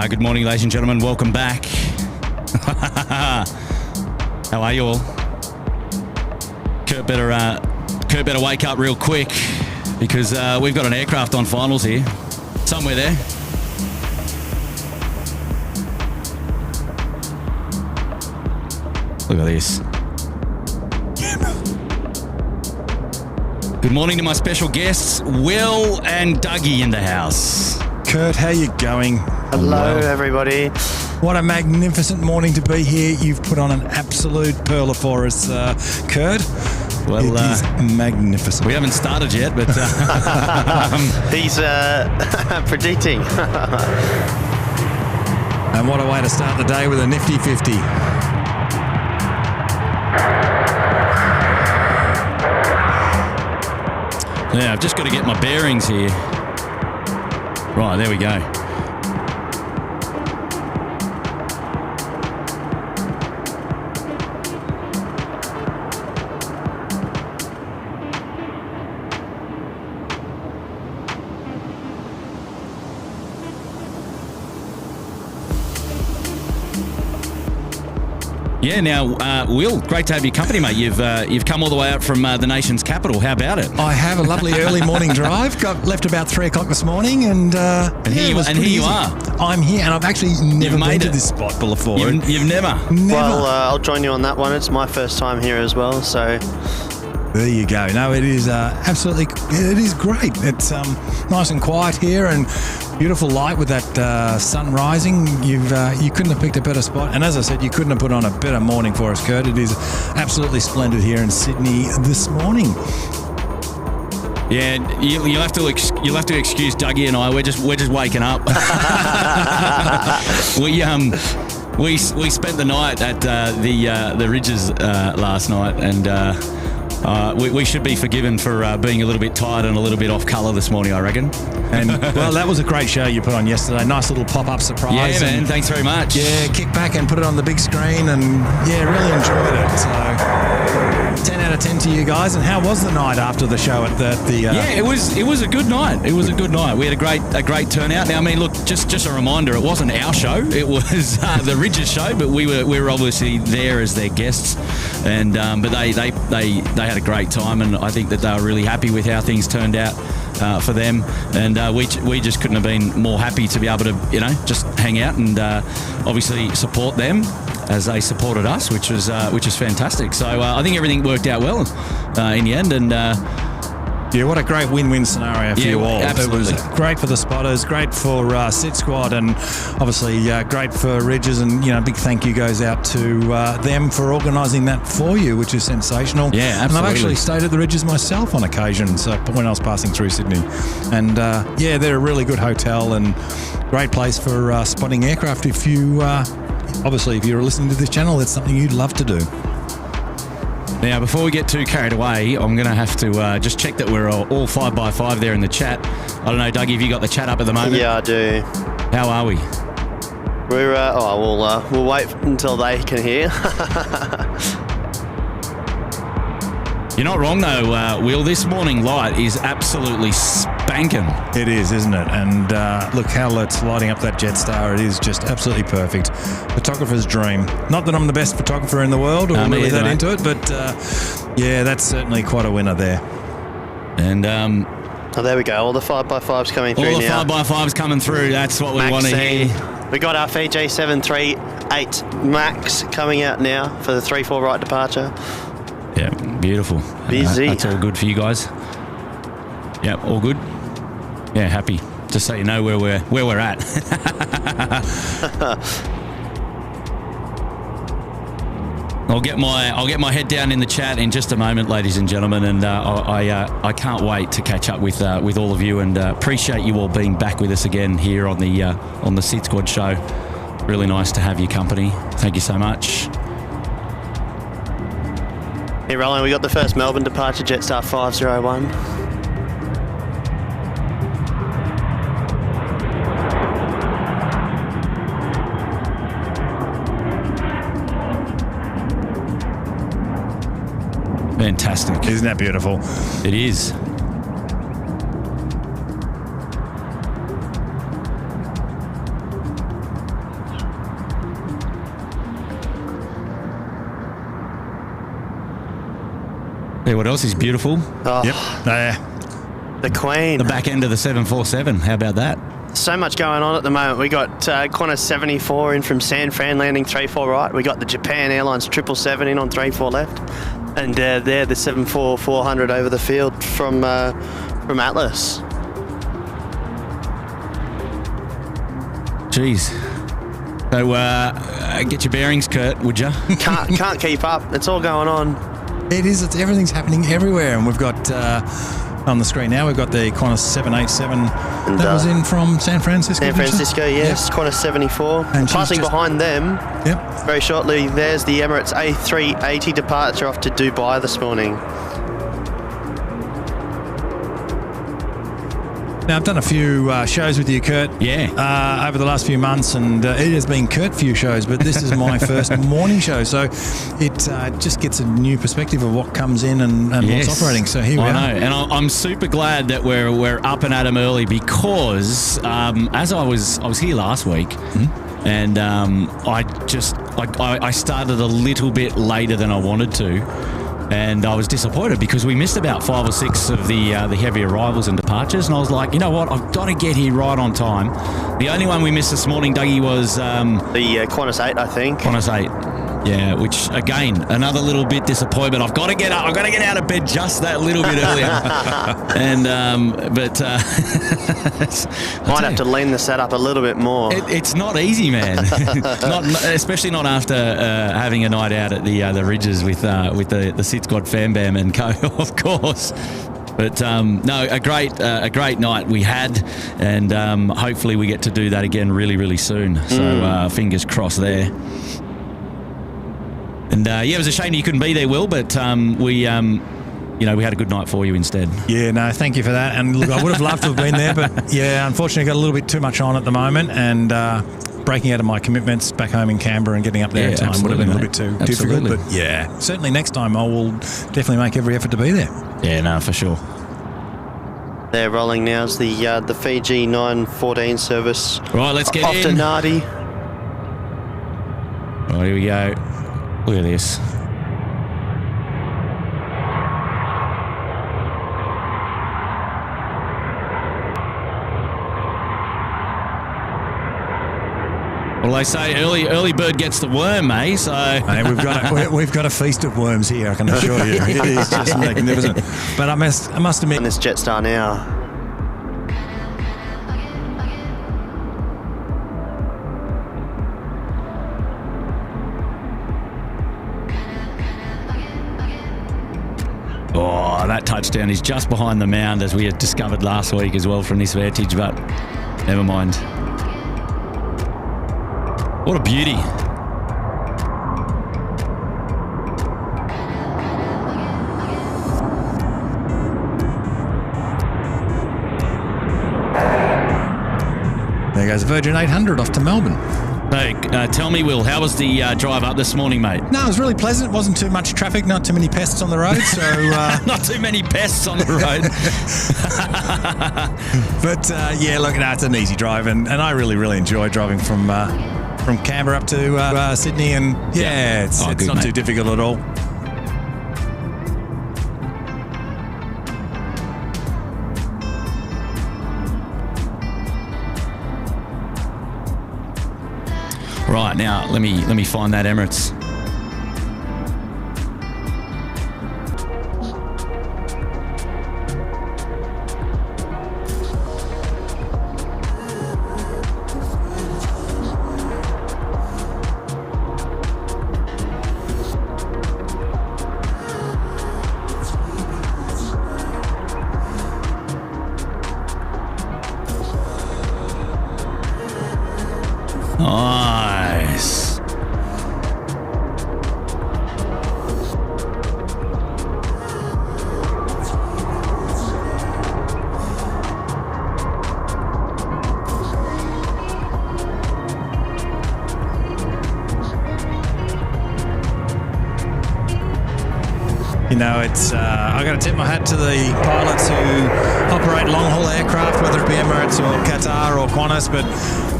Good morning, ladies and gentlemen. Welcome back. How are you all? Kurt better wake up real quick because we've got an aircraft on finals here. Somewhere there. Look at this. Good morning to my special guests, Will and Dougie in the house. Kurt, how you going? Hello, everybody. What a magnificent morning to be here. You've put on an absolute perler for us, Kurt. Well, it is magnificent. We haven't started yet, but... He's predicting. And what a way to start the day with a nifty 50. Yeah, I've just got to get my bearings here. Right, there we go. Yeah, now, Will, great to have your company, mate. You've come all the way out from the nation's capital. How about it? I have a lovely early morning drive. Left about 3 o'clock this morning, and here you are. I'm here, and I've actually never been to this spot before. You've never? Never. Well, I'll join you on that one. It's my first time here as well, so... There you go. No, it is absolutely, it is great. It's nice and quiet here and beautiful light with that sun rising. You couldn't have picked a better spot. And as I said, you couldn't have put on a better morning for us, Kurt. It is absolutely splendid here in Sydney this morning. Yeah, you'll have to excuse Dougie and I. We're just waking up. We spent the night at the Ridges last night, and we should be forgiven for being a little bit tired and a little bit off colour this morning, I reckon. And well, that was a great show you put on yesterday. Nice little pop-up surprise. Yeah, man. Thanks very much. Yeah, kick back and put it on the big screen, and yeah, really enjoyed it. So 10 out of 10 to you guys. And how was the night after the show at the? Yeah, it was a good night. It was a good night. We had a great turnout. Now, I mean, look, just a reminder, it wasn't our show. It was the Ridges show, but we were obviously there as their guests, and but they had a great time, and I think that they were really happy with how things turned out for them, and we just couldn't have been more happy to be able to just hang out and obviously support them as they supported us, which was fantastic. So I think everything worked out well in the end, and yeah, what a great win-win scenario for you all. Absolutely. It was great for the spotters, great for SydSquad, and obviously great for Ridges. And big thank you goes out to them for organising that for you, which is sensational. Yeah, absolutely. And I've actually stayed at the Ridges myself on occasion, so when I was passing through Sydney. And yeah, they're a really good hotel and great place for spotting aircraft. If you obviously, if you're listening to this channel, it's something you'd love to do. Now, before we get too carried away, I'm going to have to just check that we're all 5x5 there in the chat. I don't know, Dougie, have you got the chat up at the moment? Yeah, I do. How are we? We're we'll wait until they can hear. You're not wrong though, Will. This morning light is absolutely spanking. It is, isn't it? And look how it's lighting up that Jetstar. It is just absolutely perfect. Photographer's dream. Not that I'm the best photographer in the world or really that into it, but yeah, that's certainly quite a winner there. And oh, there we go. All the 5x5s coming through now. All the 5x5s coming through. That's what we want to hear. We got our Fiji 738 Max coming out now for the 3-4 right departure. Yeah, beautiful. Busy. That's all good for you guys. Yeah, all good. Yeah, happy. Just so you know where we're at. I'll get my head down in the chat in just a moment, ladies and gentlemen, and I can't wait to catch up with all of you, and appreciate you all being back with us again here on the SydSquad show. Really nice to have your company. Thank you so much. Hey, Roland, we got the first Melbourne departure, Jetstar 501. Fantastic. Isn't that beautiful? It is. Yeah, what else is beautiful? Oh, Yep. the Queen. The back end of the 747. How about that? So much going on at the moment. We got Qantas 74 in from San Fran, landing 34 right. We got the Japan Airlines 777 in on 34 left. And there, the 74-400 over the field from Atlas. Jeez. So get your bearings, Kurt, would you? Can't keep up. It's all going on. It is. Everything's happening everywhere. And we've got, on the screen now, we've got the Qantas 787 that was in from San Francisco. San Francisco, yes. Yep. Qantas 74. And passing behind them, Yep. very shortly, there's the Emirates A380 departure off to Dubai this morning. Now, I've done a few shows with you, Kurt. Yeah. Over the last few months, and it has been Kurt few shows, but this is my first morning show, so it just gets a new perspective of what comes in and what's operating. So here we are. I know, and I'm super glad that we're up and at 'em early because as I was here last week, and I started a little bit later than I wanted to. And I was disappointed because we missed about 5 or 6 of the heavy arrivals and departures. And I was like, you know what? I've got to get here right on time. The only one we missed this morning, Dougie, was... the Qantas 8, I think. Qantas 8. Yeah, which, again, another little bit disappointment. I've got to get up. I've got to get out of bed just that little bit earlier. And, Might have to lean the setup a little bit more. It's not easy, man. Especially not after having a night out at the Ridges with the SydSquad Fan Bam and co, of course. But no, a great night we had, and hopefully we get to do that again really, really soon. So fingers crossed there. And it was a shame you couldn't be there, Will, but we had a good night for you instead. Yeah, no, thank you for that. And look, I would have loved to have been there, but yeah, unfortunately got a little bit too much on at the moment, and breaking out of my commitments back home in Canberra and getting up there in time would have been a little bit too difficult. But yeah, certainly next time I will definitely make every effort to be there. Yeah, no, for sure. They're rolling now as the Fiji 914 service. Right, let's get off in. to Nadi. Right, here we go. Look at this. Well, they say early bird gets the worm, eh? So Hey, we've got a feast of worms here, I can assure you. It is just magnificent. But I must admit, On this Jetstar now. oh, that touchdown is just behind the mound, as we had discovered last week as well from this vantage, but never mind. What a beauty. there goes Virgin 800 off to Melbourne. So, tell me, Will, how was the drive up this morning, mate? No, it was really pleasant. It wasn't too much traffic, not too many pests on the road. So Not too many pests on the road. But yeah, look, no, it's an easy drive, and I really enjoy driving from Canberra up to Sydney, and yeah, it's good, not mate. too difficult at all. Right, now let me find that Emirates. Nice. You know, it's I got to tip my hat to the pilots who operate long-haul aircraft, whether it be Emirates or Qatar or Qantas, but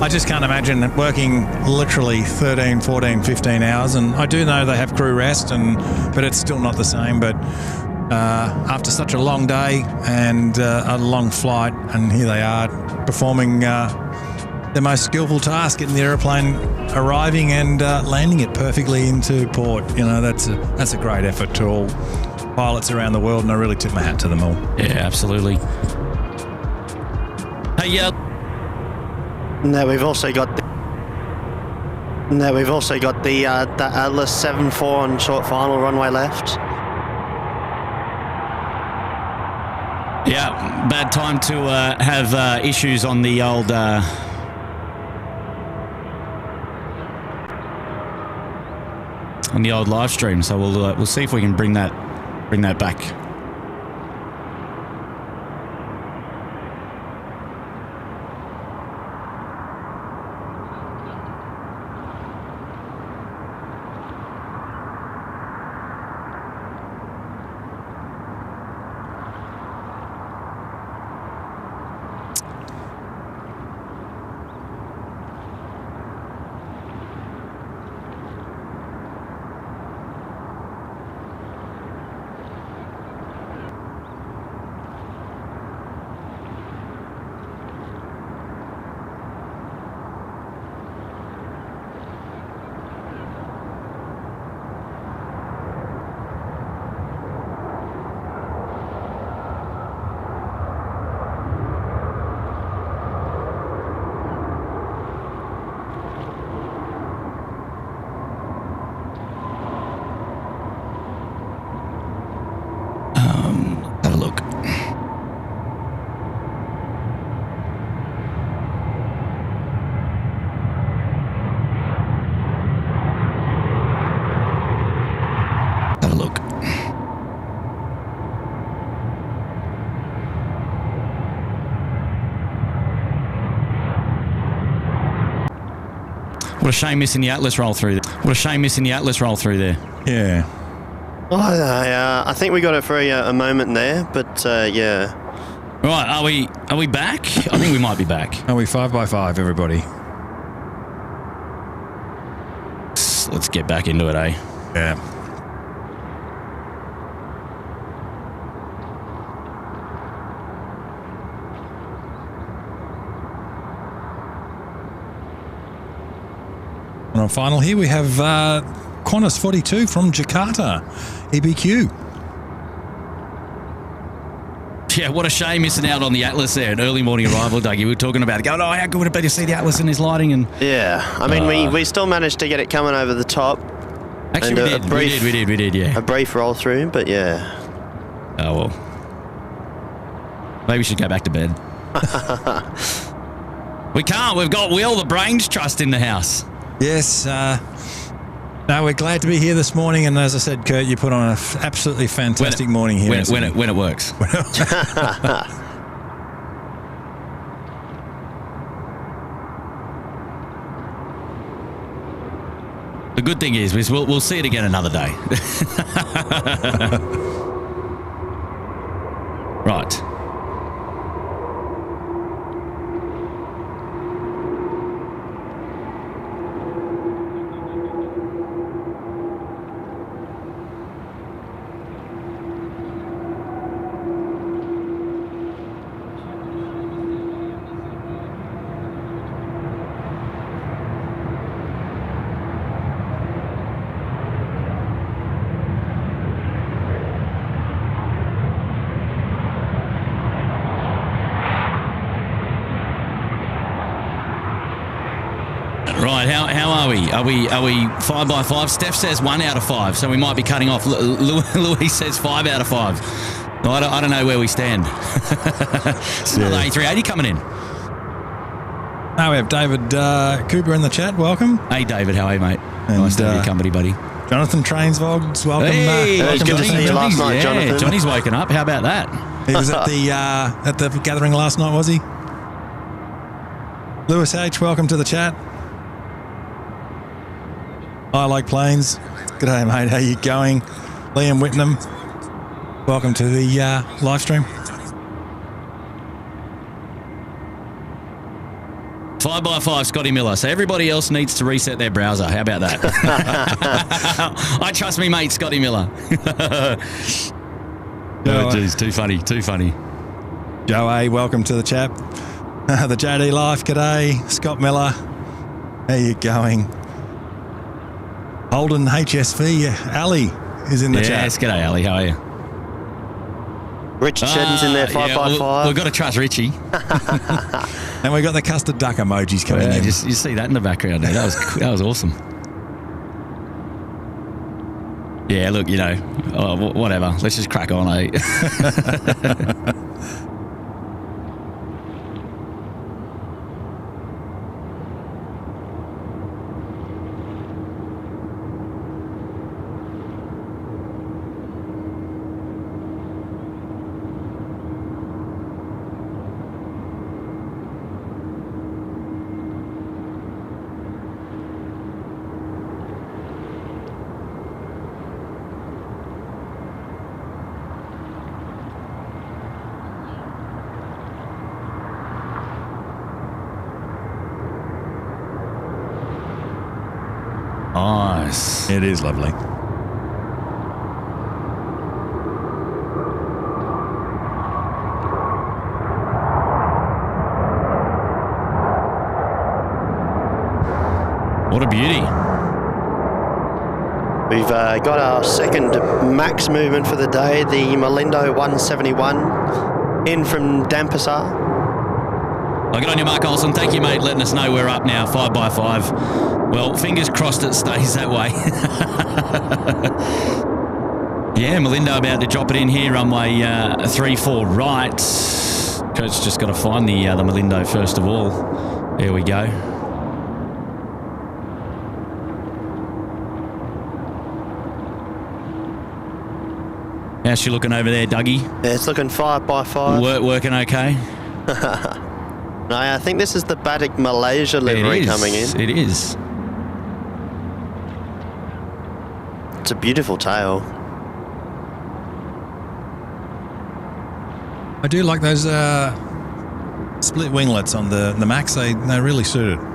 I just can't imagine working literally 13, 14, 15 hours. And I do know they have crew rest, but it's still not the same. But after such a long day and a long flight, and here they are performing their most skillful task, getting the aeroplane arriving and landing it perfectly into port. You know, that's a great effort to all pilots around the world, and I really tip my hat to them all. Yeah, absolutely. Hey, yeah. Now we've also got the Atlas 74 on short final runway left. Yeah, bad time to have issues on the old live stream. So we'll see if we can bring that back. Have a look. Have a look. What a shame missing the Atlas roll through there. What a shame missing the Atlas roll through there. Yeah. Well, I think we got it for a moment there, but yeah. Right, are we back? I think we might be back. Are we 5x5, everybody? Let's get back into it, eh? Yeah. And on final here we have Qantas 42 from Jakarta, EBQ. Yeah, what a shame missing out on the Atlas there. An early morning arrival, Dougie. We were talking about it. Going, how good would it be to see the Atlas in his lighting? And yeah, I mean, we still managed to get it coming over the top. Actually, we did, yeah. A brief roll through, but yeah. Oh, well. Maybe we should go back to bed. We can't. We all the brains trust in the house. Yes. No, we're glad to be here this morning, and as I said, Kurt, you put on an absolutely fantastic morning here. When it works. The good thing is we'll see it again another day. Right. Right, how are we? Are we 5x5? Steph says 1 out of 5, so we might be cutting off. Louis says 5 out of 5. I don't know where we stand. It's another A380 coming in. Now we have David Cooper in the chat. Welcome. Hey, David, how are you, mate? And, nice to have your company, buddy. Jonathan Trainsvogs, welcome. Hey, it was good to see you last night, Jonathan. Johnny's woken up. How about that? He was at the gathering last night, was he? Lewis H, welcome to the chat. I like planes. G'day, mate. How you going? Liam Whitnam, welcome to the live stream. 5x5, Scotty Miller. So everybody else needs to reset their browser. How about that? I trust me, mate, Scotty Miller. Oh, geez, too funny, too funny. Joe A, welcome to the chat. The JD Life, g'day. Scott Miller, how you going? Holden HSV, Ali is in the chat. Yes, g'day, Ali. How are you? Richard Shedden's in there, 5x5. We've got to trust Richie. And we got the custard duck emojis coming in. You see that in the background there. That was awesome. Yeah, look, whatever. Let's just crack on, eh? Nice. It is lovely. What a beauty. We've got our second max movement for the day, the Malindo 171 in from Dampasar. I'll get on your mark, Olsen. Thank you, mate, letting us know we're up now, 5x5. Well, fingers crossed it stays that way. Yeah, Malindo about to drop it in here, runway 34 right. Coach just got to find the Malindo first of all. There we go. How's she looking over there, Dougie? Yeah, it's looking 5x5. Working okay? No, I think this is the Batik Malaysia livery coming in. It is. It's a beautiful tail. I do like those split winglets on the Max. They really suit it.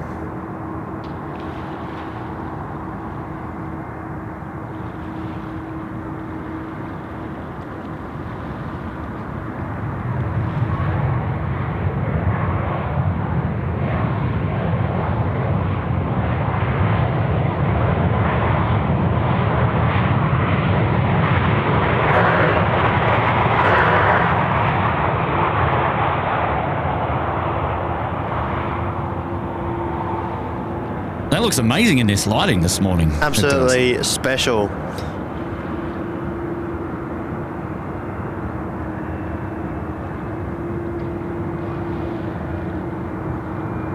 That looks amazing in this lighting this morning. Absolutely special.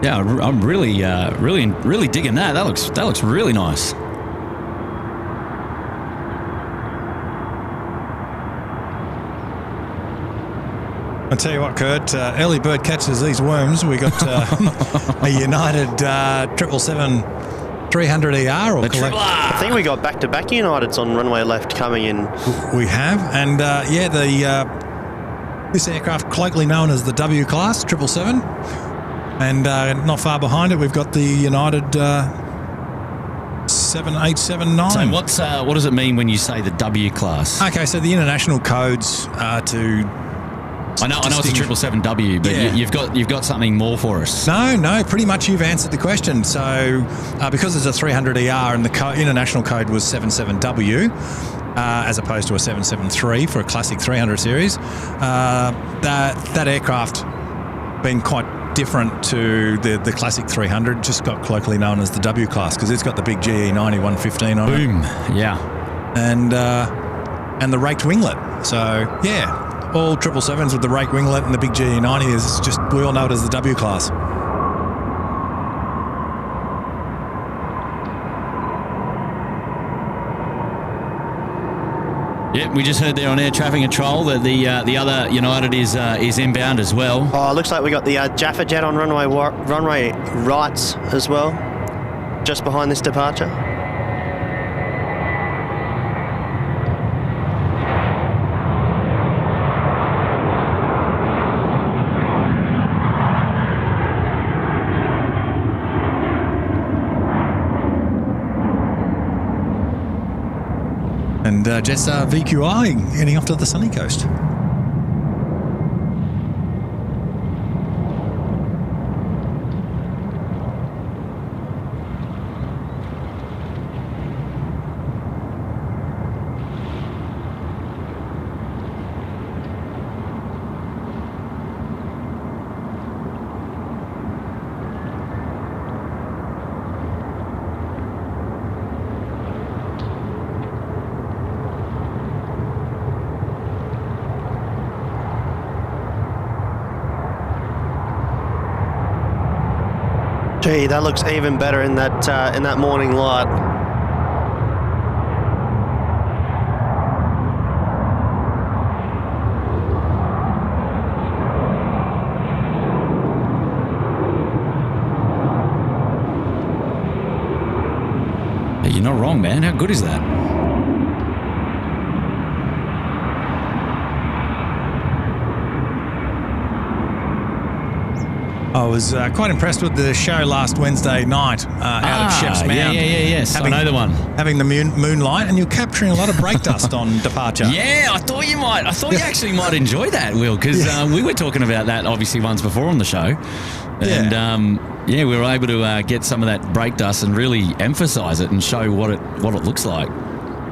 Yeah, I'm really digging that. That looks really nice. I'll tell you what, Kurt, early bird catches these worms. We got a United 777-300ER. I think we got back-to-back Uniteds on runway left coming in. We have, and this aircraft colloquially known as the W class 777, and not far behind it we've got the United 7879. So what does it mean when you say the W class? Okay, so the international codes are to. I know it's a 777W, but yeah. you've got something more for us. No, pretty much you've answered the question. So because it's a 300ER and the international code was 77W, as opposed to a 773 for a classic 300 series, that aircraft being quite different to the classic 300, just got colloquially known as the W class because it's got the big GE 90 115 on it. Boom, yeah. And the raked winglet. So, yeah. All 777s with the rake winglet and the big GE90 is just, we all know it as the W class. Yep, we just heard there on air traffic control that the other United is inbound as well. Oh, looks like we got the Jaffa Jet on runway rights as well, just behind this departure. And Jetstar VQI heading off to the sunny coast. Gee, that looks even better in that morning light. You're not wrong, man. How good is that? I was quite impressed with the show last Wednesday night out of Shep's Mount. Yes. I know the one. Having the moonlight, and you're capturing a lot of brake dust on departure. Yeah, I thought you might. I thought you actually might enjoy that, Will, because we were talking about that obviously once before on the show. And we were able to get some of that brake dust and really emphasise it and show what it looks like.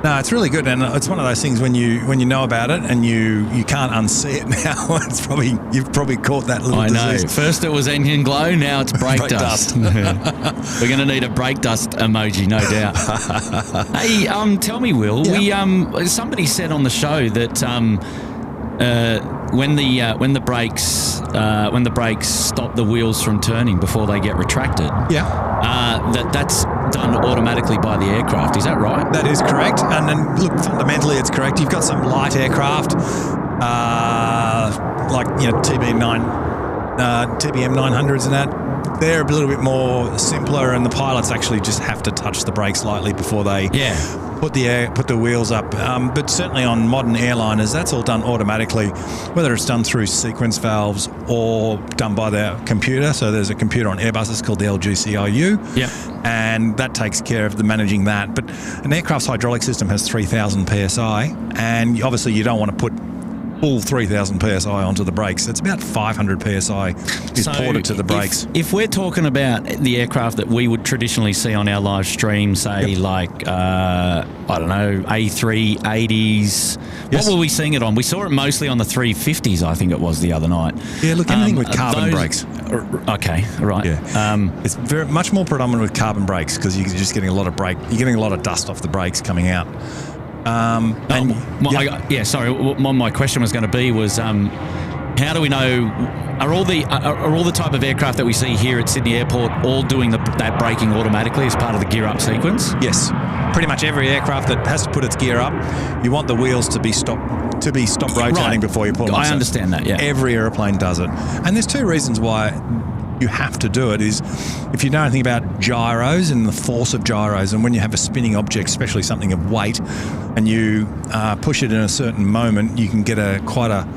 No, it's really good, and it's one of those things when you know about it and you can't unsee it now. You've probably caught that little disease. I know. First it was engine glow, now it's brake dust. We're going to need a brake dust emoji, no doubt. Hey, tell me, Will. We somebody said on the show that when the brakes stop the wheels from turning before they get retracted. That's done automatically by the aircraft. Is that right? That is correct. And then look, fundamentally, it's correct. You've got some light aircraft, like TBM 900s and that. They're a little bit more simpler, and the pilots actually just have to touch the brakes lightly before they put the wheels up. But certainly on modern airliners, that's all done automatically, whether it's done through sequence valves or done by the computer. So there's a computer on Airbuses called the LGCIU, and that takes care of managing that. But an aircraft's hydraulic system has 3,000 PSI, and obviously you don't want to put full 3,000 PSI onto the brakes. It's about 500 PSI is ported to the brakes. If we're talking about the aircraft that we would traditionally see on our live stream, say like, I don't know, A380s, what were we seeing it on? We saw it mostly on the 350s, I think it was the other night. Yeah, look, anything with carbon brakes. Okay, right. Yeah. It's very much more predominant with carbon brakes because you're just getting a lot of dust off the brakes coming out. My question was going to be was, how do we know? Are all the type of aircraft that we see here at Sydney Airport all doing that braking automatically as part of the gear up sequence? Yes, pretty much every aircraft that has to put its gear up, you want the wheels to be stopped rotating before you pull them. I understand that. Yeah, every airplane does it, and there's two reasons why you have to do it. Is if you know anything about gyros and the force of gyros, and when you have a spinning object, especially something of weight, and you push it in a certain moment, you can get quite a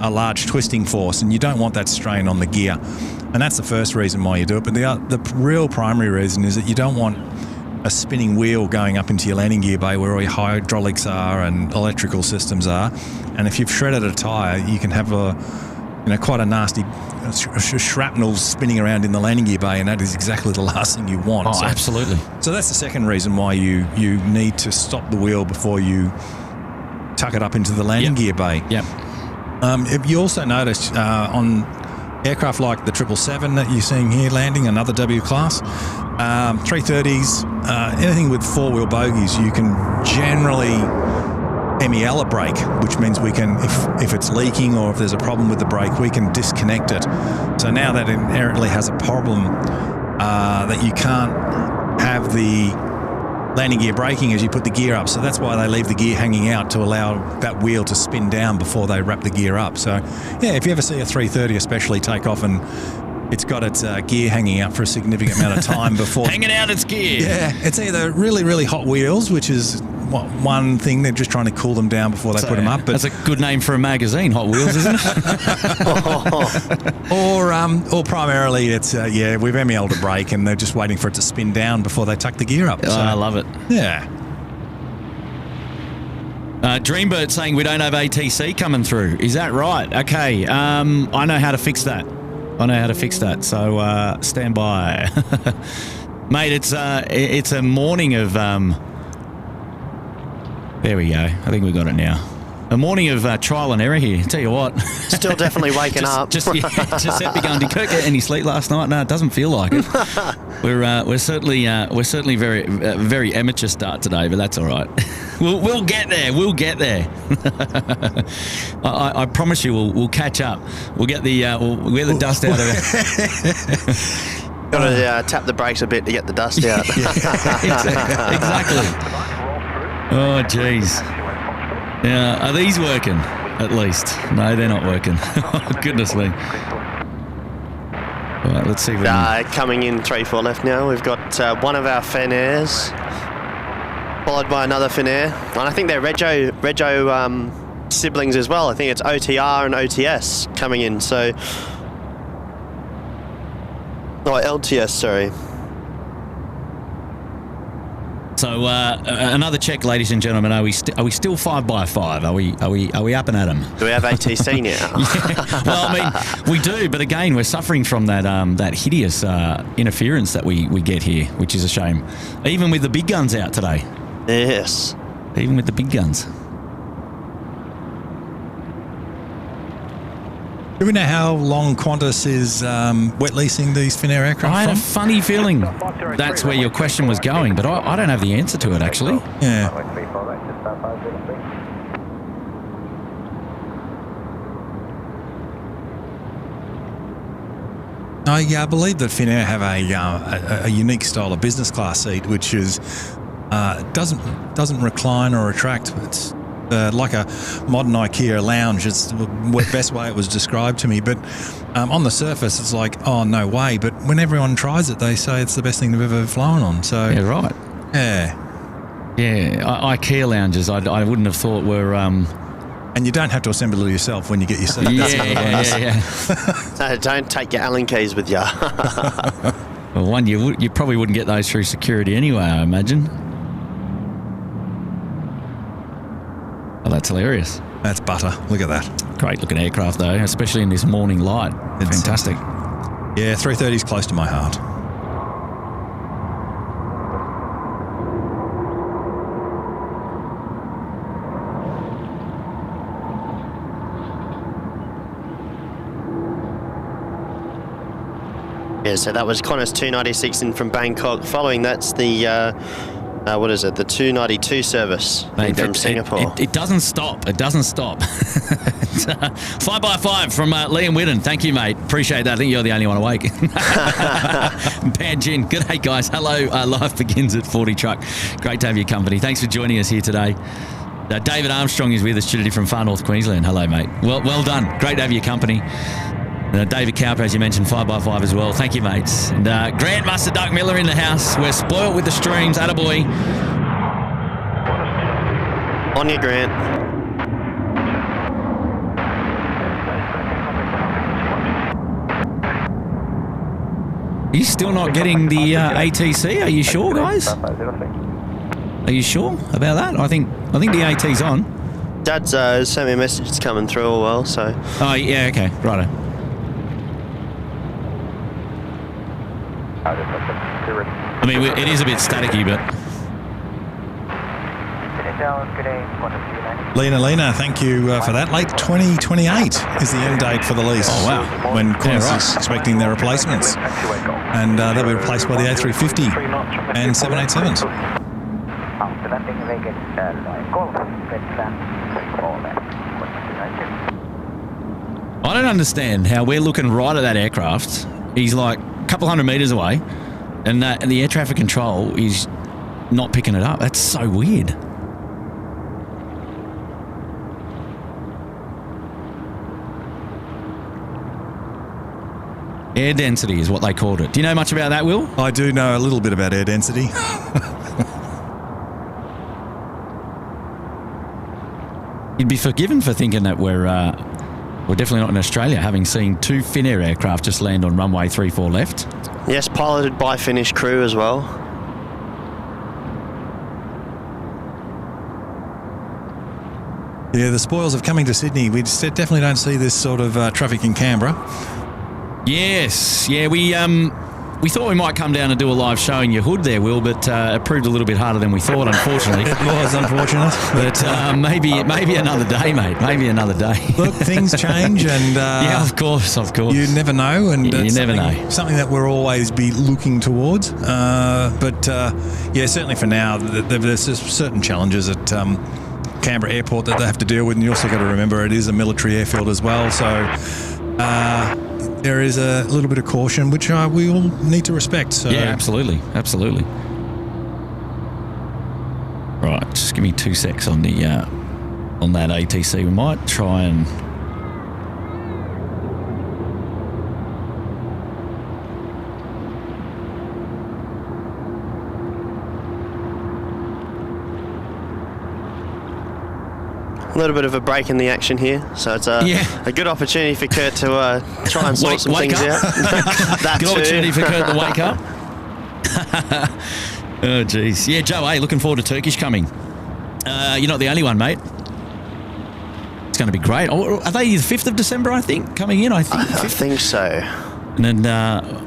large twisting force, and you don't want that strain on the gear. And that's the first reason why you do it. But the real primary reason is that you don't want a spinning wheel going up into your landing gear bay where all your hydraulics are and electrical systems are. And if you've shredded a tyre, you can have quite a nasty shrapnel spinning around in the landing gear bay, and that is exactly the last thing you want. Oh, absolutely. So that's the second reason why you need to stop the wheel before you tuck it up into the landing gear bay. Yep. If you also notice on aircraft like the 777 that you're seeing here landing, another W class, 330s, anything with four-wheel bogies, you can generally MEL a brake, which means we can, if it's leaking or if there's a problem with the brake, we can disconnect it. So now that inherently has a problem that you can't have the landing gear braking as you put the gear up. So that's why they leave the gear hanging out, to allow that wheel to spin down before they wrap the gear up. So yeah, if you ever see a 330 especially take off and it's got its gear hanging out for a significant amount of time before... Hanging out its gear. Yeah, it's either really, really hot wheels, which is one thing, they're just trying to cool them down before they put them up. But that's a good name for a magazine, Hot Wheels, isn't it? Or primarily it's, we've MEL'd a brake and they're just waiting for it to spin down before they tuck the gear up. So, I love it. Yeah. Dreambird saying we don't have ATC coming through. Is that right? Okay. I know how to fix that. So stand by. Mate, it's a morning of... there we go. I think we got it now. A morning of trial and error here. Tell you what. Still definitely waking up. Just set me going. Did Kirk get any sleep last night? No, it doesn't feel like it. We're certainly very very amateur start today, but that's all right. We'll get there. We'll get there. I promise you, we'll catch up. We'll get the dust out of it. Got to tap the brakes a bit to get the dust out. Exactly. Oh, jeez. Yeah, are these working? At least. No, they're not working. Oh, goodness me. All right, let's see. Coming in 3-4 left now. We've got one of our Finairs, followed by another Finair. And I think they're Rego siblings as well. I think it's OTR and OTS coming in. So, LTS, sorry. So another check, ladies and gentlemen. Are we still 5x5? Are we up and at them? Do we have ATC now? Yeah. Well, I mean, we do, but again, we're suffering from that hideous interference that we get here, which is a shame. Even with the big guns out today. Yes. Even with the big guns. Do we know how long Qantas is wet leasing these Finnair aircraft I had from? a funny feeling that's where your question was going, but I don't have the answer to it, actually. Yeah. I believe that Finnair have a unique style of business class seat, which is doesn't recline or retract. It's like a modern IKEA lounge. It's the best way it was described to me. But on the surface, it's like, oh, no way. But when everyone tries it, they say it's the best thing they've ever flown on. So Yeah, right. Yeah. Yeah, IKEA lounges, I wouldn't have thought were... And you don't have to assemble it yourself when you get your seat. Yeah. So don't take your Allen keys with you. Well, one, you probably wouldn't get those through security anyway, I imagine. Oh, that's hilarious. That's butter. Look at that. Great looking aircraft, though, especially in this morning light. It's fantastic. Yeah, 330 is close to my heart. Yeah, so that was Qantas 296 in from Bangkok. Following that's the, the 292 service from Singapore. It doesn't stop. It doesn't stop. 5x5 from Liam Whitten. Thank you, mate. Appreciate that. I think you're the only one awake. Pan Jin. G'day, guys. Hello. Life begins at 40 Truck. Great to have your company. Thanks for joining us here today. David Armstrong is with us today from far north Queensland. Hello, mate. Well done. Great to have your company. David Cowper, as you mentioned, 5x5 as well. Thank you, mates. And Grant Mustard Duck Miller in the house. We're spoilt with the streams. Attaboy. On you, Grant. Are you still not getting the ATC? Are you sure, guys? Are you sure about that? I think the AT's on. Dad's sent me a message. It's coming through all well, so... Oh, yeah, okay. Righto. I mean, it is a bit staticky, but... Lena, thank you for that. Late 2028 is the end date for the lease. Oh, wow. When Qantas is expecting their replacements. And they'll be replaced by the A350 and 787s. I don't understand how we're looking right at that aircraft. He's like a couple hundred metres away, and the air traffic control is not picking it up. That's so weird. Air density is what they called it. Do you know much about that, Will? I do know a little bit about air density. You'd be forgiven for thinking that we're definitely not in Australia, having seen two Finnair aircraft just land on runway 34 left. Yes, piloted by Finnish crew as well. Yeah, the spoils of coming to Sydney. We definitely don't see this sort of traffic in Canberra. Yes, yeah, we thought we might come down and do a live show in your hood there, Will, but it proved a little bit harder than we thought, unfortunately. It was unfortunate. But maybe another day, mate. Maybe another day. Look, things change and... yeah, of course. You never know. And you never know. Something that we'll always be looking towards. But certainly for now, there's certain challenges at Canberra Airport that they have to deal with. And you also got to remember it is a military airfield as well. So... there is a little bit of caution, which we all need to respect. So. Yeah, absolutely. Absolutely. Right, just give me 2 secs on the on that ATC. We might try and... A little bit of a break in the action here, so it's a good opportunity for Kurt to try and sort some things out. That good opportunity for Kurt to wake up. Oh, jeez. Yeah, Joe, hey, looking forward to Turkish coming. You're not the only one, mate. It's going to be great. Oh, are they the 5th of December, I think, coming in? I think so. And then...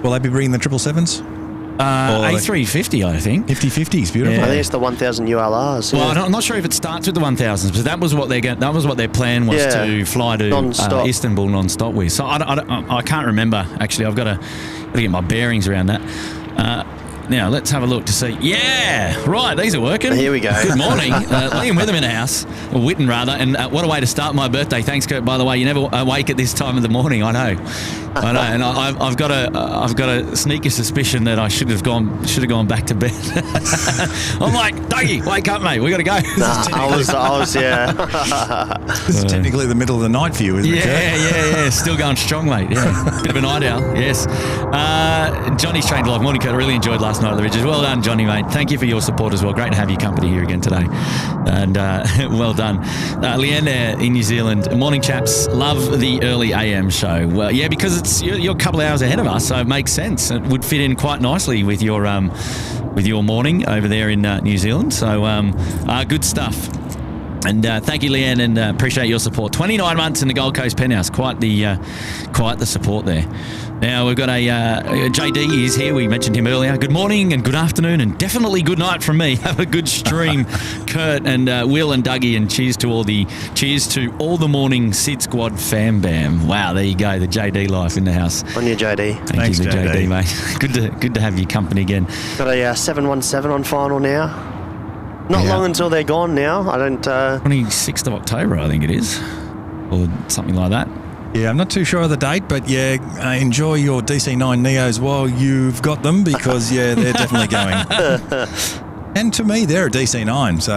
will they be bringing the 777s? A350, I think. 50-50s, beautiful. Yeah. I think it's the 1000 ULRs. Well, I'm not sure if it starts with the 1000s, but that was what their plan was, to fly to Istanbul non-stop with. So I can't remember, actually. I've got to get my bearings around that. Now, let's have a look to see. Yeah, right, these are working. Here we go. Good morning. Liam Witham in the house, or Witten rather, and what a way to start my birthday. Thanks, Kurt, by the way. You never awake at this time of the morning, I know. And I've got a sneaky suspicion that I should have gone back to bed. I'm like, Dougie, wake up, mate. We got to go. I was, yeah. This is technically the middle of the night for you, isn't it? Yeah. Still going strong, mate. Yeah, bit of a night owl. Yes. Johnny's trained live. Morning, Kurt. I really enjoyed last night at the Ridges. Well done, Johnny, mate. Thank you for your support as well. Great to have your company here again today. And well done. Leanne there in New Zealand. Morning, chaps. Love the early AM show. Well, yeah, because you're a couple of hours ahead of us, so it makes sense. It would fit in quite nicely with your morning over there in New Zealand. So good stuff. And thank you, Leanne, and appreciate your support. 29 months in the Gold Coast penthouse. Quite the support there. Now, we've got a JD is here. We mentioned him earlier. Good morning and good afternoon and definitely good night from me. Have a good stream, Kurt and Will and Dougie, and cheers to all the morning SydSquad fam bam. Wow, there you go. The JD life in the house. On your JD. Thanks, you, JD, mate. Good to have your company again. Got a 717 on final now. Not long until they're gone now. I don't... 26th of October, I think it is. Or something like that. Yeah, I'm not too sure of the date, but enjoy your DC-9 Neos while you've got them, because, they're definitely going. And to me, they're a DC-9, so...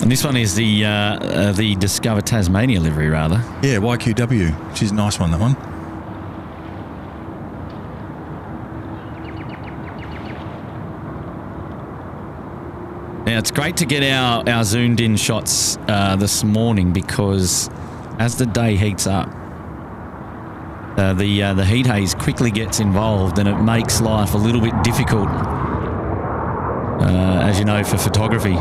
And this one is the Discover Tasmania livery, rather. Yeah, YQW. She's a nice one, that one. Now, it's great to get our zoomed-in shots this morning, because as the day heats up, the heat haze quickly gets involved, and it makes life a little bit difficult, as you know, for photography.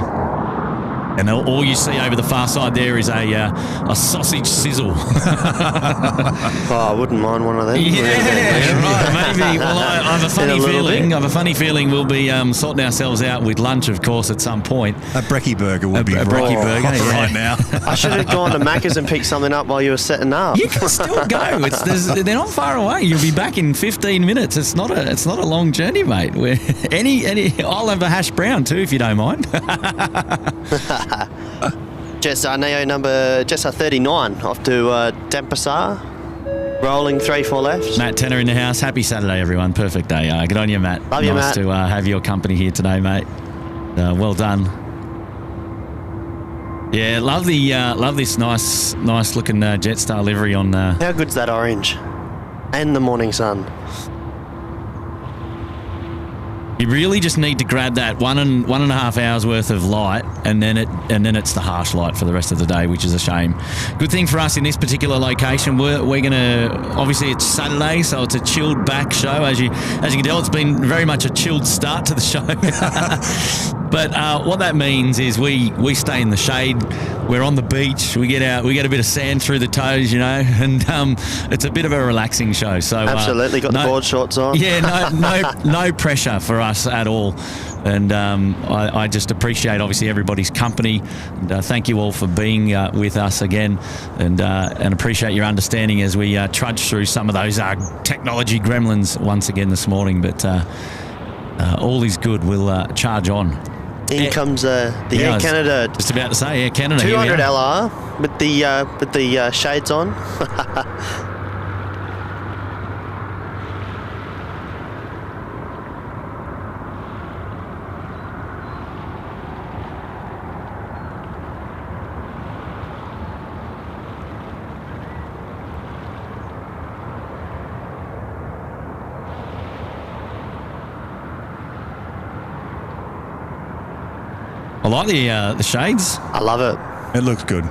And all you see over the far side there is a sausage sizzle. I wouldn't mind one of them. Yeah, right, maybe. Well, I have a funny feeling we'll be sorting ourselves out with lunch, of course, at some point. A brekkie burger would be a brekkie burger right now. I should have gone to Macca's and picked something up while you were setting up. You can still go. They're not far away. You'll be back in 15 minutes. It's not a long journey, mate. I'll have a hash brown too, if you don't mind. Jessa Neo number Jessa 39 off to Denpasar, rolling 3-4 left. Matt Tenner in the house. Happy Saturday, everyone. Perfect day. Good on you, Matt. Love you, Matt. Nice to have your company here today, mate. Well done. Yeah, love this nice looking Jetstar livery on. How good's that orange? And the morning sun. You really just need to grab that one and a half hours worth of light, and then it's the harsh light for the rest of the day, which is a shame. Good thing for us in this particular location, we're gonna, obviously it's Saturday, so it's a chilled back show. As you can tell, it's been very much a chilled start to the show. But what that means is we stay in the shade. We're on the beach. We get out. We get a bit of sand through the toes, and it's a bit of a relaxing show. So absolutely got the board shorts on. Yeah, no pressure for us at all. And I just appreciate obviously everybody's company. And, thank you all for being with us again, and appreciate your understanding as we trudge through some of those technology gremlins once again this morning. But all is good. We'll charge on. In comes the Air Canada. Just about to say Air Canada. 200 LR with the shades on. I like the shades. I love it. It looks good.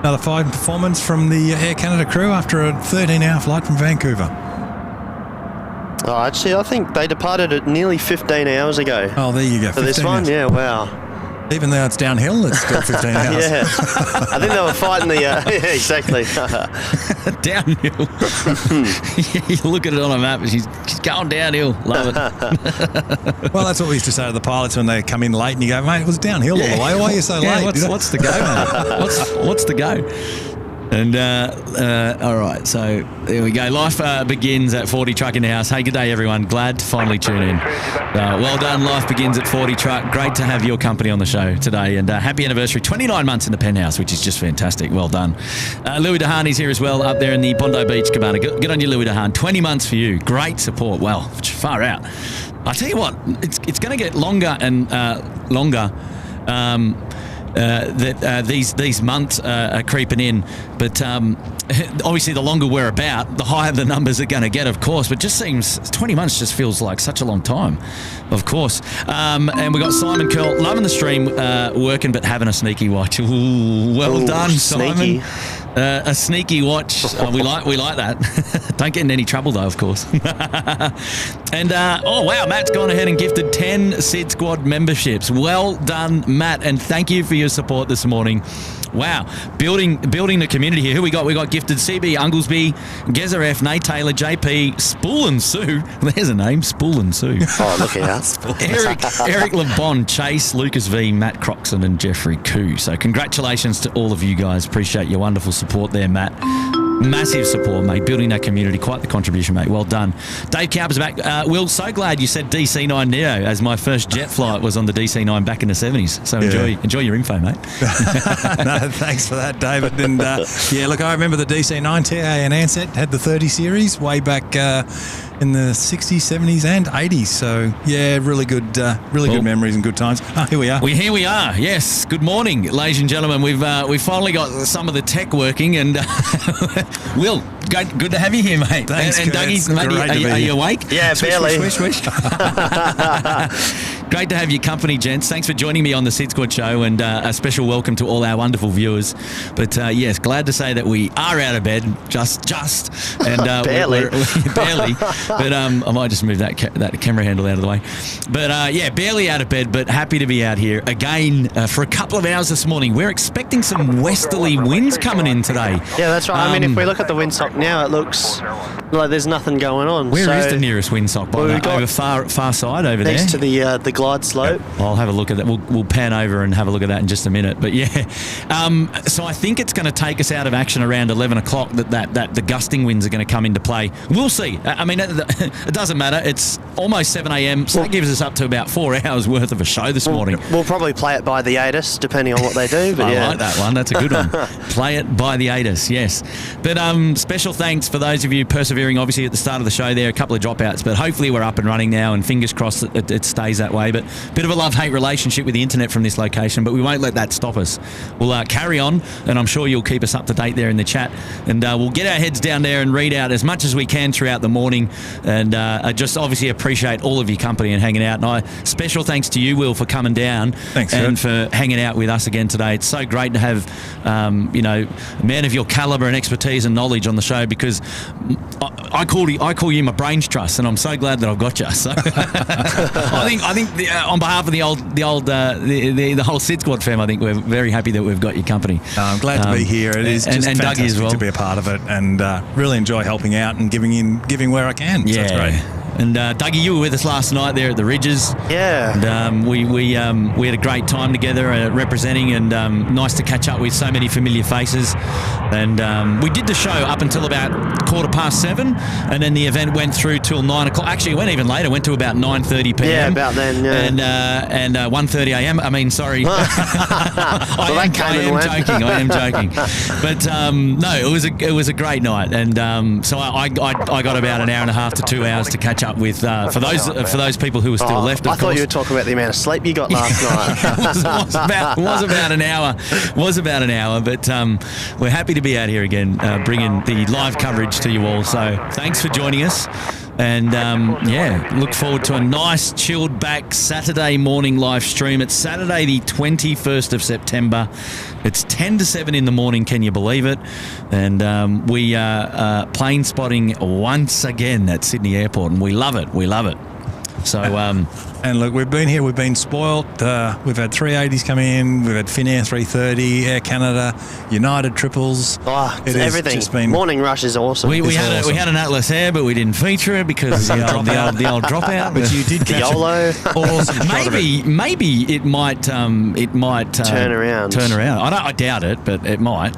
Another fine performance from the Air Canada crew after a 13-hour flight from Vancouver. Oh, actually, I think they departed at nearly 15 hours ago. Oh, there you go. For this one, yeah, wow. Even though it's downhill, it's still 15 hours. Yeah. I think they were fighting the... yeah, exactly. Downhill. You look at it on a map and she's going downhill. Love it. Well, that's what we used to say to the pilots when they come in late and you go, mate, it was downhill all the way. Why are you so late? What's the go, mate? What's the go? And, all right, so there we go. Life begins at 40 Truck in the house. Hey, good day, everyone. Glad to finally tune in. Well done. Life begins at 40 Truck. Great to have your company on the show today. And happy anniversary. 29 months in the penthouse, which is just fantastic. Well done. Louis DeHane's here as well, up there in the Bondi Beach Cabana. Good on you, Louis DeHane. 20 months for you. Great support. Well, far out. I tell you what, it's going to get longer and longer. These months are creeping in, but obviously the longer we're about, the higher the numbers are going to get, of course. But just seems 20 months just feels like such a long time, of course. And we got Simon Curl loving the stream, working but having a sneaky watch. Ooh, well done, sneaky. Simon. A sneaky watch. We like that. Don't get in any trouble though, of course. And oh wow, Matt's gone ahead and gifted 10 SydSquad memberships. Well done, Matt, and thank you for your support this morning. Wow, building the community here. Who we got? We got gifted CB Unglesby, Gezer F, Nate Taylor, JP, Spool and Sue. There's a name, Spool and Sue. Oh, look out. Eric LeBon, Chase, Lucas V, Matt Croxon, and Jeffrey Koo. So congratulations to all of you guys. Appreciate your wonderful support there, Matt. Massive support, mate. Building that community. Quite the contribution, mate. Well done. Dave Cowper's back. Will, so glad you said DC-9 Neo, as my first jet flight was on the DC-9 back in the 70s. So enjoy your info, mate. No, thanks for that, David. And yeah, look, I remember the DC-9 TA and Ansett had the 30 series way back in the 60s, 70s and 80s. So yeah, really good memories and good times. Oh, here we are. Here we are. Yes. Good morning, ladies and gentlemen. We've finally got some of the tech working, and Will, good to have you here, mate. Thanks, and Dougie, mate, are you awake? Yeah, swish, barely. Swish, swish, swish. Great to have your company, gents. Thanks for joining me on the SydSquad show, and a special welcome to all our wonderful viewers. But yes, glad to say that we are out of bed, just, and barely, barely. But I might just move that camera handle out of the way. But yeah, barely out of bed, but happy to be out here again for a couple of hours this morning. We're expecting some westerly winds coming in today. Yeah, that's right. I mean, if we look at the windsock now, it looks like there's nothing going on. Where is the nearest windsock? Over far side over next there? Next to the glide slope. Yep. I'll have a look at that. We'll pan over and have a look at that in just a minute. But yeah, so I think it's going to take us out of action around 11 o'clock that the gusting winds are going to come into play. We'll see. I mean, it doesn't matter. It's almost 7 a.m, so that gives us up to about 4 hours worth of a show this morning. We'll probably play it by the ATIS, depending on what they do. But I like that one. That's a good one. Play it by the ATIS, yes. But special thanks for those of you persevering, obviously, at the start of the show there, a couple of dropouts, but hopefully we're up and running now, and fingers crossed that it stays that way. But a bit of a love-hate relationship with the internet from this location, but we won't let that stop us. We'll carry on, and I'm sure you'll keep us up to date there in the chat, and we'll get our heads down there and read out as much as we can throughout the morning. And I just obviously appreciate all of your company and hanging out. And special thanks to you, Will, for coming down. Thanks, and for hanging out with us again today. It's so great to have, a man of your calibre and expertise and knowledge on the show, because I call you my brains trust, and I'm so glad that I've got you. So I think on behalf of the whole SydSquad fam, I think we're very happy that we've got your company. I'm glad to be here. It is just and fantastic Dougie as well. to be a part of it, and really enjoy helping out and giving where I can. So Yeah, that's great. And Dougie, you were with us last night there at the Ridges. Yeah. And we had a great time together representing, and nice to catch up with so many familiar faces. And we did the show up until about 7:15, and then the event went through till 9 o'clock. Actually, it went even later. Went to about 9:30 p.m. Yeah, about then. Yeah. And 1:30 a.m. I mean, sorry. I am joking. But no, it was a great night, and so I got about an hour and a half to 2 hours to catch up with for those people who were still left. I thought you were talking about the amount of sleep you got last night. it was about an hour. But we're happy to be out here again, bringing the live coverage to you all. So thanks for joining us. And look forward to a nice chilled back Saturday morning live stream. It's Saturday the 21st of September. It's 10 to 7 in the morning, can you believe it? And we are plane spotting once again at Sydney Airport, and we love it. So, and look, we've been here. We've been spoilt. We've had 380s come in. We've had Finnair 330, Air Canada, United triples. It's everything. Just been Morning rush is awesome. We had an Atlas Air, but we didn't feature it because the old dropout. But you did catch YOLO. Awesome. Maybe it might turn around. I doubt it, but it might.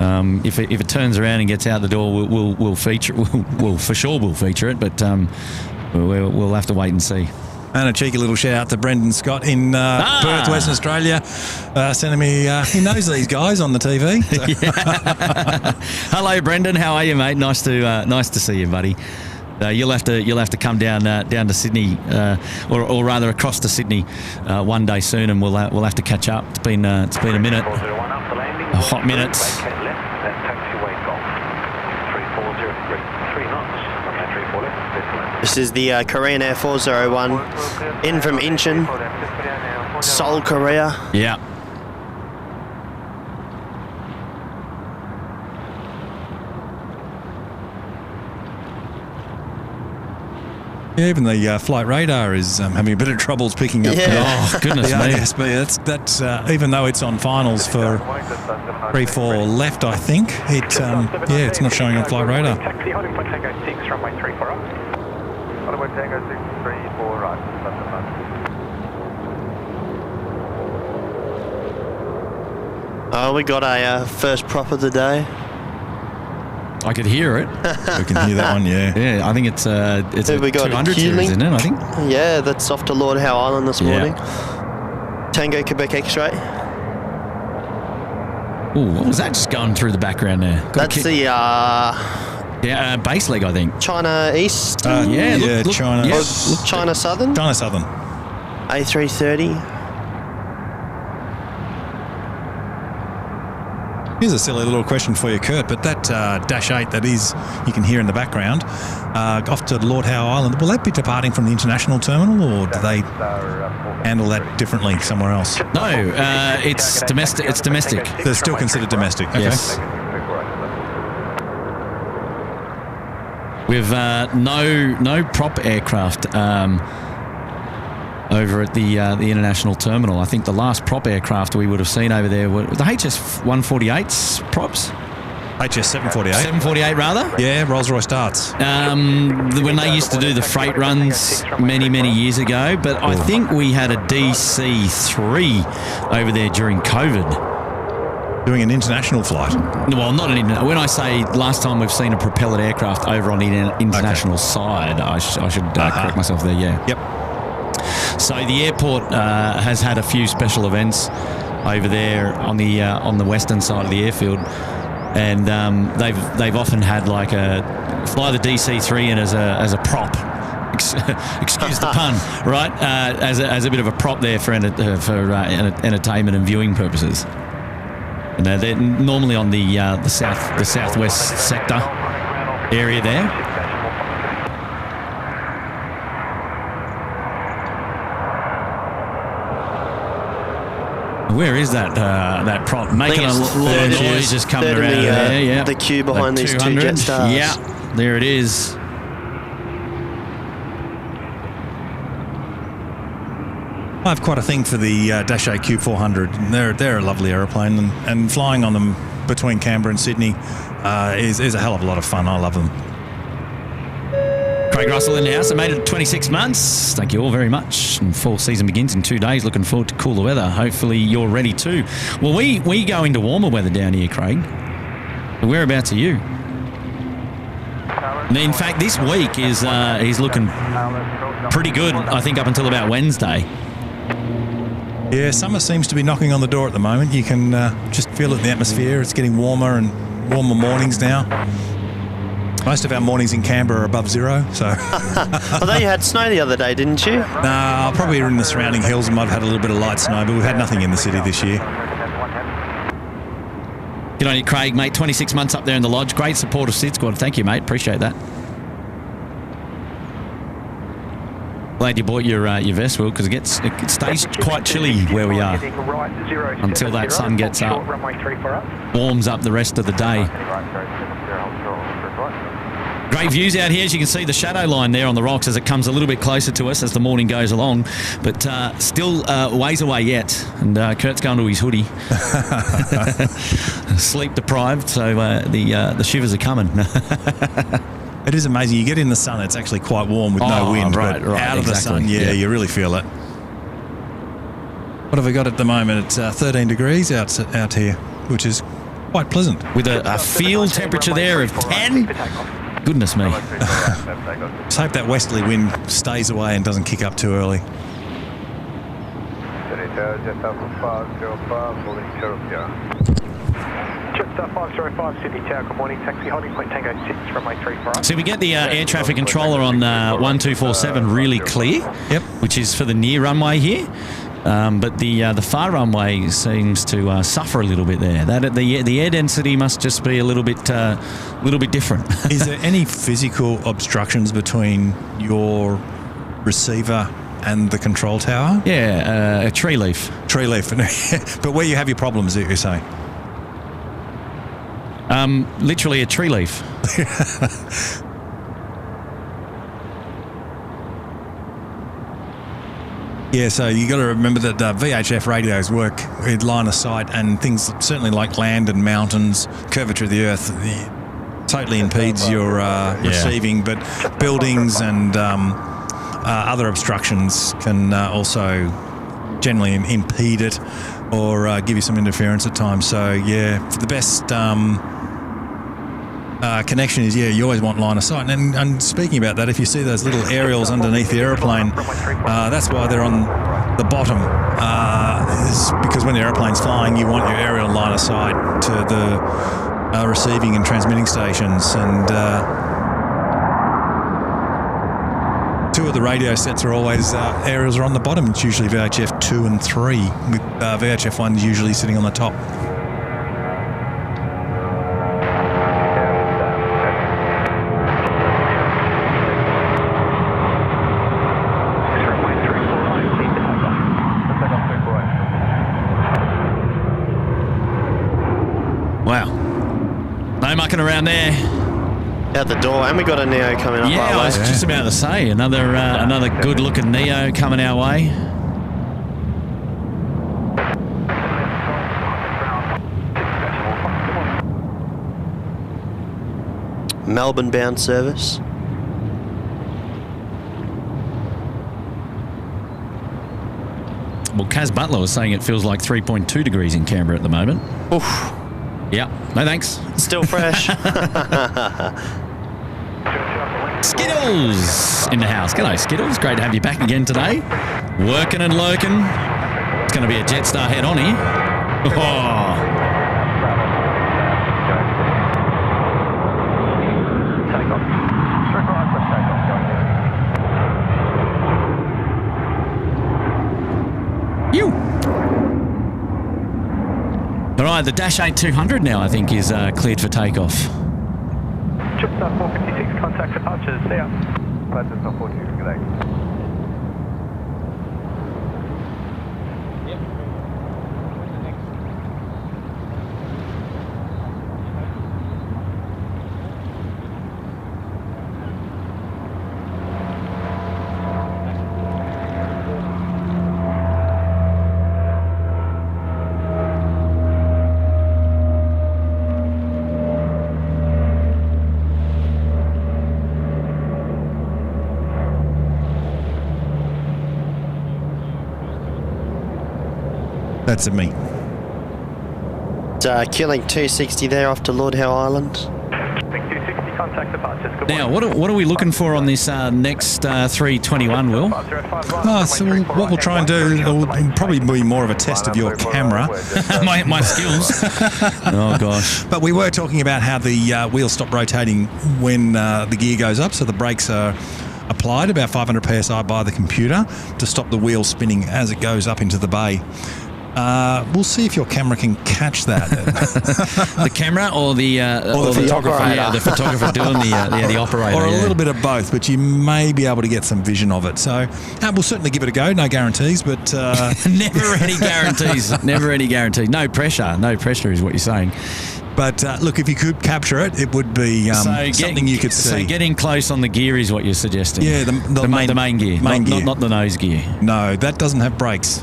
If it turns around and gets out the door, we'll feature. We'll for sure feature it, but. We'll have to wait and see. And a cheeky little shout out to Brendan Scott in Perth, Western Australia, sending me. He knows these guys on the TV. So. Hello, Brendan. How are you, mate? Nice to see you, buddy. You'll have to come down to Sydney, or rather across to Sydney, one day soon, and we'll have to catch up. It's been a minute, a hot minute. This is the Korean Air 401 in from Incheon, Seoul, Korea. Yeah. Even the flight radar is having a bit of troubles picking up. Oh, goodness the me. ASB. That's even though it's on finals for 3-4 left, I think it's not showing on flight radar. Taxi holding point Tango 6, runway 34 up. Holding point Tango 6, 34 right. Oh, we got a first prop of the day. I could hear it. We can hear that one, yeah. Yeah, I think it's a 200 series, isn't it? I think. Yeah, that's off to Lord Howe Island this morning. Tango Quebec X-ray. Ooh, what was that just going through the background there? That's the base leg, I think. China East. China. China Southern. China Southern. A330. Here's a silly little question for you, Kurt, but that Dash 8 that is, you can hear in the background, off to Lord Howe Island, will that be departing from the international terminal, or do they handle that differently somewhere else? No, it's domestic. It's domestic. They're still considered domestic. Okay. Yes. We've no prop aircraft over at the international terminal. I think the last prop aircraft we would have seen over there were the HS-148s props. HS-748. 748 rather? Yeah, Rolls-Royce darts. When they used to do the freight runs many years ago, but I think we had a DC-3 over there during COVID. Doing an international flight? Well, not an when I say last time we've seen a propellered aircraft over on the international side, I should correct myself there, yeah. Yep. So the airport has had a few special events over there on the western side of the airfield, and they've often had like fly the DC-3 in as a prop. Excuse the pun, right? As a bit of a prop there for entertainment and viewing purposes. And they're normally on the southwest sector area there. Where is that prop? Making a lot of noise just coming around there. Yeah. The queue behind these two Jetsstars. Yeah. There it is. I have quite a thing for the Dash 8 Q400. They're a lovely aeroplane, and flying on them between Canberra and Sydney is a hell of a lot of fun. I love them. Craig Russell in the house. I made it 26 months. Thank you all very much. And fall season begins in 2 days. Looking forward to cooler weather. Hopefully you're ready too. Well, we go into warmer weather down here, Craig. Whereabouts are you? In fact, this week is looking pretty good, I think, up until about Wednesday. Yeah, summer seems to be knocking on the door at the moment. You can just feel it in the atmosphere. It's getting warmer and warmer mornings now. Most of our mornings in Canberra are above zero, so... Although you had snow the other day, didn't you? No, probably in the surrounding hills and might have had a little bit of light snow, but we've had nothing in the city this year. Good on you, Craig, mate. 26 months up there in the lodge. Great support of SydSquad. Thank you, mate. Appreciate that. Glad you bought your vest, Will, because it stays quite chilly where we are until that sun gets up, warms up the rest of the day. Great views out here, as you can see the shadow line there on the rocks as it comes a little bit closer to us as the morning goes along, but still ways away yet. And Kurt's going to his hoodie, sleep deprived, so the shivers are coming. It is amazing. You get in the sun, it's actually quite warm with no wind, right, but out of the sun, you really feel it. What have we got at the moment? It's 13 degrees out here, which is quite pleasant. With a field temperature there of 10. Goodness me. Just hope that westerly wind stays away and doesn't kick up too early. Jetstar 505 Sydney Tower, good morning. Taxi holding point Tango 6 runway 34. So we get the air traffic controller on 1247 really clear, which is for the near runway here. But the far runway seems to suffer a little bit there. The air density must just be a little bit different. Is there any physical obstructions between your receiver and the control tower? Yeah, a tree leaf. Tree leaf. But where you have your problems, you're saying? Literally a tree leaf. Yeah, so you got to remember that VHF radios work with line of sight, and things certainly like land and mountains, curvature of the earth, totally impedes your receiving. But buildings and other obstructions can also generally impede it or give you some interference at times. So yeah, for the best connection is, you always want line of sight. And speaking about that, if you see those little aerials underneath the aeroplane, that's why they're on the bottom, is because when the aeroplane's flying, you want your aerial line of sight to the receiving and transmitting stations. And two of the radio sets are always, aerials are on the bottom. It's usually VHF 2 and 3, with VHF 1 usually sitting on the top. Around there, out the door, and we got a Neo coming up. I was just about to say another good-looking Neo coming our way. Melbourne-bound service. Well, Kaz Butler was saying it feels like 3.2 degrees in Canberra at the moment. Oof. Yeah, no thanks. Still fresh. Skittles in the house. G'day, Skittles. Great to have you back again today. Working and lurking. It's going to be a Jetstar head on here. Oh. You. All right, the Dash 8-200 now, I think, is cleared for takeoff. Jetstar 456, contact departures, see ya. Jetstar 456, good day. That's a me. Killing 260 there off to Lord Howe Island. 260, contact departures. Good Now, morning. what are we looking for on this next 321, Will? So what we'll try and do, it'll probably be more of a test of your camera. my skills. Oh, gosh. But we were talking about how the wheels stop rotating when the gear goes up, so the brakes are applied about 500 psi by the computer to stop the wheel spinning as it goes up into the bay. We'll see if your camera can catch that. The camera or the photographer. Yeah, the photographer doing the operator. Or a little bit of both, but you may be able to get some vision of it. So we'll certainly give it a go. No guarantees, but... Never any guarantees. Never any guarantees. No pressure. No pressure is what you're saying. But look, if you could capture it, it would be something you could see. So getting close on the gear is what you're suggesting? Yeah, the main gear. Not the nose gear. No, that doesn't have brakes.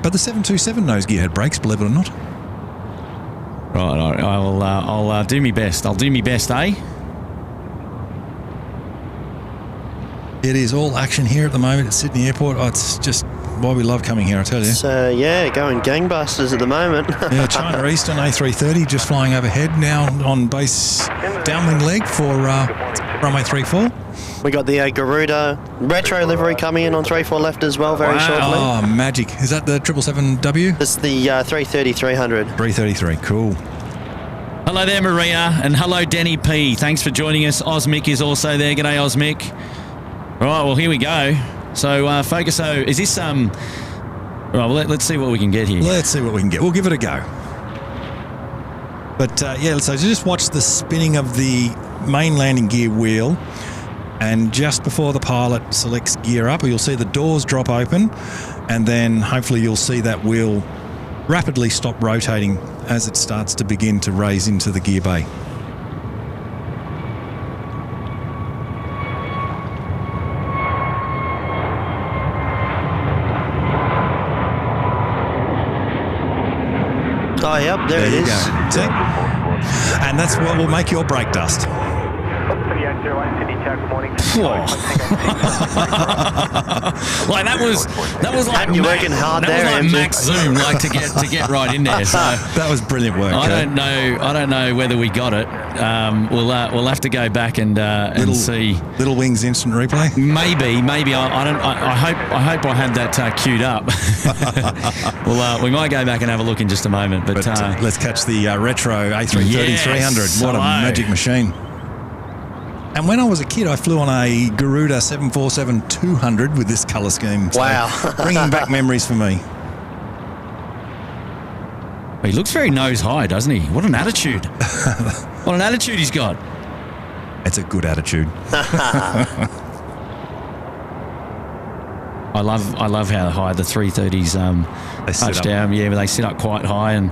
But the 727 nose gear had brakes, believe it or not. Right, I'll do my best. I'll do my best, eh? It is all action here at the moment at Sydney Airport. Oh, it's just why we love coming here, I tell you. So, going gangbusters at the moment. Yeah, China Eastern A330 just flying overhead now on base downwind leg for runway 34. We got the Garuda retro livery coming in on 34 left as well very shortly. Oh, magic. Is that the 777W? This is the 330-300. 333, cool. Hello there, Maria, and hello, Denny P. Thanks for joining us. Osmic is also there. G'day, Osmic. All right, well, here we go. So, Focuso, is this... Right, well, let's see what we can get here. Let's see what we can get. We'll give it a go. But, so just watch the spinning of the main landing gear wheel, and just before the pilot selects gear up, you'll see the doors drop open, and then hopefully you'll see that wheel rapidly stop rotating as it starts to begin to raise into the gear bay. Oh, yep, there it you is. go. See? And that's what will make your brake dust. 3801 Sydney Tower, good morning. Like that was like You're working hard that there, was like MJ. max zoom, like to get right in there. So That was brilliant work. I don't know whether we got it. We'll have to go back and see. Little Wings instant replay. Maybe I hope I had that queued up. We might go back and have a look in just a moment. But let's catch the retro A330 300. What a magic machine. And when I was a kid, I flew on a Garuda 747-200 with this colour scheme. So Wow. bringing back memories for me. He looks very nose high, doesn't he? What an attitude. What an attitude he's got. It's a good attitude. I love how high the 330s touch down. Yeah, they sit up quite high, and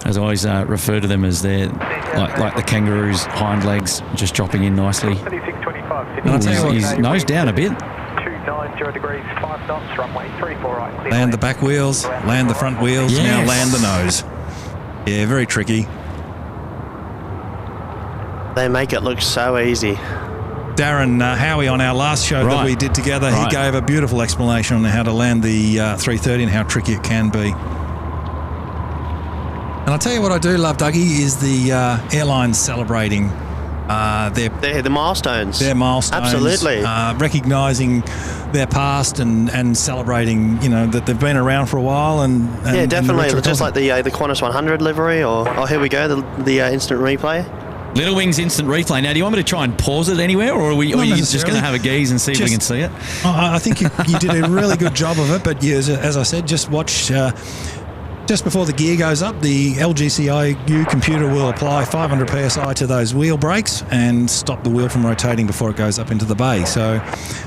as I always refer to them as they're like the kangaroo's hind legs just dropping in nicely. 3625 And I'll tell you what, He's nose down a bit. 290 degrees, 5 knots, runway 34 right. Clear Land the back wheels, land the front wheels, Yes. now land the nose. Yeah, very tricky. They make it look so easy. Darren Howie on our last show that we did together, he gave a beautiful explanation on how to land the 330 and how tricky it can be. And I'll tell you what I do love, Dougie, is the airlines celebrating They're the milestones. their milestones. Absolutely. Recognising their past and celebrating, that they've been around for a while. And Yeah, definitely. and the Just like the Qantas 100 livery, or here we go, the instant replay. Little Wings instant replay. Now, do you want me to try and pause it anywhere, or are you just going to have a gaze and see if we can see it? I think you did a really good job of it, but as I said, just watch. Just before the gear goes up, the LGCIU computer will apply 500 psi to those wheel brakes and stop the wheel from rotating before it goes up into the bay. So Now,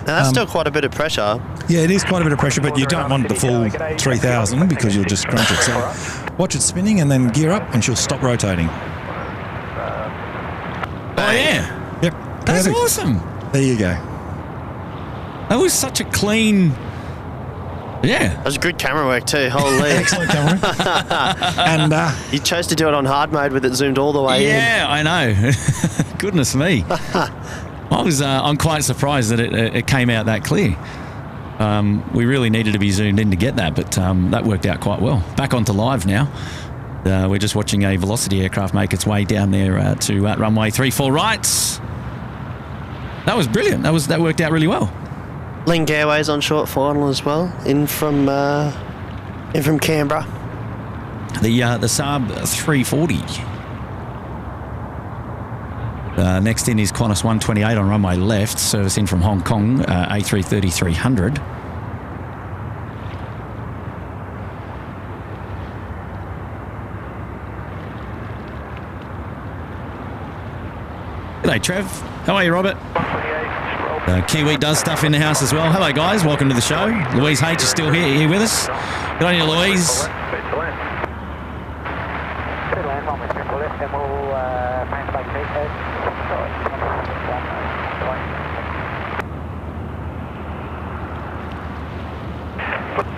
that's still quite a bit of pressure. yeah, it is quite a bit of pressure, but you don't want the full 3,000 because you'll just crunch it. So watch it spinning and then gear up and she'll stop rotating. Oh, yeah. Yep. That's perfect. awesome. There you go. That was such a clean... Yeah. That was good camera work too. Holy. Excellent camera. And You chose to do it on hard mode with it zoomed all the way in. Yeah, I know. Goodness me. I'm quite surprised that it came out that clear. We really needed to be zoomed in to get that, but that worked out quite well. Back onto live now. We're just watching a Velocity aircraft make its way down there to runway 34 right. That was brilliant. That worked out really well. Link Airways on short final as well, in from Canberra. The Saab 340. Next in is Qantas 128 on runway left, service in from Hong Kong, A330-300. G'day, Trev. How are you, Robert? Kiwi does stuff in the house as well. Hello, guys. Welcome to the show. Louise H is still here with us. Good on you, Louise.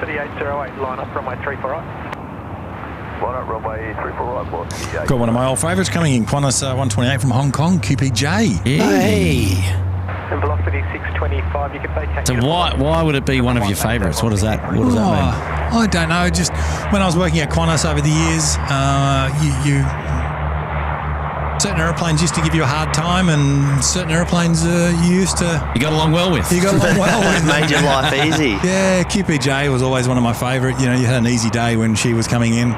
City 808, line up runway 34 right. Line up runway 34 right, boss. Got one of my old favourites coming in, Qantas 128 from Hong Kong, QPJ. Hey. And velocity 625, you can take. So why would it be one of your favourites? What does that mean? I don't know. Just when I was working at Qantas over the years, certain aeroplanes used to give you a hard time, and certain aeroplanes you used to. You got along well with. You got along well with. Made your life easy. Yeah, QPJ was always one of my favourite. You know, you had an easy day when she was coming in.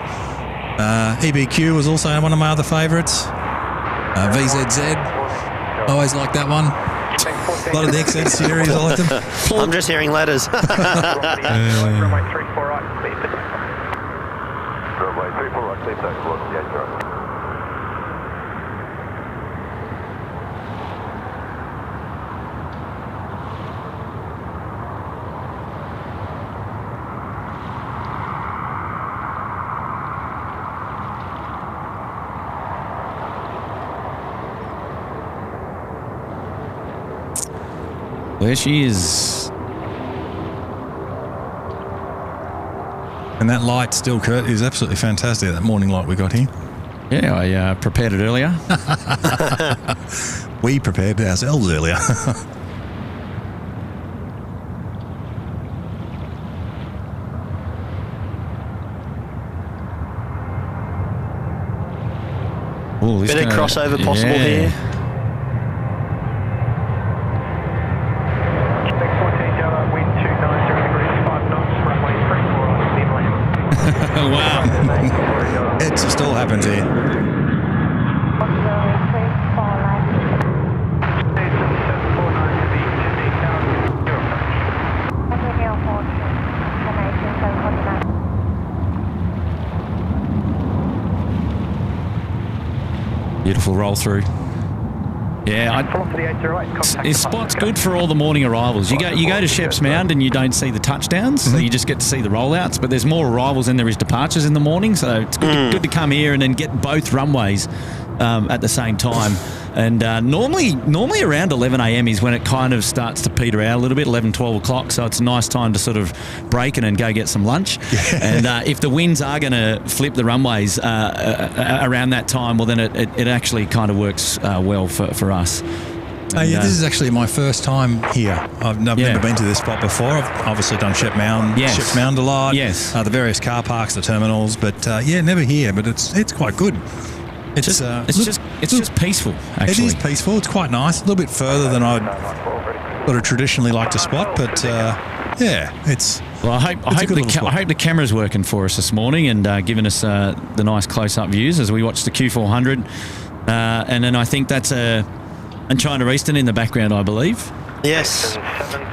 EBQ was also one of my other favourites. VZZ, always liked that one. A lot of the XZ series, I like them. I'm just hearing letters. Runway 34 right, clear for takeoff. Runway 34 right, clear for takeoff. There she is. And that light still, Kurt, is absolutely fantastic, that morning light we got here. Yeah, I prepared it earlier. We prepared ourselves earlier. Ooh, Bit of crossover possible here. Wow. It just all happens here. Beautiful roll through. Yeah, his spot's good for all the morning arrivals. You go to Sheps Mound and you don't see the touchdowns, so you just get to see the rollouts. But there's more arrivals than there is departures in the morning, so it's good to come here and then get both runways at the same time. And normally around 11 a.m. is when it kind of starts to peter out a little bit, 11, 12 o'clock. So it's a nice time to sort of break it and go get some lunch. And if the winds are going to flip the runways around that time, well, then it actually kind of works well for us. Yeah, this is actually my first time here. I've never been to this spot before. I've obviously done Shep Mound a lot. Yes. The various car parks, the terminals, but never here. But it's quite good. It's just peaceful, actually. It is peaceful. It's quite nice. A little bit further than I'd sort of traditionally like to spot, but it's. Well, I hope the camera's working for us this morning and giving us the nice close-up views as we watch the Q400, and then I think that's and China Eastern in the background, I believe. Yes,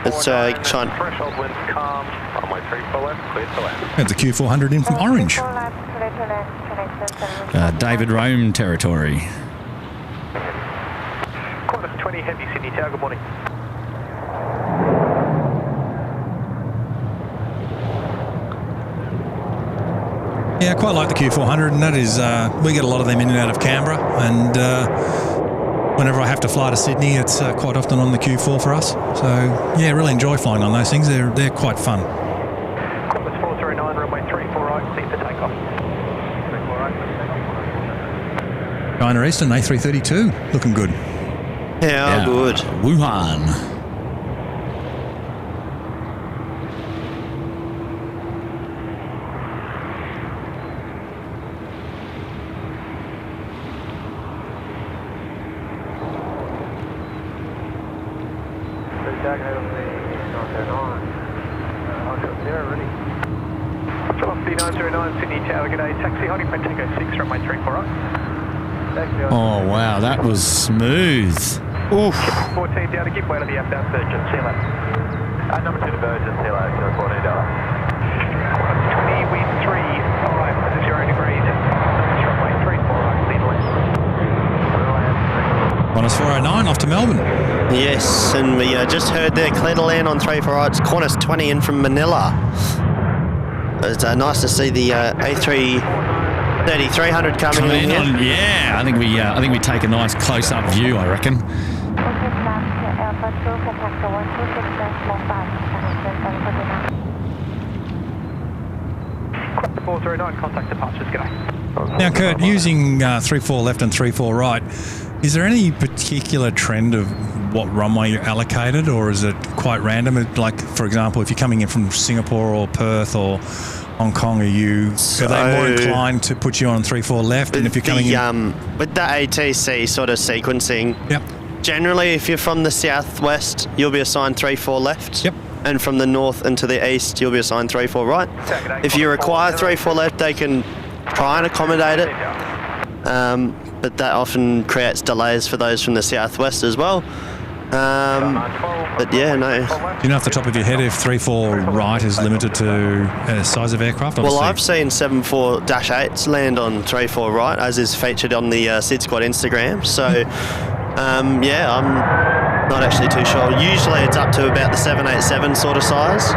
it's China. Threshold winds calm. Runway 34 left, clear to land. That's a Q400 in from Orange. David Rome territory. Qantas 20 Heavy Sydney Tower, good morning. Yeah, I quite like the Q400, and that is, we get a lot of them in and out of Canberra, and whenever I have to fly to Sydney, it's quite often on the Q4 for us. So, yeah, really enjoy flying on those things. They're quite fun. Qantas 409, runway 34 right, seat for takeoff. China Eastern A332, looking good. Yeah, good. Wuhan. Jag head of the 909. Onshore 0, ready. Velocity 909, Sydney Tower, good day. Taxi, holding point Tango 6, runway 34 right. Taxi, Oh, wow, that was smooth. Oof. 14 down to give way to the outbound Virgin, see you later. Number 2 to Virgin, see you later, 14 down. 20, wind 3, 5, 0 degrees. Numbers runway 34 right, clean land. Qantas 409 off to Melbourne. Yes, and we just heard there, clear to land on 34 right. It's Qantas 20 in from Manila. It's nice to see the A330-300 coming in here. Yeah, I think we take a nice close-up view, I reckon. 409, contact departures, good day. Now, Kurt, using 34 left and 34 right, is there any particular trend of what runway you're allocated, or is it quite random? Like, for example, if you're coming in from Singapore or Perth or Hong Kong, are they more inclined to put you on 34 left? And if you're coming in... With the ATC sort of sequencing, Yep. generally if you're from the southwest, you'll be assigned 34 left. Yep. And from the north into the east, you'll be assigned 34 right. If you require 34 left, they can try and accommodate it. But that often creates delays for those from the southwest as well. But yeah, no. Do you know off the top of your head if 34 right is limited to size of aircraft? Well, I've seen 74-8s land on 34 right, as is featured on the SydSquad Instagram. So, yeah, I'm not actually too sure. Usually it's up to about the 787 sort of size.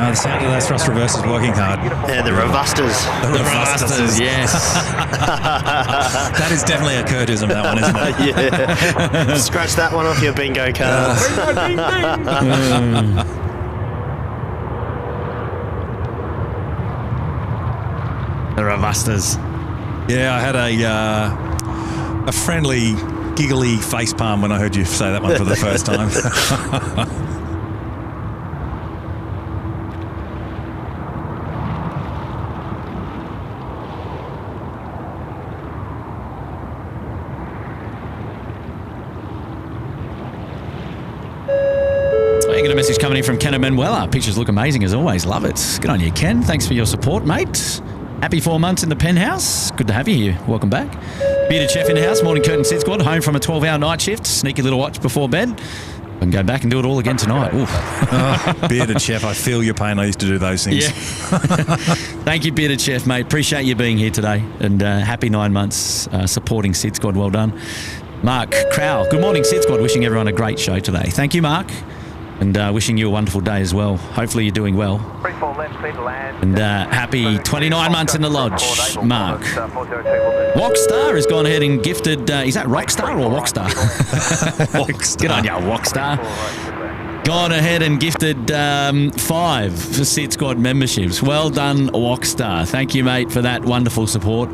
The sound of those thrust reversers working hard. Yeah, the Revusters. The Revusters, yes. That is definitely a Kurtism, that one, isn't it? Yeah. Scratch that one off your bingo card. The Revusters. Yeah, I had a friendly, giggly facepalm when I heard you say that one for the first time. A message coming in from Ken Manuela. Pictures look amazing as always. Love it. Good on you, Ken. Thanks for your support, mate. Happy 4 months in the penthouse. Good to have you here. Welcome back. Bearded Chef in the house. Morning, Kurt and SydSquad. Home from a 12-hour night shift. Sneaky little watch before bed. And go back and do it all again tonight. Bearded Chef, I feel your pain. I used to do those things. Yeah. Thank you, Bearded Chef, mate. Appreciate you being here today. And happy 9 months supporting SydSquad. Well done. Mark Crowell. Good morning, SydSquad. Wishing everyone a great show today. Thank you, Mark. And wishing you a wonderful day as well. Hopefully you're doing well. And happy 29 months in the lodge, Mark. Rockstar has gone ahead and gifted... is that Rockstar or Rockstar? Good on you, Rockstar. Gone ahead and gifted 5 for SydSquad memberships. Well done, Rockstar. Thank you, mate, for that wonderful support.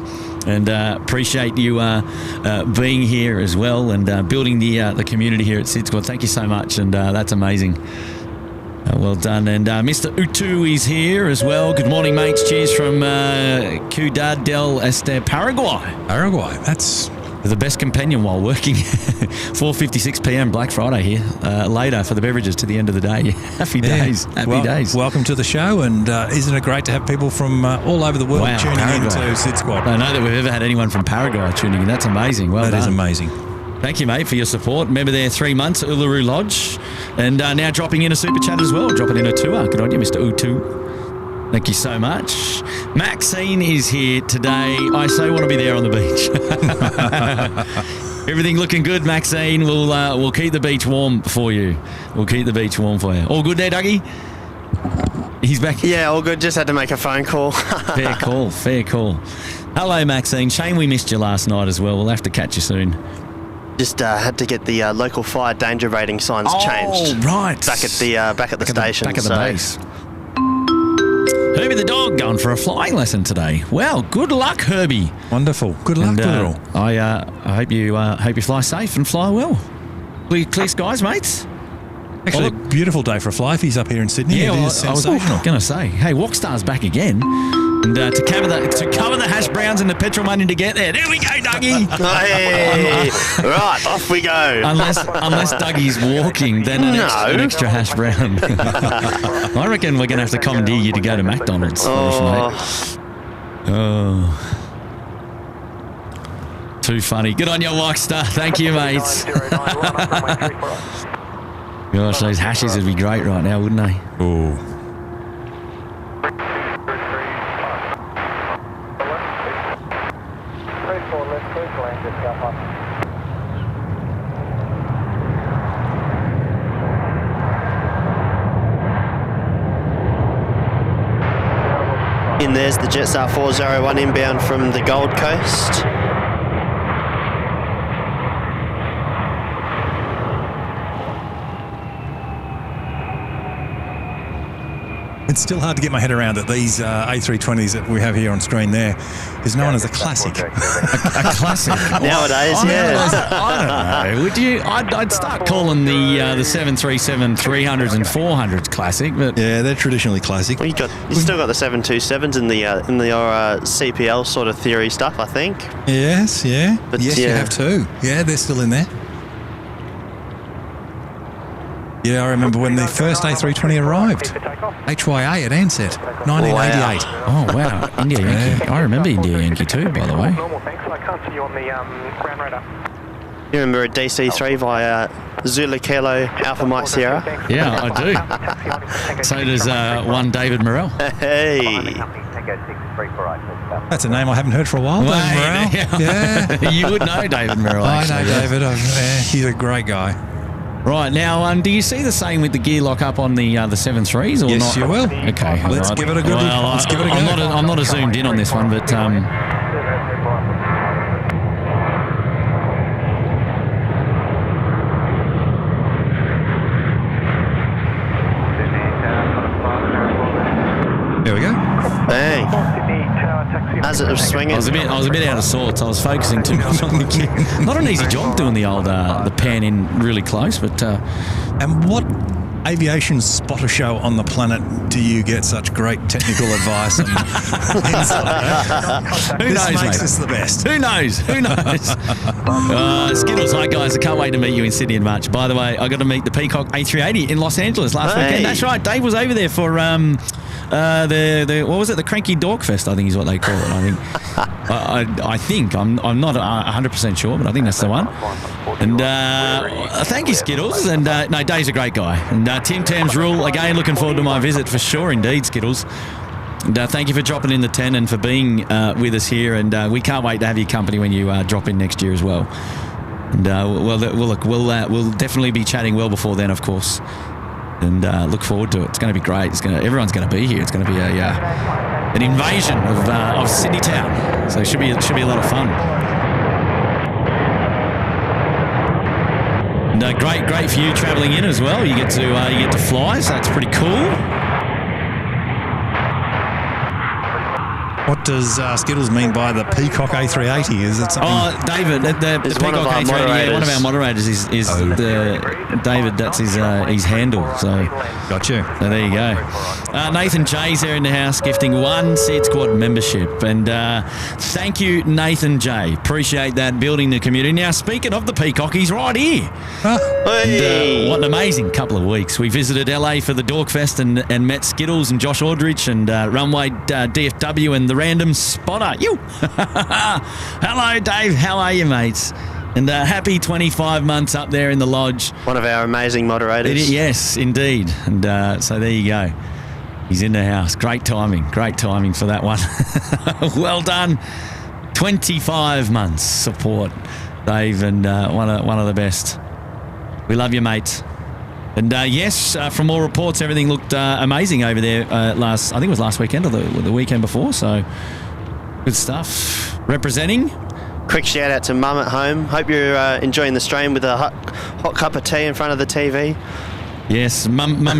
And appreciate you being here as well and building the community here at SydSquad. Thank you so much, and that's amazing. Well done. And Mr. Utu is here as well. Good morning, mates. Cheers from Ciudad del Este, Paraguay. Paraguay, that's... The best companion while working. 4:56 p.m. Black Friday here. Later for the beverages to the end of the day. Happy days. Happy days. Welcome to the show, and isn't it great to have people from all over the world tuning in to SydSquad? I don't know that we've ever had anyone from Paraguay tuning in. That's amazing. Well done. That is amazing. Thank you, mate, for your support. Remember there 3 months at Uluru Lodge, and now dropping in a super chat as well. Dropping in a tour. Good on you, Mr. Utu. Thank you so much. Maxine is here today. I so want to be there on the beach. Everything looking good, Maxine. We'll keep the beach warm for you. We'll keep the beach warm for you. All good there, Dougie? He's back. Yeah, all good. Just had to make a phone call. Fair call. Fair call. Hello, Maxine. Shame we missed you last night as well. We'll have to catch you soon. Just had to get the local fire danger rating signs changed. Oh, right. Back at the station. Back at the base. Herbie the dog going for a flying lesson today. Well, good luck, Herbie. Wonderful. Good luck, Doodle. I hope you fly safe and fly well. Clear skies, mates. Actually, beautiful day for a fly. If he's up here in Sydney, Yeah, it well, is I was sensational. going to say, hey, Walkstar's back again. And to cover the hash browns and the petrol money to get there. There we go, Dougie. Hey, right, off we go. Unless Dougie's walking, then an extra hash brown. I reckon we're going to have to commandeer you to go to McDonald's. Oh. Oh. Too funny. Good on you, Walkstar. Thank you, mates. Gosh, those hashes would be great right now, wouldn't they? Oh. In there's the Jetstar 401 inbound from the Gold Coast. It's still hard to get my head around that these A320s that we have here on screen there is known as a classic. A classic. Nowadays, I don't know. Would you? I'd start calling the 737 300s and 400s classic, but Yeah, they're traditionally classic. Well, you still got the 727s in the CPL sort of theory stuff, I think. Yes, yeah. But yes, you have too. Yeah, they're still in there. Yeah, I remember when the first A320 arrived. HYA at Ansett, 1988. oh wow, India Yankee. I remember India Yankee too, by the way. Normal, thanks. I can't see you on the ground radar. You remember a DC3 via Zulu Kilo Alpha Mike Sierra? Yeah, I do. So does one David Morrell. Hey. That's a name I haven't heard for a while. David Morrell. Yeah. You would know David Morrell. I Actually, know yeah. David. He's a great guy. Right, now, do you see the same with the gear lock up on the 7.3s or Yes, not? you will. Okay, Let's right. give it a good. Well, let's give it a go. I'm not as zoomed in on this one, but There we go. Bang. As it was swinging. I was a bit out of sorts. I was focusing too much on the gear. Not an easy job doing the old the pan in really close, but And what aviation spotter show on the planet do you get such great technical advice and insight? Who This knows, makes mate? this the best. Who knows? Who knows? Skittles, hi guys. I can't wait to meet you in Sydney in March. By the way, I got to meet the Peacock A380 in Los Angeles last Hey. weekend. That's right. Dave was over there for the what was it? The Cranky Dork Fest, I think is what they call it. I think I'm not 100% sure, but I think that's the one. And thank you, Skittles. And no, Dave's a great guy. And Tim Tam's rule again. Looking forward to my visit for sure, indeed, Skittles. And thank you for dropping in the 10 and for being with us here. And we can't wait to have your company when you drop in next year as well. And we'll definitely be chatting well before then, of course. And look forward to it. It's going to be great. Everyone's going to be here. It's going to be an invasion of Sydney town. So it should be a lot of fun. And great for you travelling in as well. You get to fly, so that's pretty cool. What does Skittles mean by the Peacock A380? Is it something? Oh, David, the It's Peacock one of our A380, moderators. one of our moderators is David. That's his handle. So Got you. So there you go. Nathan J's there in the house gifting one SydSquad membership. And thank you, Nathan J. Appreciate that, building the community. Now, speaking of the Peacock, he's right here. Hey. What an amazing couple of weeks. We visited LA for the Dorkfest and met Skittles and Josh Aldrich and Runway DFW and the Random Spotter. You. Hello, Dave. How are you, mates? And happy 25 months up there in the lodge. One of our amazing moderators. Yes, indeed. And so there you go. He's in the house. Great timing for that one. Well done. 25 months support, Dave, and one of the best. We love you, mate. And yes, from all reports, everything looked amazing over there I think it was last weekend or the weekend before. So good stuff. Representing. Quick shout out to Mum at home. Hope you're enjoying the stream with a hot cup of tea in front of the TV. Yes, Mama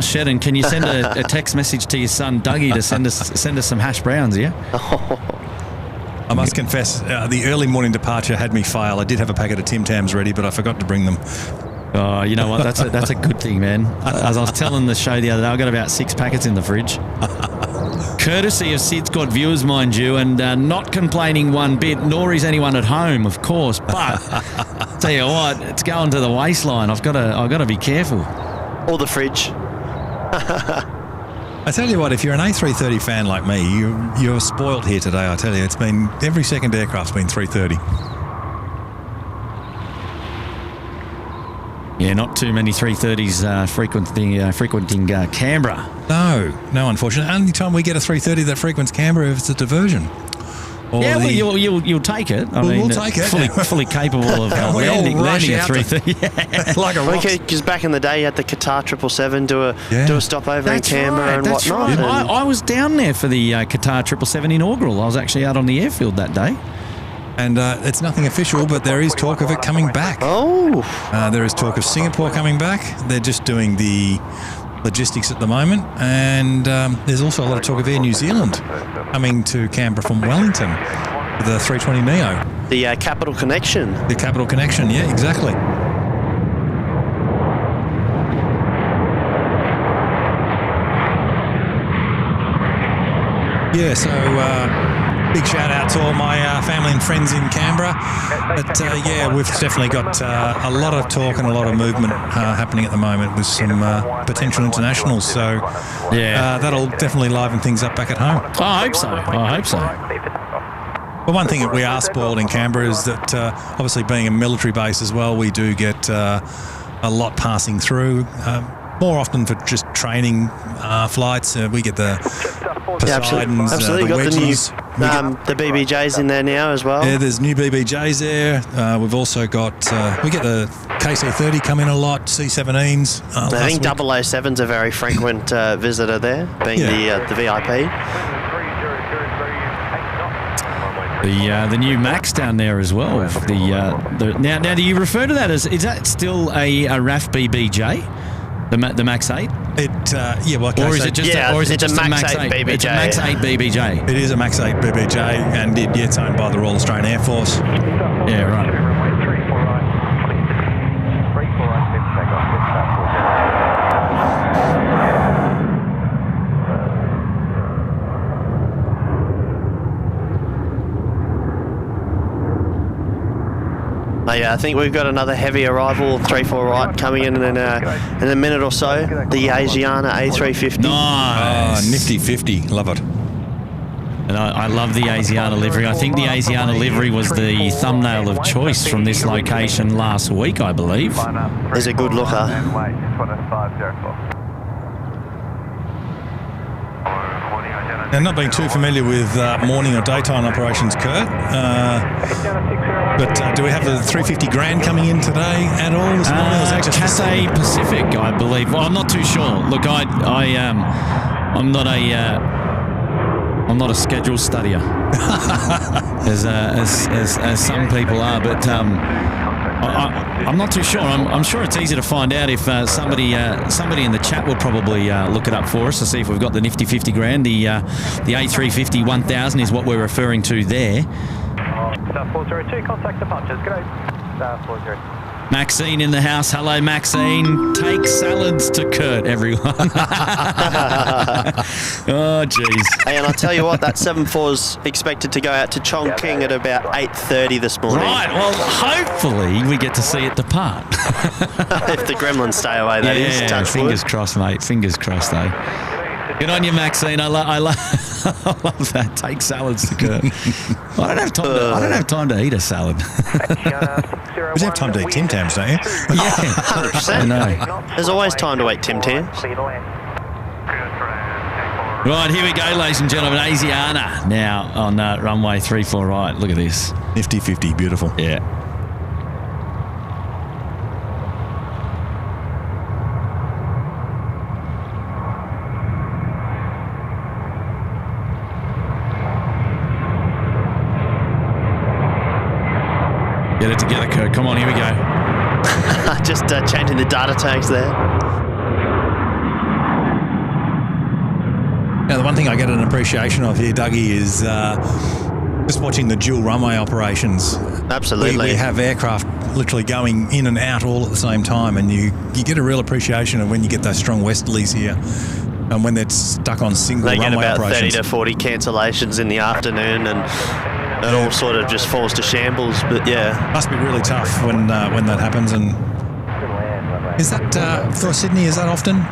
Shedden, can you send a text message to your son Dougie to send us some hash browns? Yeah. I must confess, the early morning departure had me fail. I did have a packet of Tim Tams ready, but I forgot to bring them. Oh, you know what? That's a good thing, man. As I was telling the show the other day, I got about 6 packets in the fridge. Courtesy of SydSquad viewers, mind you, and not complaining one bit, nor is anyone at home, of course. But tell you what, it's going to the waistline. I've got to be careful. Or the fridge. I tell you what, if you're an A330 fan like me, you're spoilt here today. I tell you, it's been every second aircraft's been 330. Yeah, not too many 330s frequenting Canberra. No, unfortunately. Only time we get a 330 that frequents Canberra if it's a diversion. Yeah, well, you'll take it. We'll take it. Fully capable of landing a 330. Yeah. Like a rock. Because back in the day, you had the Qatar 777 do a stopover in Canberra and whatnot. Right. I was down there for the Qatar 777 inaugural. I was actually out on the airfield that day. And it's nothing official, but there is talk of it coming back. Oh. There is talk of Singapore coming back. They're just doing the logistics at the moment. And there's also a lot of talk of Air New Zealand coming to Canberra from Wellington with the 320neo. The Capital Connection. The Capital Connection, yeah, exactly. Yeah, so big shout out to all my family and friends in Canberra. But yeah, we've definitely got a lot of talk and a lot of movement happening at the moment with some potential internationals. So yeah, that'll definitely liven things up back at home. I hope so. But one thing that we are spoiled in Canberra is that obviously being a military base as well, we do get a lot passing through. More often for just training flights. We get the Poseidons, absolutely. The Got Wedges. the BBJs in there now as well. Yeah, there's new BBJs there. We've also got, we get the KC-30 come in a lot, C-17s. I think 007's a very frequent visitor there, being the VIP. The new Max down there as well. Now, do you refer to that as, is that still a RAF BBJ? The Max 8? Or is it just a Max 8 BBJ? It's a Max 8 BBJ. It is a Max 8 BBJ, and it's owned by the Royal Australian Air Force. Yeah, right. Yeah, I think we've got another heavy arrival, 3-4 right, coming in a minute or so. The Asiana A350. Nice. Oh, nifty 50. Love it. And I love the Asiana livery. I think the Asiana livery was the thumbnail of choice from this location last week, I believe. There's a good looker. Now, not being too familiar with morning or daytime operations, Kurt, but do we have the 350 grand coming in today at all? Cathay Pacific, I believe. Well, I'm not too sure. Look, I'm not a schedule studier, as some people are, but I'm not too sure. I'm sure it's easy to find out if somebody in the chat will probably look it up for us to see if we've got the nifty 50 grand. The A350 1000 is what we're referring to there. 402, contact departures. Good day. 402. Maxine in the house. Hello, Maxine. Take salads to Kurt, everyone. Oh, jeez. Hey, and I'll tell you what, that 74's expected to go out to Chongqing at about 8:30 this morning. Right, well, hopefully we get to see it depart. If the gremlins stay away, that is. Touch fingers wood. crossed, mate. Fingers crossed, eh? Good on you, Maxine. I love that. Take salads to Kurt. I don't have time to eat a salad. But you have time to eat Tim Tams, don't you? Yeah, 100%. I know. There's always time to eat Tim Tams. Right, here we go, ladies and gentlemen. Asiana now on runway 34 right. Look at this. Nifty 50, beautiful. Yeah. Get it together, Kurt. Come on, here we go. Just changing the data tags there. Now, the one thing I get an appreciation of here, Dougie, is Just watching the dual runway operations. Absolutely. We have aircraft literally going in and out all at the same time, and you get a real appreciation of when you get those strong westerlies here and when they're stuck on single They runway get about operations. 30 to 40 cancellations in the afternoon, and it all sort of just falls to shambles. But yeah, Must be really tough when that happens. And is that for Sydney? Is that often?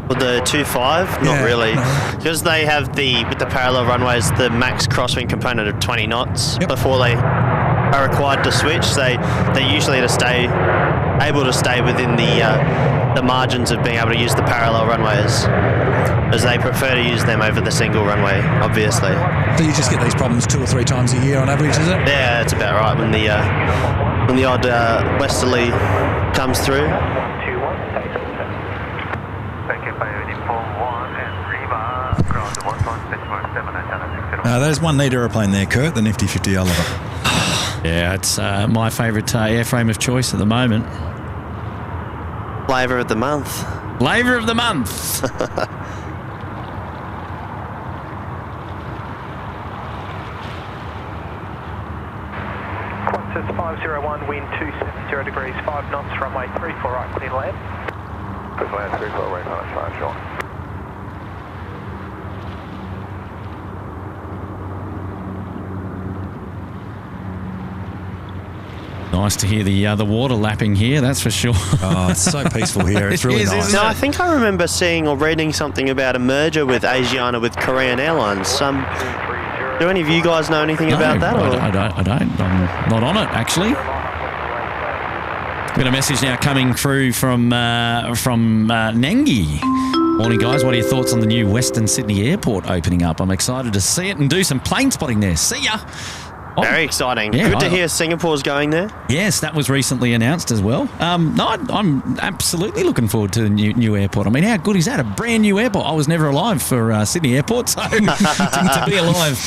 with the 2.5, not Yeah, really, no. because they have with the parallel runways the max crosswind component of 20 knots Yep. before they are required to switch. They usually able to stay within the margins of being able to use the parallel runways, as they prefer to use them over the single runway, obviously. So you just get these problems 2 or 3 times a year on average, is it? Yeah, that's about right. When the odd westerly comes through. There's one neat aeroplane there, Kurt, the nifty 50 Oliver. Yeah, it's my favourite airframe of choice at the moment. Flavour of the month. Flavour of the month. 501, wind 270 degrees, 5 knots, runway 34 right, clear land. Clear land, 34 right, on 5 short. Nice to hear the water lapping here, that's for sure. Oh, it's so peaceful here. It's really It is, nice. isn't No, I think I remember seeing or reading something about a merger with Asiana with Korean Airlines. Do any of you guys know anything about that? No, Or? I don't. I'm not on it, actually. Got a message now coming through from Nengi. Morning, guys. What are your thoughts on the new Western Sydney Airport opening up? I'm excited to see it and do some plane spotting there. See ya. Oh, Very exciting. Yeah, Good to hear Singapore's going there. yes, that was recently announced as well. I'm absolutely looking forward to the new airport. I mean, how good is that? A brand new airport. I was never alive for Sydney Airport, so to be alive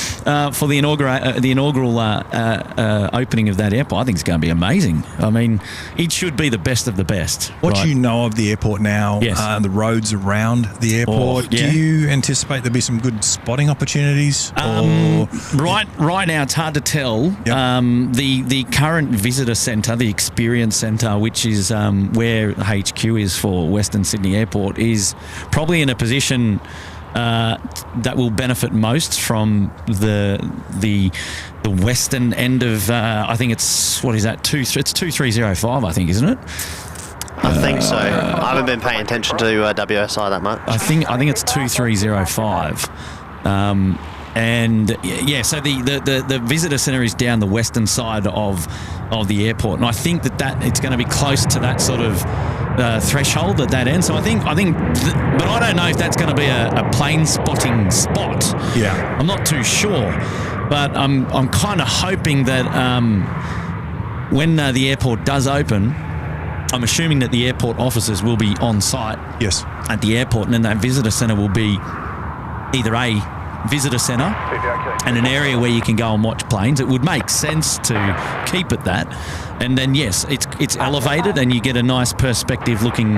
for the inaugural opening of that airport, I think it's going to be amazing. I mean, it should be the best of the best. What right? do you know of the airport now? Yes. The roads around the airport. yeah. Do you anticipate there'll be some good spotting opportunities? Right now, it's hard to tell. Yep. The current visitor centre, the experience centre, which is where HQ is for Western Sydney Airport, is probably in a position that will benefit most from the western end of. I think it's what is that? It's 2305, I think, isn't it? I think so. I haven't been paying attention to WSI that much. I think it's 2305. And yeah, so the visitor centre is down the western side of the airport, and I think that it's going to be close to that sort of threshold at that end. So I think, but I don't know if that's going to be a plane spotting spot. Yeah. I'm not too sure, but I'm kind of hoping that when the airport does open, I'm assuming that the airport officers will be on site Yes. at the airport, and then that visitor centre will be either a visitor centre and an area where you can go and watch planes. It would make sense to keep it that, and then yes, it's elevated and you get a nice perspective looking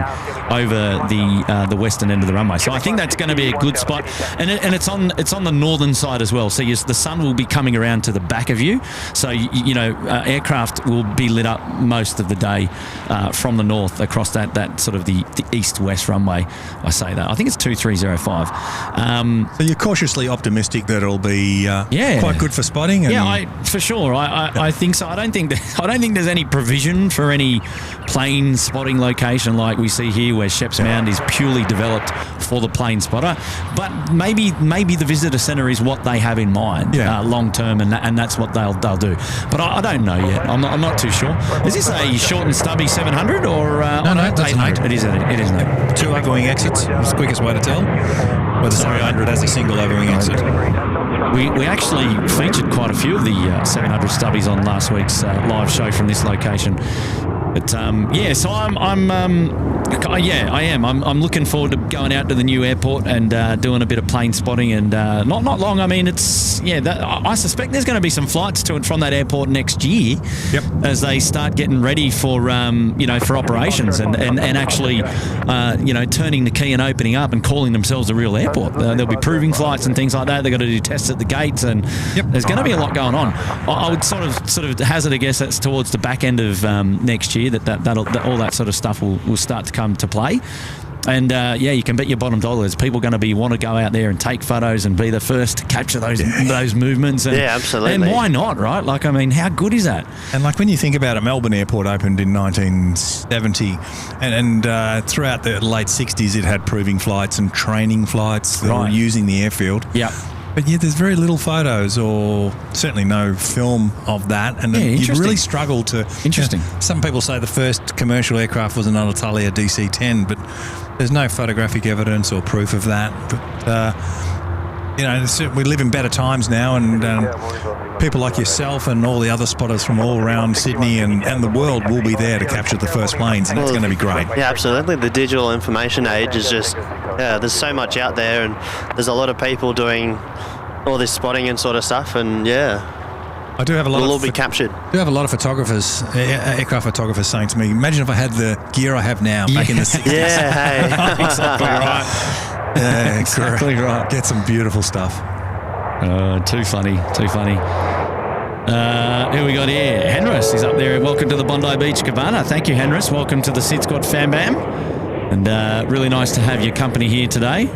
over the western end of the runway. So I think that's going to be a good spot, and it's on the northern side as well. So yes, the sun will be coming around to the back of you, so aircraft will be lit up most of the day from the north across that sort of the east-west runway. I say that. I think it's 2305. So you're cautiously optimistic that it'll be quite good for spotting. And For sure. I think so. I don't think there's any provision for any plane spotting location like we see here, where Sheps Mound is purely developed for the plane spotter. But maybe the visitor centre is what they have in mind long term, and that's what they'll do. But I don't know yet. I'm not too sure. Is this a short and stubby 700 or No, that's an 8. It is an 8. 2 overwing exits. It's the quickest way to tell whether 700 has a single overwing exit. We actually featured quite a few of the 700 stubbies on last week's live show from this location. But so I am. I'm looking forward to going out to the new airport and doing a bit of plane spotting, and not long. I mean, I suspect there's going to be some flights to and from that airport next year. Yep. As they start getting ready for for operations and actually turning the key and opening up and calling themselves a real airport. There'll be proving flights and things like that. They've got to do tests at the gates, and there's going to be a lot going on. I would sort of hazard a guess that's towards the back end of next year that all that sort of stuff will start to come to play. And you can bet your bottom dollar there's people going to want to go out there and take photos and be the first to capture those movements. And, absolutely. And why not, right? Like, I mean, how good is that? And like when you think about it, Melbourne Airport opened in 1970, and throughout the late 60s, it had proving flights and training flights that were using the airfield. Yeah. But yet there's very little photos or certainly no film of that. And you really struggle to... Interesting. Some people say the first commercial aircraft was an Alitalia DC-10, but there's no photographic evidence or proof of that. But, we live in better times now, and people like yourself and all the other spotters from all around Sydney and the world will be there to capture the first planes, and it's going to be great. Yeah, absolutely. The digital information age is just... there's so much out there, and there's a lot of people doing all this spotting and sort of stuff, and I do have a lot will all be captured. I do have a lot of photographers, aircraft photographers saying to me, imagine if I had the gear I have now back in the 60s. Yeah, hey. Exactly right. Yeah, exactly right. Get some beautiful stuff. Too funny. Who we got here? Henris is up there. Welcome to the Bondi Beach Cabana. Thank you, Henris. Welcome to the SydSquad Fam Bam. And really nice to have your company here today.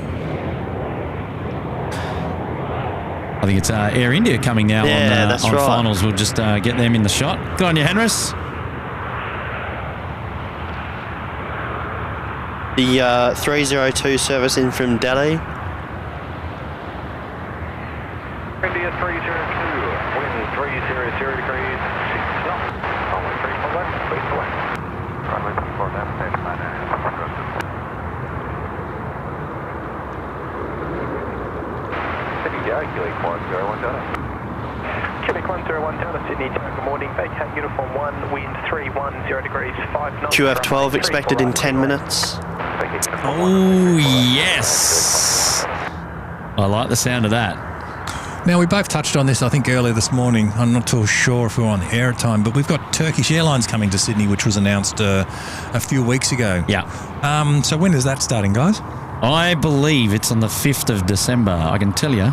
I think it's Air India coming now on finals. We'll just get them in the shot. Good on you, Henris. The 302 service in from Delhi. India 302, wind 300 degrees, 6 knots, only 3 for left, 3 for left. Runway 24 left, stand by now. Sydney Delhi, Quebec 101 Delta. Quebec 101 Delta, Sydney Delhi, good morning, vacate uniform 1, wind 310 degrees, 5 knots. QF12 expected in 10 minutes. Oh, yes. I like the sound of that. Now, we both touched on this, I think, earlier this morning. I'm not too sure if we were on the air at time, but we've got Turkish Airlines coming to Sydney, which was announced a few weeks ago. Yeah. So when is that starting, guys? I believe it's on the 5th of December, I can tell you.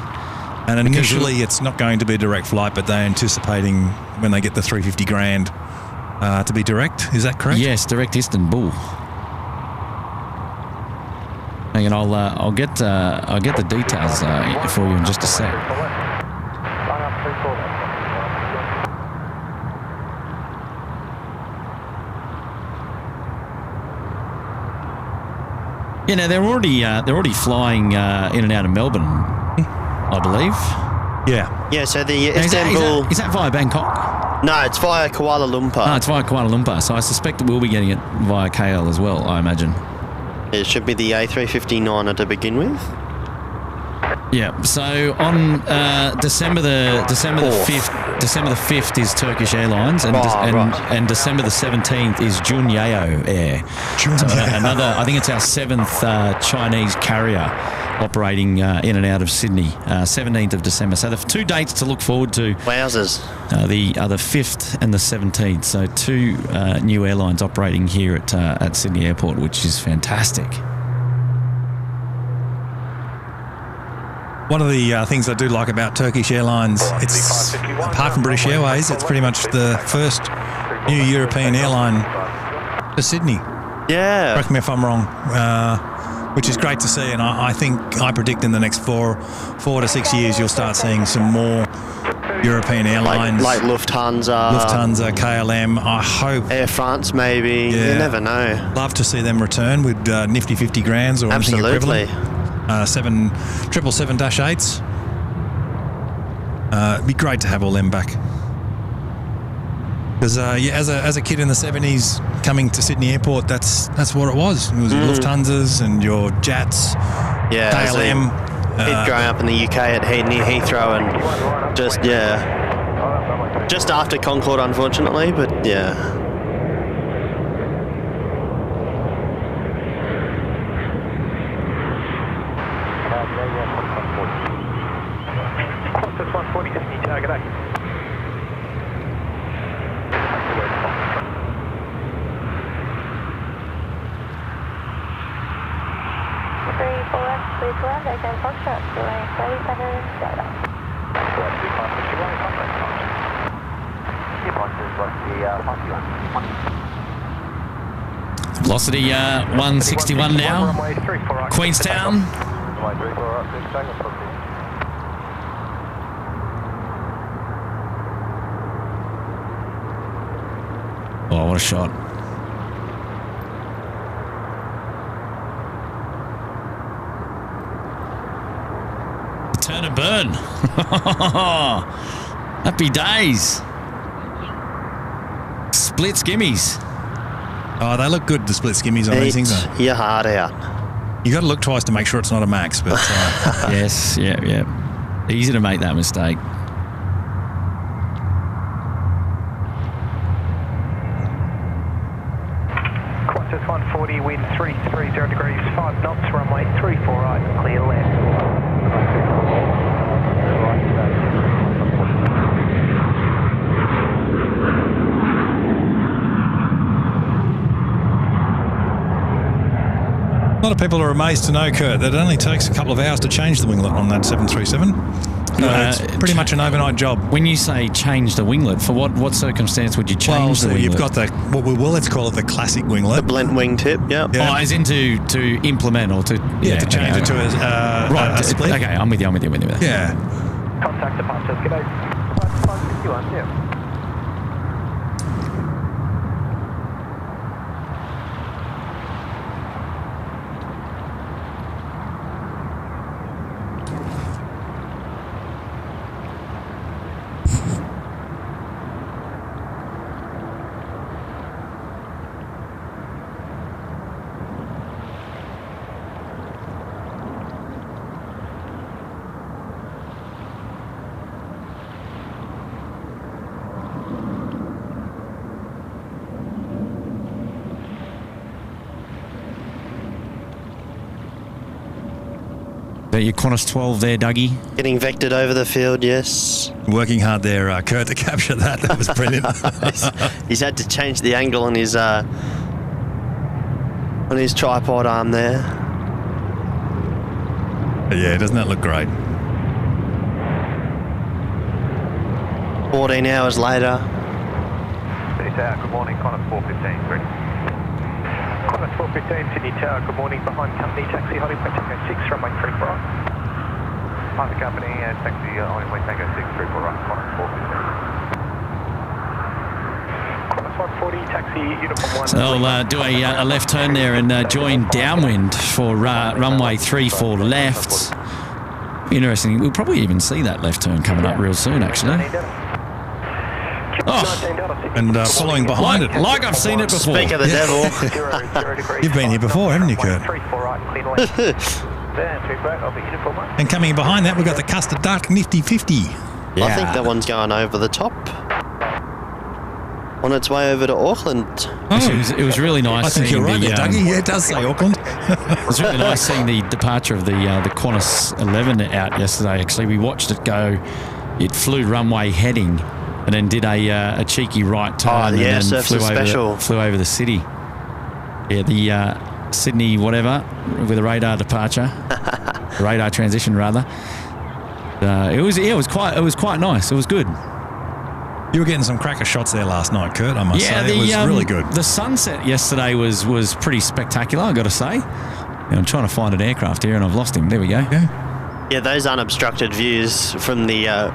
And initially, it's not going to be a direct flight, but they're anticipating when they get the 350 grand to be direct. Is that correct? Yes, direct Istanbul. And I'll get the details for you in just a sec. Yeah, now they're already flying in and out of Melbourne, I believe. Yeah. Yeah. So the Istanbul is that via Bangkok? No, it's via Kuala Lumpur. Oh, it's via Kuala Lumpur. So I suspect that we'll be getting it via KL as well, I imagine. It should be the A350 to begin with. Yeah. So on December the 5th is Turkish Airlines, and and December the 17th is Junyao Air. Another, I think it's our 7th Chinese carrier operating in and out of Sydney. 17th of December. So the 2 dates to look forward to. Wowzers. The 5th and the 17th. So 2 new airlines operating here at Sydney Airport, which is fantastic. One of the things I do like about Turkish Airlines, it's apart from British Airways, it's pretty much the first new European airline to Sydney. Yeah. Correct me if I'm wrong. Which is great to see, and I predict in the next 4 to 6 years you'll start seeing some more European airlines. Like Lufthansa, KLM. I hope. Air France, maybe. Yeah. You never know. Love to see them return with nifty 50 grands or anything equivalent. 777-8s. It'd be great to have all them back. Because as a kid in the 70s coming to Sydney Airport, that's what it was. It was Lufthansas and your Jats, KLM. He'd grown up in the UK at near Heathrow, and just after Concorde, unfortunately. But yeah. Qantas 140, Sydney target A. Velocity 161 now. Queenstown. Oh, what a shot. Turn and burn. Happy days. Split skimmies. Oh, they look good, the split skimmies on these things. Eat your heart out. You got to look twice to make sure it's not a max, but Yes, yeah. Easy to make that mistake. Qantas 140, wind 330 degrees, 5 knots, runway 34 right, clear left. a lot of people are amazed to know, Kurt, that it only takes a couple of hours to change the winglet on that 737. It's pretty much an overnight job. When you say change the winglet, for what circumstance would you change the winglet? You've got the, let's call it the classic winglet. The blent wing tip, yeah. Oh, as in to implement or to... to change it to a split. Okay, I'm with you. Yeah. Contact departures, g'day. 551, yeah. Your Qantas 12 there, Dougie. Getting vectored over the field, yes. Working hard there, Kurt, to capture that. That was brilliant. He's had to change the angle on his tripod arm there. Yeah, doesn't that look great? 14 hours later. Sydney Tower, good morning, Qantas 415, ready. Qantas 415, Sydney Tower, good morning, behind company, taxi, holding point Tango 6, runway 34 right. Behind the company, taxi, holding point Tango 6, 34 right, Qantas 415. Qantas 140, taxi, uniform 1. So I'll do a left turn there and join downwind for runway 34 left. Interesting. We'll probably even see that left turn coming up real soon, actually. Oh, and following behind it. Like I've seen it before. Speak of the devil. You've been here before, haven't you, Kurt? And coming behind that, we've got the Custard Duck Nifty 50. Yeah. I think that one's going over the top. On its way over to Auckland. It was really nice. I think you're right there, Dougie. Yeah, it does say Auckland. It was really nice seeing the departure of the Qantas 11 out yesterday. Actually, we watched it go. It flew runway heading, and then did a cheeky right turn. Oh, yeah, and then flew over the city. Yeah, the Sydney whatever with a radar departure, radar transition rather. It was quite nice. It was good. You were getting some cracker shots there last night, Kurt, I must say. It was really good. The sunset yesterday was pretty spectacular, I've got to say. I'm trying to find an aircraft here and I've lost him. There we go. Yeah, those unobstructed views from the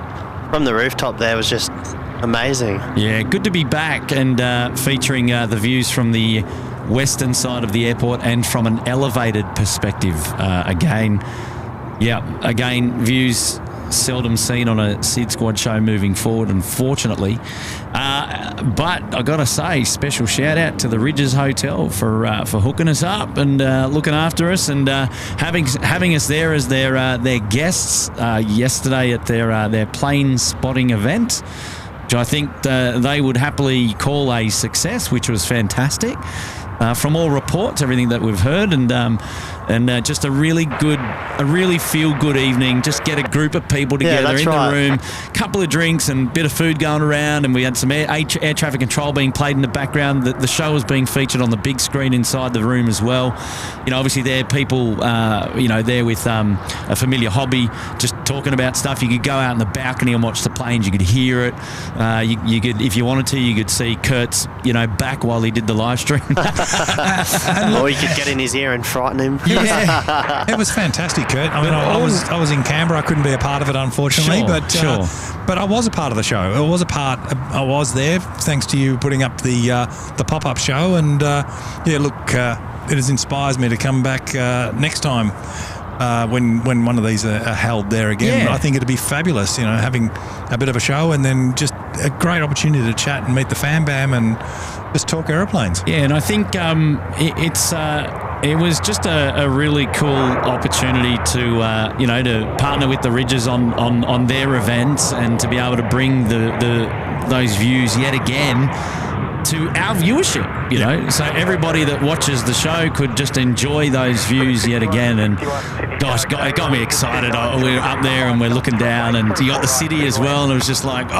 rooftop there was just amazing. Yeah, good to be back and featuring the views from the western side of the airport and from an elevated perspective again. Yeah, again, views seldom seen on a SydSquad show moving forward, unfortunately. But I got to say, special shout out to the Ridges Hotel for hooking us up and looking after us and having us there as their guests yesterday at their plane spotting event, which I think they would happily call a success, which was fantastic. From all reports, everything that we've heard, and and just a really feel-good evening. Just get a group of people together in the room, couple of drinks and bit of food going around, and we had some air traffic control being played in the background. The show was being featured on the big screen inside the room as well. Obviously there are people, there with a familiar hobby, just talking about stuff. You could go out in the balcony and watch the planes. You could hear it. You could, if you wanted to, you could see Kurt's, back while he did the live stream. Or you could get in his ear and frighten him. Yeah, it was fantastic, Kurt. I mean, I was in Canberra. I couldn't be a part of it, unfortunately, but I was a part of the show. I was there thanks to you putting up the pop-up show, and it has inspires me to come back next time when one of these are held there again. I think it'd be fabulous, having a bit of a show and then just a great opportunity to chat and meet the fan bam and just talk aeroplanes. Yeah, and I think it was just a really cool opportunity to partner with the Ridges on their events and to be able to bring those views yet again to our viewership, so everybody that watches the show could just enjoy those views yet again. And gosh, it got me excited. We're up there and we're looking down, and you got the city as well, and it was just like,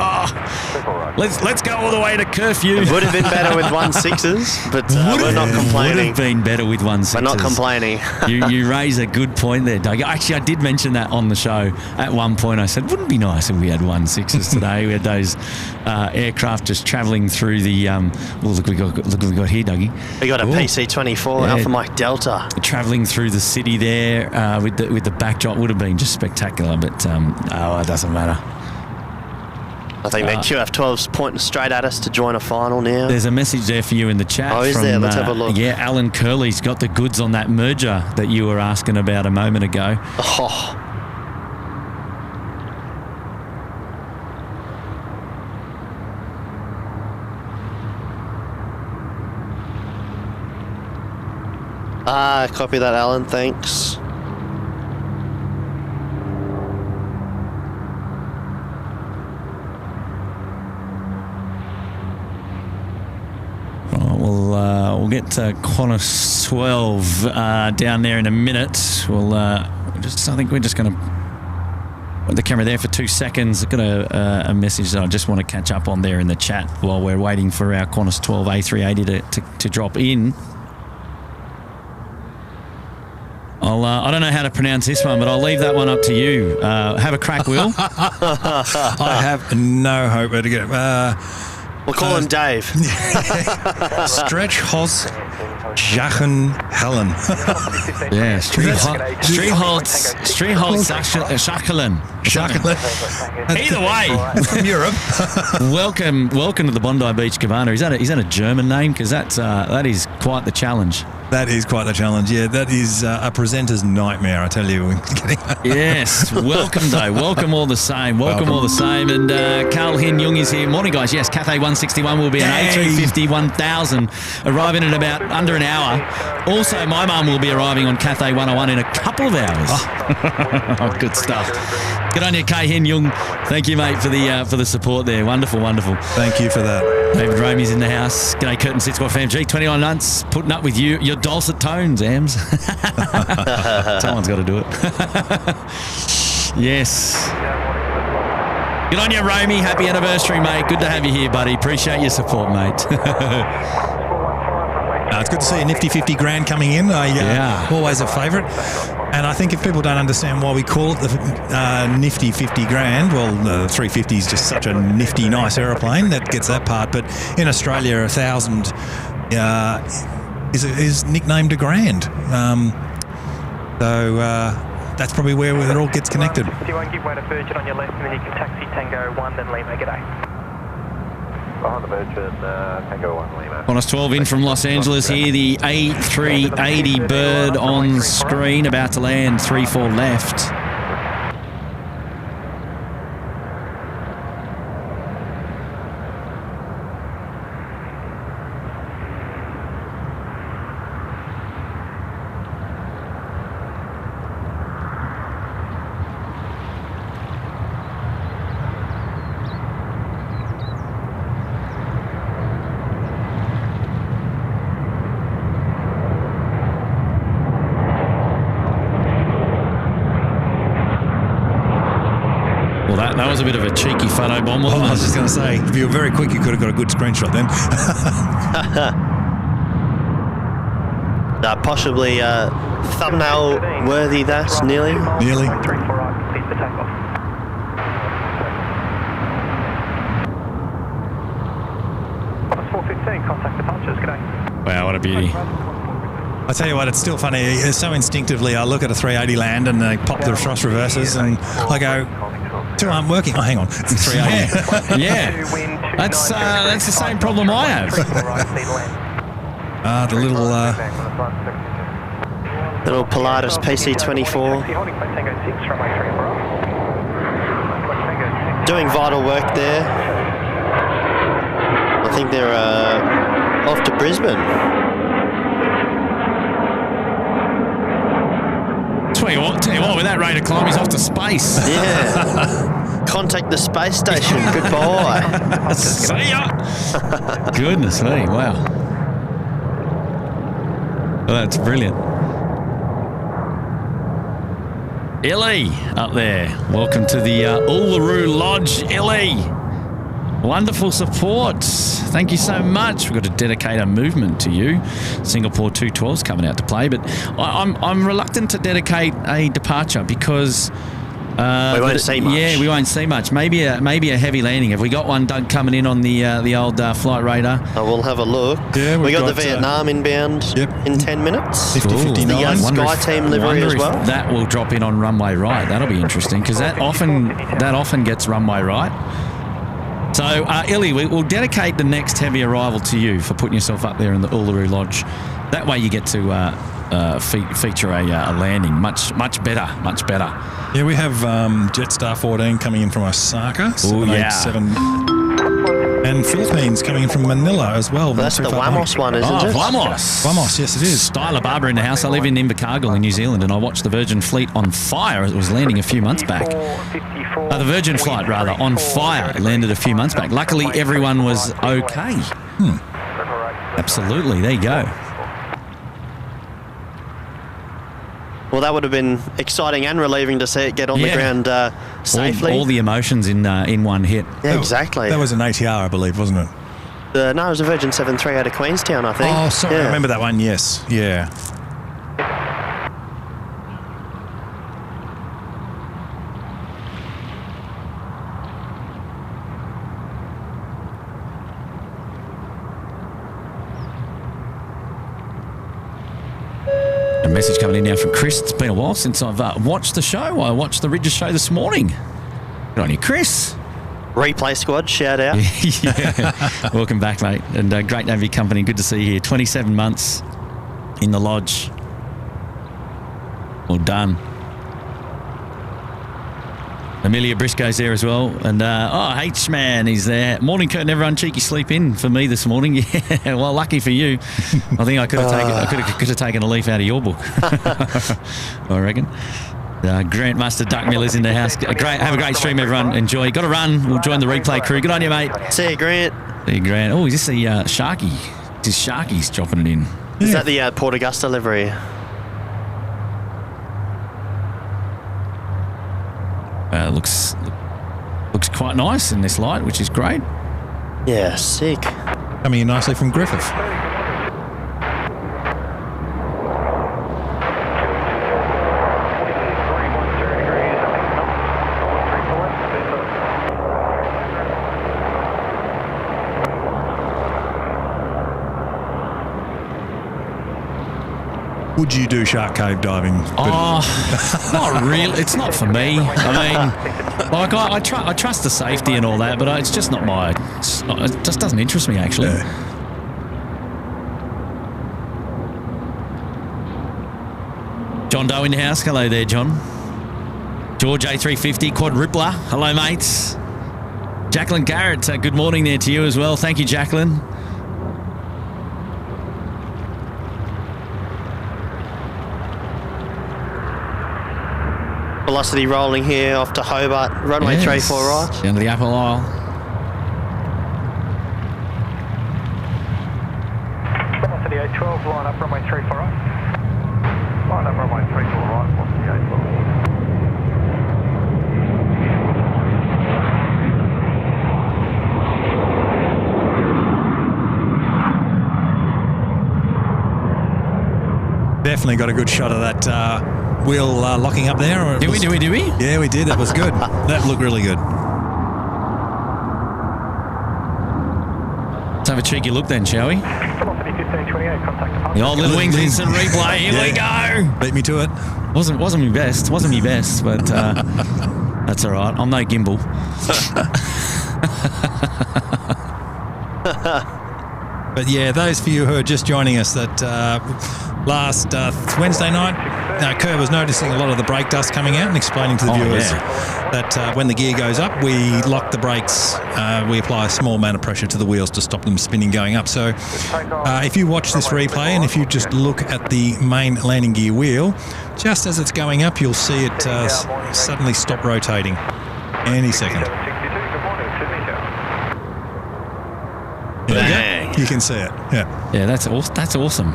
let's go all the way to curfew. It would have been better with 1.6s, but we're not complaining. Would have been better with 1.6s. We're not complaining. You raise a good point there, Doug. Actually, I did mention that on the show at one point. I said, wouldn't it be nice if we had 1.6s today? We had those aircraft just travelling through the. Look what we got here, Dougie. We got a PC-24 Alpha Mike Delta travelling through the city there with the backdrop. Would have been just spectacular, but it doesn't matter. I think that QF12's pointing straight at us to join a final now. There's a message there for you in the chat. Oh, is there? Let's have a look. Yeah, Alan Curley's got the goods on that merger that you were asking about a moment ago. Copy that, Alan. Thanks. We'll get to Qantas 12 down there in a minute. I think we're just going to put the camera there for 2 seconds. I've got a message that I just want to catch up on there in the chat while we're waiting for our Qantas 12 A380 to drop in. I don't know how to pronounce this one, but I'll leave that one up to you. Have a crack, Will. I have no hope to get. We'll call him Dave. Stretch Hos Jachen Helen. Yeah, Schachelen. Either way, from Europe. welcome to the Bondi Beach Cabana. Is that a German name? Because that is quite the challenge. That is quite the challenge. Yeah, that is a presenter's nightmare, I tell you. Yes, welcome though. Welcome all the same. Welcome all the same. And Carl Hin Jung is here. Morning, guys. Yes, Cathay 161 will be an A350 1000 arriving in about under an hour. Also, my mum will be arriving on Cathay 101 in a couple of hours. Oh, good stuff. Good on you, Kay Hin Jung. Thank you, mate, for the support there. Wonderful, wonderful. Thank you for that. David Romey's in the house. G'day, Curtin SydSquad fam. 29 months, putting up with your dulcet tones, Ams. Someone's got to do it. Yes. Good on you, Romey. Happy anniversary, mate. Good to have you here, buddy. Appreciate your support, mate. It's good to see a nifty 50 grand coming in. Always a favourite. And I think if people don't understand why we call it the nifty 50 grand, well, the 350 is just such a nifty, nice aeroplane that gets that part. But in Australia, 1,000 is nicknamed a grand. So that's probably where it all gets connected. 51, give way to Virgin on your left, and then you can taxi Tango 1, then Lima. G'day. Behind the Virgin, Tango 1, Lima. Qantas 12 in from Los Angeles here. The A380 bird on screen, about to land 3-4 left. That was a bit of a cheeky photo bomb, Oh, wasn't I was it? just going to say, if you were very quick, you could have got a good screenshot then. Possibly thumbnail worthy, that's nearly. Nearly. 3 4 right, please for takeoff. Plus 415, contact departures, good day. Wow, what a beauty. I tell you what, it's still funny. It's so instinctively, I look at a 380 land and they pop the thrust reversers and I go, two aren't working. Oh, hang on, it's a 380. Yeah. That's the same problem I have. The little... Little Pilatus PC-24. Doing vital work there. I think they're off to Brisbane. Tell you what, with that rate of climb, he's off to space. Yeah. Contact the space station. Goodbye. See ya. Goodness me, wow. Well, that's brilliant. Illy up there. Welcome to the Uluru Lodge, Illy. Wonderful support. Thank you so much. We've got to dedicate a movement to you. Singapore 212's coming out to play, but I'm reluctant to dedicate a departure because we won't see much. Yeah, we won't see much. Maybe a heavy landing. Have we got one, Doug, coming in on the old flight radar? We'll have a look. Yeah, we got the Vietnam inbound in 10 minutes. 50-59. The Sky Team livery as well. That will drop in on runway right. That'll be interesting because that often gets runway right. So, Illy, we'll dedicate the next heavy arrival to you for putting yourself up there in the Uluru Lodge. That way you get to feature a landing. Much better. Yeah, we have Jetstar 14 coming in from Osaka. 787. And Philippines coming in from Manila as well. That's the Wamos one, isn't it? Wamos, yes it is. Styler Barber in the house. I live in Invercargill in New Zealand and I watched the Virgin fleet on fire. It was landing a few months back. The Virgin flight, rather, on fire. It landed a few months back. Luckily, everyone was okay. Absolutely. There you go. Well, that would have been exciting and relieving to see it get on the ground safely. All the emotions in one hit. Yeah, exactly. That was an ATR, I believe, wasn't it? No, it was a Virgin 73 out of Queenstown, I think. Oh, sorry. Yeah. I remember that one, yes. Yeah. A message coming in now from Chris. It's been a while since I've watched the show. I watched the Ridges show this morning. Good on you, Chris. Replay squad, shout out. Yeah. Welcome back, mate. And great to have your company. Good to see you here. 27 months in the lodge. Well done. Amelia Briscoe's there as well. And, H-Man, he's there. Morning, Kurt and everyone. Cheeky sleep in for me this morning. Yeah, well, lucky for you. I think I could have taken a leaf out of your book. I reckon. Grant Mustard Duck Miller's in the house. Have a great stream, everyone. Enjoy. Got to run. We'll join the replay crew. Good on you, mate. See you, Grant. See you, Grant. Oh, is this the Sharky? This Sharky's dropping it in. Is that the Port Augusta livery? Looks quite nice in this light, which is great. Yeah, sick. Coming in nicely from Griffith. Would you do shark cave diving? Not really. It's not for me. I mean, like I trust the safety and all that, but it's just not my. It just doesn't interest me actually. Yeah. John Doe in the house. Hello there, John. George A350 quadrupler. Hello, mates. Jacqueline Garrett. Good morning there to you as well. Thank you, Jacqueline. Velocity rolling here off to Hobart, runway 34 right. Down to the upper aisle. Velocity 812, line up runway 34 right. Line up runway 34 right, velocity 812. definitely got a good shot of that wheel locking up there. Or Did we? Yeah, we did. That was good. That looked really good. Let's have a cheeky look then, shall we? Velocity 1528, contact departure. The old little wings instant replay. Here we go. Beat me to it. Wasn't my best. Wasn't my best, but that's all right. I'm no gimbal. But yeah, those for you who are just joining us, that last Wednesday night, Kerr was noticing a lot of the brake dust coming out and explaining to the viewers that when the gear goes up, we lock the brakes, we apply a small amount of pressure to the wheels to stop them spinning going up. So if you watch this replay and if you just look at the main landing gear wheel, just as it's going up, you'll see it suddenly stop rotating any second. There you go. You can see it. Yeah, that's awesome.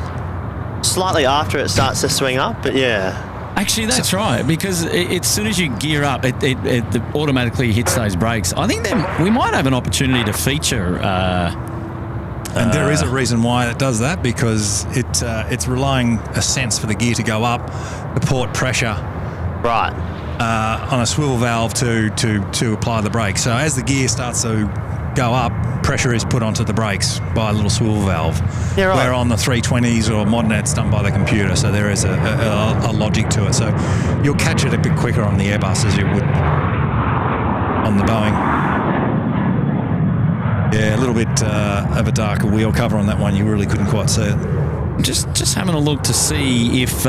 Slightly after it starts to swing up, but yeah. Actually, that's right, because as soon as you gear up, it automatically hits those brakes. I think we might have an opportunity to feature. And there is a reason why it does that, because it's relying a sense for the gear to go up, the port pressure, Right. On a swivel valve to apply the brake. So as the gear starts to go up, pressure is put onto the brakes by a little swivel valve. Yeah, right. Where on the 320s or modern it's done by the computer, so there is a logic to it. So you'll catch it a bit quicker on the Airbus as you would on the Boeing. Yeah, a little bit of a darker wheel cover on that one. You really couldn't quite see it. Just having a look to see if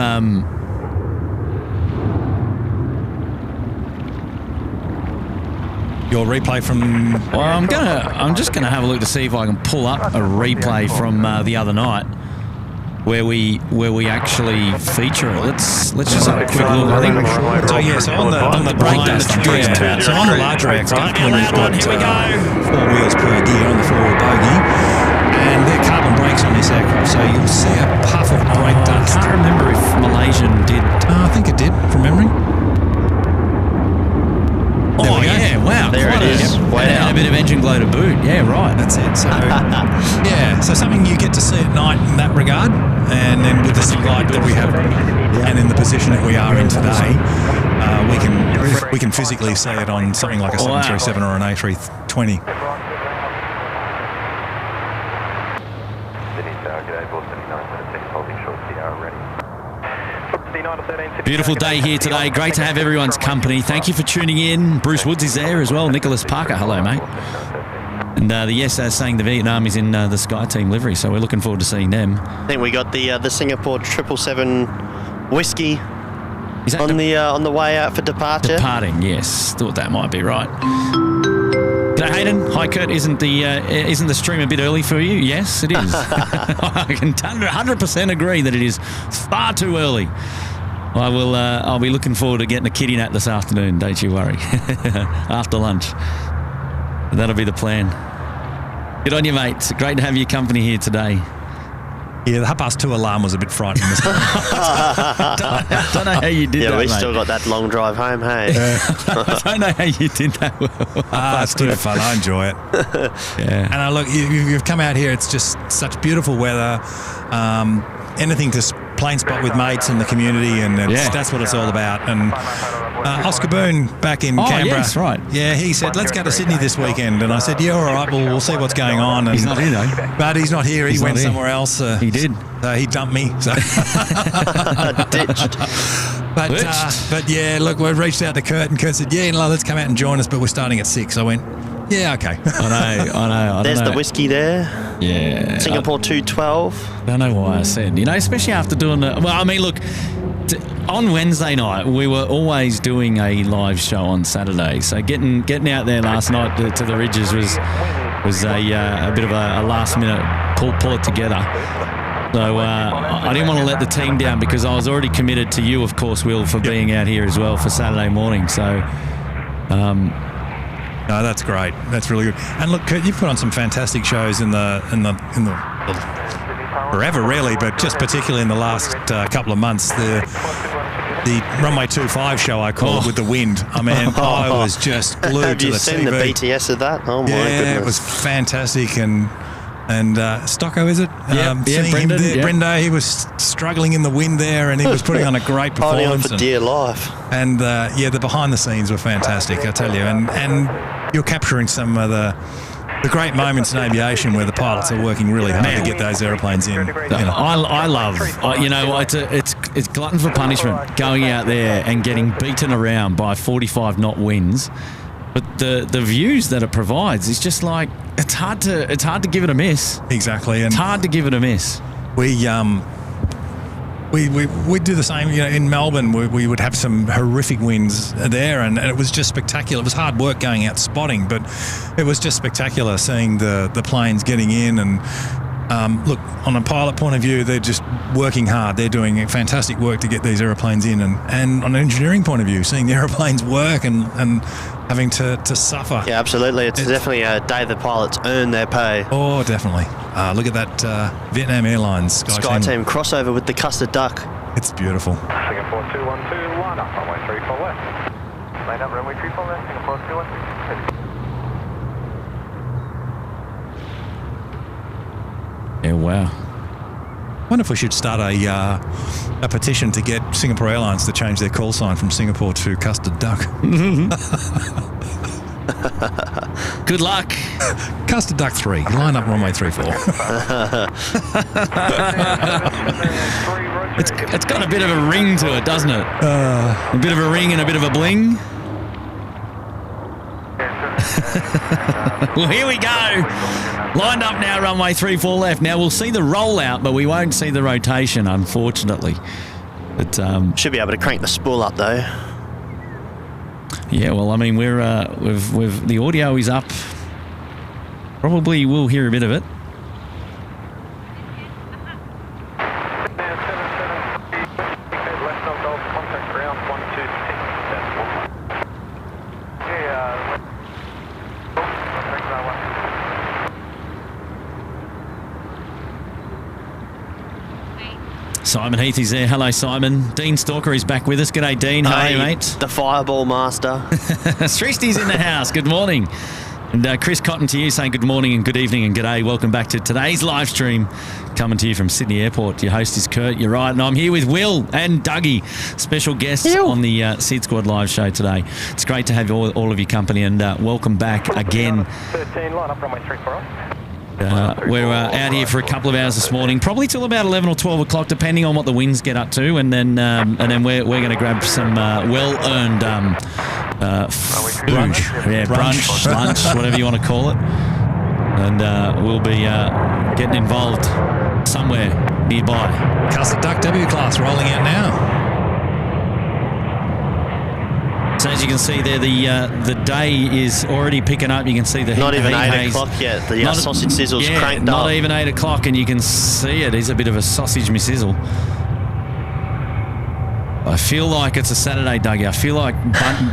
your replay from. Well, I'm just gonna have a look to see if I can pull up a replay from the other night where we actually feature it. Let's just have a quick look. I think. So on the brake dust. Yeah. So on the larger aircraft, when you've got 4 wheels per gear on the 4-wheel bogey, and they're carbon brakes on this aircraft, so you'll see a puff of brake dust. I can't remember if Malaysian did. I think it did, from memory. Oh, yeah, wow. There it is. Wow. And a bit of engine glow to boot. Yeah, right. That's it. So, yeah, so something you get to see at night in that regard, and then with the light that we have and in the position that we are in today, we can physically see it on something like a 737 or an A320. Beautiful day here today. Great to have everyone's company. Thank you for tuning in. Bruce Woods is there as well. Nicholas Parker, hello, mate. And the YSSY saying the Vietnam is in the Sky Team livery, so we're looking forward to seeing them. I think we got the Singapore 777 whiskey Is that on the way out for departure. departing? Yes, thought that might be right. G'day, Hayden. Hi, Kurt. Isn't the stream a bit early for you? Yes, it is. I can 100% agree that it is far too early. I'll be looking forward to getting a kitty nap this afternoon, don't you worry. After lunch. That'll be the plan. Good on you, mate. It's great to have your company here today. Yeah, the 2:30 alarm was a bit frightening. I don't know how you did that, Yeah, we mate. still got that long drive home, hey? I don't know how you did that well. It's too fun. I enjoy it. Yeah. And look, you've come out here. It's just such beautiful weather. Anything to plane spot with mates in the community, and that's what it's all about. And Oscar Boone back in Canberra. Yes, right. Yeah, he said, let's go to Sydney this weekend. And I said, yeah, all right, well, we'll see what's going on. And, He's not here, though. But he's not here. He's he went not here. somewhere else. He did. He dumped me. So. Ditched. But yeah, look, we reached out to Kurt, and Kurt said, yeah, let's come out and join us, but we're starting at 6. I went, yeah, okay. I know. There's don't know. the whiskey there. Yeah. Singapore 212. I don't know why I said, especially after doing the. Well, I mean, look, on Wednesday night, we were always doing a live show on Saturday. So getting out there last night to the Ridges was a bit of a last minute pull it together. So I didn't want to let the team down because I was already committed to you, of course, Will, for being out here as well for Saturday morning. So. No, that's great. That's really good. And look, Kurt, you've put on some fantastic shows in the forever, really, but just particularly in the last couple of months. The Runway 25 show I called with the wind. I mean, I was just glued to the TV. Have you seen the BTS of that? Oh my goodness! Yeah, it was fantastic, and And Stocko, is it? Seeing Brendan. him there, Brendo, he was struggling in the wind there, and he was putting on a great Holding on performance. for dear life. And the behind the scenes were fantastic, I tell you. And you're capturing some of the great moments in aviation where the pilots are working really hard to get those airplanes in. I love, it's glutton for punishment going out there and getting beaten around by 45 knot winds. But the views that it provides is just like it's hard to give it a miss. Exactly, and It's hard to give it a miss. we do the same. In Melbourne, we would have some horrific winds there, and it was just spectacular. It was hard work going out spotting, but it was just spectacular seeing the planes getting in. And look, on a pilot point of view, they're just working hard. They're doing fantastic work to get these aeroplanes in, and on an engineering point of view, seeing the aeroplanes work and having to suffer. Yeah, absolutely. It's definitely a day the pilots earn their pay. Oh, definitely. Look at that Vietnam Airlines Sky Team crossover with the custard duck. It's beautiful. Singapore 212, line up, runway 34 left. Line up, runway 34 left, Singapore 212. Yeah, wow. I wonder if we should start a petition to get Singapore Airlines to change their call sign from Singapore to Custard Duck. Good luck. Custard Duck 3, line up runway 34. It's got a bit of a ring to it, doesn't it? A bit of a ring and a bit of a bling. Well, here we go. Lined up now, runway 34 left. Now, we'll see the rollout, but we won't see the rotation, unfortunately. But Should be able to crank the spool up though. yeah, well, I mean, we've the audio is up. Probably will hear a bit of it. Simon Heath is there. Hello, Simon. Dean Stalker is back with us. G'day, Dean. How are you, mate? The fireball master. Srishti's in the house. Good morning. And Chris Cotton to you saying good morning and good evening and g'day. Welcome back to today's live stream coming to you from Sydney Airport. Your host is Kurt. You're right. And I'm here with Will and Dougie, special guests on the SydSquad live show today. It's great to have all of your company and welcome back again. 13, line up, runway 34. We're out here for a couple of hours this morning, probably till about 11 or 12 o'clock, depending on what the winds get up to, and then we're going to grab some well-earned food, brunch, lunch, whatever you want to call it, and we'll be getting involved somewhere nearby. Custard Duck W class rolling out now. So as you can see there, the day is already picking up. You can see the heat. Not even heat 8 haze. o'clock yet. The sausage sizzle's cranked up. Not even 8 o'clock, and you can see it is a bit of a sausage sizzle. I feel like it's a Saturday, Dougie. I feel like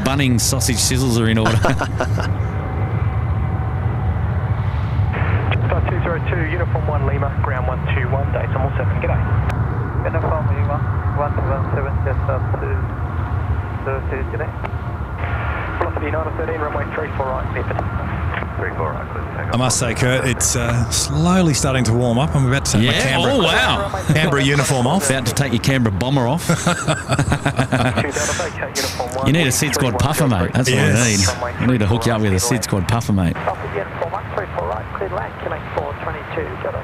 Bunnings sausage sizzles are in order. 202, Uniform 1 Lima, ground 121, decimal 7, g'day. Uniform Lima, 117, just up to 2, g'day. Velocity 913, runway 34 right, Bedford. 34 right, clear to take off. I must say, Kurt, it's slowly starting to warm up. I'm about to take my Canberra, oh wow, Canberra uniform off. about to take your Canberra bomber off. You need a SydSquad puffer, mate. That's what you need. I need to hook you up with a SydSquad puffer, mate. Uniform 1, 34 right, clear land, killing 422, got it.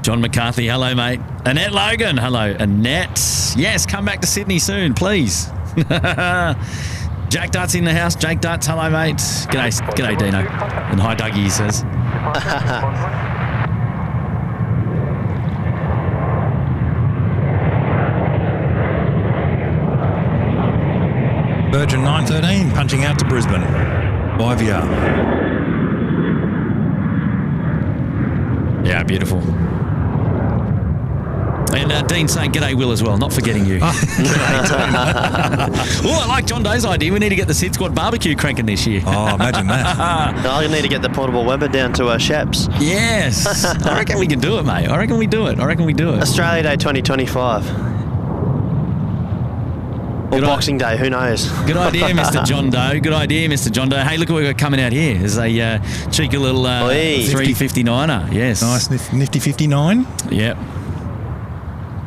John McCarthy, hello, mate. Annette Logan, hello. Annette. Yes, come back to Sydney soon, please. Jack Dutt's in the house. Jake Dutts, hello, mate. G'day, Dino. And hi, Dougie, he says. Virgin 913 punching out to Brisbane by VR. Yeah, beautiful. And Dean saying, g'day, Will, as well. Not forgetting you. Oh, I like John Doe's idea. We need to get the SydSquad barbecue cranking this year. Oh, imagine that. I need to get the portable Weber down to Shaps. Yes. I reckon we can do it, mate. I reckon we do it. Australia Day 2025. Or Boxing Day, who knows? Good idea, Mr. John Doe. Good idea, Mr. John Doe. Hey, look what we've got coming out here. There's a cheeky little 359er. Yes. Nice, nifty 59. Yep.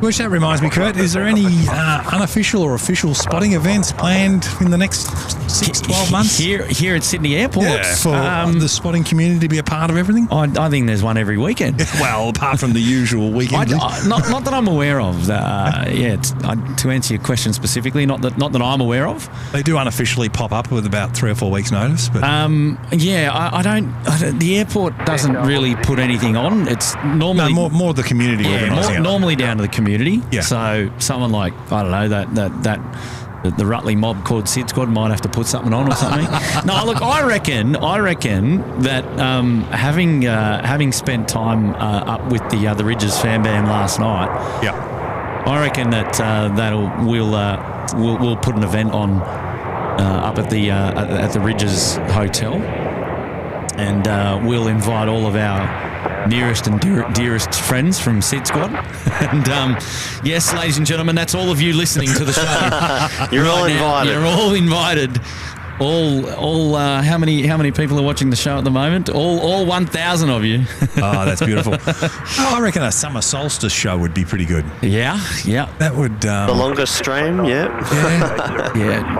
Which that reminds me, Kurt, is there any unofficial or official spotting events planned in the next 6-12 months? Here at Sydney Airport? Yeah, for the spotting community to be a part of everything? I think there's one every weekend. Well, apart from the usual weekend. Not that I'm aware of. To answer your question specifically, not that I'm aware of. They do unofficially pop up with about 3 or 4 weeks' notice. But I don't. The airport doesn't really put anything on. It's normally more the community organising it. Normally down to the community. Yeah. So someone like, I don't know, that the Rutley mob called SydSquad might have to put something on or something. No, look, I reckon that having spent time up with the Ridges fan band last night, I reckon that we'll put an event on up at the Ridges Hotel, and we'll invite all of our nearest and dearest friends from SydSquad. And yes, ladies and gentlemen, that's all of you listening to the show. You're all invited. You're all invited. All how many people are watching the show at the moment? All 1,000 of you. Oh, that's beautiful. I reckon a summer solstice show would be pretty good. Yeah. That would the longest stream, yeah.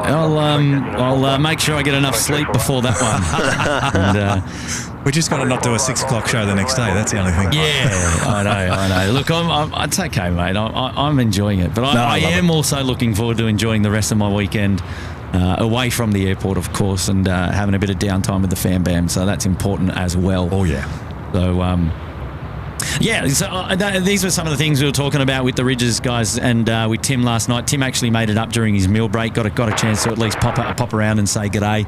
I'll make sure I get enough sleep before that one. And, we just got to not do a 6 o'clock show the next day. That's the only thing. Yeah, I know. Look, it's okay, mate. I'm enjoying it, but I am also looking forward to enjoying the rest of my weekend. Away from the airport, of course, and having a bit of downtime with the fan bam, so that's important as well. Oh, yeah. So, these were some of the things we were talking about with the Ridges guys and with Tim last night. Tim actually made it up during his meal break, got a chance to at least pop around and say g'day,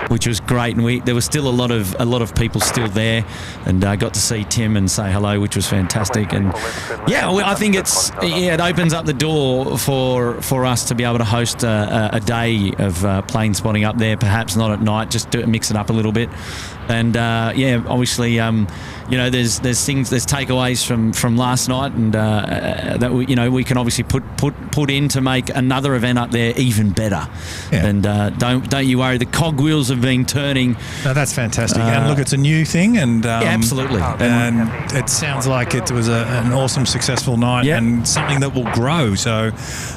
which was great. And there was still a lot of people still there, and got to see Tim and say hello, which was fantastic. And I think it opens up the door for us to be able to host a day of plane spotting up there, perhaps not at night, just to mix it up a little bit. And obviously, there's takeaways from last night, and that we can obviously put in to make another event up there even better. Yeah. And don't you worry, the cogwheels have been turning. No, that's fantastic. And look, it's a new thing, and absolutely. And it sounds like it was an awesome, successul night, and something that will grow. So,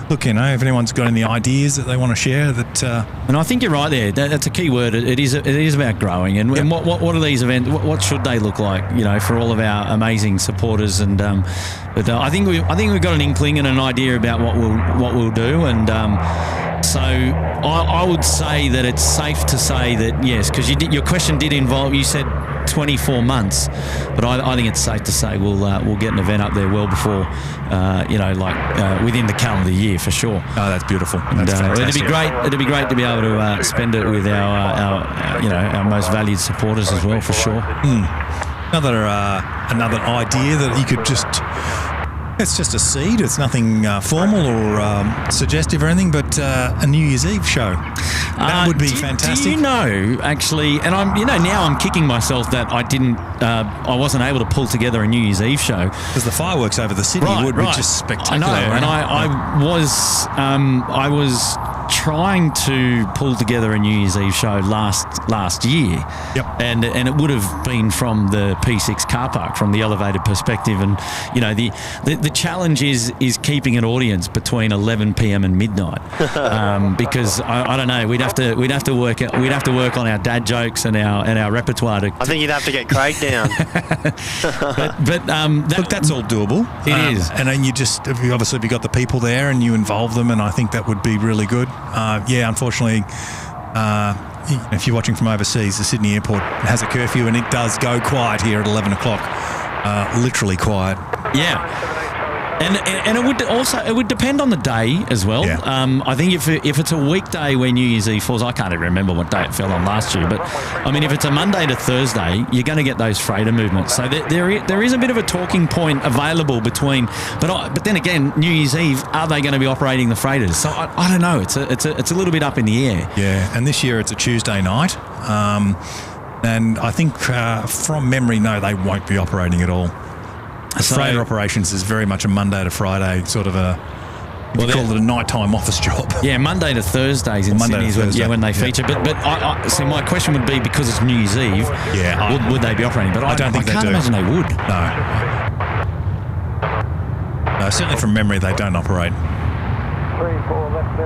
look, if anyone's got any ideas that they want to share, and I think you're right there. That's a key word. It is about growing, and what are these events? What should they look like? For all of our amazing supporters, and but I think we've got an inkling and an idea about what we'll do, and so I would say that it's safe to say that yes, because your question did involve, you said 24 months, but I think it's safe to say we'll get an event up there well before within the calendar year for sure. Oh, that's beautiful. That's it'd be great. It'd be great to be able to spend it with our most valued supporters as well for sure. Another idea that you could just... It's just a seed. It's nothing formal or suggestive or anything, but a New Year's Eve show. That would be fantastic. Do you know, actually, and now I'm kicking myself that I wasn't able to pull together a New Year's Eve show. Because the fireworks over the city would be just spectacular. I know, and I was trying to pull together a New Year's Eve show last year. Yep. And it would have been from the P6 car park, from the elevated perspective, and the challenge is keeping an audience between 11 p.m. and midnight, because I don't know, we'd have to work on our dad jokes and our repertoire. I think you'd have to get Craig down. Look, that's all doable. It is, and then you obviously got the people there and you involve them, and I think that would be really good. Unfortunately, if you're watching from overseas, the Sydney airport has a curfew and it does go quiet here at 11 o'clock. Literally quiet. Yeah. And it would depend on the day as well. Yeah. I think if it's a weekday where New Year's Eve falls, I can't even remember what day it fell on last year, but I mean, if it's a Monday to Thursday, you're going to get those freighter movements. So there is a bit of a talking point available between, but then again, New Year's Eve, are they going to be operating the freighters? So I don't know. It's a little bit up in the air. Yeah, and this year it's a Tuesday night, and I think from memory, no, they won't be operating at all. Freighter operations is very much a Monday to Friday sort of a Well, call it a nighttime office job. Yeah, Monday to Thursdays in Monday to Sydney Thursday. when they feature. But I see, my question would be, because it's New Year's Eve, would they be operating? But I don't think they can't do. imagine they would. No, certainly from memory, they don't operate.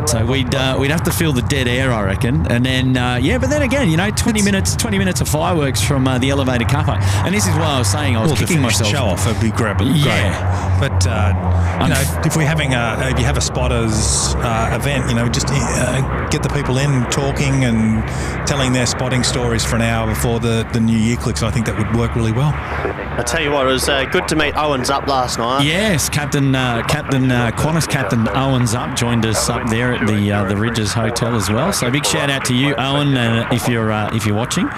So we'd have to feel the dead air, I reckon, and then but then again, 20 minutes of fireworks from the elevated car park. And this is why I was saying I was kicking myself. To show off, it'd be great. Yeah. But if we're having if you have a spotters event, just get the people in talking and telling their spotting stories for an hour before the new year clicks. I think that would work really well. I tell you what, it was good to meet Owens Up last night. Yes, Qantas Captain Owens Up joined us up there at the Ridges Hotel as well. So big shout out to you, Owen, if you're watching,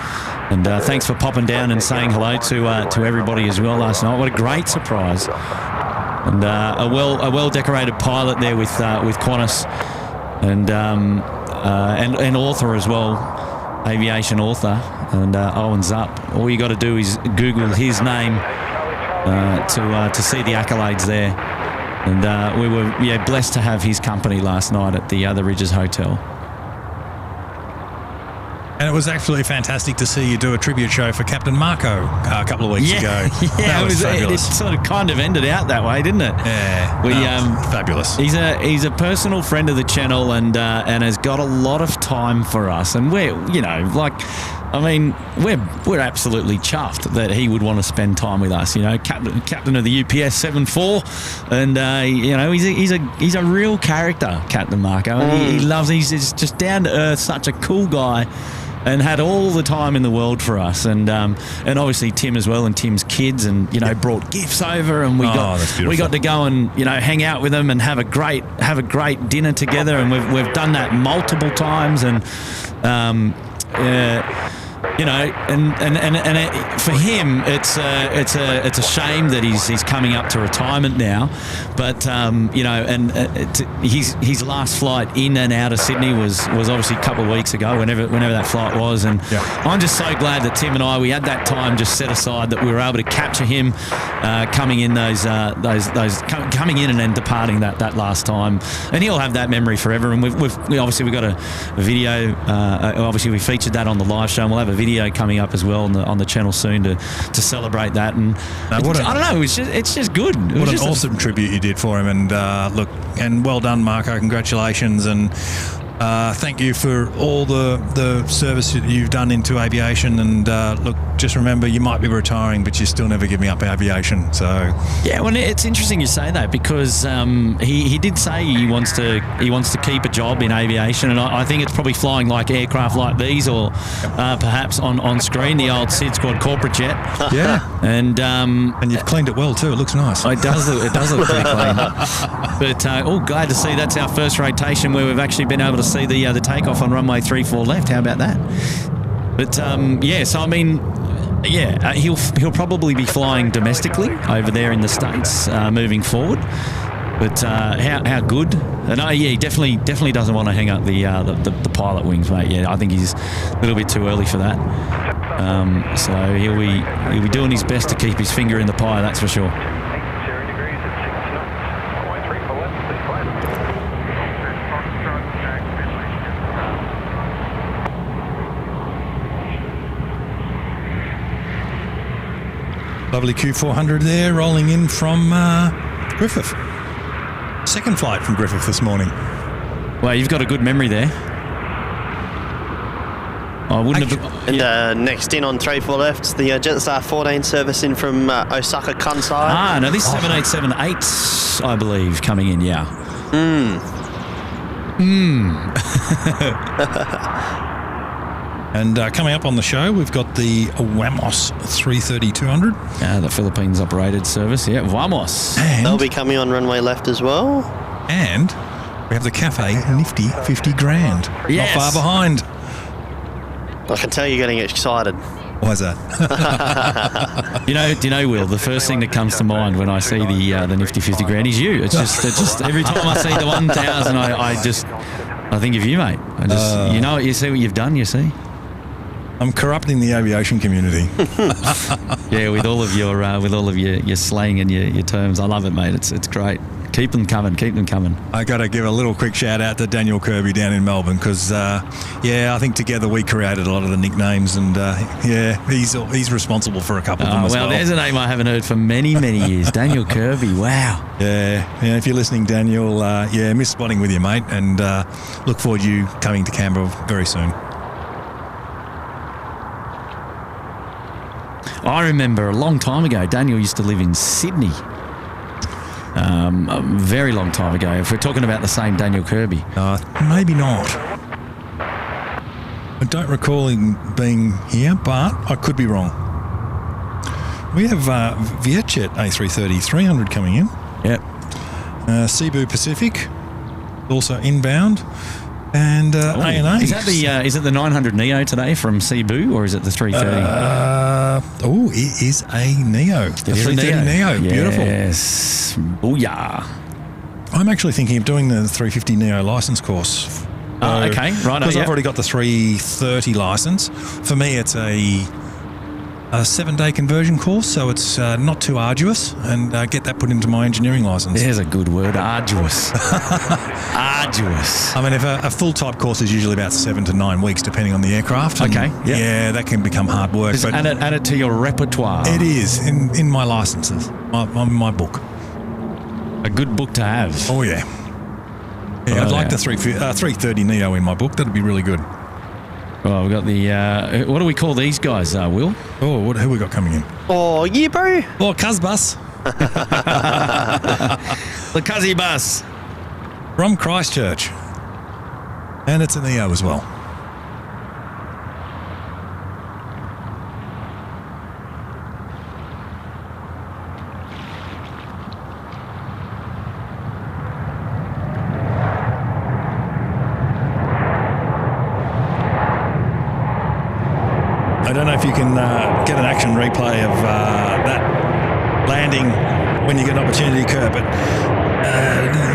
and thanks for popping down and saying hello to everybody as well last night. What a great surprise, and a well decorated pilot there with Qantas, and author as well. Aviation author, and Owens Up. All you got to do is Google his name to see the accolades there. And we were blessed to have his company last night at the Ridges Hotel. And it was actually fantastic to see you do a tribute show for Captain Marco a couple of weeks ago. Yeah, that was fabulous. It sort of kind of ended out that way, didn't it? Yeah, fabulous. He's a personal friend of the channel, and has got a lot of time for us. And we're absolutely chuffed that he would want to spend time with us. Captain of the UPS 74, and he's a real character, Captain Marco. And he's just down to earth, such a cool guy. And had all the time in the world for us, and obviously Tim as well, and Tim's kids, and brought gifts over, and we got to go and hang out with them and have a great dinner together, and we've done that multiple times, and for him, it's a shame that he's coming up to retirement now, but his last flight in and out of Sydney was obviously a couple of weeks ago, whenever that flight was, and I'm just so glad that Tim and we had that time just set aside, that we were able to capture him coming in coming in and then departing that last time, and he'll have that memory forever. And we've got a video. Obviously, we featured that on the live show, and we'll have a video coming up as well on the channel soon to celebrate that. And I don't know, it's just good. What an awesome tribute you did for him, and and well done, Marco. Congratulations, and thank you for all the service that you've done into aviation. And just remember, you might be retiring, but you're still never giving up aviation. So well, it's interesting you say that, because he did say he wants to keep a job in aviation, and I think it's probably flying like aircraft like these, or perhaps on screen, the old SydSquad corporate jet. Yeah, and you've cleaned it well too. It looks nice. It does look pretty clean. But glad to see that's our first rotation where we've actually been able to see the takeoff on runway 34 left. How about that? But so I mean, he'll probably be flying domestically over there in the States moving forward. But how good? And he definitely doesn't want to hang up the pilot wings, mate. Yeah, I think he's a little bit too early for that. So he'll be doing his best to keep his finger in the pie, that's for sure. Lovely Q400 there, rolling in from Griffith. Second flight from Griffith this morning. Well, you've got a good memory there. I wouldn't have. And next in on 34 left, the Jetstar 14 service in from Osaka Kansai. No, this is 787-8, I believe, coming in. Yeah. And coming up on the show, we've got the Wamos 330-200. The Philippines operated service. Yeah, Wamos. And they'll be coming on runway left as well. And we have the Cafe Nifty 50 grand. Yes. Not far behind. I can tell you're getting excited. Why is that? Do you know, Will, the first thing that comes to mind when I see the Nifty 50 grand is you. It's just every time I see the 1,000, I think of you, mate. You see what you've done, you see? I'm corrupting the aviation community. Yeah, with all of your slang and your terms. I love it, mate. It's great. Keep them coming. Keep them coming. I got to give a little quick shout out to Daniel Kirby down in Melbourne because, I think together we created a lot of the nicknames, and he's responsible for a couple of them as well. Well, there's a name I haven't heard for many, many years. Daniel Kirby. Wow. Yeah. If you're listening, Daniel, miss spotting with you, mate, and look forward to you coming to Canberra very soon. I remember a long time ago, Daniel used to live in Sydney. A very long time ago. If we're talking about the same Daniel Kirby. Maybe not. I don't recall him being here, but I could be wrong. We have Vietjet A330 300 coming in. Yep. Cebu Pacific, also inbound. And ANA. Is it the 900 Neo today from Cebu, or is it the 330? It is a Neo. The 330 Neo. Beautiful. Yes. Booyah. I'm actually thinking of doing the 350 Neo license course. Okay, right. Because I've already got the 330 license. For me, it's a 7-day conversion course, so it's not too arduous, and get that put into my engineering license. There's a good word, arduous. Arduous. I mean, if a full type course is usually about 7 to 9 weeks, depending on the aircraft. Okay. Yep. Yeah, that can become hard work. Just but add it to your repertoire. It is in my licenses, my book. A good book to have. Oh yeah. I'd like the 330 Neo in my book. That'd be really good. Well, we've got the... what do we call these guys, Will? Oh, who we got coming in? Oh, yeah, bro. Oh, Cuzbus. The Cuzzy Bus. From Christchurch. And it's a Neo as well. I don't know if you can get an action replay of that landing when you get an opportunity, Kurt, but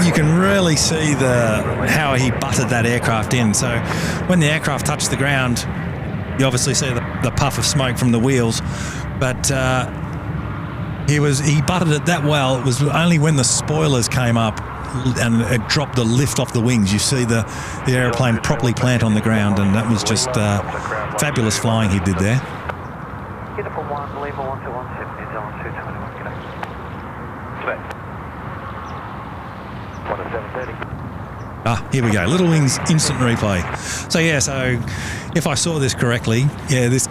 you can really see how he butted that aircraft in. So when the aircraft touched the ground, you obviously see the puff of smoke from the wheels, but he butted it that well. It was only when the spoilers came up and it dropped the lift off the wings, you see the aeroplane properly plant on the ground, and that was just fabulous flying he did there. Here we go. Little Wings instant replay. So if I saw this correctly, this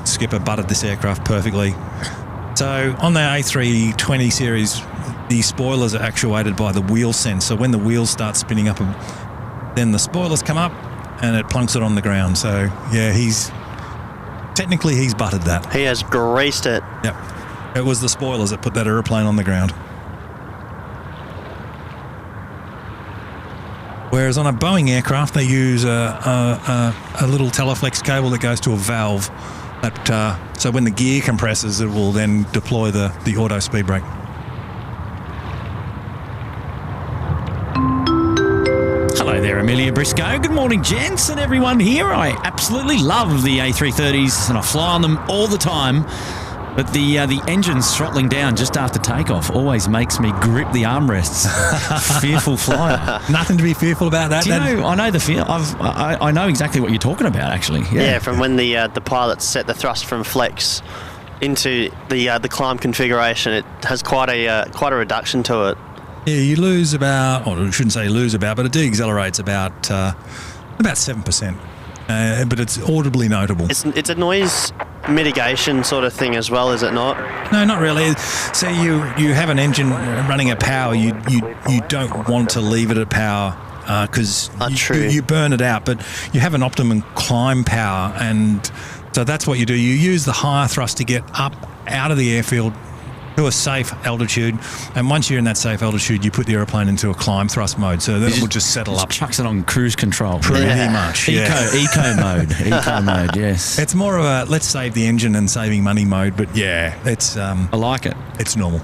skipper butted this aircraft perfectly. So on the A320 series, the spoilers are actuated by the wheel sense. So when the wheels start spinning up, then the spoilers come up and it plunks it on the ground. So he's butted that. He has greased it. Yep. It was the spoilers that put that aeroplane on the ground. Whereas on a Boeing aircraft, they use a little Teleflex cable that goes to a valve. So when the gear compresses, it will then deploy the auto speed brake. Hello there, Amelia Briscoe. Good morning, gents and everyone here. I absolutely love the A330s and I fly on them all the time. But the engine's throttling down just after takeoff always makes me grip the armrests. Fearful flyer. Nothing to be fearful about that. Do you know, I know the fear. I know exactly what you're talking about, actually. Yeah, from when the pilots set the thrust from flex into the climb configuration, it has quite a reduction to it. Yeah, you lose about, or I shouldn't say lose about, but it deaccelerates about 7%. But it's audibly notable. It's a noise mitigation sort of thing as well, is it not? No, not really. So you have an engine running at power. You don't want to leave it at power because you burn it out. But you have an optimum climb power, and so that's what you do. You use the higher thrust to get up out of the airfield to a safe altitude, and once you're in that safe altitude, you put the aeroplane into a climb thrust mode, so then it will just settle up. Chucks it on cruise control. Pretty much, Eco mode. Eco mode, yes. It's more of a let's save the engine and saving money mode, but it's... I like it. It's normal.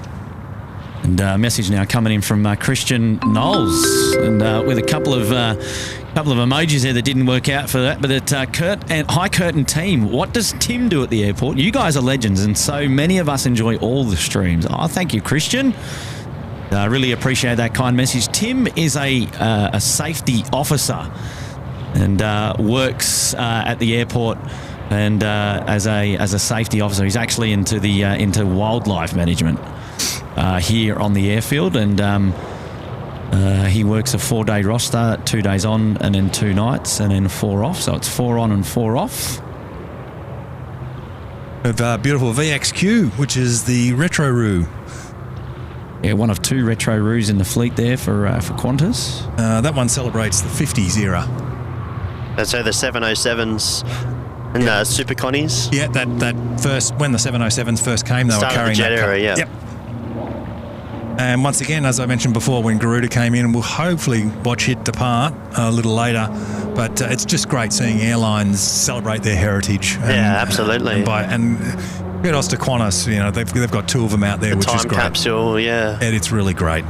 And a message now coming in from Christian Knowles, and with a couple of emojis there that didn't work out for that. But hi Kurt and team, what does Tim do at the airport? You guys are legends, and so many of us enjoy all the streams. Oh, thank you, Christian. Really appreciate that kind message. Tim is a safety officer and works at the airport and as a safety officer. He's actually into wildlife management here on the airfield, and he works a 4-day roster, 2 days on and then 2 nights and then 4 off. So it's 4 on and 4 off. With beautiful VXQ, which is the retro Roo. Yeah, one of 2 retro Roos in the fleet there for Qantas. That one celebrates the 50s era. So the 707s and the Super Connies. Yeah, that first, when the 707s first came, they were carrying the jet that. era, yeah. Yep. And once again, as I mentioned before, when Garuda came in, we'll hopefully watch it depart a little later. But it's just great seeing airlines celebrate their heritage. And, absolutely. And kudos to Qantas. You know, they've got 2 of them out there, which is great. Time capsule, yeah. And it's really great.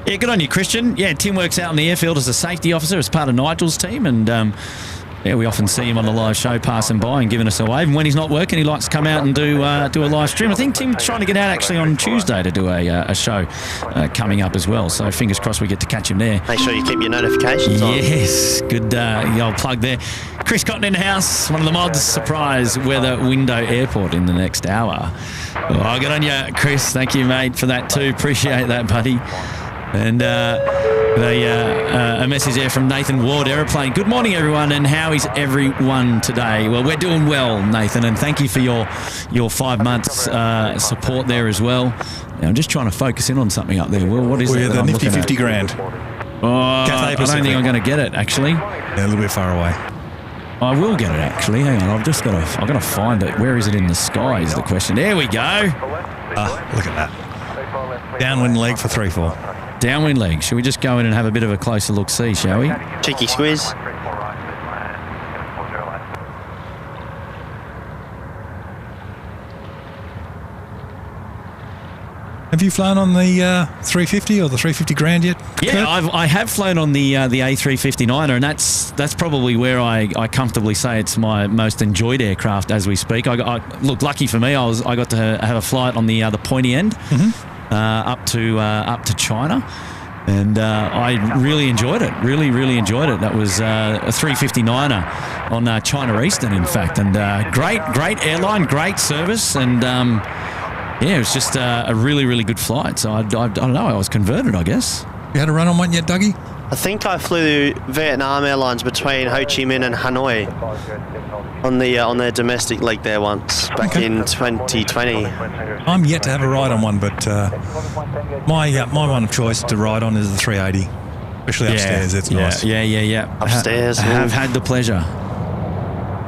Yeah, good on you, Christian. Yeah, Tim works out in the airfield as a safety officer as part of Nigel's team, and we often see him on the live show passing by and giving us a wave. And when he's not working, he likes to come out and do a live stream. I think Tim's trying to get out actually on Tuesday to do a show coming up as well. So fingers crossed we get to catch him there. Make sure you keep your notifications on. Yes, good old plug there. Chris Cotton in the house, one of the mods. Surprise weather window airport in the next hour. Oh, good on you, Chris. Thank you, mate, for that too. Appreciate that, buddy. And a message there from Nathan Ward, Aeroplane. Good morning, everyone, and how is everyone today? Well, we're doing well, Nathan, and thank you for your 5 months support there as well. Now, I'm just trying to focus in on something up there. Well, what is that? The nifty 50 grand. I don't think I'm going to get it, actually. Yeah, a little bit far away. I will get it, actually. Hang on, I've got to find it. Where is it in the sky is the question. There we go. Look at that. Downwind leg for 3-4. Downwind leg. Should we just go in and have a bit of a closer look-see, shall we? Cheeky squeeze. Have you flown on the 350 or the 350 grand yet? Yeah, I have flown on the A350 and that's probably where I comfortably say it's my most enjoyed aircraft as we speak. Look, lucky for me, I got to have a flight on the pointy end up to China. And I really enjoyed it. Really, really enjoyed it. That was a 359er on China Eastern, in fact. And great airline, great service. And, it was just a really, really good flight. So I don't know, I was converted, I guess. You had a run on one yet, Dougie? I think I flew Vietnam Airlines between Ho Chi Minh and Hanoi on their domestic leg there once, back in 2020. I'm yet to have a ride on one, but my one of choice to ride on is the 380, especially upstairs. It's nice. Yeah. Upstairs. I have had the pleasure.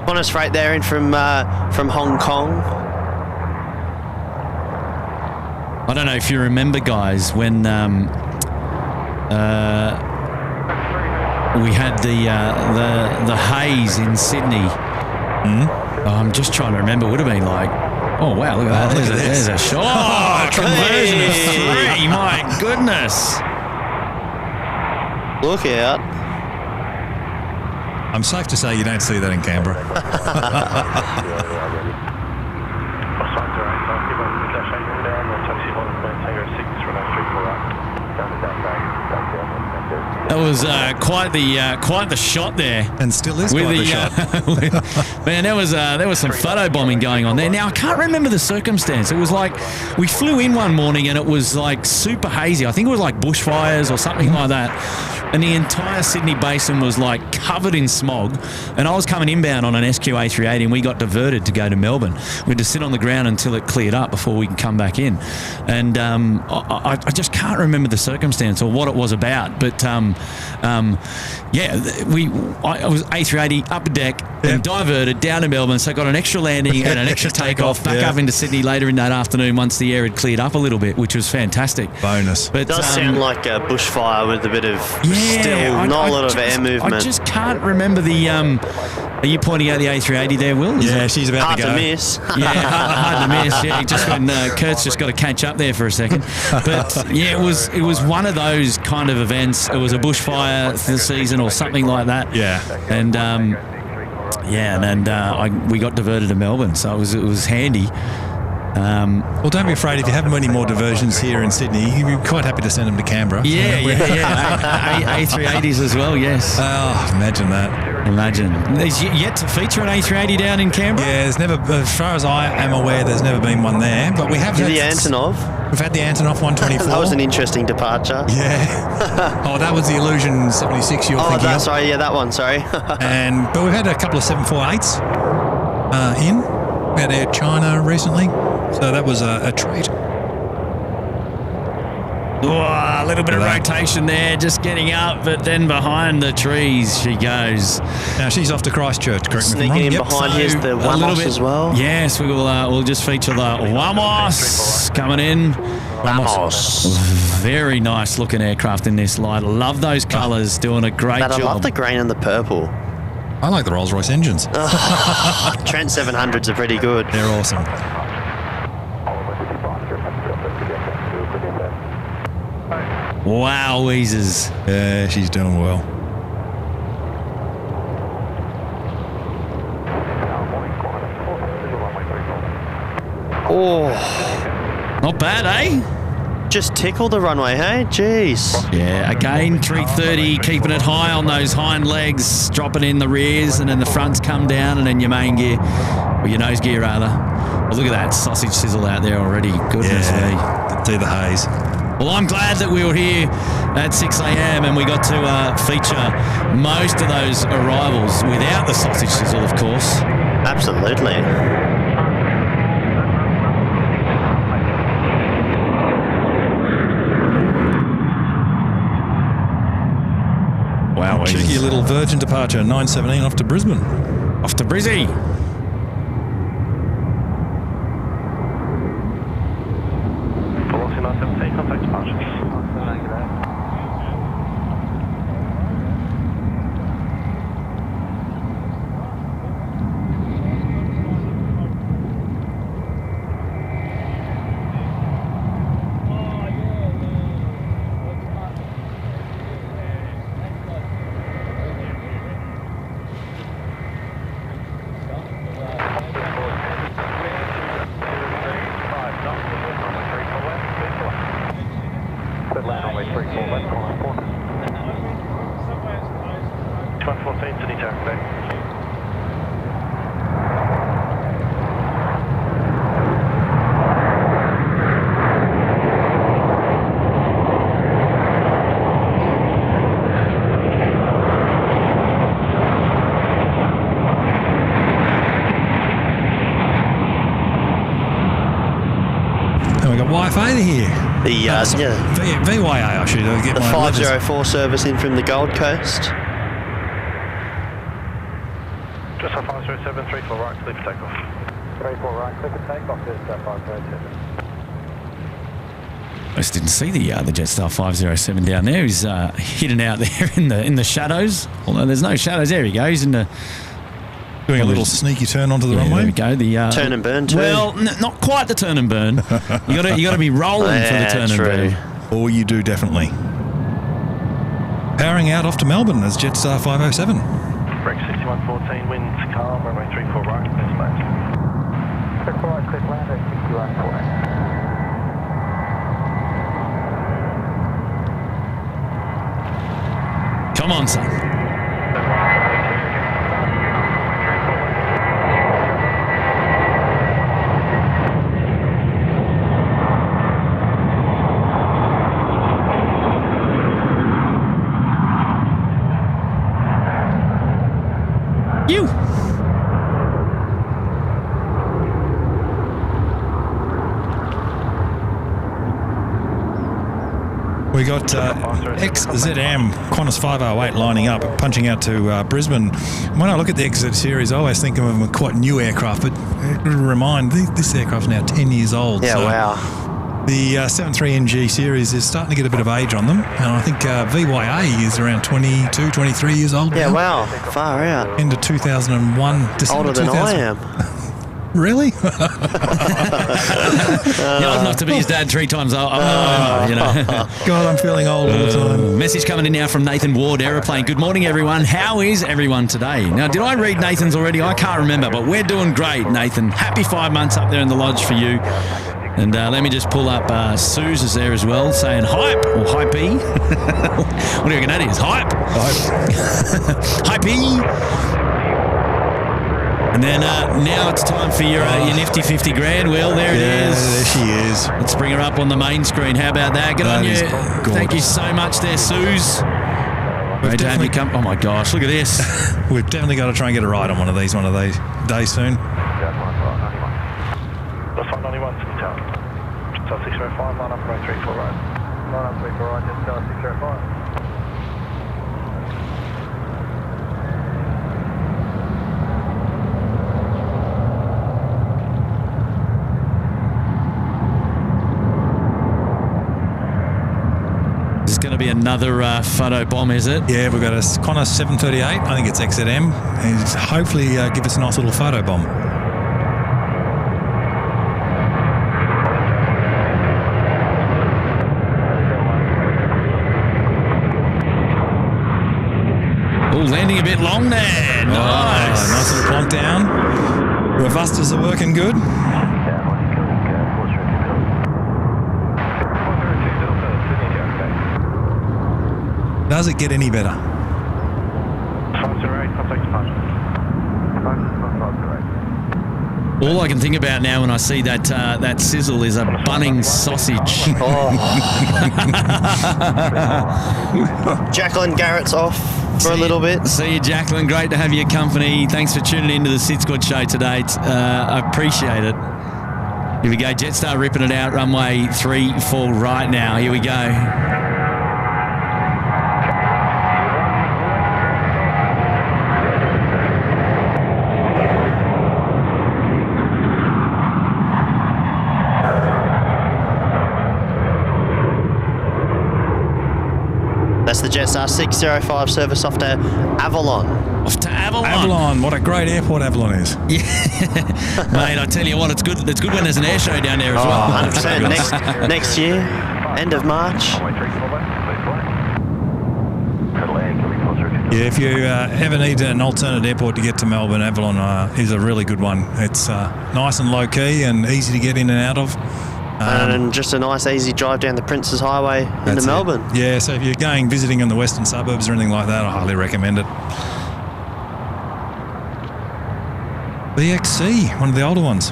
Qantas freight there in from Hong Kong. I don't know if you remember, guys, when we had the haze in Sydney. I'm just trying to remember. Would have been like, oh wow, look at that! There's a shot. Conversion of 3. My goodness! Look out! I'm safe to say you don't see that in Canberra. That was quite the shot there, and still is quite the shot. Man, there was some photo bombing going on there. Now I can't remember the circumstance. It was like we flew in one morning and it was like super hazy. I think it was like bushfires or something like that. And the entire Sydney basin was like covered in smog. And I was coming inbound on an A380 and we got diverted to go to Melbourne. We had to sit on the ground until it cleared up before we could come back in. And I just can't remember the circumstance or what it was about. But I was A380 up a deck and diverted down to Melbourne. So I got an extra landing and an extra takeoff back up into Sydney later in that afternoon once the air had cleared up a little bit, which was fantastic. Bonus. But it does sound like a bushfire with a bit of not a lot of air movement. I just can't remember the... are you pointing out the A380 there, Will? She's about to go. Hard to miss. Hard to miss. Yeah, just when Kurt's just got to catch up there for a second. But it was one of those kind of events. It was a bushfire this season or something like that. Yeah. And we got diverted to Melbourne, so it was handy. Well, don't be afraid. If you have any more diversions here in Sydney, you'd be quite happy to send them to Canberra. Yeah. A380s as well, yes. Oh, imagine that. Imagine. There's yet to feature an A380 down in Canberra? Yeah, there's never, as far as I am aware, there's never been one there. But we have had The Antonov. We've had the Antonov 124. That was an interesting departure. Yeah. Oh, that was the Illusion 76 you're thinking of. Sorry, yeah, that one, sorry. But we've had a couple of 748s in. We had Air China recently, so that was a treat. Oh, a little bit of rotation there, just getting up, but then behind the trees she goes. Now she's off to Christchurch, correct me if I'm wrong. Sneaking in behind, here's the Wamos as well. Yes, we'll just feature the Wamos coming in. Wamos. Very nice looking aircraft in this light. Love those colours, doing a great job. I love the green and the purple. I like the Rolls-Royce engines. Trent 700s are pretty good. They're awesome. Wow, Weezers. Yeah, she's doing well. Oh, Not bad, eh? just tickle the runway, hey? Jeez. Yeah, again, 330, keeping it high on those hind legs, dropping in the rears, and then the fronts come down, and then your main gear, or your nose gear, rather. Well, look at that sausage sizzle out there already. Goodness me. Can see the haze. Well, I'm glad that we were here at 6 a.m. and we got to feature most of those arrivals without the sausage sizzle, of course. Absolutely. Wow, Cheeky little Virgin departure, 9:17 off to Brisbane. Off to Brizzy. Velocity 917, contact departures. YFA here. The VYA, I should get the my 504 service in from the Gold Coast. Just on 507, 34 right, clear for takeoff. 34 right, clear for takeoff, there's 507. I just didn't see the Jetstar 507 down there. He's hidden out there in the shadows. Although there's no shadows. There he goes in the. Doing a little sneaky turn onto the runway. There we go. The turn and burn too. Well, not quite the turn and burn. You got to be rolling for the turn and burn. Or you do definitely. Powering out off to Melbourne as Jetstar 507. Break 6114, winds calm, runway 34 right, there's mate. 34 right, clear land at 6114. Come on, son. You. We got XZM Qantas 508 lining up, punching out to Brisbane. When I look at the XZ series, I always think of them as quite new aircraft, but remind this aircraft's now 10 years old. Yeah, so wow. The 73NG series is starting to get a bit of age on them, and I think VYA is around 22, 23 years old Yeah, now. wow, far out. End of 2001, December Older than 2000. I am. Really? You're old enough to be his dad 3 times. I'm you know. God, I'm feeling old all the time. Message coming in now from Nathan Ward, Aeroplane. Good morning, everyone. How is everyone today? Now, did I read Nathan's already? I can't remember, but we're doing great, Nathan. Happy 5 months up there in the lodge for you. And let me just pull up Suze is there as well, saying hype or hypey. What do you reckon that is? Hype? Hypey. And then now it's time for your nifty 50 grand wheel. There it is. There she is. Let's bring her up on the main screen. How about that? Good on you. Thank you so much there, Suze. Great to have you come. Oh my gosh, look at this. We've definitely got to try and get a ride on one of these days soon. That's 191, Tower. Star 605, line up, right 34 right. Line up, 34 right, just Star 605. This is going to be another photo bomb, is it? Yeah, we've got a Connor 738. I think it's XZM. And hopefully give us a nice little photo bomb. Oh, landing a bit long there. Nice. Nice little plonk down. Ravustas are working good. Does it get any better? All I can think about now when I see that sizzle is a Bunnings sausage. Jacqueline Garrett's off for a little bit. See you, Jacqueline. Great to have your company. Thanks for tuning into the SydSquad show today. I appreciate it. Here we go. Jetstar ripping it out. Runway 34 right now. Here we go. That's the Jetstar 605 service off to Avalon. Off to Avalon. Avalon. What a great airport Avalon is. Yeah. Mate, I tell you what, it's good when there's an air show down there as well. 100%. Next year, end of March. Yeah, if you ever need an alternate airport to get to Melbourne, Avalon is a really good one. It's nice and low-key and easy to get in and out of. And just a nice, easy drive down the Princes Highway into Melbourne. Yeah, so if you're visiting in the western suburbs or anything like that, I highly recommend it. BXC, one of the older ones.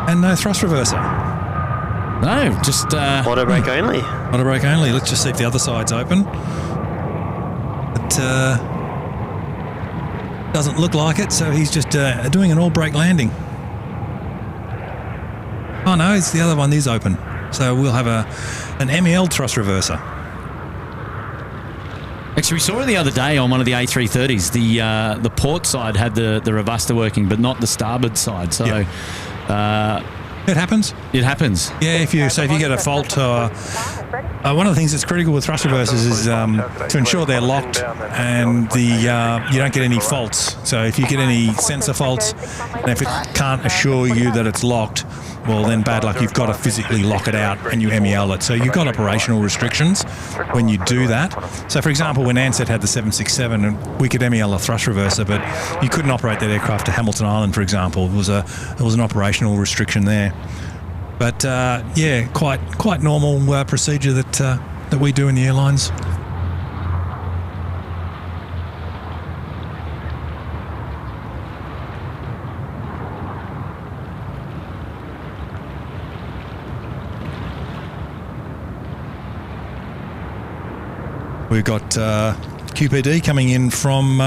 And no thrust reverser. No, just... Auto brake only. Auto brake only. Let's just see if the other side's open. It doesn't look like it, so he's just doing an all-brake landing. Oh no, it's the other one is open. So we'll have an MEL thrust reverser. Actually, we saw it the other day on one of the A330s. The port side had the rebuster working, but not the starboard side. So it happens. It happens. Yeah, if you get a fault, one of the things that's critical with thrust reversers is to ensure they're locked and you don't get any faults. So if you get any sensor faults, and if it can't assure you that it's locked, well then bad luck, you've got to physically lock it out and you MEL it. So you've got operational restrictions when you do that. So for example, when Ansett had the 767, and we could MEL a thrust reverser, but you couldn't operate that aircraft to Hamilton Island, for example. There was an operational restriction there. But yeah, quite normal procedure that we do in the airlines. We've got QPD coming in from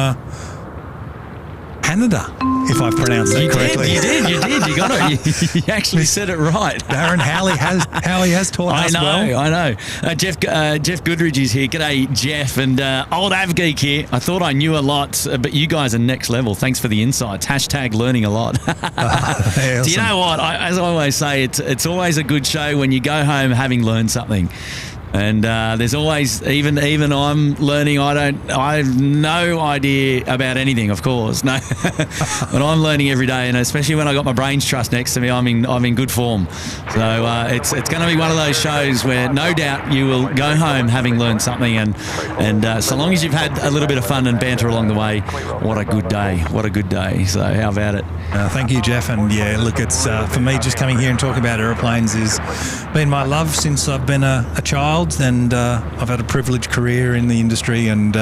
Canada, if I've pronounced that correctly. You did. You got it. You actually said it right. Darren Howley has taught us well. I know. Jeff Goodridge is here. G'day, Jeff. And old Avgeek here. I thought I knew a lot, but you guys are next level. Thanks for the insights. # learning a lot. Awesome. Do you know what? As I always say, it's always a good show when you go home having learned something. And there's always, even I'm learning. I have no idea about anything, of course. No, but I'm learning every day, and especially when I got my brains trust next to me, I'm in good form. So it's going to be one of those shows where no doubt you will go home having learned something, and so long as you've had a little bit of fun and banter along the way, what a good day! What a good day! So how about it? Thank you, Jeff. And yeah, look, it's for me just coming here and talking about aeroplanes has been my love since I've been a child. And I've had a privileged career in the industry and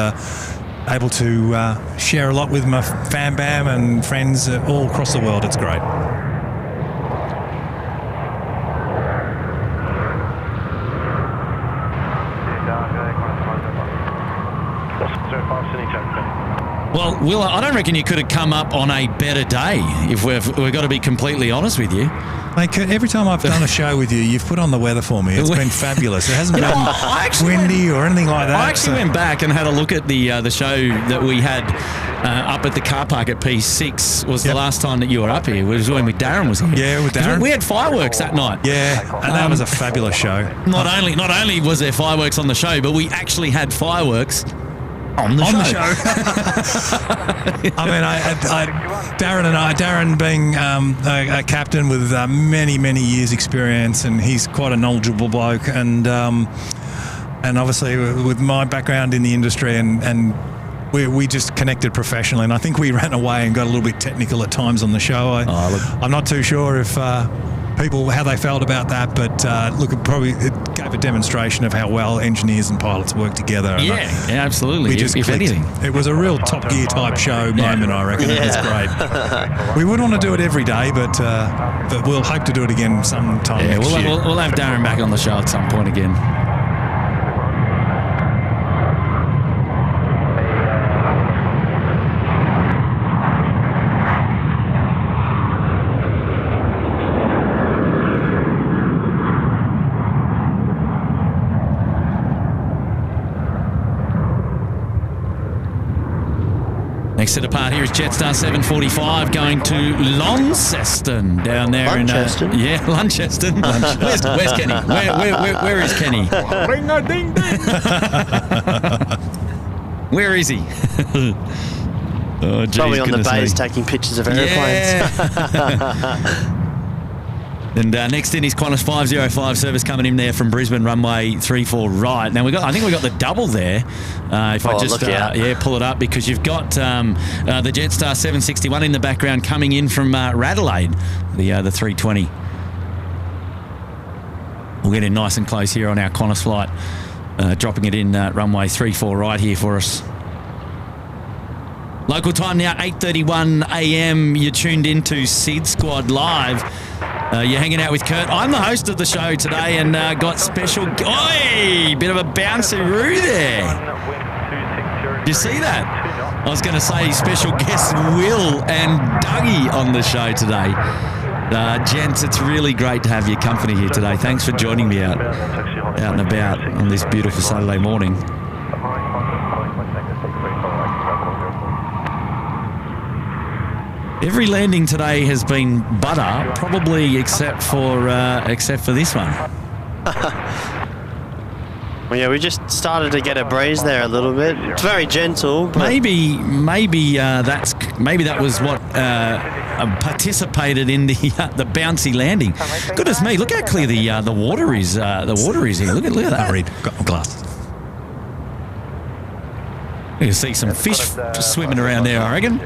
able to share a lot with my fam bam and friends all across the world. It's great. Well, Will, I don't reckon you could have come up on a better day, if we've got to be completely honest with you. Mate, every time I've done a show with you, you've put on the weather for me. It's been fabulous. It hasn't been windy or anything like that. I actually went back and had a look at the show that we had up at the car park at P6 was the last time that you were up here. It was when Darren was here. Yeah, with Darren. We had fireworks that night. Yeah, and that was a fabulous show. Not only was there fireworks on the show, but we actually had fireworks on the show. I mean, Darren being a captain with many years experience, and he's quite a knowledgeable bloke, and obviously with my background in the industry, and we just connected professionally, and I think we ran away and got a little bit technical at times on the show. I'm not too sure if people how they felt about that, but look, it gave a demonstration of how well engineers and pilots work together. Yeah, absolutely. If anything, it was a real Top Gear type show moment. I reckon it was great. We wouldn't want to do it every day, but we'll hope to do it again sometime next year. We'll have Darren back on the show at some point again. Next to depart here is Jetstar 745 going to Launceston down there Launceston? in Launceston. Where's Kenny? Where is Kenny? Ring a ding ding. Where is he? Oh, geez, probably on the bays taking pictures of airplanes. Yeah. And next in is Qantas 505 service coming in there from Brisbane, runway 34 right. Now I think we got the double there. If I just pull it up, because you've got the Jetstar 761 in the background coming in from Radelaide, the 320. We'll get in nice and close here on our Qantas flight, dropping it in runway 34 right here for us. Local time now, 8:31 a.m. You're tuned into SydSquad Live. You're hanging out with Kurt. I'm the host of the show today, and got special... bit of a bouncy-roo there. Did you see that? I was going to say special guests Will and Dougie on the show today. Gents, it's really great to have your company here today. Thanks for joining me out and about on this beautiful Saturday morning. Every landing today has been butter, probably except for this one. Well, yeah, we just started to get a breeze there a little bit. It's very gentle. But maybe that was what participated in the bouncy landing. Goodness me! Look how clear the water is. The water is here. Look at that. Reed, got my glasses. You can see some fish swimming around there, I reckon.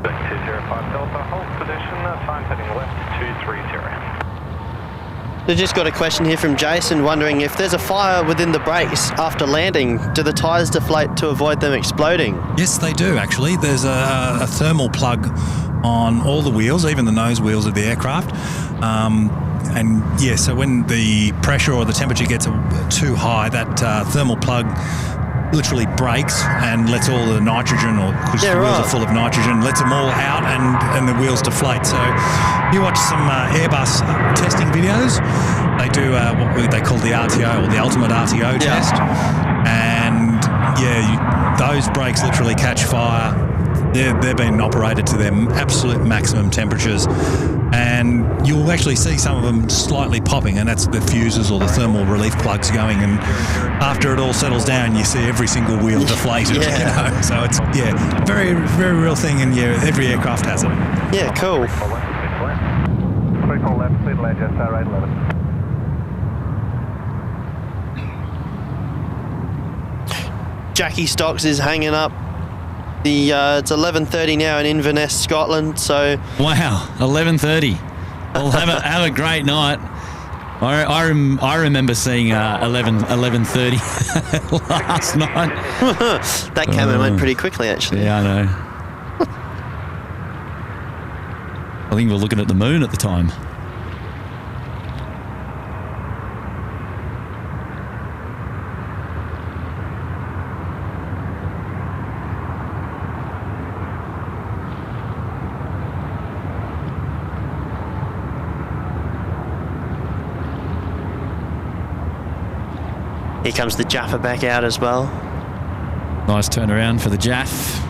205 Delta, hold position, time heading left 230. I just got a question here from Jason, wondering if there's a fire within the brakes after landing, do the tyres deflate to avoid them exploding? Yes, they do actually. There's a thermal plug on all the wheels, even the nose wheels of the aircraft. And yeah, so when the pressure or the temperature gets too high, that thermal plug literally breaks and lets all the nitrogen, or because the wheels are full of nitrogen, lets them all out and the wheels deflate. So you watch some Airbus testing videos. They do what they call the RTO, or the ultimate RTO test. And yeah, those brakes literally catch fire They're being operated to their absolute maximum temperatures, and you'll actually see some of them slightly popping, and that's the fuses or the thermal relief plugs going, and after it all settles down, you see every single wheel deflated. You know? So it's, very, very real thing, and every aircraft has it. Yeah, cool. 34 left, clear to land, jet right 11. Jackie Stocks is hanging up. It's 11:30 now in Inverness, Scotland. So wow, 11:30. Well, have a great night. I remember seeing 11:30 last night. That came and went pretty quickly, actually. Yeah, I know. I think we were looking at the moon at the time. Here comes the Jaffa back out as well. Nice turnaround for the Jaff.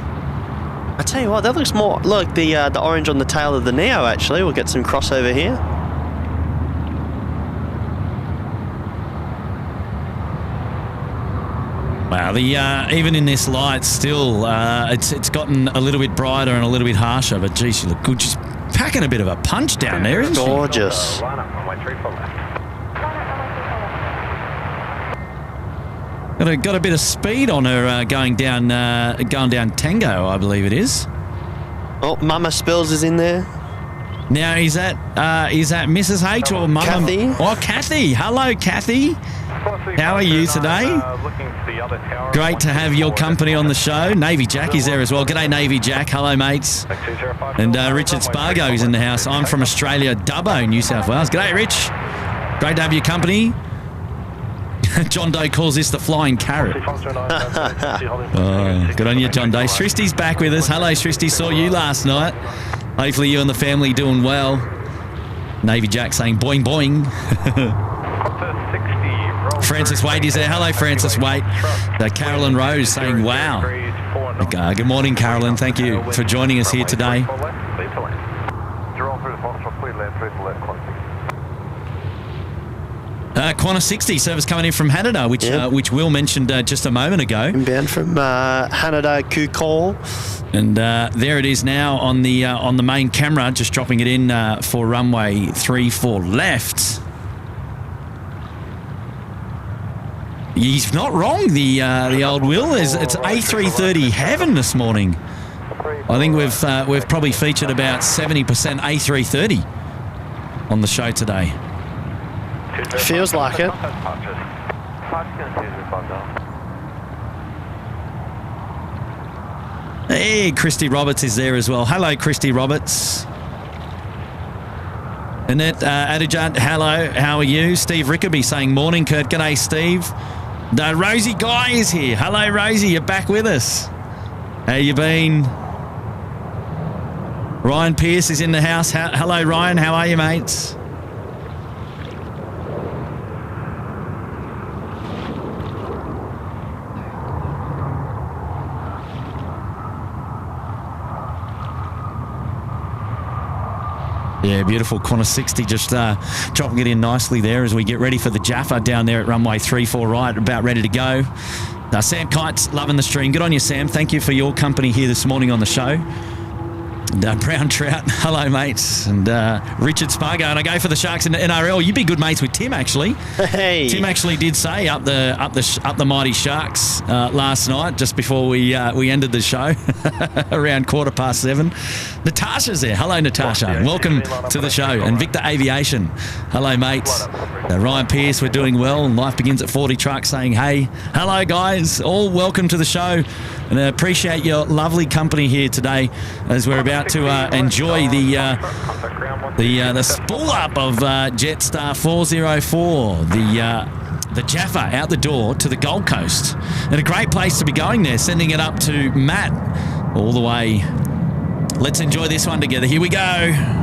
I tell you what, that looks more. Look, the orange on the tail of the Neo. Actually, we'll get some crossover here. Wow, even in this light, still it's gotten a little bit brighter and a little bit harsher. But geez, she looked good. She's packing a bit of a punch down there, isn't she? Gorgeous. Got a bit of speed on her going down Tango, I believe it is. Oh, Mama Spills is in there. Now is that Mrs. H or Mama? Kathy. Oh, Kathy. Hello, Kathy. How are you today? Great to have your company on the show. Navy Jack is there as well. G'day, Navy Jack. Hello, mates. And Richard Spargo is in the house. I'm from Australia, Dubbo, New South Wales. G'day, Rich. Great to have your company. John Doe calls this the flying carrot. Oh, good on you, John Doe. Shristi's back with us. Hello, Shristi. Saw you last night. Hopefully you and the family doing well. Navy Jack saying boing boing. Francis Wade is there. Hello, Francis Wade. Carolyn Rose saying wow. Good morning, Carolyn. Thank you for joining us here today. Qantas 60 service coming in from Hanada, which Will mentioned just a moment ago. Inbound from Hanada Kukol. And there it is now on the main camera, just dropping it in for runway 34 left. He's not wrong, the old Will. It's A330 heaven this morning. I think we've probably featured about 70% A330 on the show today. Feels like it. Hey, Christy Roberts is there as well. Hello, Christy Roberts. Annette Adijant, hello. How are you? Steve Rickaby saying morning, Kurt. G'day, Steve. Rosie Guy is here. Hello, Rosie. You're back with us. How you been? Ryan Pierce is in the house. Hello, Ryan. How are you, mates? Yeah, beautiful. Qantas 60 just dropping it in nicely there as we get ready for the Jaffa down there at runway 34 right, about ready to go. Sam Kite's loving the stream. Good on you, Sam. Thank you for your company here this morning on the show. And, Brown Trout, hello, mates. And Richard Spargo, and I go for the Sharks in the NRL. You'd be good mates with Tim, actually. Hey. Tim actually did say up the mighty Sharks last night, just before we ended the show, around 7:15. Natasha's there. Hello, Natasha. Welcome to the show. And Victor Aviation. Hello, mates. Ryan Pierce, we're doing well. And Life Begins at 40 Truck saying, hey. Hello, guys. All welcome to the show. And I appreciate your lovely company here today as we're about to enjoy the spool up of Jetstar 404, the Jaffa out the door to the Gold Coast. And a great place to be going there, sending it up to Matt all the way. Let's enjoy this one together. Here we go.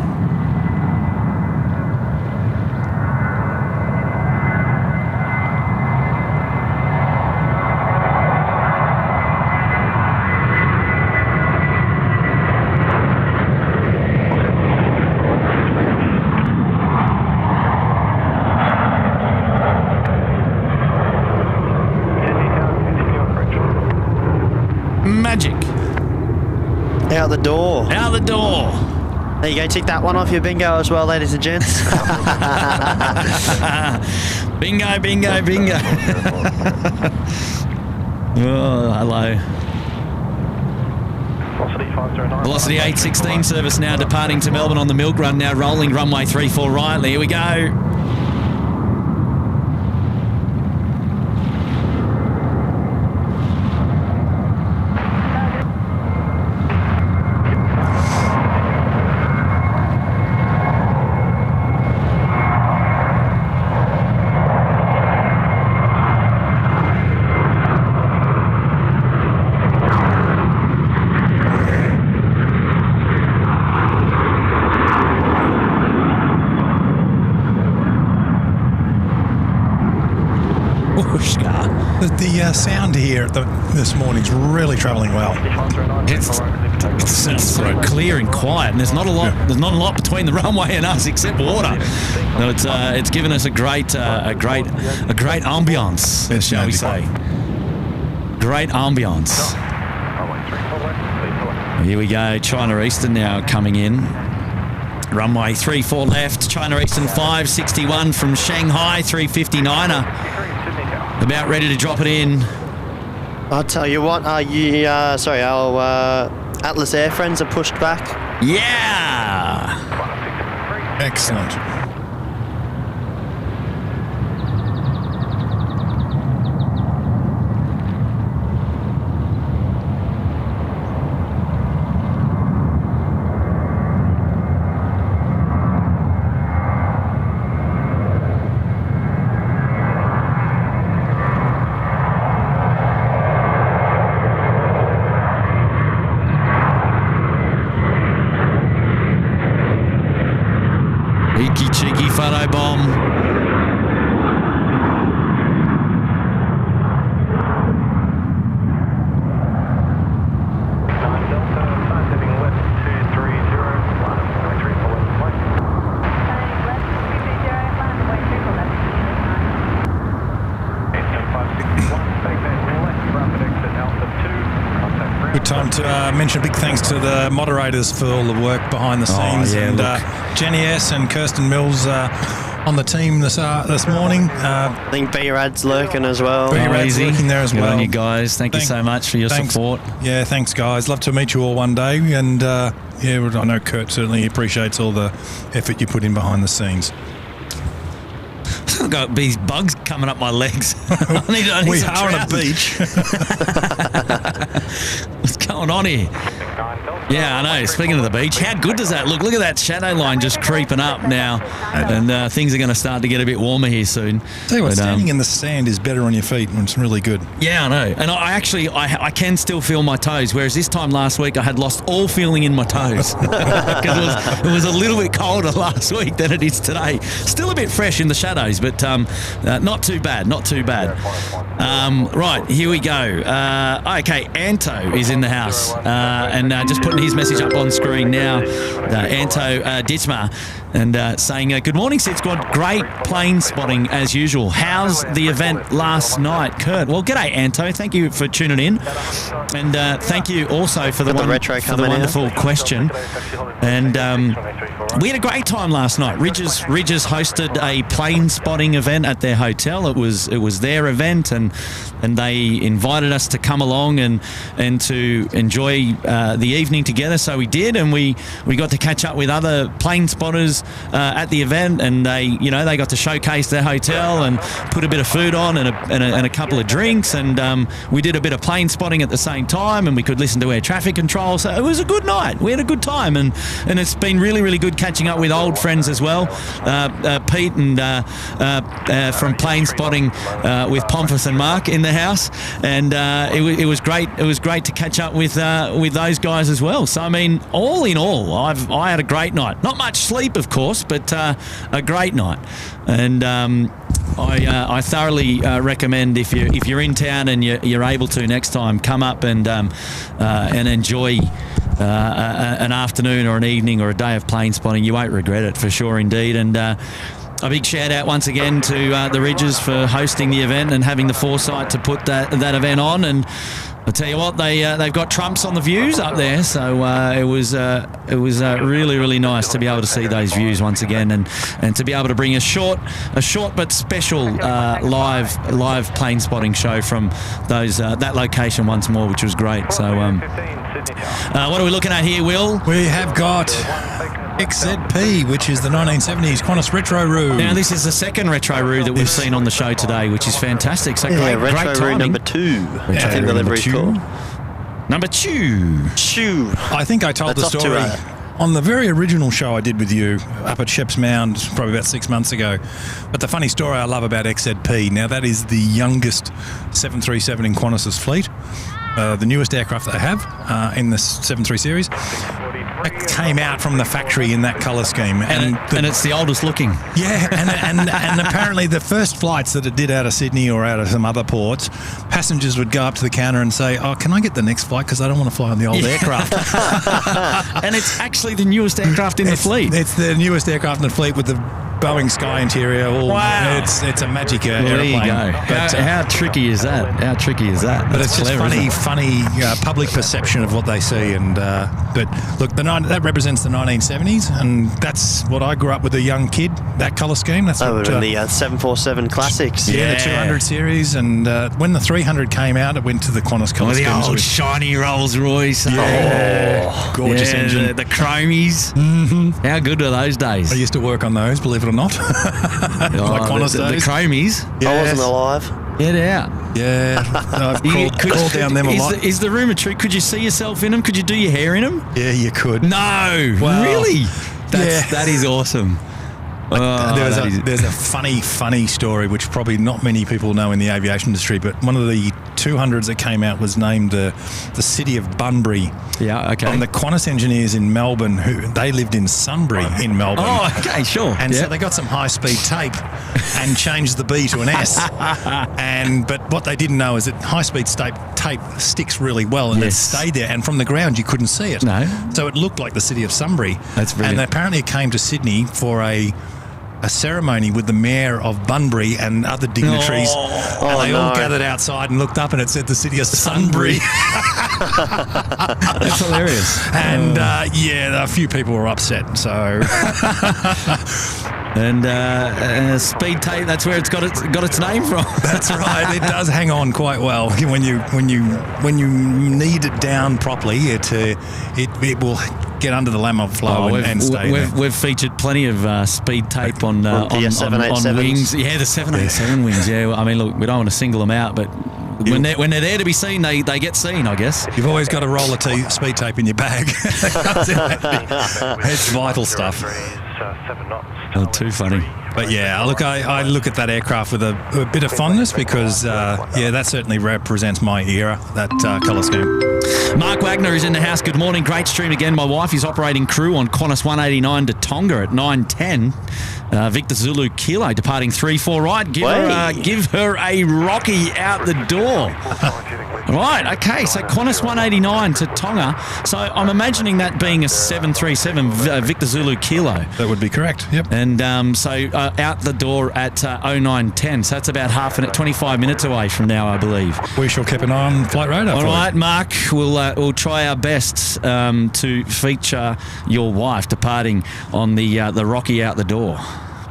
Out the door. Out the door. There you go. Tick that one off your bingo as well, ladies and gents. Bingo, bingo, bingo. Oh, hello. Velocity 816 service now departing to Melbourne on the Milk Run, now rolling runway 34 right. Here we go. The sound here this morning's really travelling well. It's clear and quiet, and there's not a lot. Yeah. There's not a lot between the runway and us except water. No, it's given us a great ambiance, It's shall we say? Great ambiance. Here we go. China Eastern now coming in. Runway 34 left. China Eastern 561 from Shanghai 359er. About ready to drop it in. I'll tell you what, our Atlas Air friends are pushed back. Yeah! Excellent. Cheeky photo bomb. Good time to mention big thanks to the moderators for all the work behind the scenes, yeah, and Jenny S and Kirsten Mills on the team this morning. I think B-Rad's lurking as well. B-Rad's lurking there as Good well. on you guys. Thank you so much for your support. Yeah, thanks guys. Love to meet you all one day, and I know Kurt certainly appreciates all the effort you put in behind the scenes. I've got these bugs coming up my legs. I need We some are on a trousers. beach. What's going on here? Yeah, I know. Speaking of the beach, how good does that look? Look at that shadow line just creeping up now. And things are going to start to get a bit warmer here soon. Tell you what, standing in the sand is better on your feet, and it's really good. Yeah, I know. And I can still feel my toes, whereas this time last week I had lost all feeling in my toes. Because it was a little bit colder last week than it is today. Still a bit fresh in the shadows, but not too bad, not too bad. Right, here we go. Okay, Anto is in the house, and just putting his message up on screen now. Anto Ditma, and saying, good morning, SydSquad. Great plane spotting as usual. How's the event last night, Kurt? Well, g'day, Anto. Thank you for tuning in, and thank you also for the wonderful question. And we had a great time last night. Ridges hosted a plane spotting event at their hotel. It was their event, and they invited us to come along and to enjoy the evening together. So we did, and we got to catch up with other plane spotters at the event, and they got to showcase their hotel and put a bit of food on and a couple of drinks, and we did a bit of plane spotting at the same time, and we could listen to air traffic control. So it was a good night. We had a good time, and it's been really, really good catching up with old friends as well. Pete and from plane spotting with Pomfus and Mark in the house, and it was great. It was great to catch up with those guys as well. So I mean, all in all, I had a great night. Not much sleep, of course, but a great night. And I thoroughly recommend if you're in town and you're able to next time, come up and enjoy an afternoon or an evening or a day of plane spotting. You won't regret it, for sure indeed. And A big shout out once again to the Ridges for hosting the event and having the foresight to put that event on. And I'll tell you what, they've got trumps on the views up there, so it was really, really nice to be able to see those views once again, and to be able to bring a short but special live plane spotting show from that location once more, which was great. So what are we looking at here, Will? We have got XZP, which is the 1970s Qantas Retro Roo. Now, this is the second Retro Roo that we've seen on the show today, which is fantastic. So great Retro Roo timing. number 2. I think the livery's called. Number 2. I think I told the story on the very original show I did with you up at Sheps Mound probably about 6 months ago. But the funny story I love about XZP, now that is the youngest 737 in Qantas's fleet. The newest aircraft they have in the 73 series. It came out from the factory in that colour scheme. And it's the oldest looking. Yeah, and apparently the first flights that it did out of Sydney or out of some other ports, passengers would go up to the counter and say, "Oh, can I get the next flight? Because I don't want to fly on the old aircraft." And it's actually the newest aircraft in the fleet. It's the newest aircraft in the fleet with the Boeing Sky interior. Wow. It's a magic airplane. There you go. But, how tricky is that? How tricky is that? But it's just funny public perception of what they see. And but look, that represents the 1970s, and that's what I grew up with, a young kid. That colour scheme. That's the 747 classics. Yeah, the 200 series, and when the 300 came out, it went to the Qantas colour scheme. The old shiny Rolls Royce. Gorgeous engine. The chromies. Mm-hmm. How good were those days? I used to work on those, believe it or not. Like Qantas the chromies. Yes. I wasn't alive. Get out. Yeah, I've called down them a lot. Is the rumour true? Could you see yourself in them? Could you do your hair in them? Yeah, you could. No, well, really? That is awesome. There's a funny story which probably not many people know in the aviation industry, but one of the 200s that came out was named the city of Bunbury. Yeah, okay. And the Qantas engineers in Melbourne, they lived in Sunbury in Melbourne. Oh, okay, sure. And so they got some high-speed tape and changed the B to an S. But what they didn't know is that high-speed tape sticks really well, and it stayed there. And from the ground, you couldn't see it. No. So it looked like the city of Sunbury. That's brilliant. And apparently it came to Sydney for a ceremony with the mayor of Bunbury and other dignitaries. And they all gathered outside and looked up, and it said the city of Sunbury. That's hilarious. And a few people were upset. So, and speed tape, that's where it's got its name from. That's right. It does hang on quite well when you need it down properly. It will get under the laminar flow and stay there. We've featured plenty of speed tape on wings. Yeah, the 787 wings. Yeah, I mean, look, we don't want to single them out, but when they're there to be seen, they get seen, I guess. You've always got a roll of speed tape in your bag. It's vital stuff. 7 knots. Oh, too funny. But yeah, look, I look at that aircraft with a bit of fondness because, that certainly represents my era, that colour scheme. Mark Wagner is in the house. Good morning. Great stream again. My wife is operating crew on Qantas 189 to Tonga at 9:10. Victor Zulu Kilo departing 3-4 right. Give her a Rocky out the door. Right, okay, so Qantas 189 to Tonga. So I'm imagining that being a 737 Victor Zulu Kilo. That would be correct, yep. And out the door at 09:10. So that's about 25 minutes away from now, I believe. We shall keep an eye on flight radar. All right, Mark, we'll try our best to feature your wife departing on the Rocky out the door.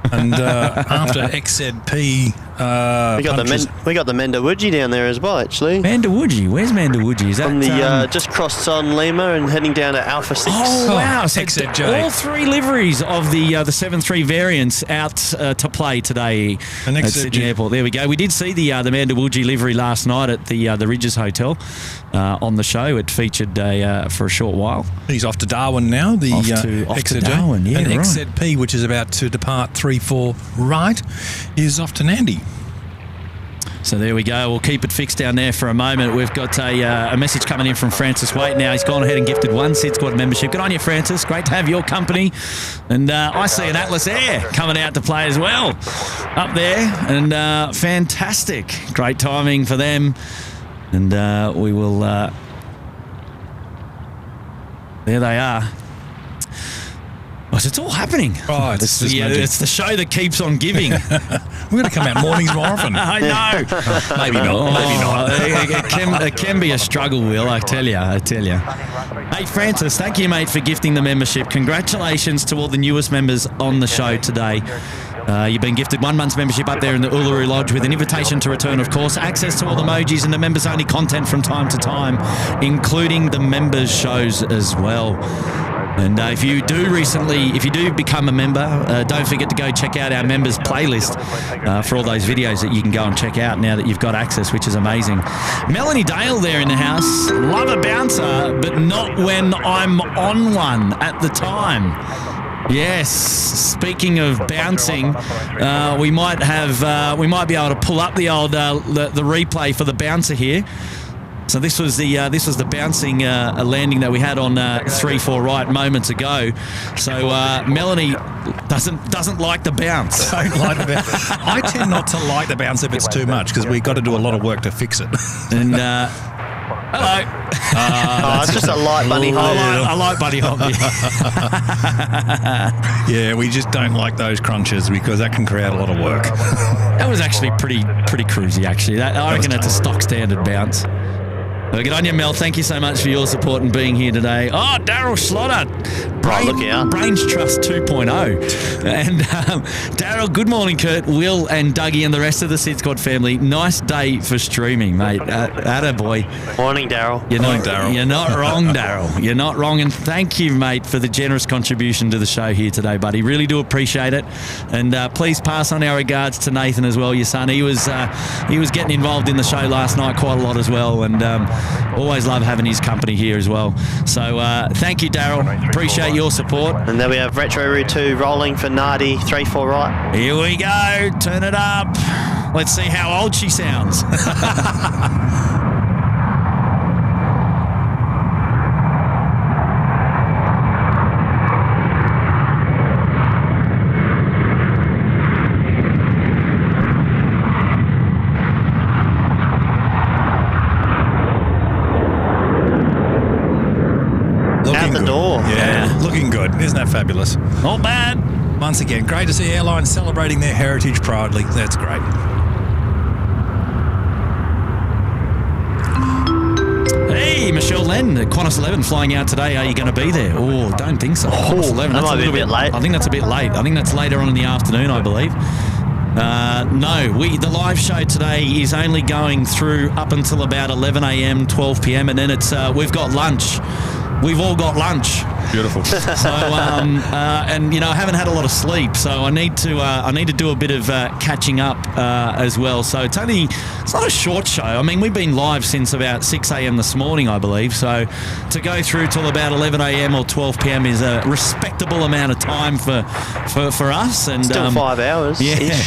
And after XZP, we got the Mandawuji down there as well, actually. Mandawuji, where's Mandawuji? Is that on the just crossed on Lima and heading down to Alpha 6? Oh wow! So XZJ. All three liveries of the 7.3 variants out to play today at Sydney Airport. There we go. We did see the Mandawuji livery last night at the Ridges Hotel on the show. It featured for a short while. He's off to Darwin now. The off to Darwin, yeah, and right. XZP, which is about to depart 3-4 right, is off to Nandi. So there we go. We'll keep it fixed down there for a moment. We've got a message coming in from Francis Waite now. He's gone ahead and gifted one SydSquad membership. Good on you, Francis. Great to have your company. And I see an Atlas Air coming out to play as well up there. And fantastic. Great timing for them. And we will... there they are. It's all happening. Oh, it's it's the show that keeps on giving. We're going to come out mornings more often. I know. Maybe not. Maybe not. It can be a struggle, Will, I tell you. Hey, Francis, thank you, mate, for gifting the membership. Congratulations to all the newest members on the show today. You've been gifted 1 month's membership up there in the Uluru Lodge with an invitation to return, of course, access to all the emojis and the members-only content from time to time, including the members' shows as well. And if you do become a member, don't forget to go check out our members playlist for all those videos that you can go and check out now that you've got access, which is amazing. Melanie Dale there in the house. Love a bouncer, but not when I'm on one at the time. Yes, speaking of bouncing, we might be able to pull up the old the replay for the bouncer here. So this was the bouncing landing that we had on 3-4 right moments ago. So Melanie doesn't like the bounce. Don't like the bounce. I tend not to like the bounce if it's too much because we've got to do a lot of work to fix it. And hello. It's just a light bunny hop. I like bunny hop. Yeah, we just don't like those crunches because that can create a lot of work. That was actually pretty cruisy, actually. I reckon that's a stock standard bounce. Well, good on you, Mel. Thank you so much for your support and being here today. Oh, Daryl Schlotter. Look out. Brains Trust 2.0. And Daryl, good morning, Kurt, Will and Dougie and the rest of the SydSquad family. Nice day for streaming, mate. Attaboy. Morning, Daryl. You're not wrong, Daryl. You're not wrong. And thank you, mate, for the generous contribution to the show here today, buddy. Really do appreciate it. And please pass on our regards to Nathan as well, your son. He was getting involved in the show last night quite a lot as well. And always love having his company here as well. So thank you, Daryl. Appreciate your support. And then we have Retro Route 2 rolling for Nardi, 3-4 right. Here we go. Turn it up. Let's see how old she sounds. Looking good. Isn't that fabulous? Not bad. Once again, great to see airlines celebrating their heritage proudly. That's great. Hey, Michelle Len, Qantas 11 flying out today. Are you going to be there? Oh, don't think so. Qantas 11. That might be a bit late. I think that's a bit late. I think that's later on in the afternoon, I believe. No, the live show today is only going through up until about 11 a.m., 12 p.m. and then we've got lunch. We've all got lunch. Beautiful. So, and I haven't had a lot of sleep, so I need to do a bit of catching up as well. So it's not a short show. I mean, we've been live since about 6 a.m. this morning, I believe. So to go through till about 11 a.m. or 12 p.m. is a respectable amount of time for us. And still 5 hours. Yeah.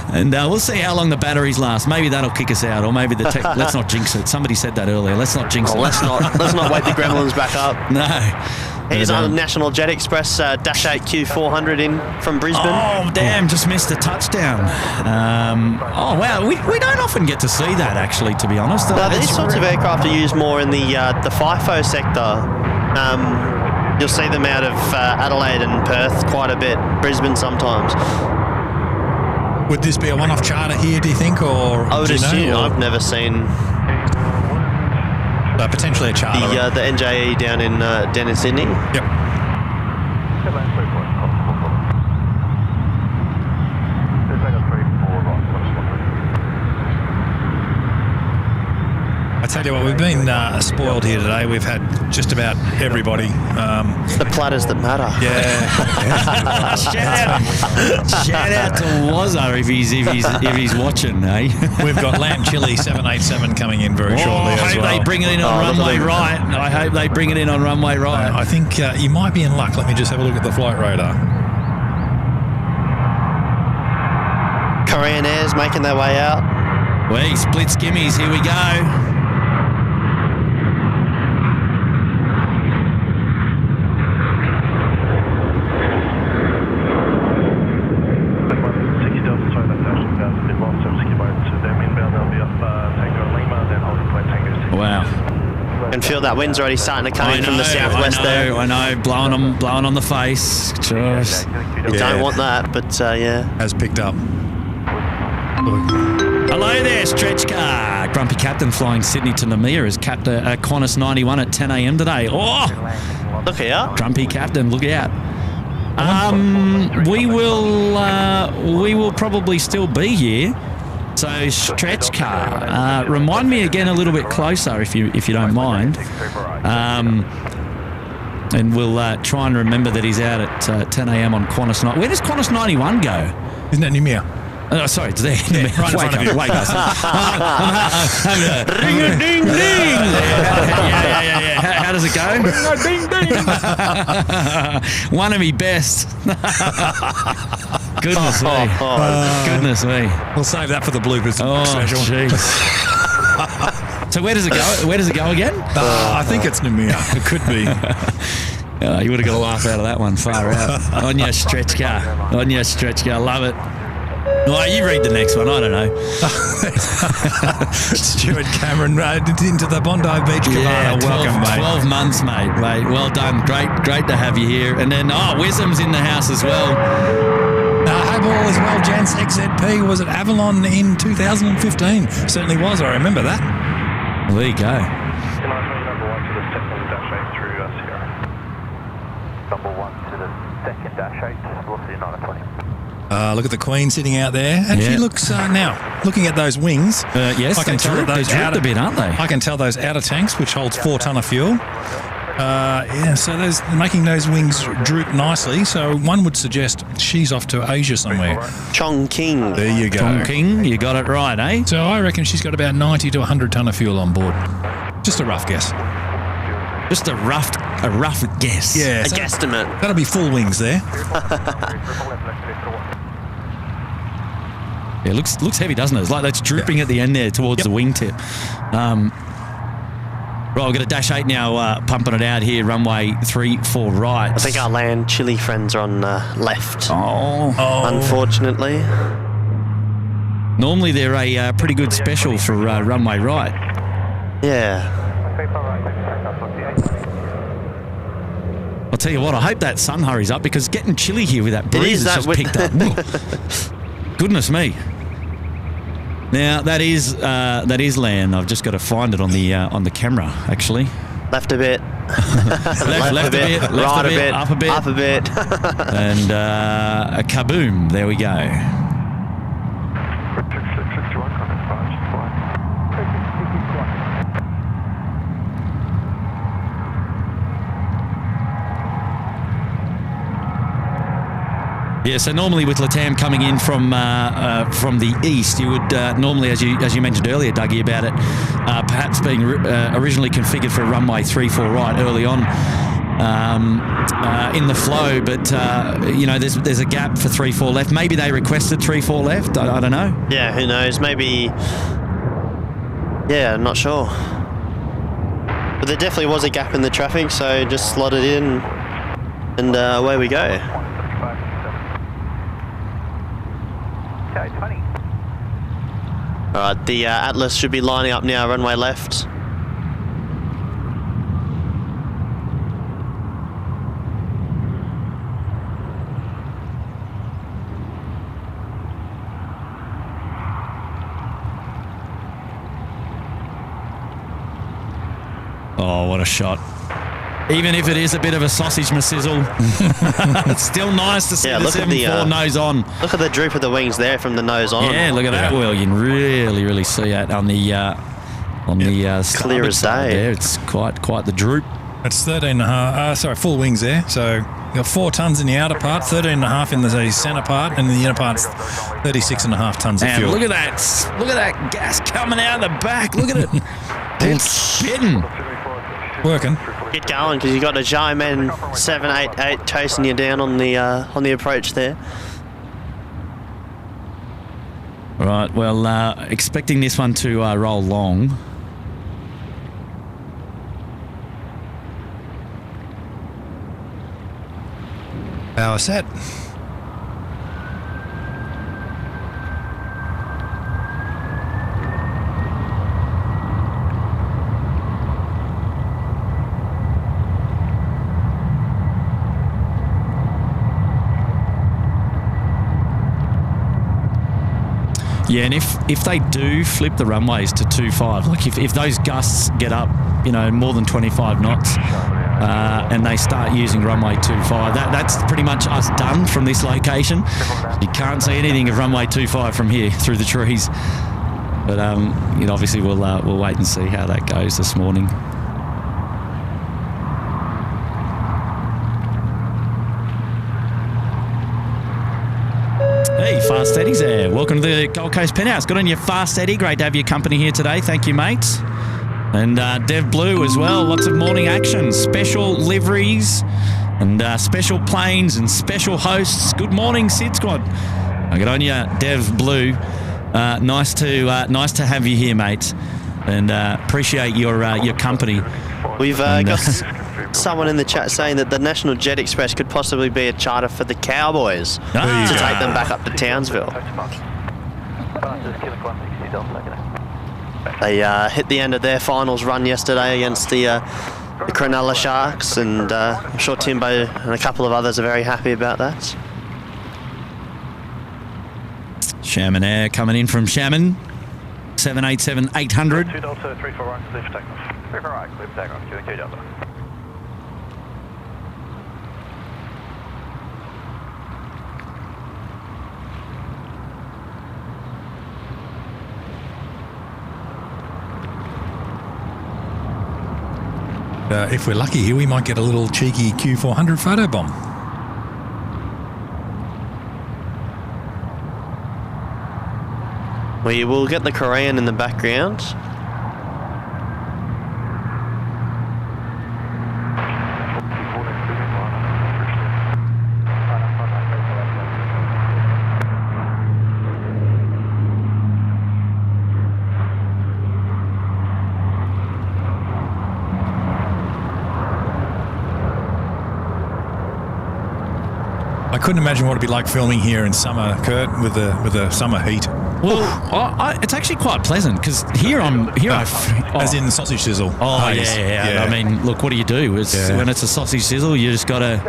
And we'll see how long the batteries last. Maybe that'll kick us out, or maybe let's not jinx it. Somebody said that earlier. Let's not jinx it. Let's not wake the gremlins back up. No. Here's on National Jet Express Dash 8 Q400 in from Brisbane. Oh, damn, just missed a touchdown. Oh, wow, we don't often get to see that, actually, to be honest. No, these sorts of aircraft are used more in the FIFO sector. You'll see them out of Adelaide and Perth quite a bit, Brisbane sometimes. Would this be a one-off charter here, do you think? Or I would assume. I've never seen... potentially a charter. The NJE down in Sydney. Yep. I tell you what, we've been spoiled here today. We've had just about everybody. The platters that matter. Yeah. Shout out to Wazza if he's watching, eh? We've got lamb chili 787 coming in very shortly as well. I hope they bring it in on runway right. I hope they bring it in on runway right. I think you might be in luck. Let me just have a look at the flight radar. Korean Air's making their way out. Well, split skimmies. Here we go. can feel that wind's already starting to come in from the southwest there. I know, blowing on the face. Just, You don't want that, but yeah. Has picked up. hello there, stretch car. Grumpy Captain flying Sydney to Namia has capped a Qantas 91 at 10 a.m. today. Oh, Look here. Grumpy Captain, look out. We will probably still be here. So stretch car, remind me again a little bit closer if you don't mind, and we'll try and remember that he's out at 10 a.m. on Qantas 9. Where does Qantas 91 go? Isn't that Nemea? Sorry, it's there. Right in front of you. Wake up. Ring a ding ding. Yeah. How does it go? Ring a ding ding. One of me best. Goodness me. Goodness me. We'll save that for the bloopers special. Jeez. So where does it go? Where does it go again? I think it's Nemea. It could be. You would have got a laugh out of that one. Far out. On your stretch car. Love it. Well, you read the next one. I don't know. Stuart Cameron into the Bondi Beach Cabana. 12, Welcome, mate. 12 months, mate. Well done. Great to have you here. And then, Wisdom's in the house as well. Highball as well. Jans XZP was at Avalon in 2015. Certainly was. I remember that. Well, there you go. Number 1 to the second dash 8 through Sierra. Number 1 to the second dash 8, velocity 920. Look at the Queen sitting out there, and she looks now looking at those wings. Yes, I can tell that those drooped a bit, aren't they? I can tell those outer tanks, which holds 4 tonne of fuel. So those making those wings droop nicely. So one would suggest she's off to Asia somewhere. Chongqing. There you go. Chongqing, you got it right, eh? So I reckon she's got about 90 to 100 tonne of fuel on board. Just a rough guess. Just a rough guess. Yeah, A guesstimate. that'll be full wings there. Yeah, looks heavy, doesn't it? It's like that's drooping at the end there towards the wingtip. Right, we've got a Dash 8 now pumping it out here, runway 34 right. I think our land Chile friends are on left. Oh. Unfortunately. Normally they're a pretty good special for runway right. Yeah. I'll tell you what, I hope that sun hurries up because it's getting chilly here with that breeze that's just picked up. Goodness me. Now that is land. I've just got to find it on the camera actually. Left a bit. left a bit, right a bit, up a bit, up a bit. and a kaboom. There we go. Yeah, so normally with LATAM coming in from the east, you would normally, as you mentioned earlier, Dougie, about it, perhaps being originally configured for a runway 34 right early on in the flow, but there's a gap for 34 left. Maybe they requested 34 left. I don't know. Yeah, who knows? Maybe. Yeah, I'm not sure. But there definitely was a gap in the traffic, so just slotted in, and away we go. Alright, the Atlas should be lining up now, runway left. Oh, what a shot. Even if it is a bit of a sausage sizzle, it's still nice to see the 7.4 nose on. Look at the droop of the wings there from the nose on. Yeah, look at that. Well, you can really see it on the clear as day. There, it's quite the droop. It's 13.5. Full wings there. So you got 4 tonnes in the outer part, 13.5 in the centre part, and in the inner part's 36.5 tonnes of fuel. Look at that! Look at that gas coming out the back. Look at it. It's spitting. Working. Get going, because you got a Xiamen 788 chasing you down on the approach there. Right. Well, expecting this one to roll long. Power set. Yeah, and if they do flip the runways to 2.5, like if those gusts get up, more than 25 knots, and they start using runway 2.5, that's pretty much us done from this location. You can't see anything of runway 2.5 from here through the trees. But obviously we'll wait and see how that goes this morning. Hey, Fast Eddie's there. Welcome to the Gold Coast Penthouse. Good on you, Fast Eddie. Great to have your company here today. Thank you, mates. And Dev Blue as well. Lots of morning action, special liveries and special planes and special hosts. Good morning, SydSquad. Good on you, Dev Blue. Nice to have you here, mate. And appreciate your company. We've got someone in the chat saying that the National Jet Express could possibly be a charter for the Cowboys to take them back up to Townsville. They hit the end of their finals run yesterday against the Cronulla Sharks, and I'm sure Timbo and a couple of others are very happy about that. Shaman Air coming in from Shaman. 787-800. 2 Delta 34 right, clear for takeoff. Clear for right, clear for takeoff. 2 Delta. If we're lucky here, we might get a little cheeky Q400 photo bomb. We will get the Korean in the background. I couldn't imagine what it'd be like filming here in summer, Kurt, with the summer heat. Well, it's actually quite pleasant because here as in the sausage sizzle. Oh, yeah. I mean, look, what do you do? When it's a sausage sizzle, you just got to...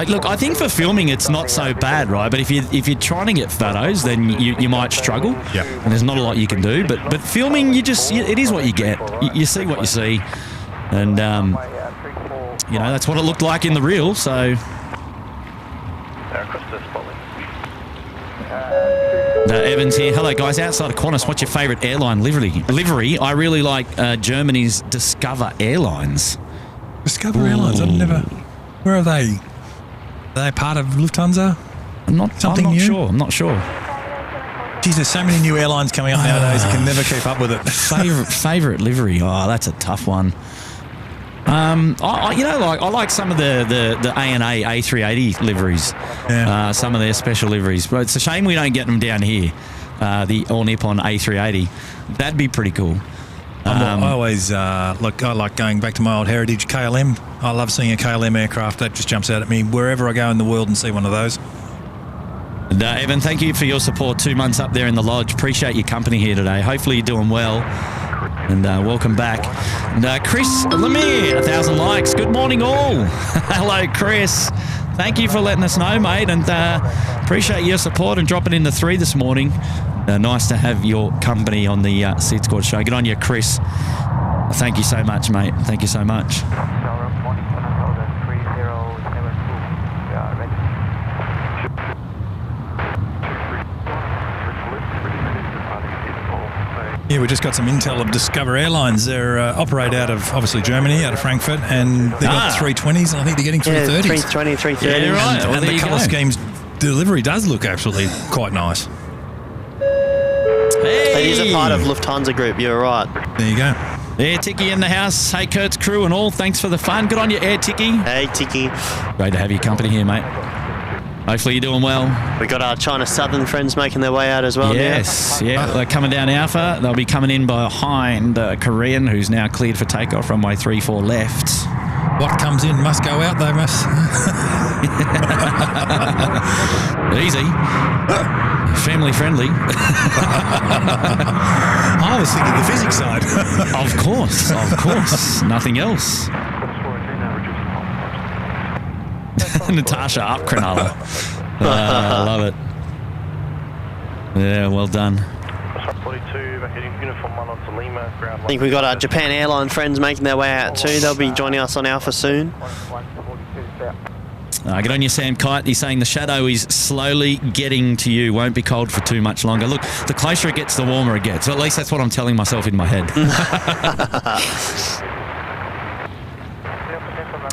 Look, I think for filming it's not so bad, right? But if you're trying to get photos, then you might struggle. Yeah. And there's not a lot you can do. But filming, it is what you get. You see what you see. And, that's what it looked like in the reel, so... Evans here. Hello, guys. Outside of Qantas, what's your favourite airline livery? I really like Germany's Discover Airlines. Discover Airlines? I've never... Where are they? Are they part of Lufthansa? I'm not sure. Geez, there's so many new airlines coming up nowadays. I can never keep up with it. Favourite livery? Oh, that's a tough one. I like some of the ANA A380 liveries. Yeah. Some of their special liveries. But it's a shame we don't get them down here. The All Nippon A380. That'd be pretty cool. I always I like going back to my old heritage, KLM. I love seeing a KLM aircraft. That just jumps out at me wherever I go in the world and see one of those. And, Evan, thank you for your support. 2 months up there in the lodge. Appreciate your company here today. Hopefully you're doing well. And welcome back. And Chris Lemire, 1,000 likes. Good morning, all. Hello, Chris. Thank you for letting us know, mate. And appreciate your support and dropping in the 3 this morning. Nice to have your company on the SydSquad show. Good on you, Chris. Thank you so much, mate. Thank you so much. Yeah, we just got some intel of Discover Airlines. They're operate out of, obviously, Germany, out of Frankfurt, and they've got 320s, and I think they're getting 330s. 320, 330s. Yeah, right. And the colour schemes delivery does look absolutely quite nice. It is a part of Lufthansa Group, you're right. There you go. Air Tiki in the house. Hey, Kurt's crew and all. Thanks for the fun. Good on you, Air Tiki. Hey, Tiki. Great to have your company here, mate. Hopefully you're doing well. We got our China Southern friends making their way out as well. Yes, yeah. They're coming down Alpha. They'll be coming in behind Korean, who's now cleared for takeoff, runway 34 left. What comes in must go out, they must. Easy. Family friendly. I was thinking the physics side. Of course. Nothing else. Natasha up Cronulla. I love it. Yeah, well done. 42, back in uniform 1 on to Lima, ground I think we've got our Japan Airline friends making their way out too. They'll be joining us on Alpha soon. 142 south. Good on you, Sam Kite. He's saying the shadow is slowly getting to you. Won't be cold for too much longer. Look, the closer it gets, the warmer it gets. At least that's what I'm telling myself in my head.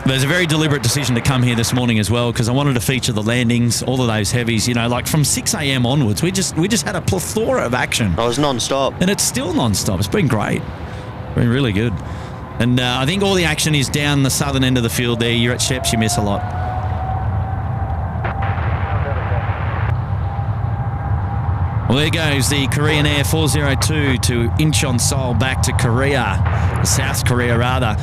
There's a very deliberate decision to come here this morning as well, because I wanted to feature the landings, all of those heavies. You know, like from 6 a.m. onwards, we just had a plethora of action. I was non-stop. And it's still non-stop. It's been great. Been really good. And I think all the action is down the southern end of the field there. You're at Sheps, you miss a lot. Well, there goes the Korean Air 402 to Incheon, Seoul, back to Korea, South Korea rather.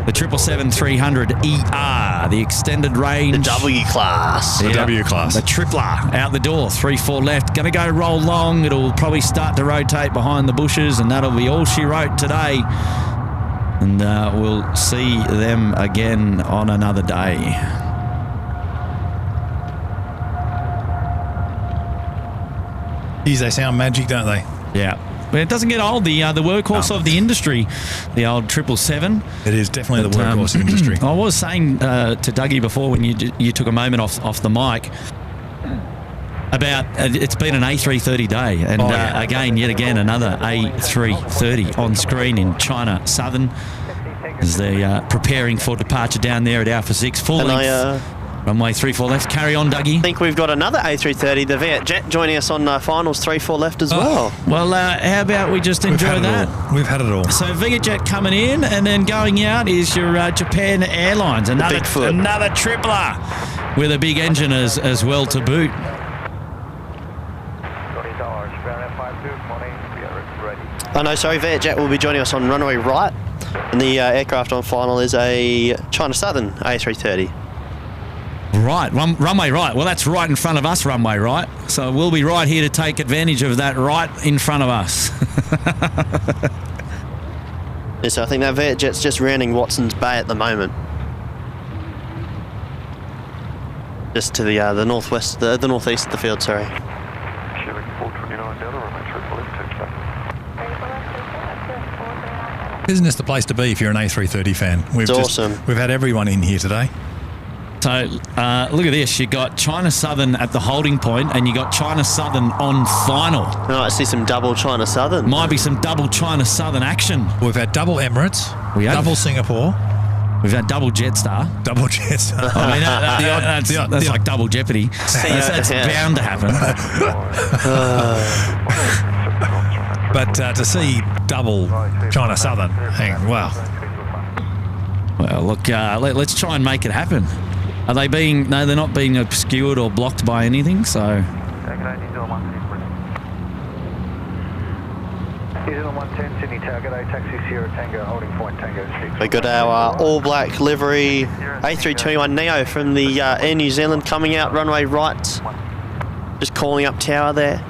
The 777-300ER, the extended range. The W class. The W class. The tripler out the door, 3-4 left. Going to go roll long. It'll probably start to rotate behind the bushes, and that'll be all she wrote today. And we'll see them again on another day. Geez, they sound magic, don't they? Yeah. But it doesn't get old. The workhorse of the industry, the old 777. It is definitely the workhorse industry. I was saying to Dougie before when you took a moment off the mic about it's been an A330 day, and yet again another A330 on screen in China Southern as they're preparing for departure down there at Alpha 6. Full length. Runway 34 left. Carry on, Dougie. I think we've got another A330, the Vietjet, joining us on finals 34 left as well. Well, how about we just enjoy that? We've had it all. So Vietjet coming in, and then going out is your Japan Airlines. Another tripler with a big engine as well to boot. Oh no, sorry, Vietjet will be joining us on runway right, and the aircraft on final is a China Southern A330. Right, runway right. Well, that's right in front of us, runway right. So we'll be right here to take advantage of that right in front of us. Yeah, so I think that Vietjet's just rounding Watson's Bay at the moment. Just to the northwest, the northeast of the field, sorry. Isn't this the place to be if you're an A330 fan? It's awesome. We've had everyone in here today. So look at this. You got China Southern at the holding point, and you got China Southern on final. And I see some double China Southern. Might be some double China Southern action. We've had double Emirates, double Singapore. We've had double Jetstar. Double Jetstar. I mean, that's like double Jeopardy. That's bound to happen. But to see double China Southern, wow. Well, look, let's try and make it happen. Are they being... No, they're not being obscured or blocked by anything, so... We got our all-black livery A321 Neo from the Air New Zealand coming out runway right. Just calling up tower there.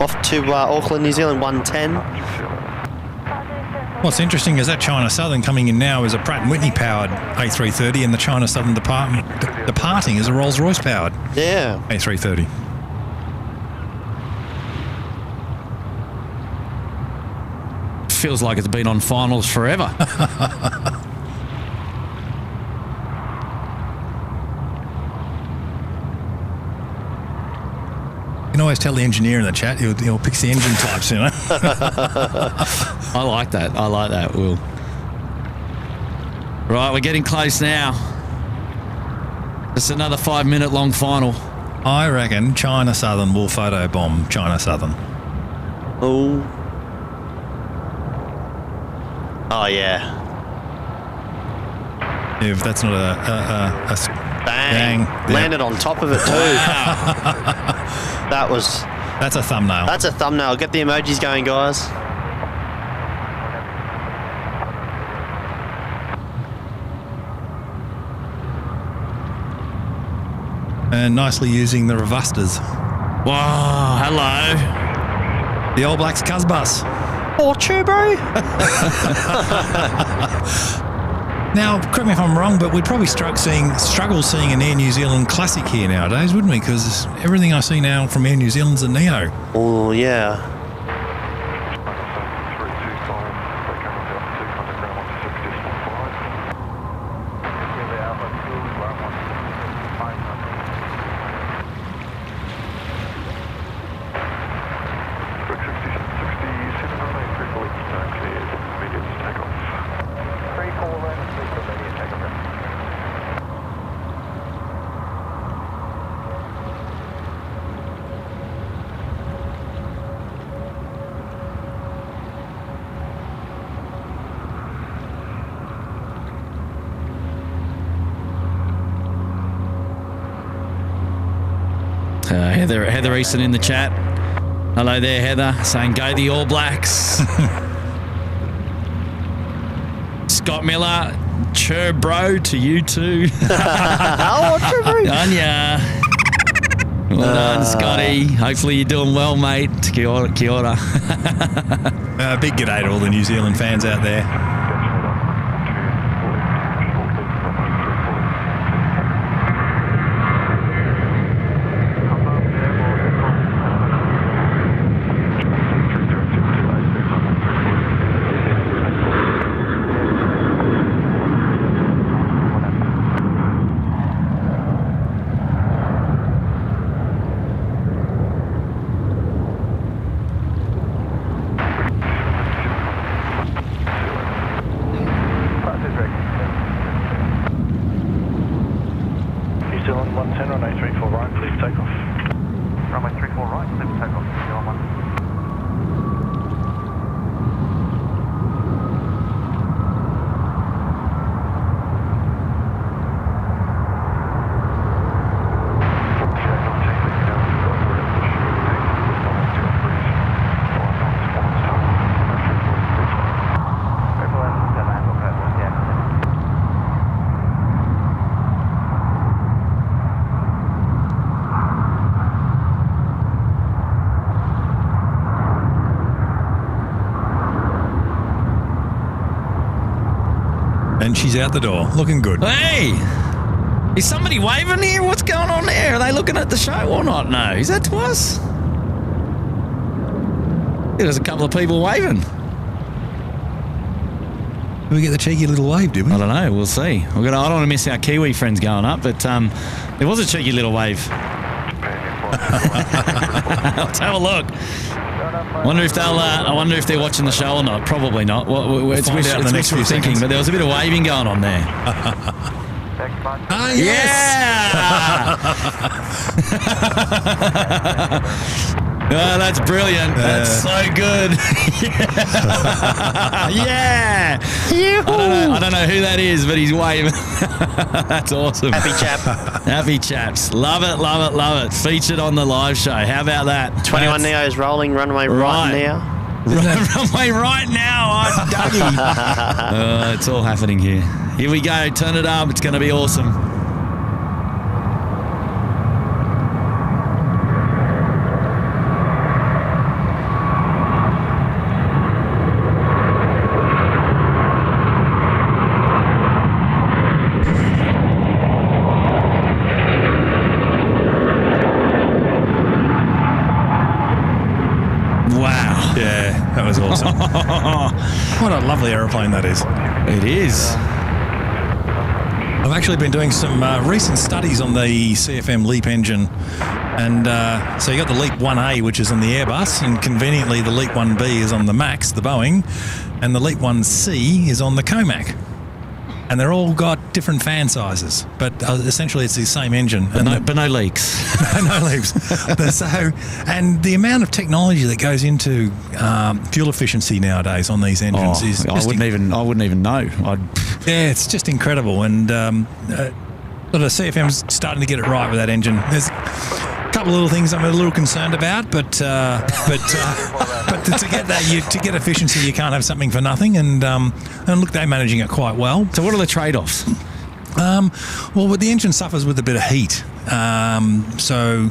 Off to Auckland, New Zealand 110. What's interesting is that China Southern coming in now is a Pratt & Whitney powered A330, and the China Southern departing is a Rolls-Royce powered A330. Feels like it's been on finals forever. You can always tell the engineer in the chat, he'll pick the engine types, you know. I like that, Will. Right, we're getting close now. It's another 5-minute long final. I reckon China Southern will photobomb China Southern. Oh yeah. If that's not a bang. Landed on top of it too. That's a thumbnail. That's a thumbnail. Get the emojis going, guys. And nicely using the Revusters. Wow, hello. The All Blacks Cuz Bus. Oh, Turbo. Now, correct me if I'm wrong, but we'd probably struggle seeing an Air New Zealand Classic here nowadays, wouldn't we? Because everything I see now from Air New Zealand's a Neo. Oh, yeah. Heather Easton in the chat. Hello there, Heather, saying go the All Blacks. Scott Miller, chur bro to you too. Anya. Well done, Scotty. Hopefully you're doing well, mate. Kia ora. Kia ora. Big g'day to all the New Zealand fans out there. And she's out the door, looking good. Hey! Is somebody waving here? What's going on there? Are they looking at the show or not? No. Is that to us? There's a couple of people waving. Did we get the cheeky little wave, did we? I don't know. We'll see. I don't want to miss our Kiwi friends going up, but there was a cheeky little wave. Let's have a look. I wonder if they're watching the show or not. Probably not. It's wishful thinking, but there was a bit of waving going on there. Yes! Oh, that's brilliant. That's so good. Yeah. I don't know who that is, but he's waving. That's awesome. Happy chap. Happy chaps. Love it, love it, love it. Featured on the live show. How about that? 21 Neo's rolling, runway right now. Runway right now. I'm Dougie. It's all happening here. Here we go. Turn it up. It's going to be awesome. That was awesome. What a lovely aeroplane that is. It is. I've actually been doing some recent studies on the CFM LEAP engine. And so you got the LEAP 1A, which is on the Airbus, and conveniently the LEAP 1B is on the MAX, the Boeing, and the LEAP 1C is on the Comac. And they're all got different fan sizes, but essentially it's the same engine. But no leaks. No leaks. And the amount of technology that goes into fuel efficiency nowadays on these engines is I wouldn't even know. Yeah, it's just incredible. And the CFM's starting to get it right with that engine. There's a couple of little things I'm a little concerned about, but to get that, to get efficiency, you can't have something for nothing. And look, they're managing it quite well. So what are the trade-offs? Well, the engine suffers with a bit of heat. So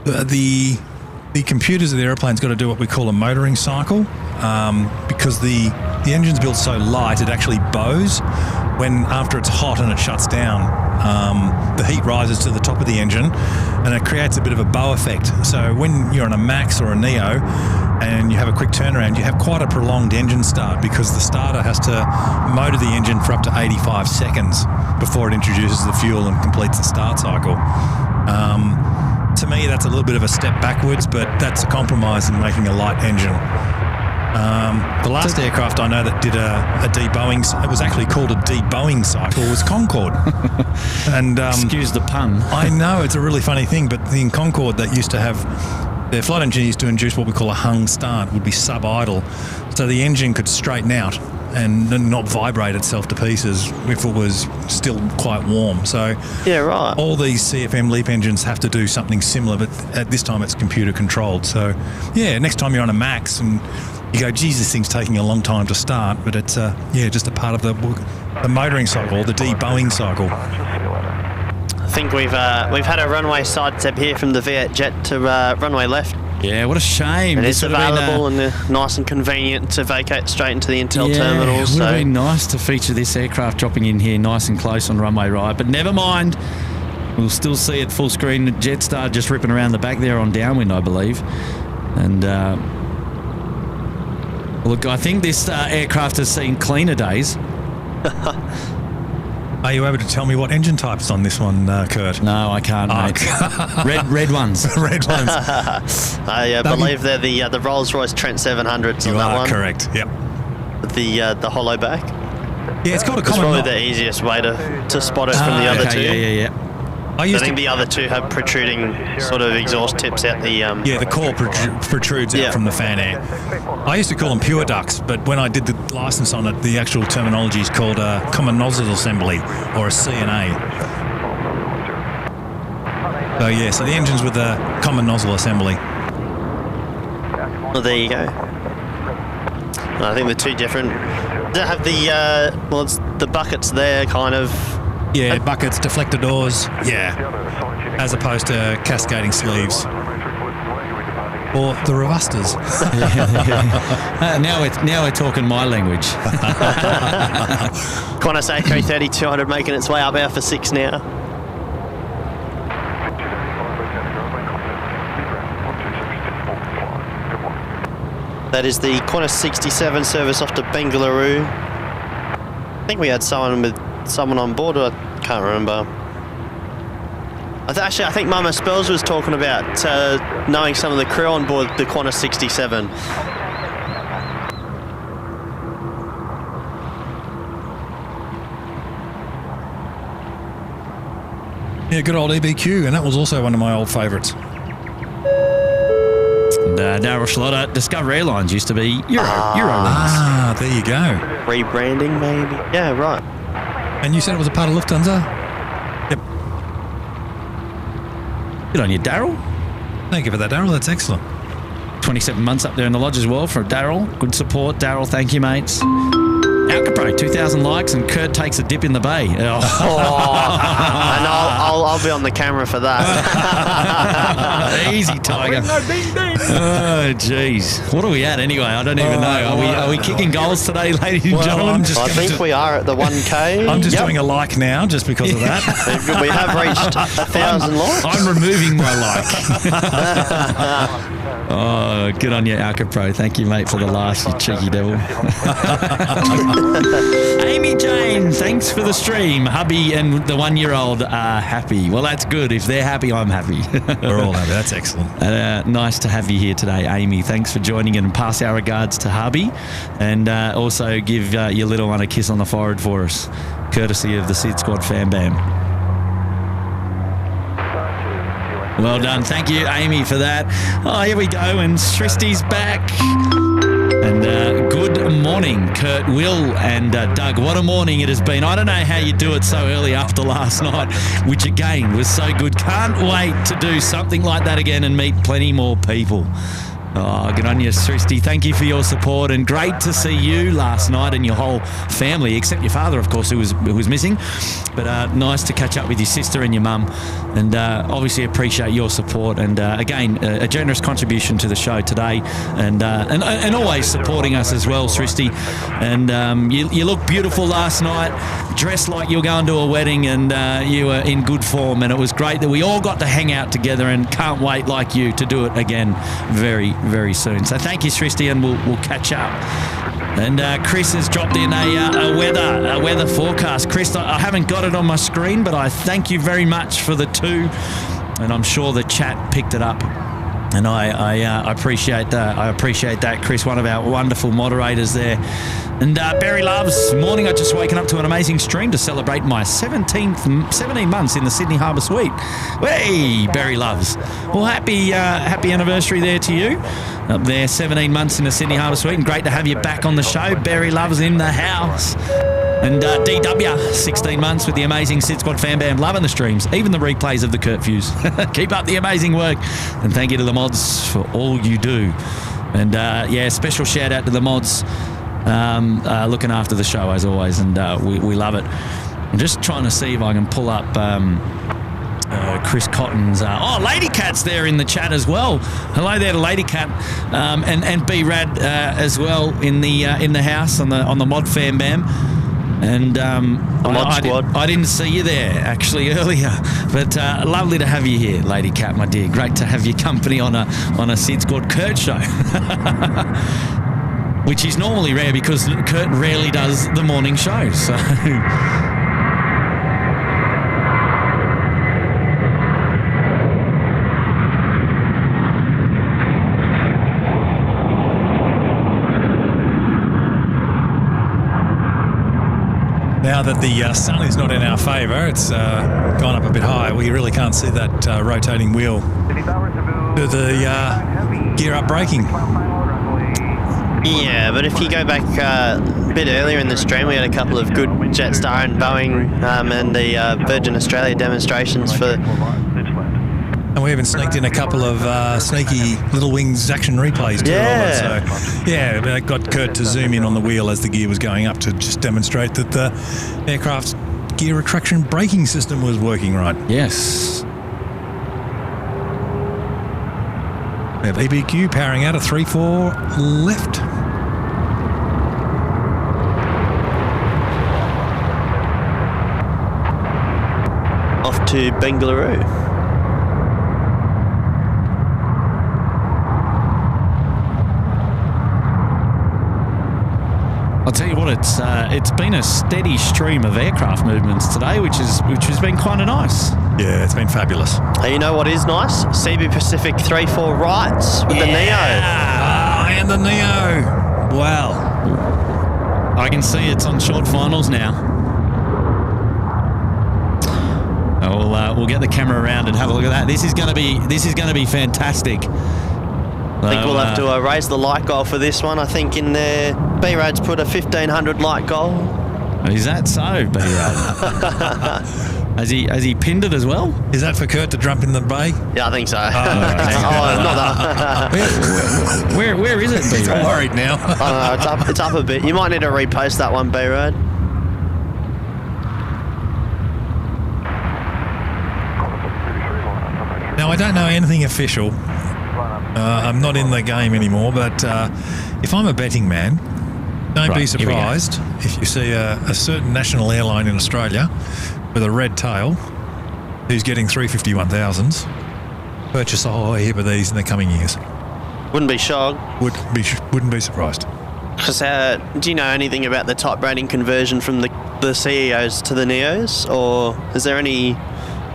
the computers of the aeroplane's got to do what we call a motoring cycle, because the the engine's built so light it actually bows when after it's hot and it shuts down. The heat rises to the top of the engine and it creates a bit of a bow effect. So when you're on a Max or a Neo and you have a quick turnaround, you have quite a prolonged engine start because the starter has to motor the engine for up to 85 seconds before it introduces the fuel and completes the start cycle. To me, that's a little bit of a step backwards, but that's a compromise in making a light engine. The last aircraft I know that did a deboeing, it was actually called a deboeing cycle, was Concorde. And Excuse the pun. I know, it's a really funny thing, but in Concorde that used to have, their flight engine used to induce what we call a hung start, would be sub-idle. So the engine could straighten out and not vibrate itself to pieces if it was still quite warm. So Yeah, right. all these CFM LEAP engines have to do something similar, but at this time it's computer controlled. So yeah, next time you're on a Max and you go, geez, this thing's taking a long time to start, but it's just a part of the motoring cycle, the deboeing cycle. I think we've had a runway sidestep here from the V8 jet to runway left. Yeah, what a shame. And This it's would have been, available and nice and convenient to vacate straight into the Intel terminal. It would have been nice to feature this aircraft dropping in here nice and close on runway right, but never mind. We'll still see it full screen. Jetstar just ripping around the back there on downwind, I believe. And look, I think this aircraft has seen cleaner days. Are you able to tell me what engine type's on this one, Kurt? No, I can't, mate. Red ones. Red ones. I believe they're the Rolls-Royce Trent 700s on that one. Correct, yep. The hollow back. Yeah, it's got a It's common probably knob. the easiest way to spot it from the other two. Yeah. I I think the other two have protruding sort of exhaust tips out the... Yeah, the core protrudes out from the fan air. I used to call them pure ducts, but when I did the license on it, the actual terminology is called a common nozzle assembly, or a CNA. So yeah, so the engine's with a common nozzle assembly. Well, there you go. I think the two different... They have the... it's the buckets there, kind of... Yeah, buckets, deflector doors, yeah, as opposed to cascading sleeves. Or the revusters. Now we're talking my language. Qantas A330 200 making its way up Alpha 6 now. That is the Qantas 67 service off to Bengaluru. I think we had someone on board, I can't remember. I think Mama Spells was talking about knowing some of the crew on board the Qantas 67. Yeah, good old EBQ, and that was also one of my old favourites. And Darryl Schlotter, Discover Airlines used to be Eurowings. Ah, there you go. Rebranding, maybe? Yeah, right. And you said it was a part of Lufthansa? Yep. Good on you, Darryl. Thank you for that, Darryl. That's excellent. 27 months up there in the lodge as well for Darryl. Good support, Darryl. Thank you, mates. Alcapro, 2,000 likes, and Kurt takes a dip in the bay. And I'll be on the camera for that. Easy, Tiger. Oh, jeez. What are we at anyway? I don't even know. Are we kicking goals today, ladies and gentlemen? I think we are at the 1K. I'm just doing a like now, just because of that. We have reached 1,000 likes. I'm removing my like. Oh, good on you, Alcapro. Thank you, mate, for the last, you cheeky devil. Amy Jane, thanks for the stream. Hubby and the 1-year-old are happy. Well, that's good. If they're happy, I'm happy. We're all happy. That's excellent. Nice to have you here today, Amy. Thanks for joining in, and pass our regards to hubby, and also give your little one a kiss on the forehead for us, courtesy of the SydSquad fan bam. Well done. Thank you, Amy, for that. Oh, here we go. And Sristi's back. And good morning, Kurt, Will, and Doug. What a morning it has been. I don't know how you do it so early after last night, which again was so good. Can't wait to do something like that again and meet plenty more people. Oh, good on you, Sristy. Thank you for your support, and great to see you last night and your whole family, except your father, of course, who was missing. But nice to catch up with your sister and your mum, and obviously appreciate your support. And again, a generous contribution to the show today, and always supporting us as well, Sristy. And you looked beautiful last night, dressed like you were going to a wedding, and you were in good form. And it was great that we all got to hang out together, and can't wait, like you, to do it again very, very soon. So thank you, Sristy, and we'll catch up. And Chris has dropped in a weather forecast. Chris, I haven't got it on my screen, but I thank you very much for the 2, and I'm sure the chat picked it up. And I appreciate that. I appreciate that, Chris, one of our wonderful moderators there. And Barry Loves, morning. I just woken up to an amazing stream to celebrate my 17 months in the Sydney Harbour Suite. Hey, Barry Loves. Well, happy anniversary there to you. Up there, 17 months in the Sydney Harbour Suite, and great to have you back on the show. Barry Loves in the house. And DW, 16 months with the amazing SydSquad fan band, loving the streams, even the replays of the curfews. Keep up the amazing work, and thank you to the mods for all you do. And special shout out to the mods, looking after the show as always, and we love it. I'm just trying to see if I can pull up Chris Cotton's. Lady Cat's there in the chat as well. Hello there to Lady Cat, and B Rad as well in the house on the mod fan bam. And I didn't see you there actually earlier, but lovely to have you here, Lady Cat, my dear. Great to have your company on a SydSquad Kurt show, which is normally rare because Kurt rarely does the morning show. So. Now that the sun is not in our favour, it's gone up a bit higher. We really can't see that rotating wheel to the gear-up braking. Yeah, but if you go back a bit earlier in the stream, we had a couple of good Jetstar and Boeing and the Virgin Australia demonstrations for... And we even sneaked in a couple of sneaky Little Wings action replays too. Yeah. So, I got Kurt to zoom in on the wheel as the gear was going up to just demonstrate that the aircraft's gear retraction braking system was working right. Yes. We have EBQ powering out a 3-4 left. Off to Bengaluru. I'll tell you what, it's been a steady stream of aircraft movements today, which has been kind of nice. Yeah, it's been fabulous. You know what is nice? CB Pacific 3-4 rights with the Neo. And the Neo. Wow. I can see it's on short finals now. We'll get the camera around and have a look at that. This is going to be fantastic. I think we'll have to raise the light goal for this one. I think in there, B-Rad's put a 1,500 light goal. Is that so, B-Rad? Has he pinned it as well? Is that for Kurt to jump in the bay? Yeah, I think so. Not that. Where is it, B-Rad? I'm worried now. It's up a bit. You might need to repost that one, B-Rad. Now, I don't know anything official. I'm not in the game anymore, but if I'm a betting man, don't be surprised if you see a certain national airline in Australia with a red tail who's getting 350-1000s purchase a whole heap of these in the coming years. Wouldn't be shocked. Wouldn't be surprised. Because do you know anything about the type rating conversion from the CEOs to the Neos, or is there any?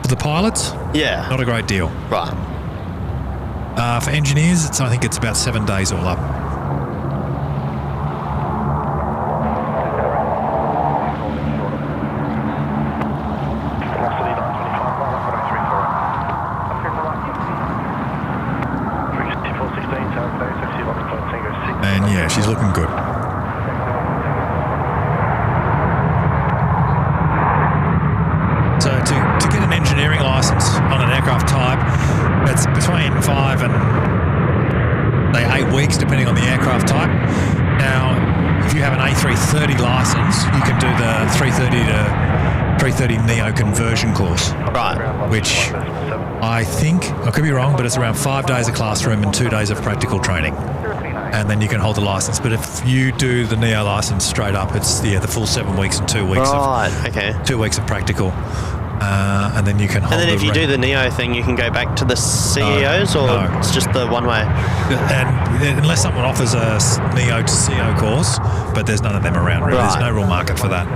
For the pilots? Yeah. Not a great deal. Right. For engineers, I think it's about 7 days all up. And yeah, she's looking good. So to get an engineering license on an aircraft type, it's between 5 and say 8 weeks, depending on the aircraft type. Now, if you have an A330 license, you can do the 330 to 330 Neo conversion course. Right. Which I think, I could be wrong, but it's around 5 days of classroom and 2 days of practical training. And then you can hold the license. But if you do the Neo license straight up, it's the full 7 weeks and 2 weeks of 2 weeks of practical. And then you can hold. And then if you do the Neo thing, you can go back to the CEOs, it's just the one way. And unless someone offers a Neo to CO course, but there's none of them around. Really. There's no real market for that.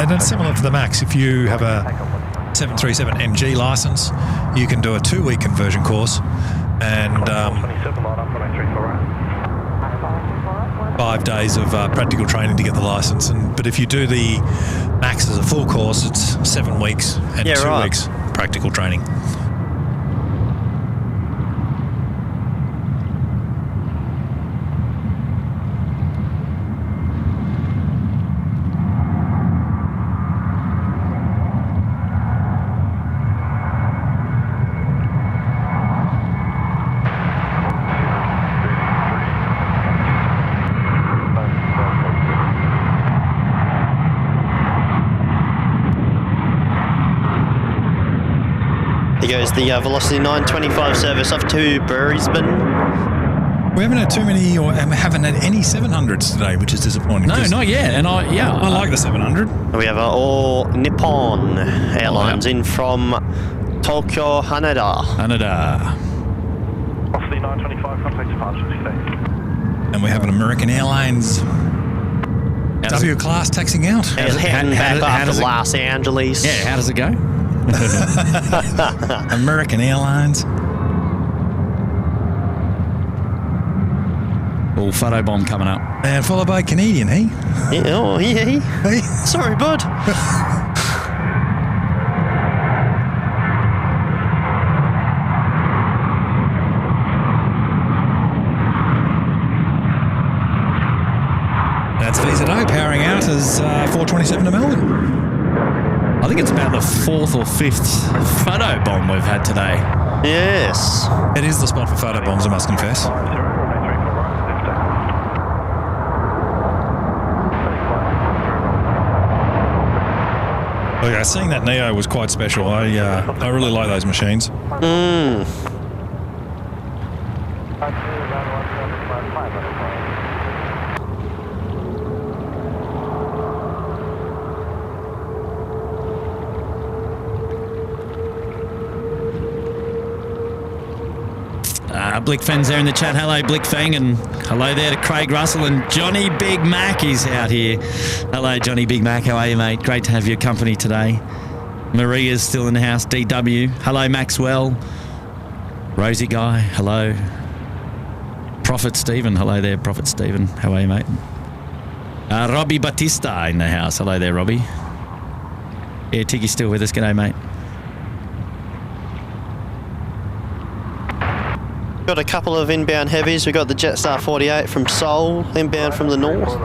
And it's similar to the Max. If you have a 737 NG license, you can do a 2-week conversion course and 5 days of practical training to get the license. But if you do the Max as a full course, it's 7 weeks and 2 weeks practical training. There goes the Velocity 925 service off to Brisbane. We haven't had too many, or haven't had any 700s today, which is disappointing. No, not yet. And I like the 700. We have all Nippon Airlines in from Tokyo, Haneda. Velocity 925, contact departure today. And we have an American Airlines W class taxing out. Heading back up to Los Angeles. Yeah, how does it go? American Airlines. Photobomb coming up. And followed by Canadian, hey? Yeah, Hey? Sorry, bud. That's VZO powering out as 427 to Melbourne. I think it's about the 4th or 5th photobomb we've had today. Yes. It is the spot for photobombs, I must confess. Okay, seeing that Neo was quite special. I really like those machines. Blickfang's there in the chat. Hello, Blickfang, and hello there to Craig Russell and Johnny Big Mac is out here. Hello, Johnny Big Mac. How are you, mate? Great to have your company today. Maria's still in the house. DW. Hello, Maxwell. Rosie Guy. Hello. Prophet Stephen. Hello there, Prophet Stephen. How are you, mate? Robbie Batista in the house. Hello there, Robbie. Yeah, Tiggy's still with us. G'day, mate. Got a couple of inbound heavies. We've got the Jetstar 48 from Seoul, inbound from the north.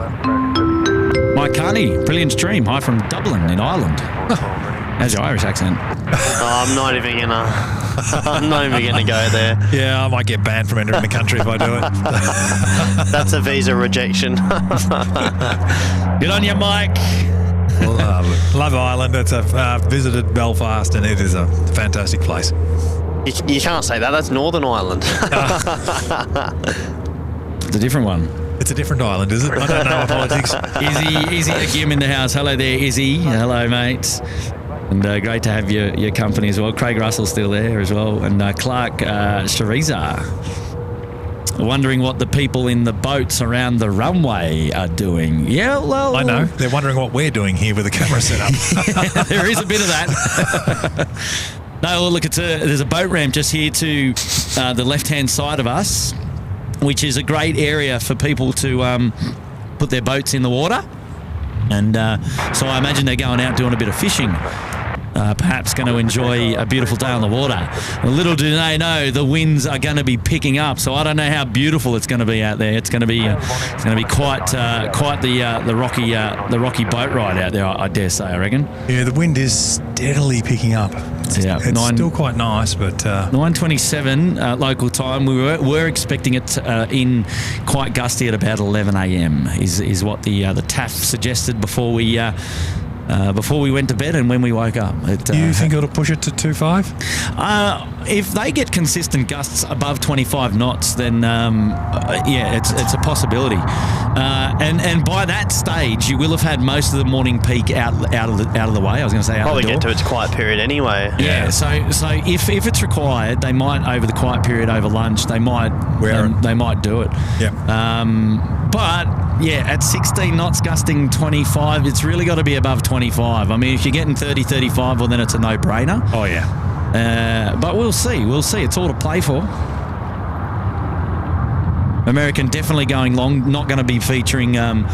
Mike Carney, brilliant stream. Hi from Dublin in Ireland. How's your Irish accent? I'm not even gonna go there. Yeah, I might get banned from entering the country if I do it. That's a visa rejection. Good on you, Mike. Love Ireland. I've visited Belfast and it is a fantastic place. You can't say that. That's Northern Ireland. It's a different one. It's a different island, is it? I don't know politics. Izzy Agim in the house. Hello there, Izzy. Hello, mate. And great to have your company as well. Craig Russell's still there as well. And Clark Shariza. Wondering what the people in the boats around the runway are doing. Yeah, well... I know. They're wondering what we're doing here with the camera set up. There is a bit of that. No, look, there's a boat ramp just here to the left-hand side of us, which is a great area for people to put their boats in the water. And so I imagine they're going out doing a bit of fishing, perhaps going to enjoy a beautiful day on the water. Little do they know the winds are going to be picking up, so I don't know how beautiful it's going to be out there. It's going to be quite the rocky boat ride out there. I dare say, I reckon. Yeah, the wind is steadily picking up. It's still quite nice, but 9:27 local time. We were expecting it in quite gusty at about 11 a.m. is what the TAF suggested before we went to bed and when we woke up. Do you think it'll push it to 2.5? If they get consistent gusts above 25 knots, then it's a possibility. And by that stage, you will have had most of the morning peak out of the way. I was going to say out probably the door. get to its quiet period anyway. Yeah. So if it's required, they might over the quiet period over lunch. They might do it. Yeah. But yeah, at 16 knots gusting 25, it's really got to be above 25. I mean, if you're getting 30, 35, well, then it's a no-brainer. Oh, yeah. But we'll see. It's all to play for. American definitely going long. Not going to be featuring. Them.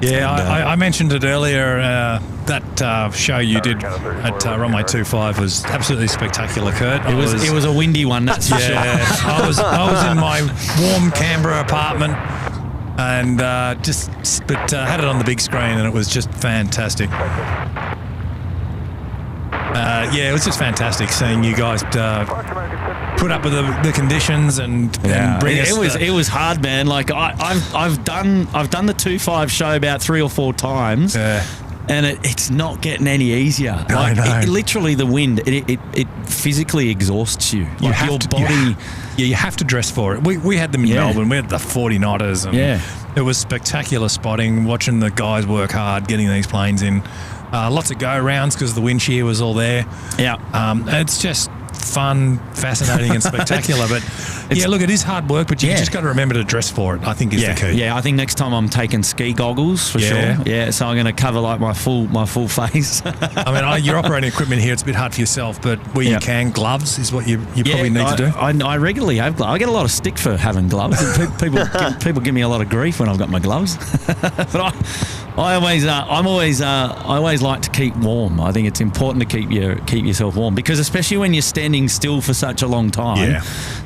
Yeah, I mentioned it earlier. That show you did at Runway 25 was absolutely spectacular, Kurt. It was a windy one, that's for sure. I was in my warm Canberra apartment and had it on the big screen, and it was just fantastic. It was just fantastic seeing you guys put up with the conditions and bring us. It was hard, man. Like I've done the 2.5 show about 3 or 4 times. And it's not getting any easier. Like, literally, the wind, it physically exhausts you. Like your body. You have to dress for it. We had them in Melbourne. We had the 40 knotters. And it was spectacular spotting, watching the guys work hard, getting these planes in. Lots of go-rounds because the wind shear was all there. Yeah. It's just fun, fascinating and spectacular. But look, it is hard work, but you just got to remember to dress for it, I think is the key. Yeah, I think next time I'm taking ski goggles for sure. Yeah, so I'm going to cover like my full face. I mean, your operating equipment here, it's a bit hard for yourself, but where you can, gloves is what you probably need to do. I regularly have gloves. I get a lot of stick for having gloves. People give me a lot of grief when I've got my gloves. But I always like to keep warm. I think it's important to keep yourself warm because especially when you're standing still for such a long time,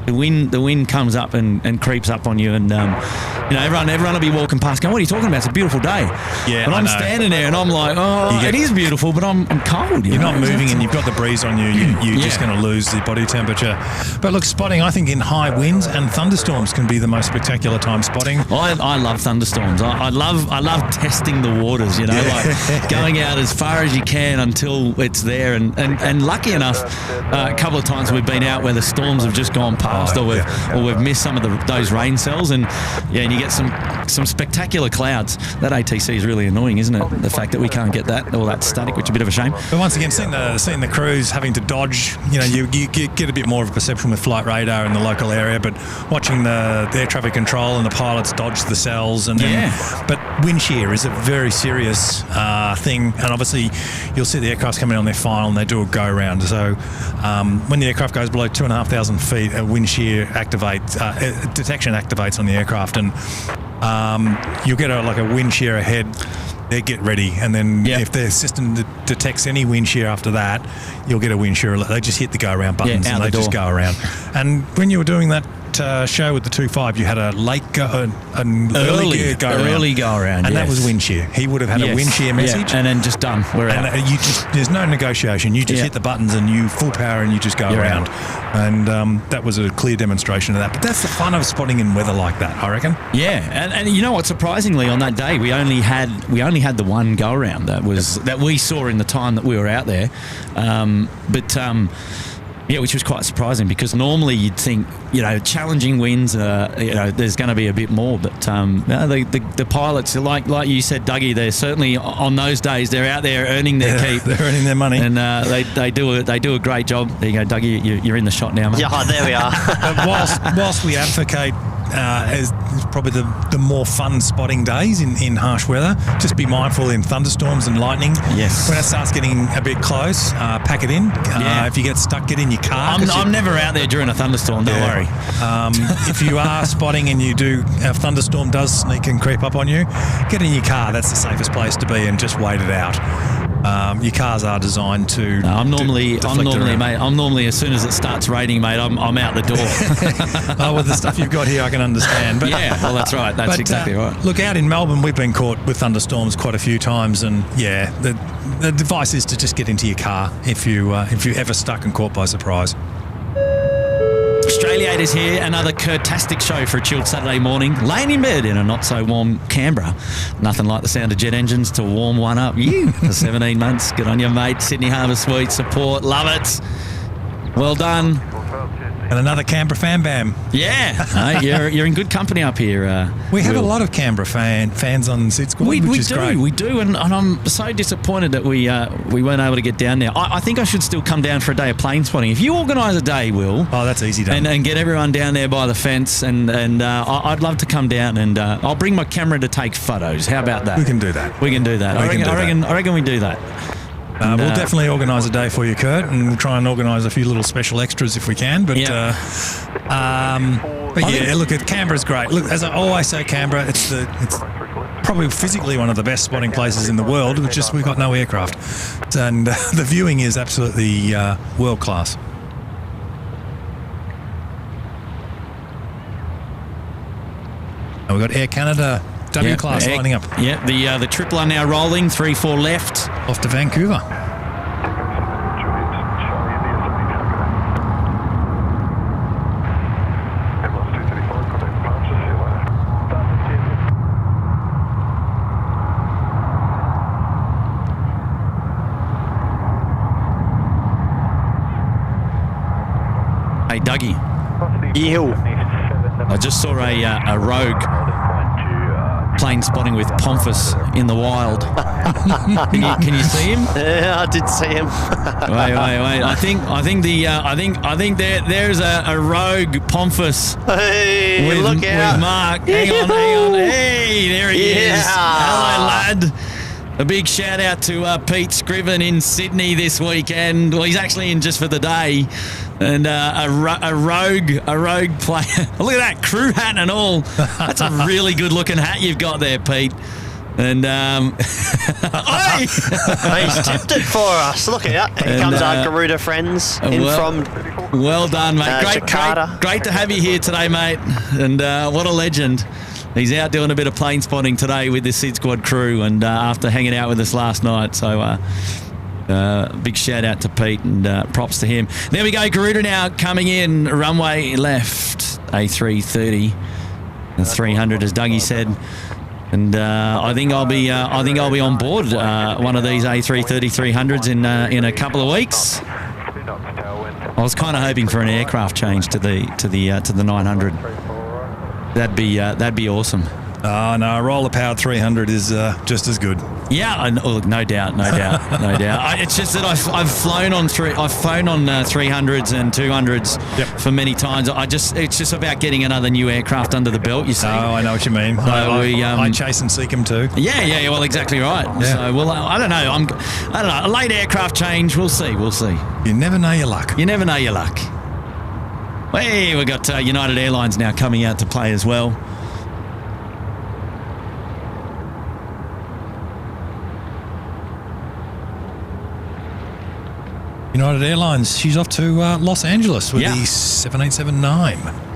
the wind comes up and creeps up on you, and everyone will be walking past going, "What are you talking about? It's a beautiful day." Yeah, but I'm standing there and I'm like, it is beautiful, but I'm cold. You're not moving and you've got the breeze on you. You're just going to lose the body temperature. But look, spotting, I think in high winds and thunderstorms can be the most spectacular time spotting. I love thunderstorms. I love testing the waters, like going out as far as you can until it's there, and lucky enough a couple of times we've been out where the storms have just gone past or we've missed some of those rain cells, and you get some spectacular clouds. That ATC is really annoying, isn't it? The fact that we can't get that, all that static, which is a bit of a shame. But once again, seeing the crews having to dodge, you get a bit more of a perception with flight radar in the local area, but watching the air traffic control and the pilots dodge the cells, and then, but wind shear is a very serious thing, and obviously you'll see the aircraft coming on their final and they do a go round. So when the aircraft goes below 2,500 feet, a wind shear detection activates on the aircraft, and you'll get a wind shear ahead. They get ready, and then if their system detects any wind shear after that, you'll get a wind shear alert. They just hit the go around buttons and they just go around. And when you were doing that show with the 2.5, you had a early go around, and that was wind shear. He would have had a wind shear message, and then just done. We're out. There's no negotiation. You just hit the buttons and you full power and you just go around. And that was a clear demonstration of that. But that's the fun of spotting in weather like that, I reckon. Yeah, and you know what? Surprisingly, on that day, we only had the one go around that we saw in the time that we were out there, which was quite surprising because normally you'd think, challenging winds, there's going to be a bit more, but the pilots, like you said, Dougie, they're certainly on those days they're out there earning their keep. They're earning their money, and they do a great job. There you go, Dougie, you're in the shot now, mate. Yeah, there we are. whilst we advocate as probably the more fun spotting days in harsh weather, just be mindful in thunderstorms and lightning. Yes. When it starts getting a bit close, pack it in. If you get stuck, get in your car. I'm never out there during a thunderstorm, don't worry. If you are spotting and a thunderstorm does sneak and creep up on you, get in your car. That's the safest place to be, and just wait it out. Your cars are designed to. I'm normally, around. mate. I'm normally as soon as it starts raining, mate, I'm out the door. Oh, with the stuff you've got here, I can understand. But, yeah, well, that's right. That's exactly right. Look, out in Melbourne, we've been caught with thunderstorms quite a few times, and yeah, the advice is to just get into your car if you're ever stuck and caught by surprise. Australiators here, another Kurtastic show for a chilled Saturday morning. Laying in bed in a not-so-warm Canberra. Nothing like the sound of jet engines to warm one up. You, for 17 months. Good on you, mate. Sydney Harbour Suite support. Love it. Well done. And another Canberra fan bam. Yeah, mate, you're in good company up here. We have a lot of Canberra fans on SydSquad, which is great. We do, and I'm so disappointed that we weren't able to get down there. I think I should still come down for a day of plane spotting. If you organise a day, Will. Oh, that's easy done. And get everyone down there by the fence, and I'd love to come down, and I'll bring my camera to take photos. How about that? We can do that. We can do that. I reckon we do that. We'll definitely organise a day for you, Kurt, and we'll try and organise a few little special extras if we can. But yeah, look, Canberra's great. Look, as I always say, Canberra, it's probably physically one of the best spotting places in the world. It's just we've got no aircraft, and the viewing is absolutely world class. And we've got Air Canada. W class lining up. Yeah, the triple are now rolling. 3-4 left. Off to Vancouver. Hey, Dougie. Ew. I just saw a rogue plane spotting with Pomphus in the wild. Can you see him? Yeah, I did see him. wait. I think there's a rogue Pomphus. Hey, with, look out. with Mark. Hang on. Hey, there he is. Hello, lad. A big shout out to Pete Scriven in Sydney this weekend. Well, he's actually in just for the day. And a rogue player. Look at that crew hat and all. That's a really good looking hat you've got there, Pete. And he's tipped it for us. Look out! Here comes our Garuda friends from. Well done, mate. Jakarta. Great to have you here today, mate. And what a legend. He's out doing a bit of plane spotting today with the SydSquad crew, and after hanging out with us last night. So. Big shout out to Pete and props to him. There we go, Garuda now coming in, runway left, A330 and 300 as Dougie said, and I think I'll be on board one of these A330 300s in a couple of weeks. I was kind of hoping for an aircraft change to the 900. That'd be awesome. Oh, no, a roller-powered 300 is just as good. Yeah, no doubt. It's just that I've flown on 300s and 200s for many times. It's just about getting another new aircraft under the belt. You see? Oh, I know what you mean. I chase and seek them too. Yeah. Well, exactly right. Yeah. So, well, I don't know. I don't know. A late aircraft change. We'll see. You never know your luck. Hey, we've got United Airlines now coming out to play as well. United Airlines, she's off to Los Angeles with the 787-9.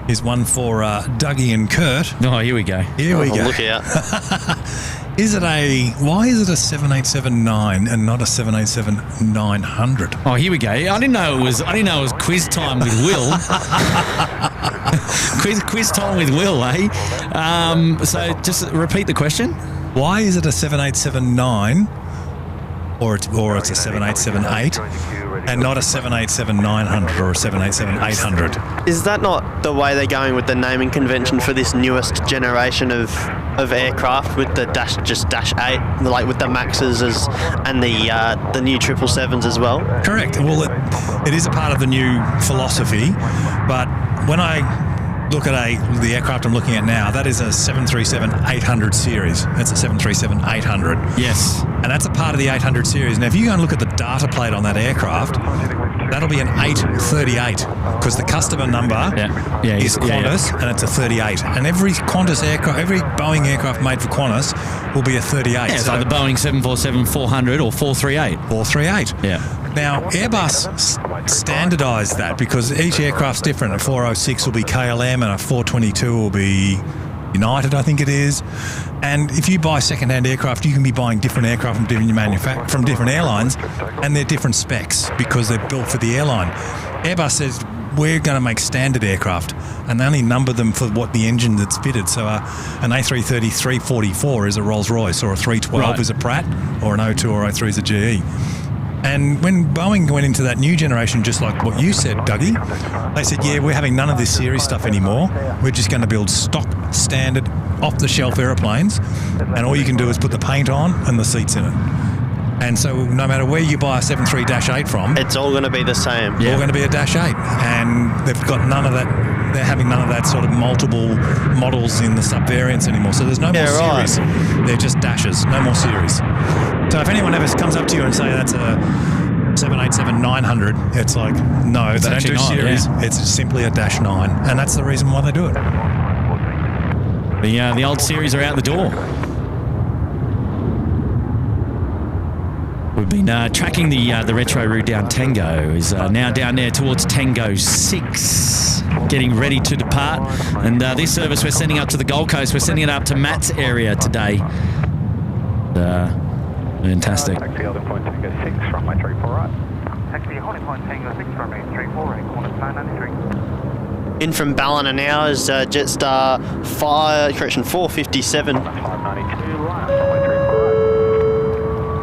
Here's one for Dougie and Kurt. Oh, here we go. Look out. Why is it a 787-9 and not a 787-900? Oh, here we go. I didn't know it was quiz time with Will. quiz time with Will, eh? So just repeat the question. Why is it a 787-9 or it's a 787-8 and not a 787-900 or a 787-800? Is that not the way they're going with the naming convention for this newest generation of of aircraft with the dash 8, like with the Maxes and the new 777s as well. Correct. Well, it is a part of the new philosophy, but when I look at the aircraft I'm looking at now, that is a 737-800 series. That's a 737-800. Yes. And that's a part of the 800 series. Now, if you go and look at the data plate on that aircraft, that'll be an 838 because the customer number is Qantas and it's a 38. And every Qantas aircraft, every Boeing aircraft made for Qantas will be a 38. Yeah, it's like the Boeing 747-400 or 438. 438. Yeah. Now, Airbus standardised that because each aircraft's different. A 406 will be KLM and a 422 will be United, I think it is. And if you buy second-hand aircraft, you can be buying different aircraft from different airlines, and they're different specs because they're built for the airline. Airbus says, we're going to make standard aircraft and only number them for what the engine that's fitted. So an A330 344 is a Rolls-Royce, or a 312 is a Pratt, or an O2 or O3 is a GE. And when Boeing went into that new generation, just like what you said, Dougie, they said, yeah, we're having none of this series stuff anymore. We're just going to build stock, standard, off-the-shelf aeroplanes, and all you can do is put the paint on and the seats in it. And so no matter where you buy a 73-8 from... it's all going to be the same. All going to be a Dash 8. And they've got none of that... They're having none of that sort of multiple models in the sub-variants anymore. So there's no more series. They're just dashes, no more series. So if anyone ever comes up to you and say that's a 787-900, it's like, no, they don't do series. Yeah. It's simply a Dash 9. And that's the reason why they do it. The old series are out the door. We've been tracking the retro route down Tango. Is now down there towards Tango 6, getting ready to depart. And this service we're sending up to the Gold Coast. We're sending it up to Matt's area today. Fantastic. Taxi holding point Tango 6 from my 34 right. Taxi holding point Tango 6 from my 34 right, corner 993. In from Ballina now is Jetstar 457. 592 line from my 34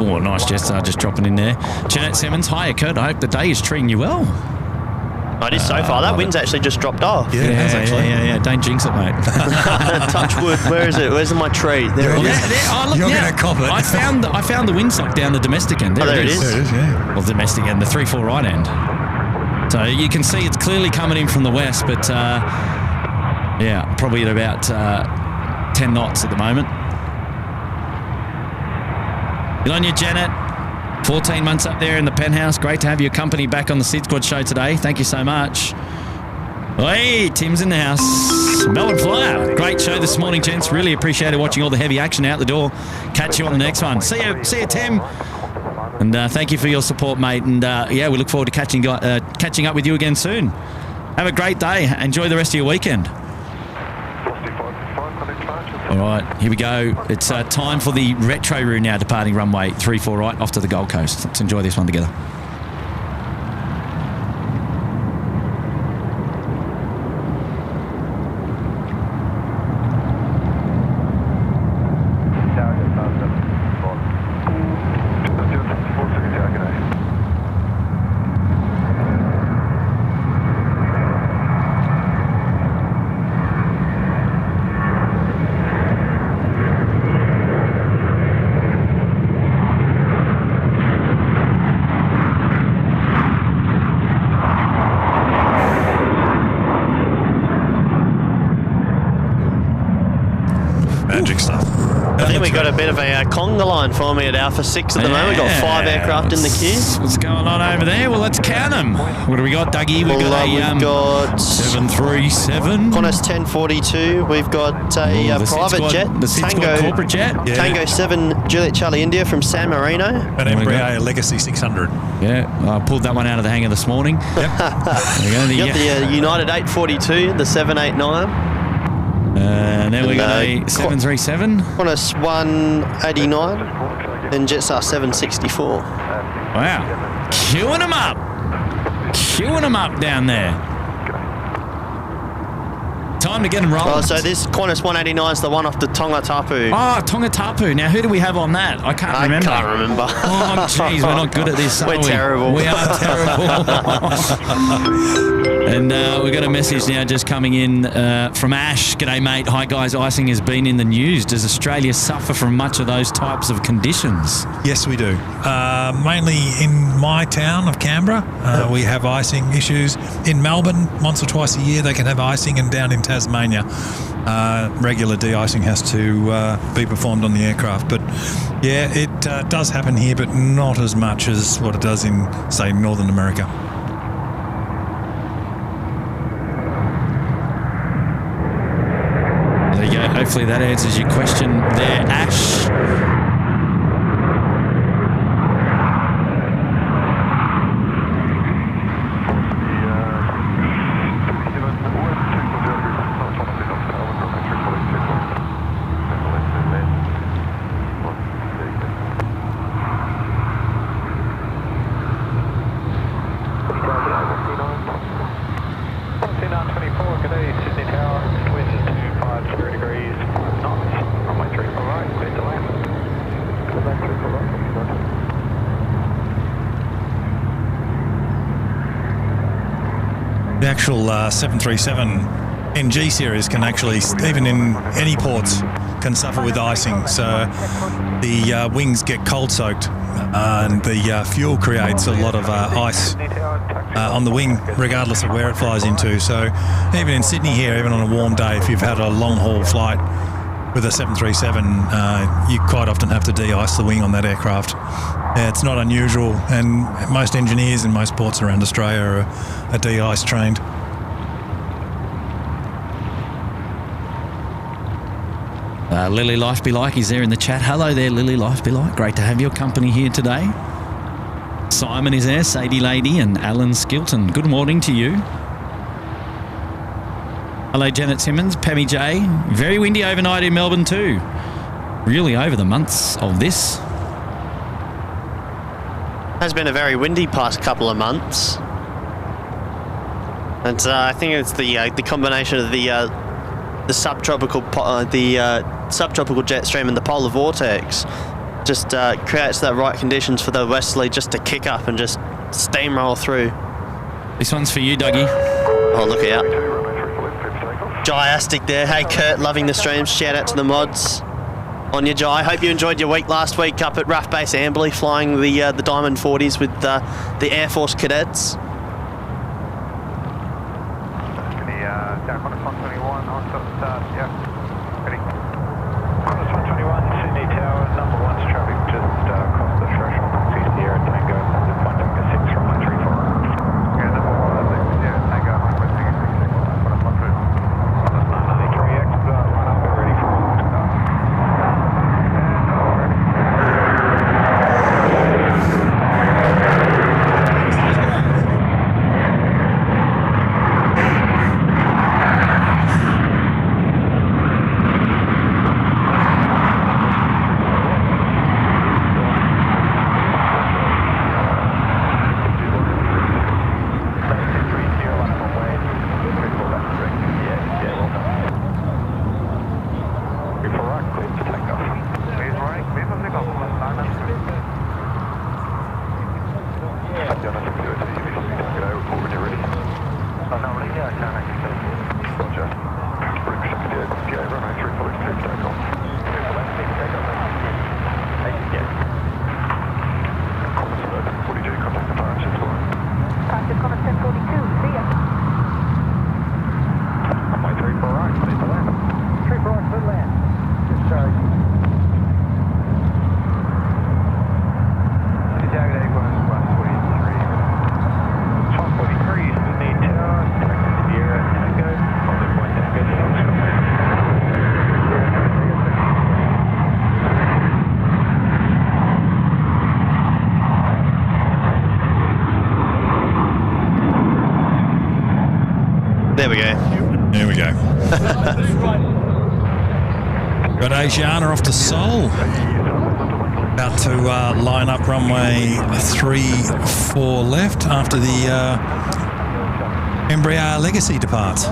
right. Oh, nice Jetstar just dropping in there. Jeanette Simmons, hi Kurt, I hope the day is treating you well. It is so far. That wind's actually just dropped off. Yeah, it has actually. Yeah. Don't jinx it, mate. Touch wood. Where is it? Where's my tree? There it is. You're going to cop it. I found the windsock down the domestic end. There it is. There it is, yeah. Well, domestic end, the 3-4 right end. So you can see it's clearly coming in from the west, but probably at about 10 knots at the moment. Good on you, Janet. 14 months up there in the penthouse. Great to have your company back on the SydSquad show today. Thank you so much. Hey, Tim's in the house. Melbourne Flyer. Great show this morning, gents. Really appreciated watching all the heavy action out the door. Catch you on the next one. See you, Tim. And thank you for your support, mate. And we look forward to catching up with you again soon. Have a great day. Enjoy the rest of your weekend. All right, here we go. It's time for the retro route now, departing runway 34 right off to the Gold Coast. Let's enjoy this one together. A bit of a conga line for me at Alpha 6 at the moment. We've got 5 aircraft in the queue. What's going on over there? Well, let's count them. What do we got, Dougie? We've got 737. Qantas 1042. We've got a private jet. The SydSquad corporate jet. Yeah. Tango 7 Juliet Charlie India from San Marino. An Embraer Legacy 600. Yeah, I pulled that one out of the hangar this morning. Yep. There you go. The United 842, the 789. And then we got a 737. Qantas 189 and Jetstar 764. Wow. Queuing them up. Queuing them up down there. Time to get them rolling. Oh, so this Qantas 189 is the one off the Tonga Tapu. Oh, Tonga Tapu. Now, who do we have on that? I can't remember. I can't remember. Oh, jeez, we're not good at this, are we? We're terrible. We are terrible. And we've got a message now just coming in from Ash. G'day, mate. Hi, guys. Icing has been in the news. Does Australia suffer from much of those types of conditions? Yes, we do. Mainly in my town of Canberra, we have icing issues. In Melbourne, once or twice a year, they can have icing, and down in Tasmania, regular de-icing has to be performed on the aircraft. But yeah, it does happen here, but not as much as what it does in, say, Northern America. There you go. Hopefully that answers your question there, Ash. The actual 737 NG series can actually, even in any ports, can suffer with icing. So the wings get cold soaked and the fuel creates a lot of ice on the wing, regardless of where it flies into. So even in Sydney here, even on a warm day, if you've had a long haul flight with a 737, you quite often have to de-ice the wing on that aircraft. It's not unusual, and most engineers in most ports around Australia are de-ice trained. Lily Life Be Like is there in the chat. Hello there, Lily Life Be Like. Great to have your company here today. Simon is there, Sadie Lady, and Alan Skilton. Good morning to you. Hello, Janet Simmons, Pammy J. Very windy overnight in Melbourne too. Really over the months of this. Has been a very windy past couple of months. And I think it's the combination of the subtropical subtropical jet stream and the polar vortex just creates that right conditions for the westerly just to kick up and just steamroll through. This one's for you, Dougie. Oh, look out. Giastic there. Hey, Kurt, loving the streams. Shout out to the mods. On your Jai. Hope you enjoyed your week last week up at Rough Base Amberley, flying the Diamond 40s with the Air Force cadets. Down Qantas 121, on start, yeah. Ready. Qantas 121, Sydney Tower, number 1's traffic just across the threshold. See Sierra Tango, finding a 6 from 134. Yeah, number 1, yeah, Tango, requesting a 6 Qantas 121. Qantas 993X, line up and ready for start. There we go. There we go. Got Asiana off to Seoul. About to line up runway 34 left after the Embraer Legacy departs.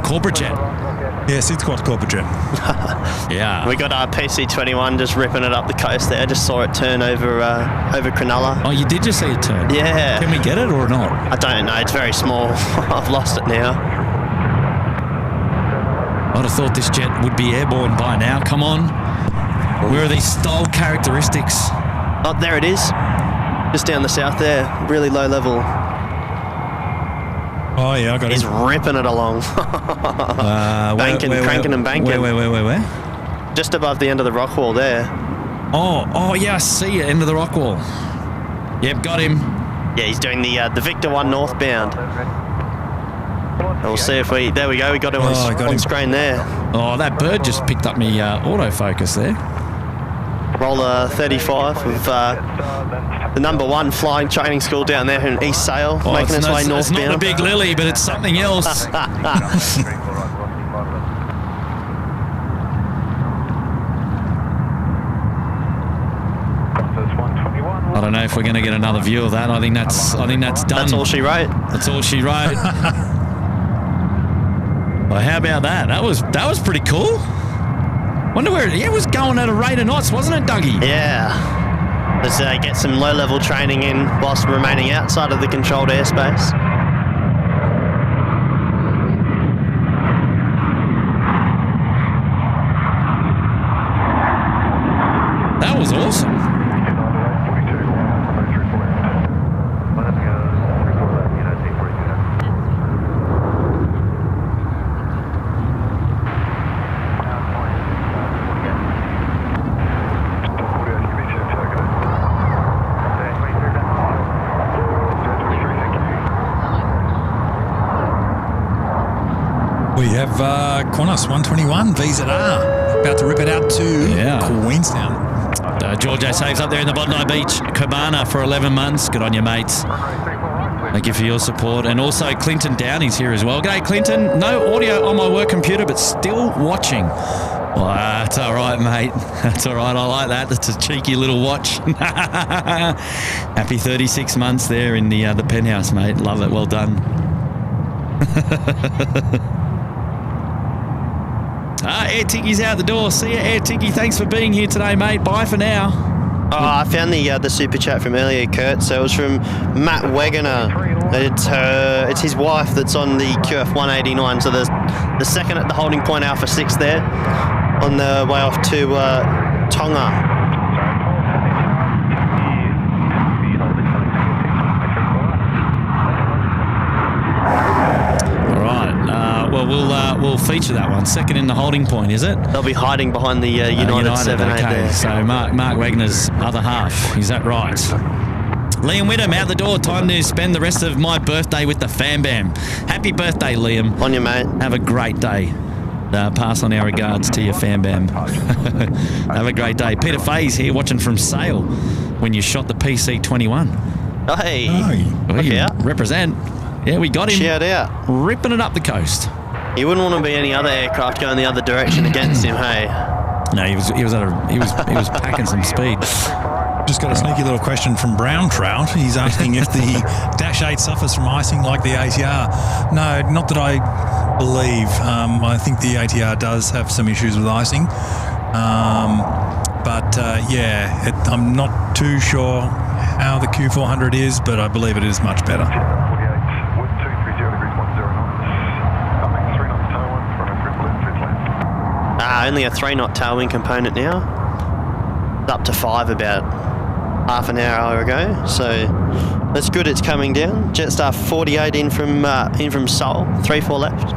corporate jet. Yeah, SydSquad corporate jet. Yeah. We got our PC-21 just ripping it up the coast there. Just saw it turn over Cronulla. Oh, you did just see it turn? Yeah. Can we get it or not? I don't know. It's very small. I've lost it now. I'd have thought this jet would be airborne by now. Come on. Where are these style characteristics? Oh, there it is. Just down the south there. Really low level. Oh, yeah, I got it. He's ripping it along. Cranking and banking. Where? Just above the end of the rock wall there. Oh, yeah, I see it. End of the rock wall. Yep, got him. Yeah, he's doing the Victor 1 northbound. We'll see if we... There we go. We got him on screen there. Oh, that bird just picked up me autofocus there. Roller 35 with the number 1 flying training school down there in East Sale, making its way northbound. It's not the Big Lily, but it's something else. I don't know if we're going to get another view of that. I think that's done. That's all she wrote. That's all she wrote. Well, how about that? That was pretty cool. Wonder where it was going at a rate of knots, wasn't it, Dougie? Yeah. Let's get some low-level training in whilst remaining outside of the controlled airspace. That was awesome. We have Qantas 121 VZR about to rip it out to Queenstown. George saves up there in the Bondi Beach Cabana for 11 months. Good on you, mates. Thank you for your support. And also Clinton Downey's here as well. G'day, Clinton. No audio on my work computer, but still watching. Well, that's all right, mate. That's all right. I like that. That's a cheeky little watch. Happy 36 months there in the penthouse, mate. Love it. Well done. Air Ticky's out the door. See you, Air Ticky. Thanks for being here today, mate. Bye for now. Oh, I found the super chat from earlier, Kurt. So it was from Matt Wegener. It's his wife that's on the QF 189. So the second at the holding point Alpha 6 there, on the way off to Tonga. We'll feature that one. Second in the holding point, is it? They'll be hiding behind the United 78 okay. there. So Mark Wagner's other half. Is that right? Liam Whittam out the door. Time to spend the rest of my birthday with the Fam Bam. Happy birthday, Liam. On you, mate. Have a great day. Pass on our regards to your Fam Bam. Have a great day. Peter Faye's here watching from Sale when you shot the PC-21. Oh, hey. Look out. Represent. Yeah, we got him. Shout out. Ripping it up the coast. He wouldn't want to be any other aircraft going the other direction against him, hey? No, he was packing some speed. Just got a sneaky little question from Brown Trout. He's asking if the Dash 8 suffers from icing like the ATR. No, not that I believe. I think the ATR does have some issues with icing. I'm not too sure how the Q400 is, but I believe it is much better. Only a 3-knot tailwind component now. Up to 5 about half an hour ago, so that's good. It's coming down. Jetstar 48 in from Seoul. 3-4 left.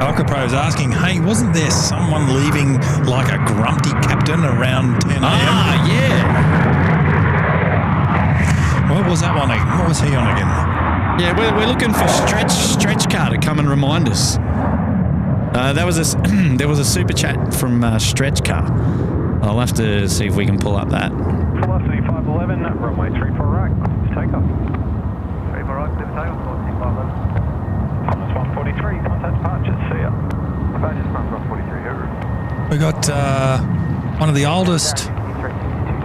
Alcapro's asking, hey, wasn't there someone leaving like a grumpy captain around 10 a.m.? Ah, yeah. What was that one? What was he on again? Yeah, we're looking for Stretch Car to come and remind us. There was a super chat from Stretch Car. I'll have to see if we can pull up that. Velocity 511, runway 34 right, takeoff. 34 right, clear takeoff, velocity 511. Thomas 143, contact departures, see ya. Departures from 143 here. We got one of the oldest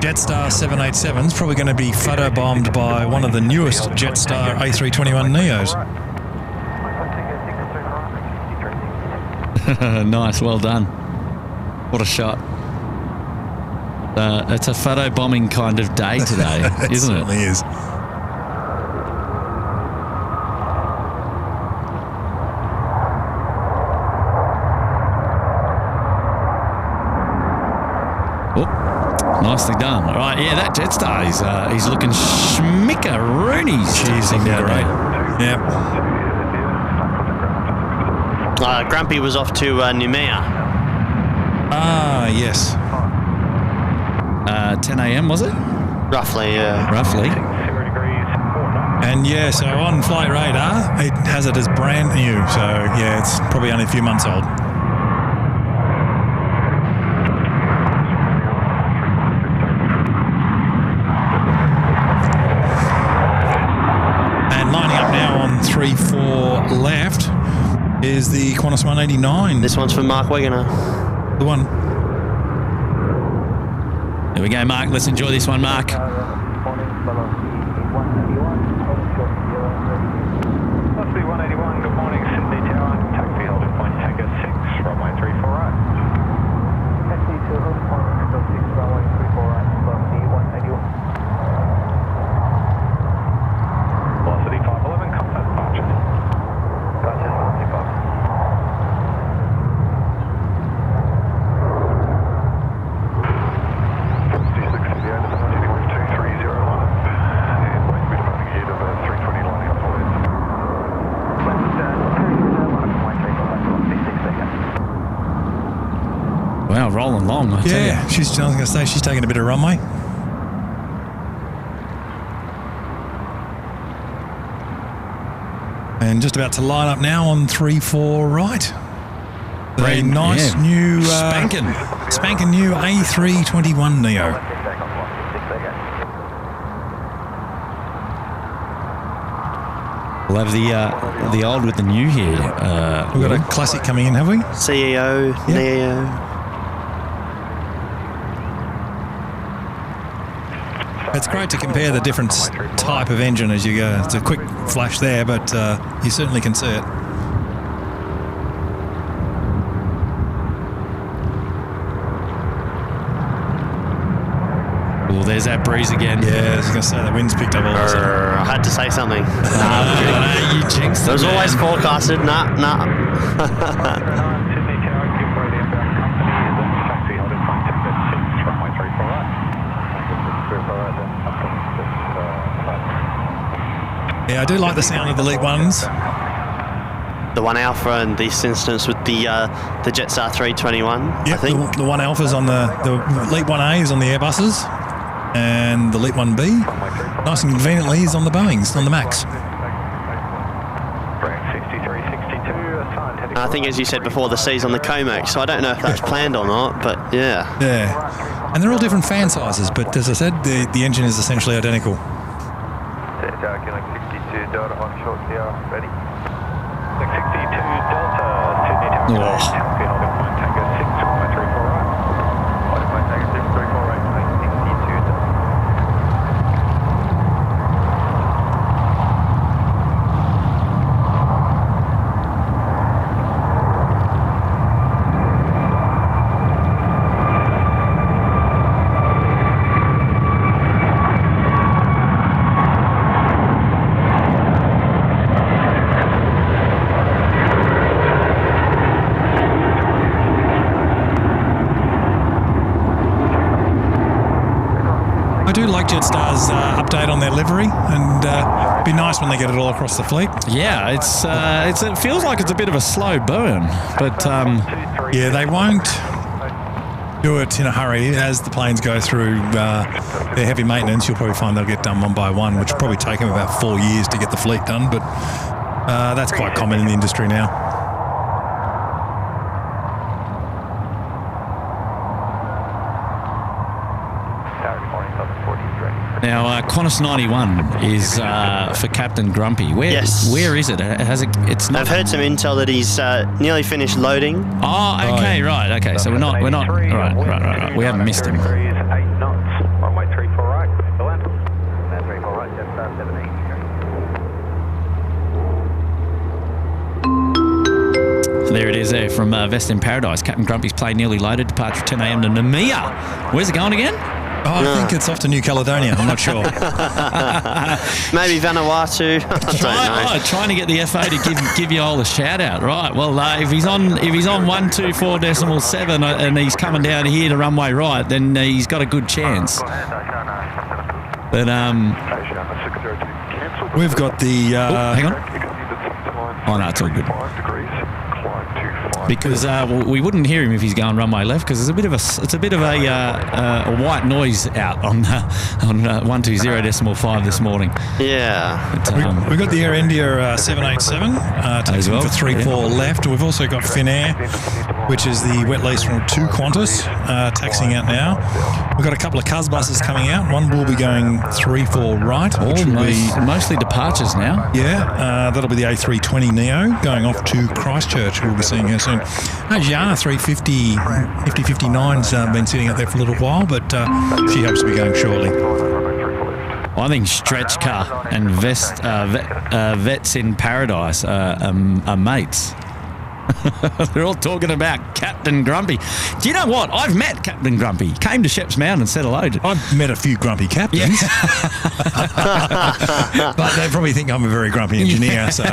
Jetstar 787s, probably going to be photobombed by one of the newest Jetstar A321 Neos. Nice, well done. What a shot. It's a photo bombing kind of day today, isn't it? It certainly is. Nicely done. All right, yeah, that Jetstar, he's looking schmickaroonies. Jeez, looking great. Yeah. Grumpy was off to Noumea. Ah, yes. 10 a.m. was it? Roughly, yeah. Roughly. And yeah, so on Flight Radar, it has it as brand new. So yeah, it's probably only a few months old. And lining up now on 3-4 left is the Qantas 189. This one's for Mark Wegener. The one. There we go, Mark. Let's enjoy this one, Mark. Wow, rolling long, I tell you. Yeah, I was going to say, she's taking a bit of runway. And just about to line up now on 3-4 right. Very nice new... spanking new A321 Neo. We'll have the old with the new here. We've got a classic coming in, have we? CEO, Yeah. Neo. It's great to compare the different type of engine as you go. It's a quick flash there, but you certainly can see it. Oh, there's that breeze again. Yeah, I was going to say the wind's picked up all of a sudden. I had to say something. You jinxed it. It was man. always forecasted. Nah. Yeah, I do like the sound of the Leap ones. The 1 Alpha in this instance with the Jetstar 321, I Yep, think. the 1 Alpha's on the Leap 1A is on the Airbuses, and the Leap 1B, nice and conveniently, is on the Boeings, on the Max. I think, as you said before, the C's on the Comac, so I don't know if that's planned or not, but yeah. Yeah, and they're all different fan sizes, but as I said, the engine is essentially identical. Delta on short here, ready? 62 Delta, Sydney Tower, Oh. taxi holding point, Tango 6, runway 34 right. Holding point, Tango 6, 34 right, 62 Delta. I do like Jetstar's update on their livery, and it'd be nice when they get it all across the fleet. Yeah, it feels like it's a bit of a slow burn, but Yeah, they won't do it in a hurry. As the planes go through their heavy maintenance, you'll probably find they'll get done one by one, which will probably take them about 4 years to get the fleet done, but that's quite common in the industry now. now Qantas 91 is for Captain Grumpy. Yes. Where is it? Has it? It's not. I've heard some intel that he's nearly finished loading. Oh, okay, right, okay. So we're not. All right. We haven't missed him. Runway from Vest in Paradise. Captain Grumpy's plane nearly loaded. Departure 10 a.m. to Namia. Where's it going again? Oh, I think it's off to New Caledonia. I'm not sure. Maybe Vanuatu. Trying to get the FA to give you all a shout out. Right. Well, if he's on 124.7 and he's coming down here to runway right, then he's got a good chance. But we've got the. Hang on. Oh no, it's all good. Because we wouldn't hear him if he's going runway left, because it's a bit of a white noise out on 120.5 this morning. Yeah. But, we've got the Air India 787 taking for 3-4 left. We've also got Finnair, which is the wet lease from 2 Qantas, taxiing out now. We've got a couple of Cuz buses coming out. One will be going 3-4 right. Mostly departures now. Yeah, that'll be the A320 Neo going off to Christchurch. We'll be seeing her soon. Gianna 350 50-59's been sitting out there for a little while, but she hopes to be going shortly. I think Stretch Car and Vets in Paradise are mates. They're all talking about Captain Grumpy. Do you know what? I've met Captain Grumpy. He came to Sheps Mound and said hello. I've met a few grumpy captains. But they probably think I'm a very grumpy engineer, so...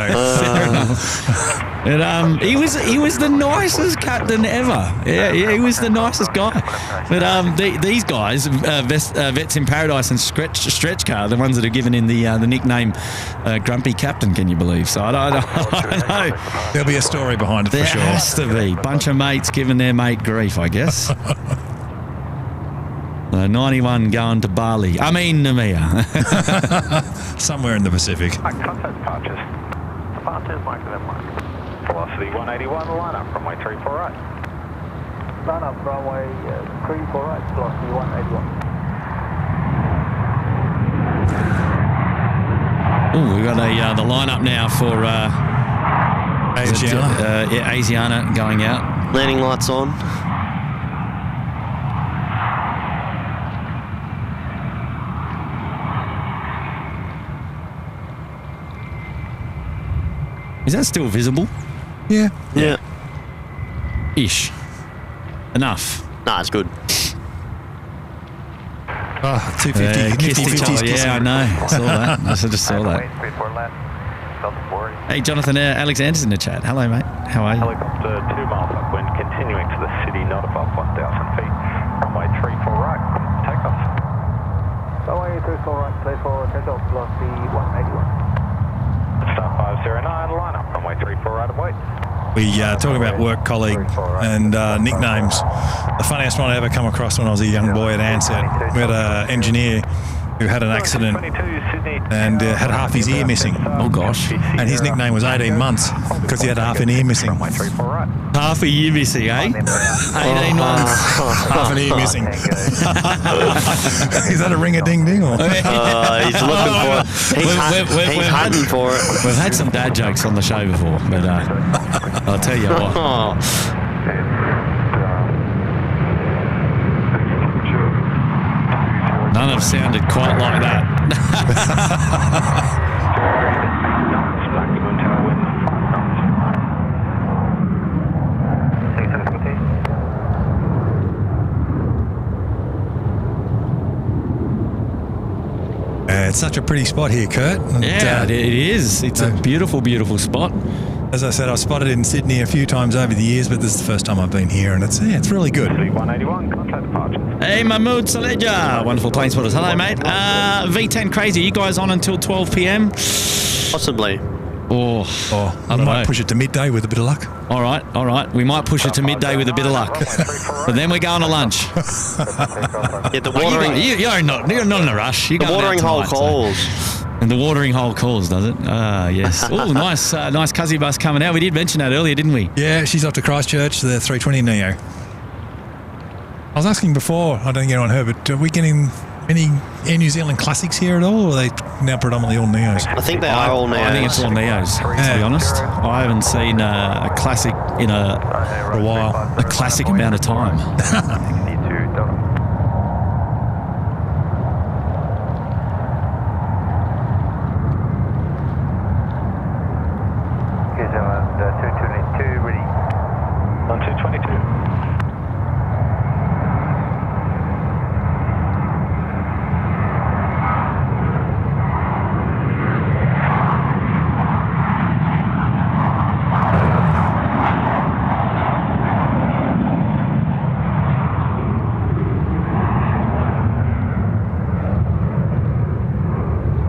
And, he was the nicest captain ever. Yeah, he was the nicest guy. But these guys, Vets in Paradise and Stretch Car, the ones that are given in the nickname Grumpy Captain, can you believe? So I don't know. There'll be a story behind it for sure. There has to be. Bunch of mates giving their mate grief, I guess. 91 going to Bali. Namia. Somewhere in the Pacific. Contact departures. Departures, mark to them mark. Velocity 181, line up, runway 34 right. Line up, runway 34 right, velocity 181. Oh, we've got the lineup now for Asiana going out. Landing lights on. Is that still visible? Yeah. Yeah. Ish. Enough. Nah, it's good. 250. Kissed each other. Yeah, I know. Saw that. I just saw that. Hey, Jonathan, Alexander's in the chat. Hello, mate. How are you? Helicopter 2 miles upwind, continuing to the city, not above 1,000 feet. Runway 34 right, takeoff. Runway 34 right, clear for takeoff, velocity 181. Star 509, line up, runway 34 right, await. We talk about work colleague and nicknames. The funniest one I ever come across when I was a young boy at Ansett. We had an engineer who had an accident and had half his ear missing. Oh, gosh. And his nickname was 18 months because he had half an ear missing. Half a year missing, eh? 18 months. Half an ear missing. Is that a ring-a-ding-ding? Or? He's looking for it. He's hunting for it. We've had some dad jokes on the show before, but I'll tell you what. None have sounded quite like that. It's such a pretty spot here, Kurt. And, it is. It's a beautiful, beautiful spot. As I said, I've spotted it in Sydney a few times over the years, but this is the first time I've been here, and it's really good. 181, contact departure. Hey, Mahmood Saleja. Wonderful plane spotters. Hello, mate. V10 Crazy. Are you guys on until 12 p.m? Possibly. I don't might know. push it to midday with a bit of luck. All right. We might push it to midday with a bit of luck. But then we're going to lunch. Yeah, the watering... You're not in a rush. The watering hole calls. And the watering hole calls, does it? Yes. Oh, nice Cuzzy bus coming out. We did mention that earlier, didn't we? Yeah, she's off to Christchurch, the 320 Neo. I was asking before, I don't get on her, but are we getting any Air New Zealand classics here at all, or are they now predominantly all Neos? I think they are all Neos. I think it's all Neos, to be honest. I haven't seen a classic in a while. A classic amount of time.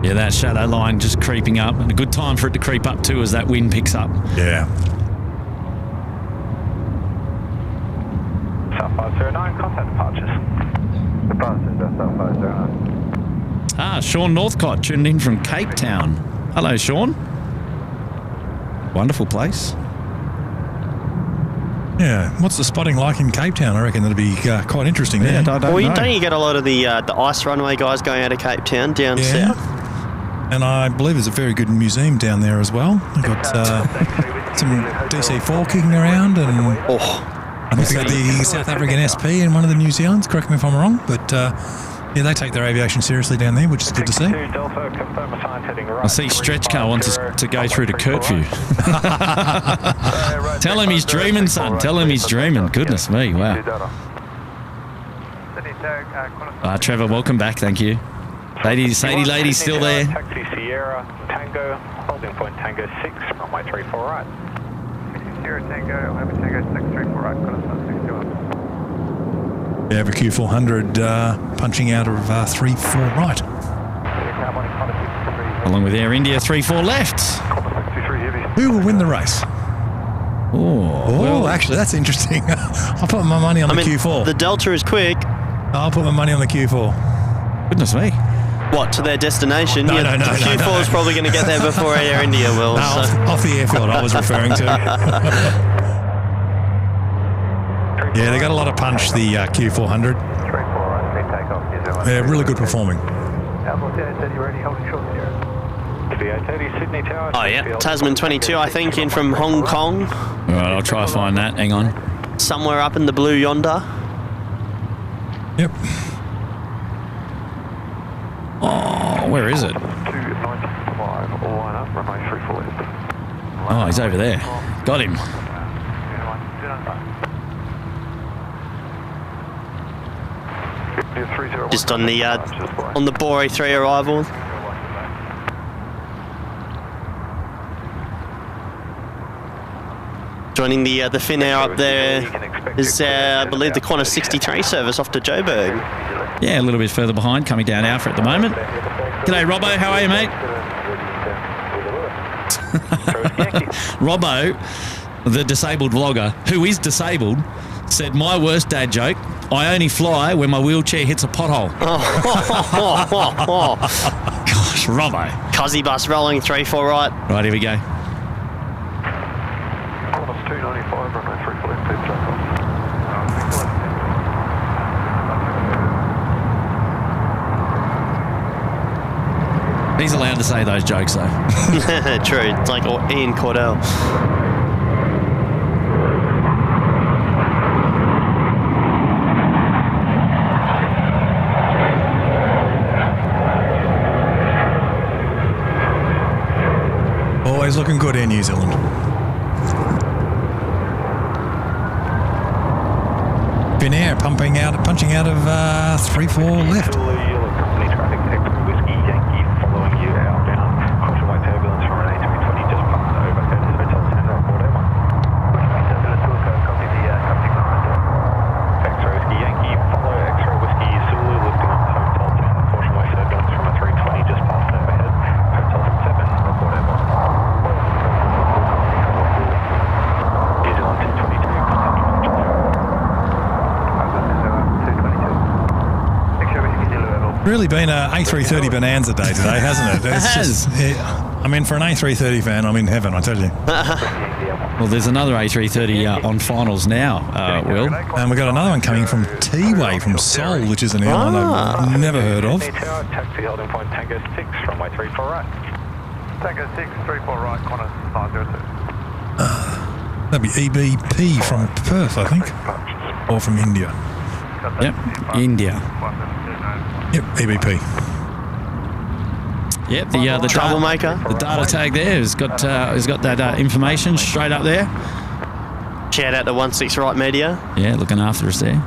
Yeah, that shadow line just creeping up, and a good time for it to creep up too as that wind picks up. Yeah. South 509, contact departures. Departures, South 509. Ah, Sean Northcott tuned in from Cape Town. Hello, Sean. Wonderful place. Yeah. What's the spotting like in Cape Town? I reckon that'd be quite interesting there. I don't know. Don't you get a lot of the ice runway guys going out of Cape Town down south? And I believe there's a very good museum down there as well. They've got some DC-4 kicking around, and I think they've got the South African SP in one of the New Zealands. Correct me if I'm wrong, but yeah, they take their aviation seriously down there, which is good to see. I see Stretchcar wants us to go through to Kurtvu. Tell him he's dreaming, son. Tell him he's dreaming. Goodness me, wow. Trevor, welcome back. Thank you. Sadie lady still there. Taxi Sierra Tango, holding point Tango 6, runway 34 right. Sierra Tango, Lima Tango 634 right, contact 61. We have a Q400 punching out of 34 right. Along with Air India 34 left. Who will win the race? Oh, actually, that's interesting. I'll put my money on the Q4. The Delta is quick. I'll put my money on the Q4. Goodness me. What, to their destination? No, The no, Q4 is probably going to get there before Air India will. No, So. off the airfield I was referring to. Yeah, they got a lot of punch, the Q400. They're really good performing. Oh, yeah. Tasman 22, I think, in from Hong Kong. All right, I'll try to find that. Hang on. Somewhere up in the blue yonder. Yep. Oh, where is it? Oh, he's over there. Got him. Just on the Bore 3 arrival. Joining the Finnair up there is, I believe, the Qantas 63 service off to Joburg. Yeah, a little bit further behind, coming down Alpha at the moment. G'day, Robbo. How are you, mate? Robbo, the disabled vlogger, who is disabled, said, my worst dad joke, I only fly when my wheelchair hits a pothole. Gosh, Robbo. Cuzzy bus rolling 3-4 right. Right, here we go. He's allowed to say those jokes, though. True. It's like Ian Cordell. Always looking good in New Zealand. Finnair punching out of 3-4 left. Really been a A330 bonanza day today, hasn't it? I mean, for an A330 fan, I'm in heaven, I tell you. Well, there's another A330 on finals now, Will. And we've got another one coming from T-Way from Seoul, which is an airline I've never heard of. Taxi holding point Tango 6, runway 34 right. Tango 6, 34 right, Qantas 502. That'd be EBP from Perth, I think. Or from India. Yep, India. Yep, EBP. Yep, the Troublemaker. The data tag there has got that information straight up there. Shout out to 16 Right Media. Yeah, looking after us there.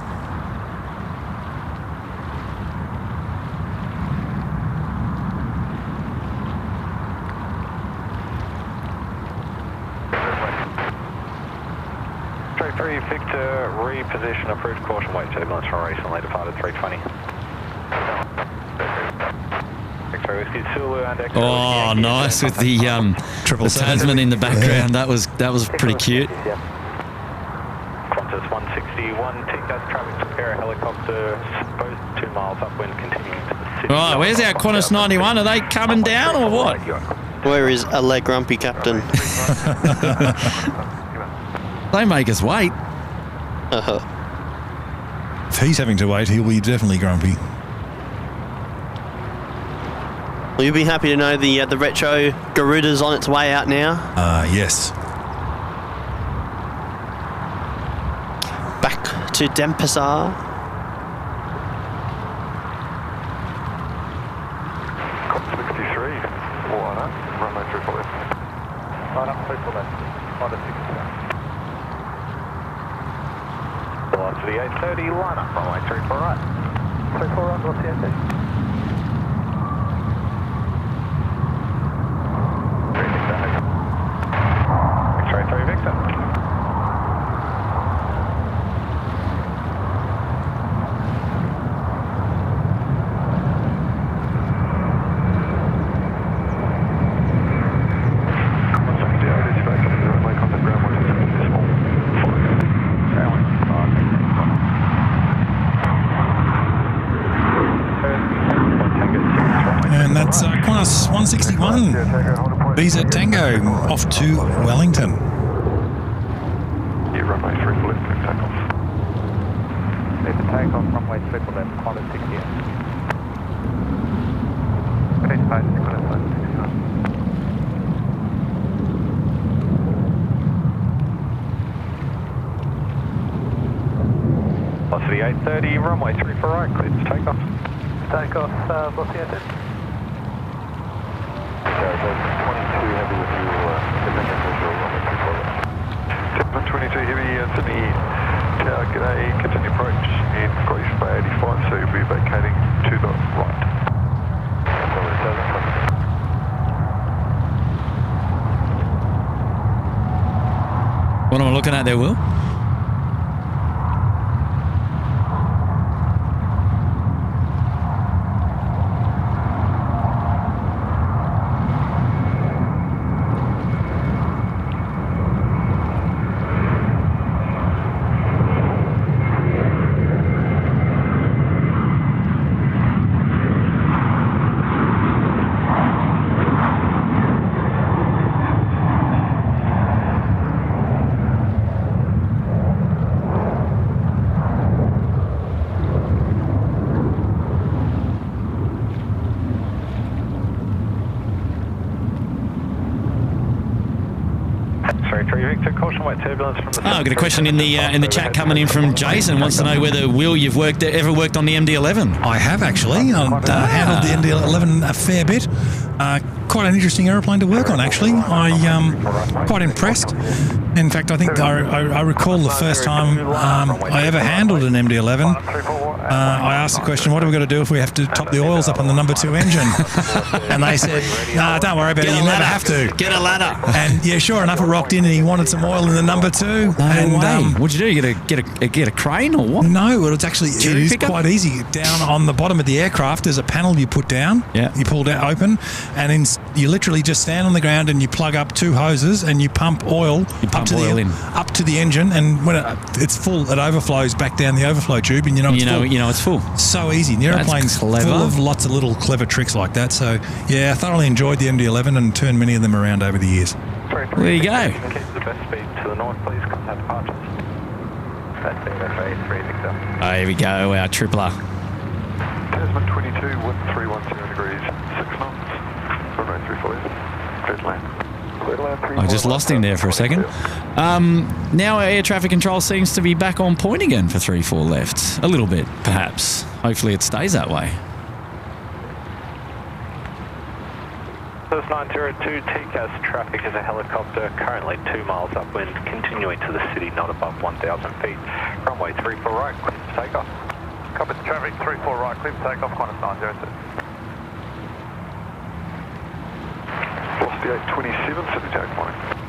Victor, reposition approved, caution weight turbulence from recently departed 320. X-ray Oh, nice with the Triple seven. Tasman in the background. That was pretty cute. Qantas 161, TCAS traffic to pair helicopter, supposed 2 miles upwind, continuing to the city. Right, where's our Qantas 91? Are they coming down or what? Where is a leg grumpy captain? They make us wait. If he's having to wait, he'll be definitely grumpy. Will you be happy to know the retro Garuda's on its way out now? Yes. Back to Denpasar. Cop 63, line up, runway 34 left. Line up, 34 left, line up 60. Velocity 830, line up, runway 34 right. 34 right, what's the ATC? X-ray 3 Victor. And that's Qantas 161. BZ Tango off to Wellington. Yeah, runway 3 left, clear takeoff. Clear for takeoff, runway 3 left, Qantas 68. Clear to pass, Qantas 169. Velocity 830, runway 3 for right, clear to takeoff. Takeoff, what's the ATC? 22 heavy with you, runway 22 heavy, Anthony Tower, g'day, continue approach in Greece Bay 85, so you'll be vacating to the right. What am I looking at there, Will? Oh, I've got a question in the chat coming in from Jason. Wants to know whether, Will, you've ever worked on the MD-11? I have actually. I've handled the MD-11 a fair bit. Quite an interesting aeroplane to work on, actually. I'm quite impressed. In fact, I think I recall the first time I ever handled an MD-11. I asked the question, what are we going to do if we have to top the oils up on the number 2 engine? And they said, no, don't worry about it, you never have to. Get a ladder. And yeah, sure enough, it rocked in and he wanted some oil in the number 2. No way. What'd you do? Get a crane or what? No, well, it is quite easy. Down on the bottom of the aircraft, there's a panel you put down. Yeah. You pull that open, and you literally just stand on the ground and you plug up 2 hoses and you pump oil up to the engine, and when it's full, it overflows back down the overflow tube, and full. You know it's full. So easy. And the airplane's full of lots of little clever tricks like that. So yeah, I thoroughly enjoyed the MD-11 and turned many of them around over the years. There you go. Keep the best speed to the north, please. Contact departures. That's A380 Victor. Oh, here we go, our tripler. Tasman 22, wind 310 degrees, 6 knots. Runway 34 left. Clear to land. I just lost him there for a second. Now our air traffic control seems to be back on point again for 3-4 left. A little bit, perhaps. Hopefully it stays that way. First 902, TCAS traffic is a helicopter, currently 2 miles upwind, continuing to the city, not above 1,000 feet. Runway 34 right, clear for takeoff. Copy traffic, 34 right, clear for takeoff, Qantas 902. Velocity 827, city takeoff line.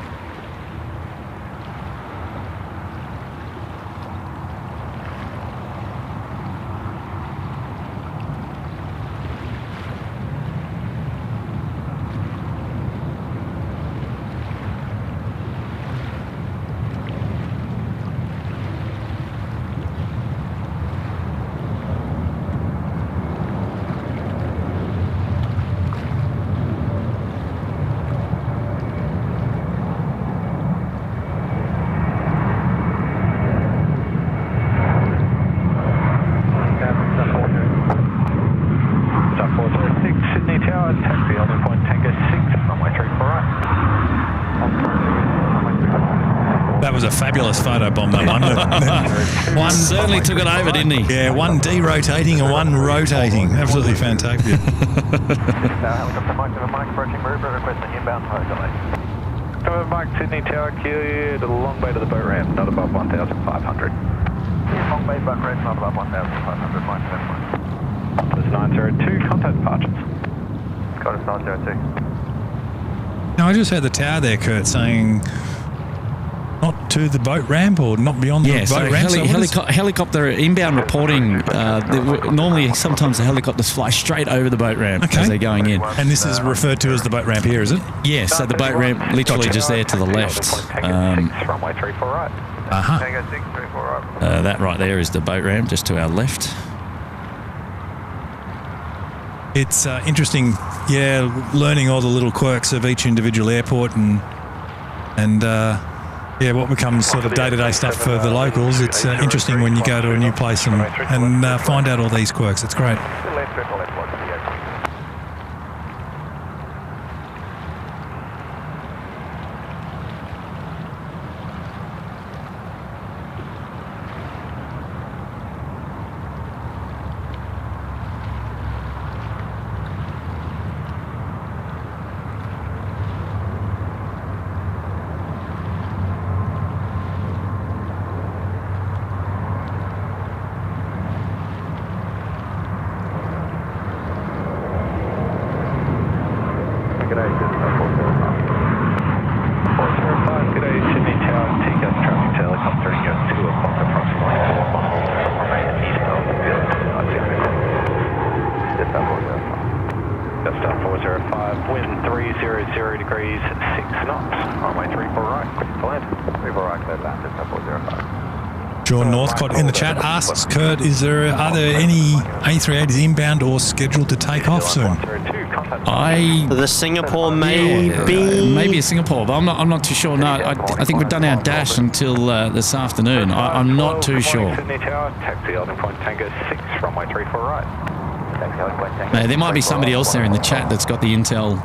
a fabulous photo bomb, that one. One certainly took it over, didn't he? Yeah, one derotating and one rotating. Absolutely fantastic. Helicopter Mike approaching Maroubra, requesting inbound high delay. Mike, Sydney Tower, clear to the long bay to the boat ramp, not above 1,500. Long bay boat ramp, not above 1,500, Mike, There's 902, contact departures. Got us 902. Now, I just heard the tower there, Kurt, saying not to the boat ramp or not beyond the boat ramp. Helicopter inbound reporting. Normally, sometimes the helicopters fly straight over the boat ramp as they're going in. And this is referred to as the boat ramp here, is it? Yes, so the boat ramp literally just there to the left. Runway 34 right. Tango 6, 34 right. That right there is the boat ramp just to our left. It's interesting, learning all the little quirks of each individual airport and what becomes sort of day-to-day stuff for the locals. It's interesting when you go to a new place and find out all these quirks. It's great. John Northcott in the chat asks, Kurt, are there any A380s inbound or scheduled to take off soon? The Singapore maybe a Singapore, but I'm not too sure. No, I think we've done our dash until this afternoon. I'm not too sure. There might be somebody else there in the chat that's got the intel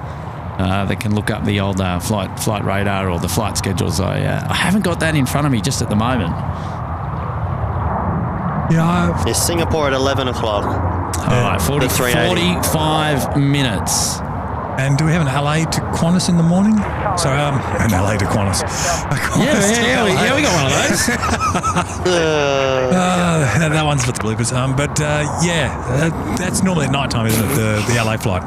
that can look up the old flight radar or the flight schedules. I haven't got that in front of me just at the moment. Yeah, it's Singapore at 11 o'clock. All right, 45 minutes. And do we have an LA to Qantas in the morning? Sorry, an LA to Qantas. Yeah, we got one of those. That one's for the bloopers. That's normally at night time, isn't it? The LA flight.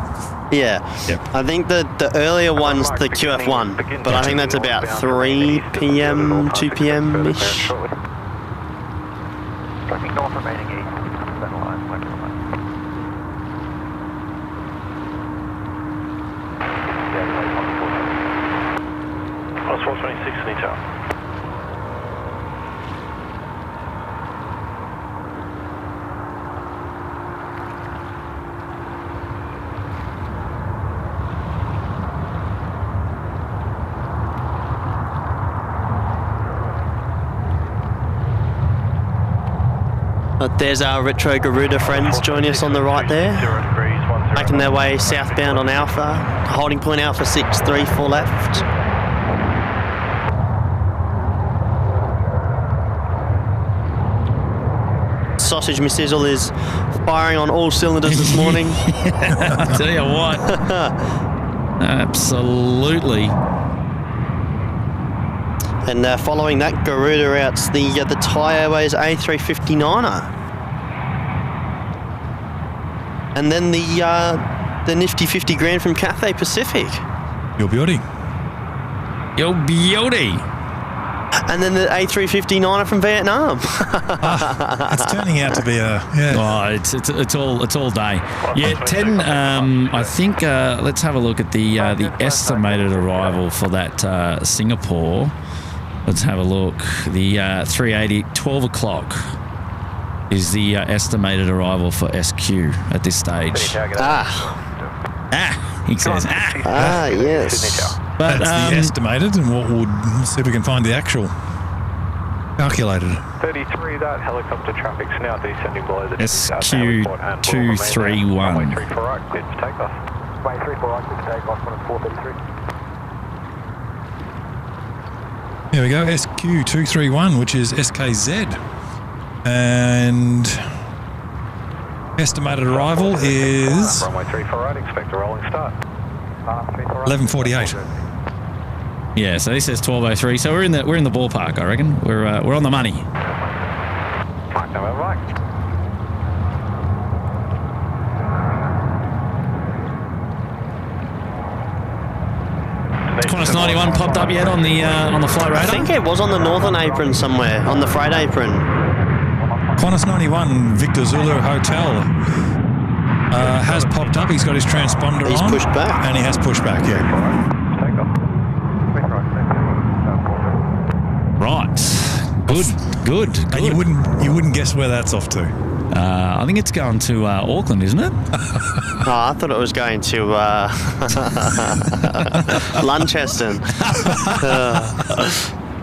Yeah. Yep. I think the earlier one's the QF1, but I think that's about 3 p.m., 2 p.m.-ish. Tracking north remaining east, center line, Oswald 26 in each hour. But there's our retro Garuda friends joining us on the right there, making their way southbound on Alpha, holding point Alpha 634 left. Sausage Missizzle is firing on all cylinders this morning. I tell you what, absolutely. And following that Garuda out's the Thai Airways A350-9er. And then the nifty 50 grand from Cathay Pacific. Your beauty. And then the A350-9er from Vietnam. It's turning out to be it's all day. Yeah, 10. I think let's have a look at the estimated arrival for that Singapore. Let's have a look. The 380, 12 o'clock is the estimated arrival for SQ at this stage. He says, yes. But that's the estimated, and we'll see if we can find the actual calculated. 33, that helicopter traffic's now descending below the SQ231. Runway 34 right, cleared for takeoff. Runway 34 right, cleared for takeoff, 433. Here we go, SQ231, which is SKZ. And estimated arrival is Runway 34 right, expect a rolling start. 11:48. Yeah, so this says 12:03. So we're in the ballpark, I reckon. We're on the money. Mike November, Mike. Qantas 91 popped up yet on the flight radar? I think it was on the northern apron somewhere, on the freight apron. Qantas 91, Victor Zulu Hotel, has popped up. He's got his transponder He's on. pushed back. And he has pushed back, yeah. Right. Good. And you wouldn't guess where that's off to. I think it's going to Auckland, isn't it? Oh, I thought it was going to Launceston.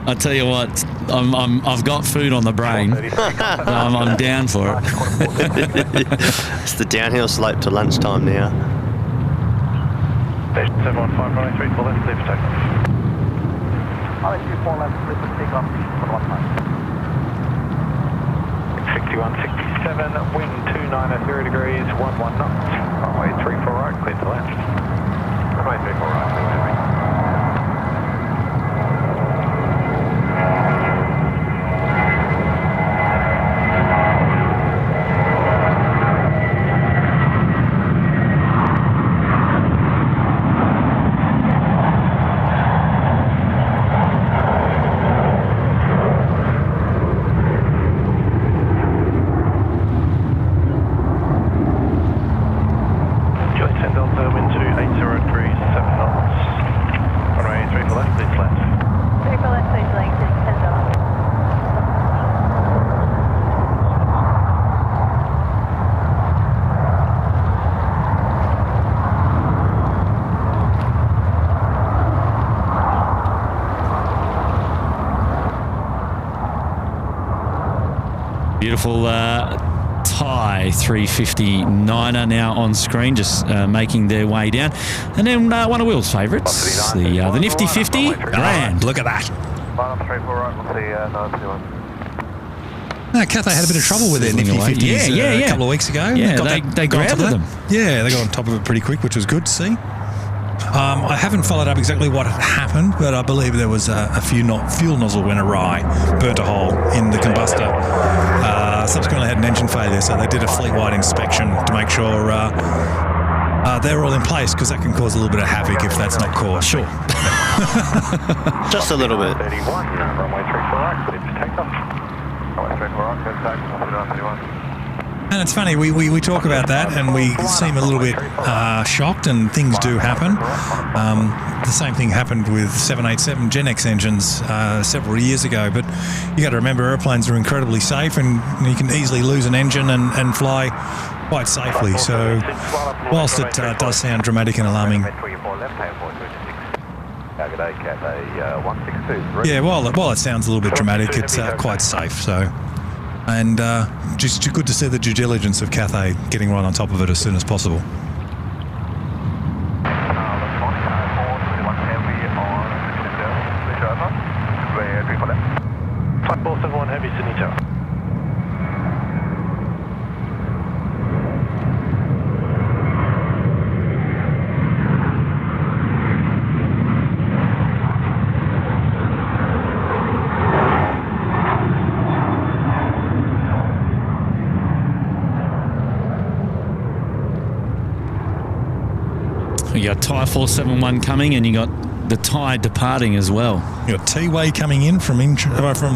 I tell you what, I've got food on the brain. I'm down for it. It's the downhill slope to lunchtime now. 715 runway 34 left, clear for takeoff. Runway 34 left, clear for takeoff. 6167, wind 29 degrees, 11 knots. Runway 34 right, clear to land. Runway 34 right, clear to land. Beautiful Thai 350-9er now on screen, just making their way down. And then one of Will's favourites, the nifty 50 grand. Look at that. No, Cathay had a bit of trouble with their nifty 50s a couple of weeks ago. Yeah, they grounded them. Yeah, they got on top of it pretty quick, which was good to see. I haven't followed up exactly what happened, but I believe there was a fuel nozzle went awry, burnt a hole in the combustor. Subsequently had an engine failure, so they did a fleet-wide inspection to make sure they're all in place, because that can cause a little bit of havoc if that's not caught. Sure. Just a little bit. 31, runway 34 right, clear to takeoff. Runway 34 right, clear to takeoff, 31. And it's funny, we talk about that and we seem a little bit shocked, and things do happen. The same thing happened with 787 Gen X engines several years ago, but you got to remember airplanes are incredibly safe, and you can easily lose an engine and fly quite safely. So whilst it does sound dramatic and alarming, yeah, while it sounds a little bit dramatic, it's quite safe. So. And just good to see the due diligence of Cathay getting right on top of it as soon as possible. Flight 471 Heavy, Sydney Tower. You got Thai 471 coming, and you got the Thai departing as well. You got T-Way coming in from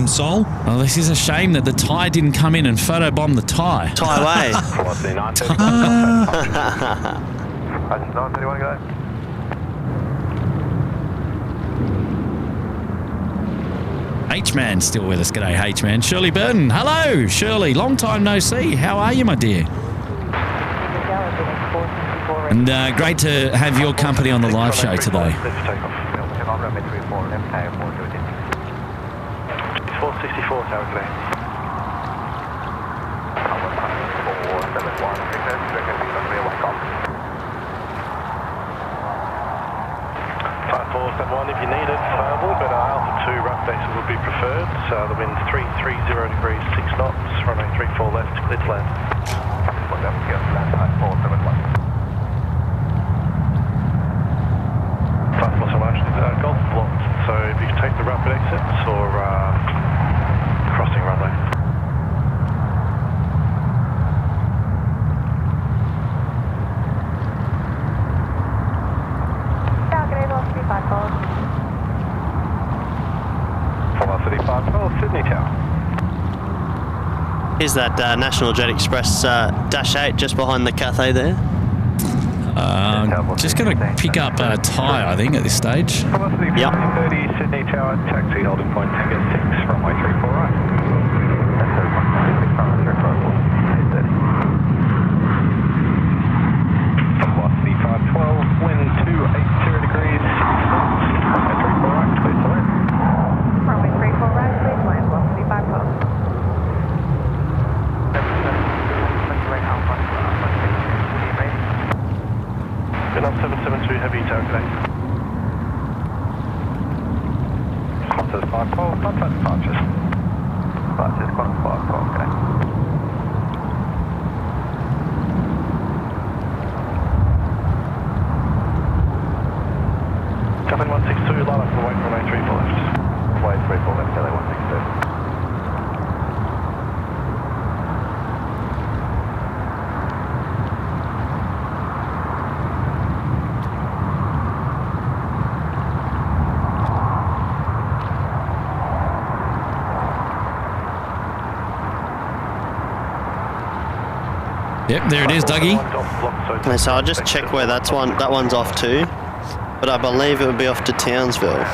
Seoul. Well, this is a shame that the Thai didn't come in and photobomb the Thai. Thai way. H-Man still with us. G'day, H-Man. Shirley Burton. Hello, Shirley. Long time no see. How are you, my dear? And great to have your company on the live show today. 464 tower today. Flight 471 if you need it, a little bit of rough basis would be preferred. So the wind's 330 degrees, 6 knots, runway 34 left, clear to land. Flight plus large golf blocked, so if you take the rapid exits or crossing runway. Velocity 512, Sydney Tower. Here's that National Jet Express Dash 8 just behind the Cathay there. Just going to pick up a tyre, I think, at this stage. Velocity 30, Sydney Tower, taxi holding point Tango 6, runway 34 right. Velocity 512, wind 280 degrees, 6 knots, runway 34 right, clear to land. Runway 34 right, please land, velocity 512. Good up 772 heavy tower today. Qantas 512, contact departures. Departures, Qantas 512, okay. Captain 162, line up for wait for runway 34 left. Wait 34 left, LA 162. Yep, there it is, Dougie. And so I'll just check where that one's off to. But I believe it would be off to Townsville.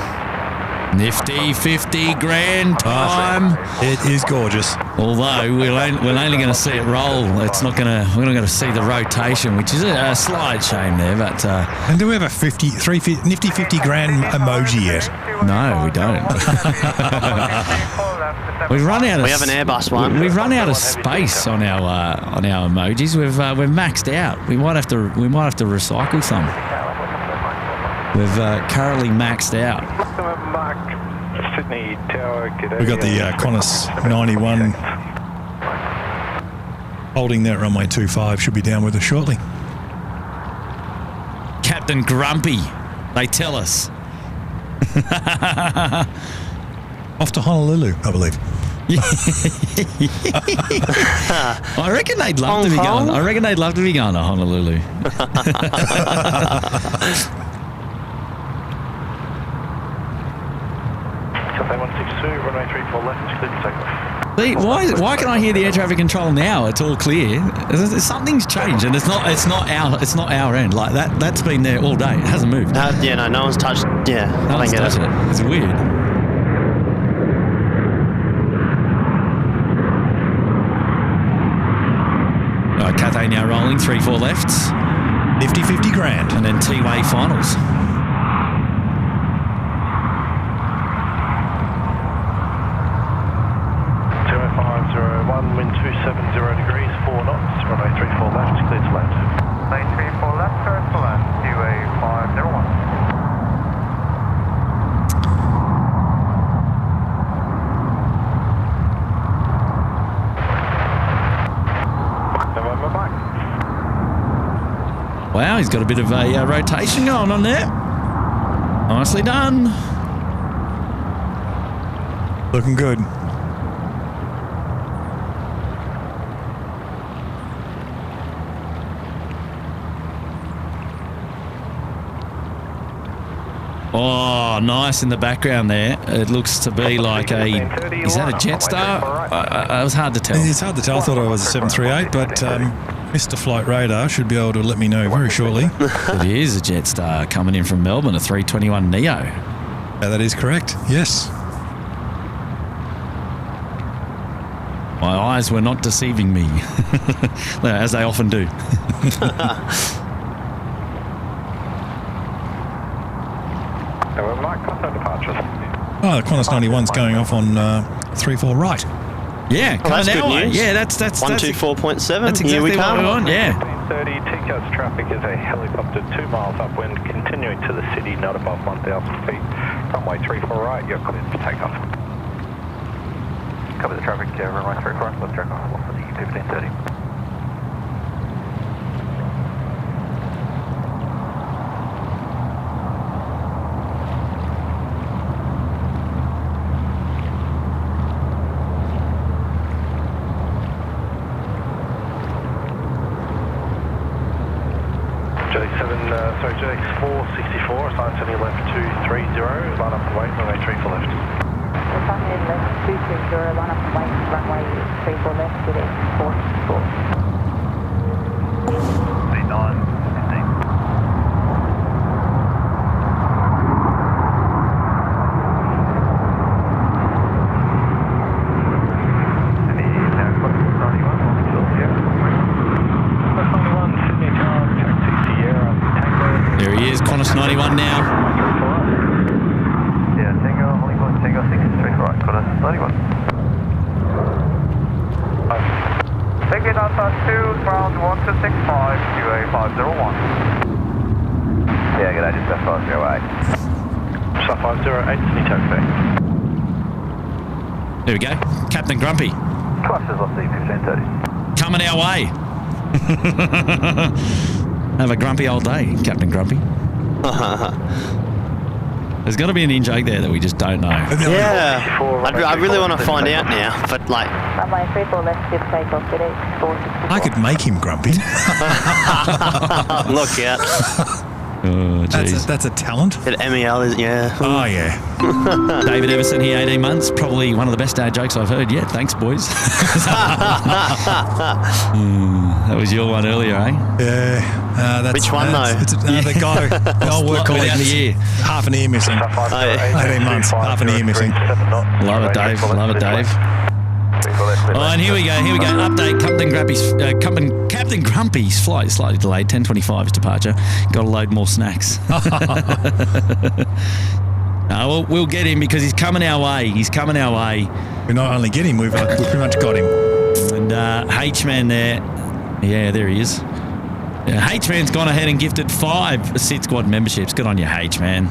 Nifty 50 grand time. It is gorgeous. Although we're only going to see it roll. We're not going to see the rotation, which is a slight shame there. But And do we have a nifty 50 grand emoji yet? no, we don't. We've run out. We have an Airbus one. We've run out of space on our emojis. We've maxed out. We might have to recycle some. We've currently maxed out. Sydney Tower, We got the Qantas 91 holding that runway 25. Should be down with us shortly. Captain Grumpy, they tell us. Off to Honolulu, I believe. I reckon they'd love to be going. I reckon they'd love to be going to Honolulu. Cathay 162, runway 34 left, clear to takeoff. See, why can I hear the air traffic control now? It's all clear. Something's changed, and it's not our end. Like that's been there all day. It hasn't moved. No one's touched. Yeah, No one's touched it. It's weird. Cathay now rolling 3-4 lefts. Nifty 50 grand. And then T-Way finals. Wind 270 degrees, 4 knots, runway 34 left, clear to land. Runway 34 left, clear to land, QA 501. November back. Wow, he's got a bit of a rotation going on there. Nicely done. Looking good. Oh, nice in the background there. It looks to be like a... Is that a Jetstar? It was hard to tell. It's hard to tell. I thought it was a 738, but Mr. Flight Radar should be able to let me know very shortly. It is a Jetstar coming in from Melbourne, a 321 Neo. Yeah, that is correct. Yes. My eyes were not deceiving me, as they often do. Oh, the Qantas 91's going off on 3-4 right. Yeah, that's good news. Yeah, that's 124.7. That's exactly what we want. Yeah. 30 takeoffs traffic is a helicopter 2 miles upwind, continuing to the city, not above 1,000 feet. Runway 34 right, you're cleared for takeoff. Cover the traffic, runway 34 right, left track off, for the 1530. GX464, assigned to the left 230, line up and wait, runway 34 left. Assigned left 230, line up and wait, runway 34 left, GX464. 39, 15. There he is, Qantas 91 now. Yeah, Tango 634 right, Qantas 91. Take it outside 2, ground 1265, QA 501. Yeah, good day, just F508. Sub 508, Sydney taxi. There we go, Captain Grumpy. Clusters off the 1530. Coming our way. Have a grumpy old day, Captain Grumpy. There's got to be an in-joke there that we just don't know. Yeah, I really want to find out now, but like... Runway 34 left, skip takeoff, GX464. I could make him grumpy. Look out. Oh, jeez. That's a talent. At MEL, is yeah. Oh, yeah. David Everson here, 18 months. Probably one of the best dad jokes I've heard yet. Thanks, boys. That was your one earlier, eh? Yeah. That's, Which one, though? It's the guy. The old work colleague. Without the ear. Half an ear missing. 18 months. Half an ear missing. Love it, Dave. Love it, Dave. Oh, and here we go. Update. Captain Grumpy's flight is slightly delayed. 10:25 is departure. Got to load more snacks. We'll get him because he's coming our way. We not only get him, we've pretty much got him. And H-Man there. Yeah, there he is. Yeah, H-Man's gone ahead and gifted 5 SydSquad memberships. Good on you, H-Man.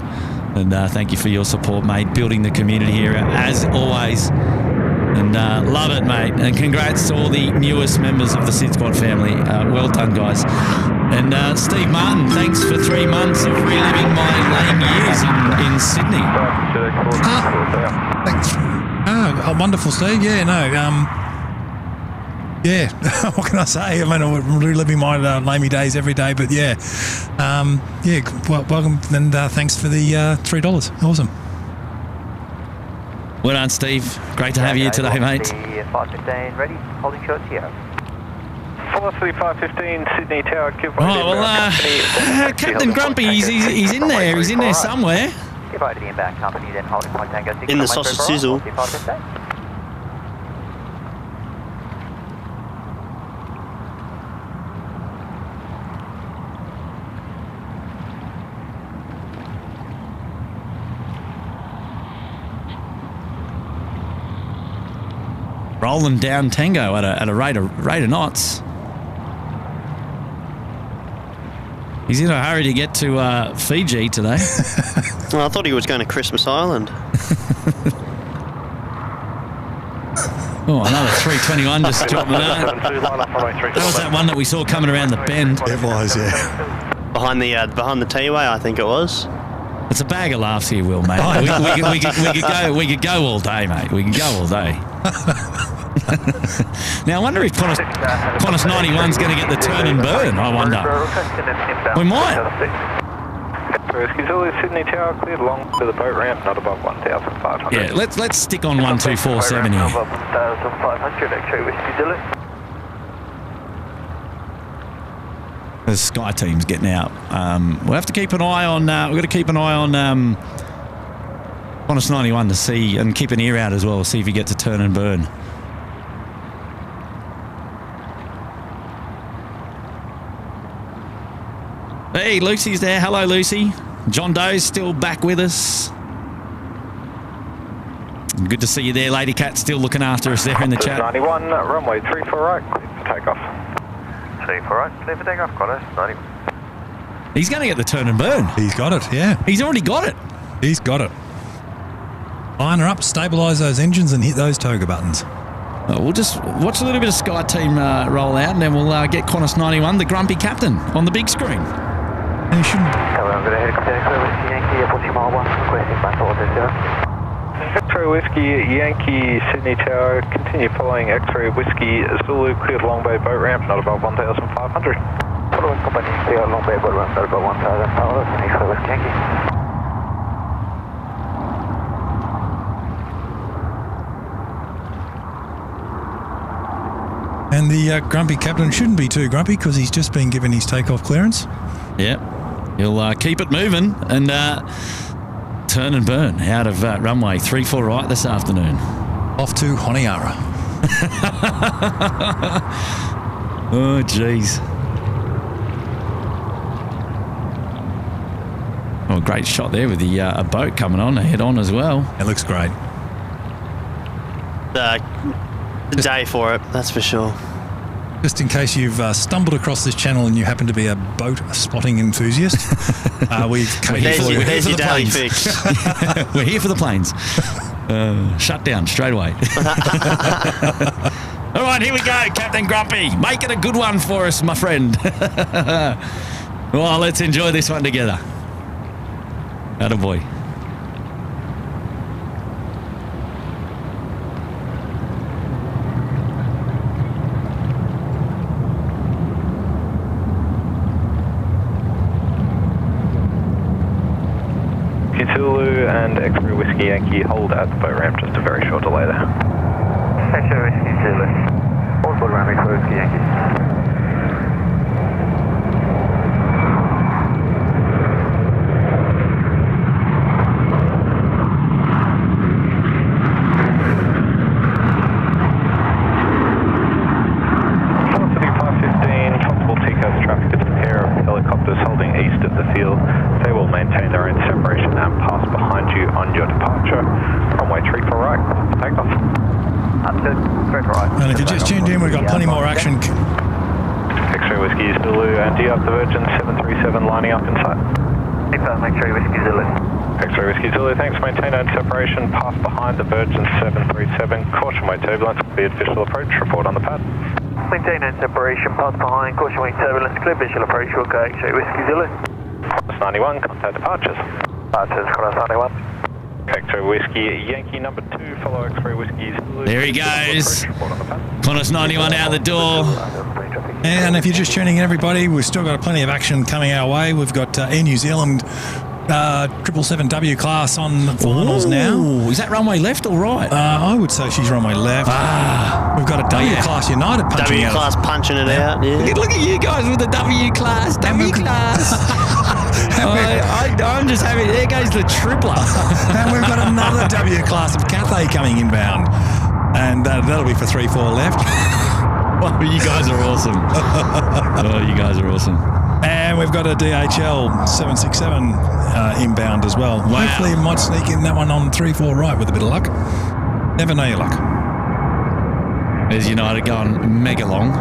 And thank you for your support, mate. Building the community here, as always. And love it, mate. And congrats to all the newest members of the SydSquad family. Well done, guys. And Steve Martin, thanks for 3 months of reliving my lame years in Sydney. Thanks. Oh, wonderful, Steve. Yeah, no. Yeah, what can I say? I mean, I'm reliving my lamey days every day, but yeah. Welcome and thanks for the $3. Awesome. Well done, Steve. Great to have you today, mate. 515 ready, holding short here. 515 Sydney Tower, Oh, well, Captain Grumpy, he's in there. He's in there somewhere. Give over to the inbound company, then holding point Tango 6. In the sausage sizzle. Rolling down Tango at a rate of knots. He's in a hurry to get to Fiji today. Well, I thought he was going to Christmas Island. Oh, another 321 just dropping it out. That was that one that we saw coming around the bend. It was, yeah. Behind the T-way, I think it was. It's a bag of laughs here, Will, mate. We could go all day, mate. We could go all day. Now, I wonder if Qantas 91's going to get the turn and burn, I wonder. We might. Sydney Tower cleared along to the boat ramp, not above 1,500. Yeah, let's stick on 1247 here. 1,500 actually, which is Dylan. The Sky team's getting out. We'll have to keep an eye on. We've got to keep an eye on Qantas 91 to see, and keep an ear out as well. See if he gets a turn and burn. Hey, Lucy's there. Hello, Lucy. John Doe's still back with us. Good to see you there, Lady Cat. Still looking after us there in the chat. 91, runway 34 right, clear for takeoff. 34 right, clear for takeoff, Qantas 91. He's going to get the turn and burn. He's got it, yeah. He's already got it. He's got it. Line her up, stabilise those engines and hit those toga buttons. We'll just watch a little bit of SKY team roll out, and then we'll get Qantas 91, the grumpy captain, on the big screen. And you shouldn't... Hello, I'm going to head up to X-ray Whiskey Yankee, Airport Mile 1, requesting banter order 0. X-ray Whiskey Yankee Sydney Tower, continue following X-ray Whiskey Zulu, cleared Long Bay boat ramp, not above 1,500. Following company, clear Long Bay boat ramp, not above 1,000 power, X-ray Whiskey Yankee. And the grumpy captain shouldn't be too grumpy because he's just been given his takeoff clearance. Yep. He'll keep it moving and turn and burn out of runway 34 right this afternoon. Off to Honiara. Oh, jeez. Oh, great shot there with the a boat coming on, head on as well. It looks great. The day for it, that's for sure. Just in case you've stumbled across this channel and you happen to be a boat spotting enthusiast, we've catered for you. There's your daily fix. We're here for the planes. Shut down straight away. All right, here we go, Captain Grumpy. Make it a good one for us, my friend. Well, let's enjoy this one together. Attaboy. Zulu and X-ray Whiskey Yankee hold at the boat ramp, just a very short delay there. X-ray Whiskey Zulu. All boat ramp, X-ray Whiskey Yankee. And if you just tuned in, we've got plenty more action. X-ray Whiskey Zulu and D up the Virgin 737 lining up in sight. X-ray Whiskey Zulu. X-ray Whiskey Zulu, thanks. Maintain own separation. Pass behind the Virgin 737. Caution weight turbulence. Cleared visual approach. Report on the pad. Maintain own separation. Pass behind. Caution weight turbulence. Clear visual approach. Okay, X-ray Whiskey Zulu. Qantas 91. Contact departures. Departures. Qantas 91. X-ray Whiskey Yankee number 2, follow X-ray Whiskey Zulu. There he goes. Qantas 91 out the door. And if you're just tuning in, everybody, we've still got plenty of action coming our way. We've got Air New Zealand 777W class on the finals now. Is that runway left or right? I would say she's runway left. We've got a W class United punching out. W class punching it out. Yeah. Look at you guys with the W class. W class. I'm just happy. There goes the tripler. And we've got another W class of Cathay coming inbound. And that'll be for 3-4 left. Oh, you guys are awesome. Oh, you guys are awesome. And we've got a DHL 767 inbound as well. Wow. Hopefully you might sneak in that one on 3-4 right with a bit of luck. Never know your luck. There's United going mega long.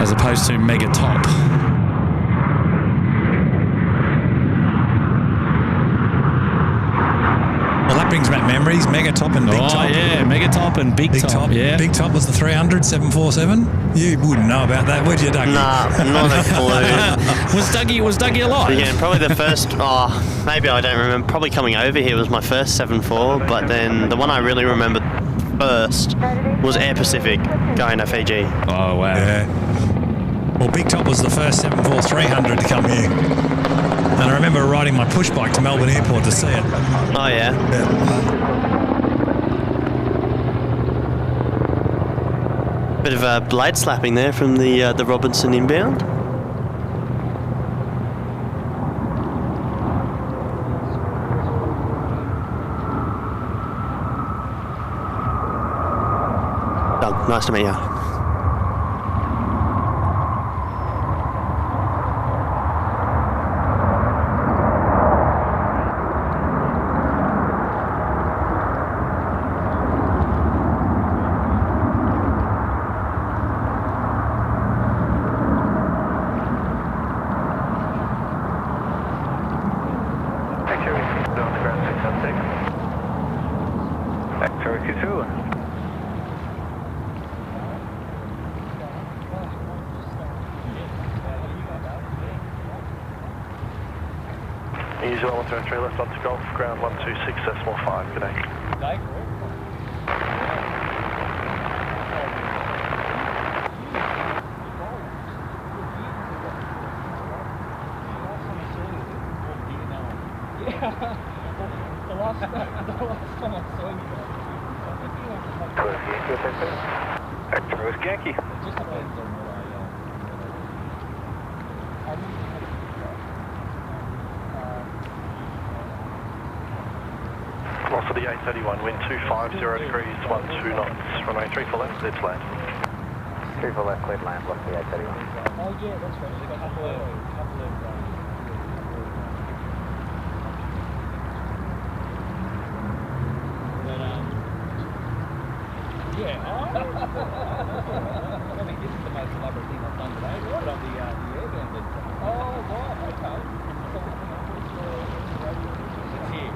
As opposed to mega top. Well, that brings back memories. Mega top and big top. Oh, yeah. Mega top and big top. Yeah. Big top was the 300, 747. You wouldn't know about that, would you, Dougie? Nah, not a clue. Was Dougie alive? Again, probably the first, maybe I don't remember, probably coming over here was my first 7.4, but then the one I really remember first was Air Pacific going to Fiji. Oh, wow. Yeah. Well, Big Top was the first 747-300 to come here. And I remember riding my push bike to Melbourne Airport to see it. Oh, yeah? Bit of blade slapping there from the Robinson inbound. Doug, nice to meet you. New Zealand 123 left onto Golf, ground 126.5, good day. Yankee. Velocity A31, wind 250 degrees, 12 knots, runway 34 left, clear to land. 34 left, clear to land, velocity A31. Oh yeah, that's right. There's a couple of yeah. I mean, this is the most elaborate thing I've done today. Right on the airband. Oh, right, okay. It's here.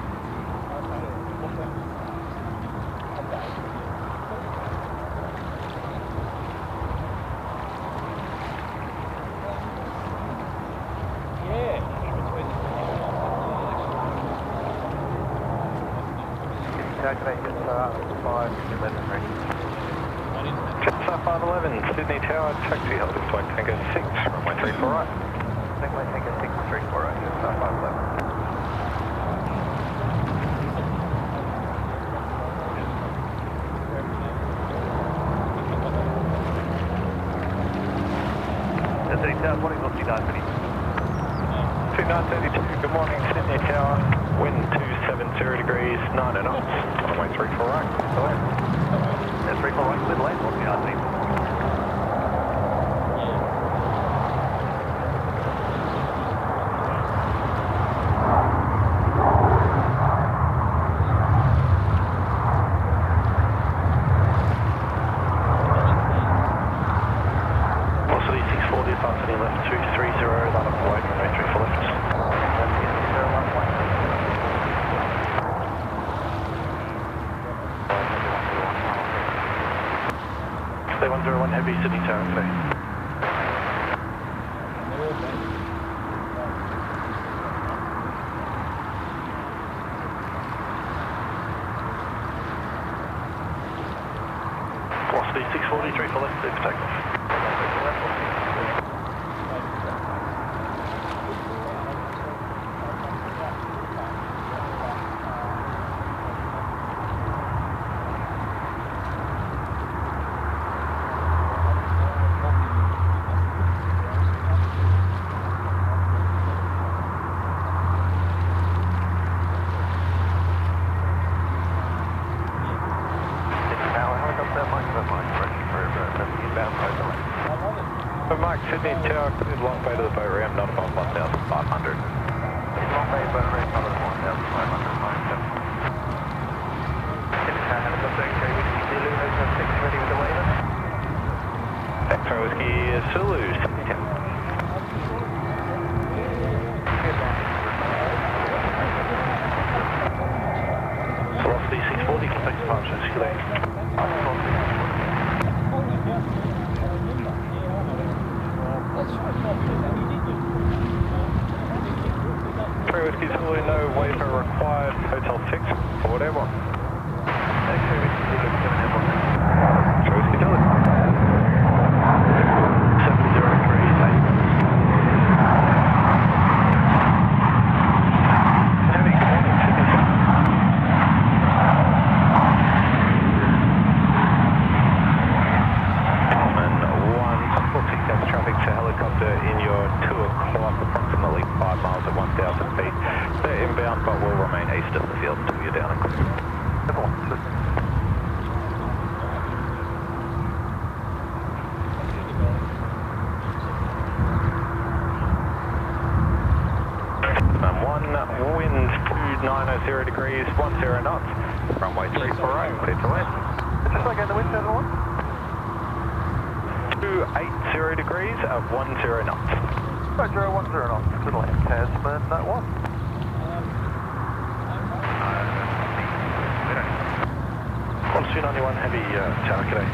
Calculate Jetstar 511 ready. Jetstar 511, Sydney Tower, taxi held at flight Tango 6, runway 34 right. Runway Tango 6, 34 right, Jetstar 511. Sydney Tower, morning, velocity 932. 2932, good morning, Sydney Tower, wind 270 degrees, 9 knots, runway 34 right, clear to land. Yeah, 34 right, clear to land, velocity 932. Heavy Sydney Tower today. Velocity 643 for left, clear for takeoff. Sydney Tower, cleared long bay to the boat ramp, not above 1,500. Long bay boat ramp, not above 1,500. Sydney Tower, helicopter, X-ray whiskey, Zulu, Hotel 6, ready with the waiver. X-ray whiskey, Zulu, Sydney Tower. Velocity 640, contact departure, escalate. X-ray whiskey, Zulu, no waiver required, Hotel 6, forward airborne. X-ray whiskey, Zulu, 7 airborne. X-ray whiskey, Zulu. 703, 8. Heavy, good morning, Sydney Tower. Common 1, possible TCAS traffic to helicopter in your 2 o'clock, approximately 5 miles at 1,000 feet. They're inbound but will remain east of the field until you're down and clear. Wind 2900 degrees, 10 knots, runway 340, clear to land. Just like in the wind, 71? 280 degrees at 10 knots. Roger, 10 knots, clear to land. Tasman, that one. 1291 heavy tower, g'day.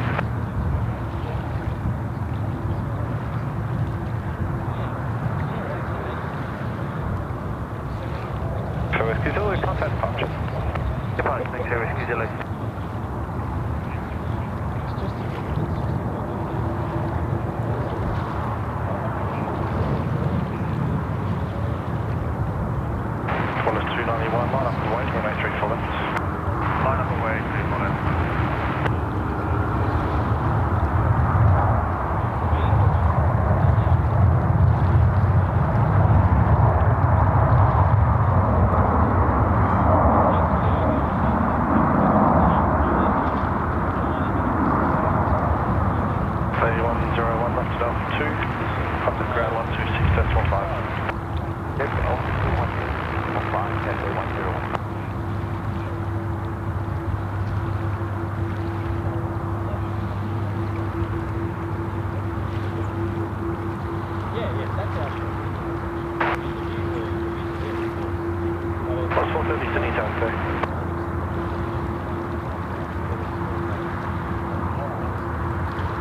contact departure. Departure, thanks, Harry. Excuse you, late. Line up away, 183 left. Line up away, 3 left.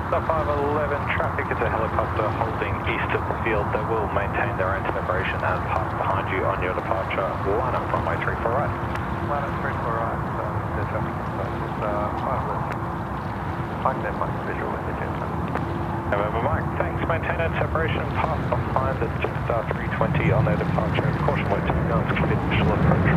Sub 511 traffic is a helicopter holding east of the field. They will maintain their anti-vibration and pass behind you on your departure. Line up runway 34 right. Line up 34 right, the traffic inside is 511. Park that much visual indicator. November Mike, thanks. Maintain that separation. Pass behind the Jetstar 320 on their departure. Caution way to guns, clear initial approach.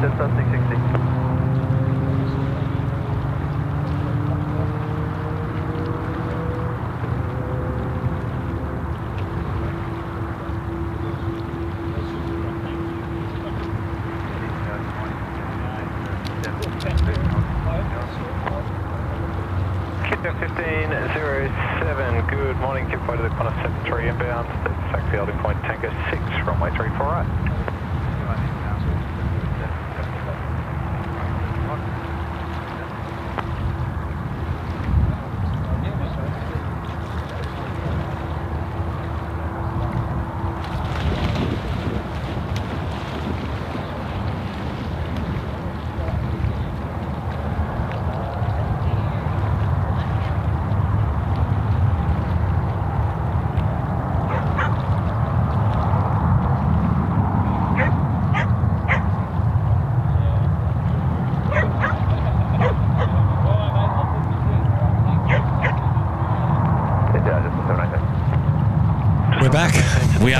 Delta 660. Kidnap 1507, good morning, keep way to the Qantas 73 inbound, taxi holding point Tango 6, runway 348. We're back. We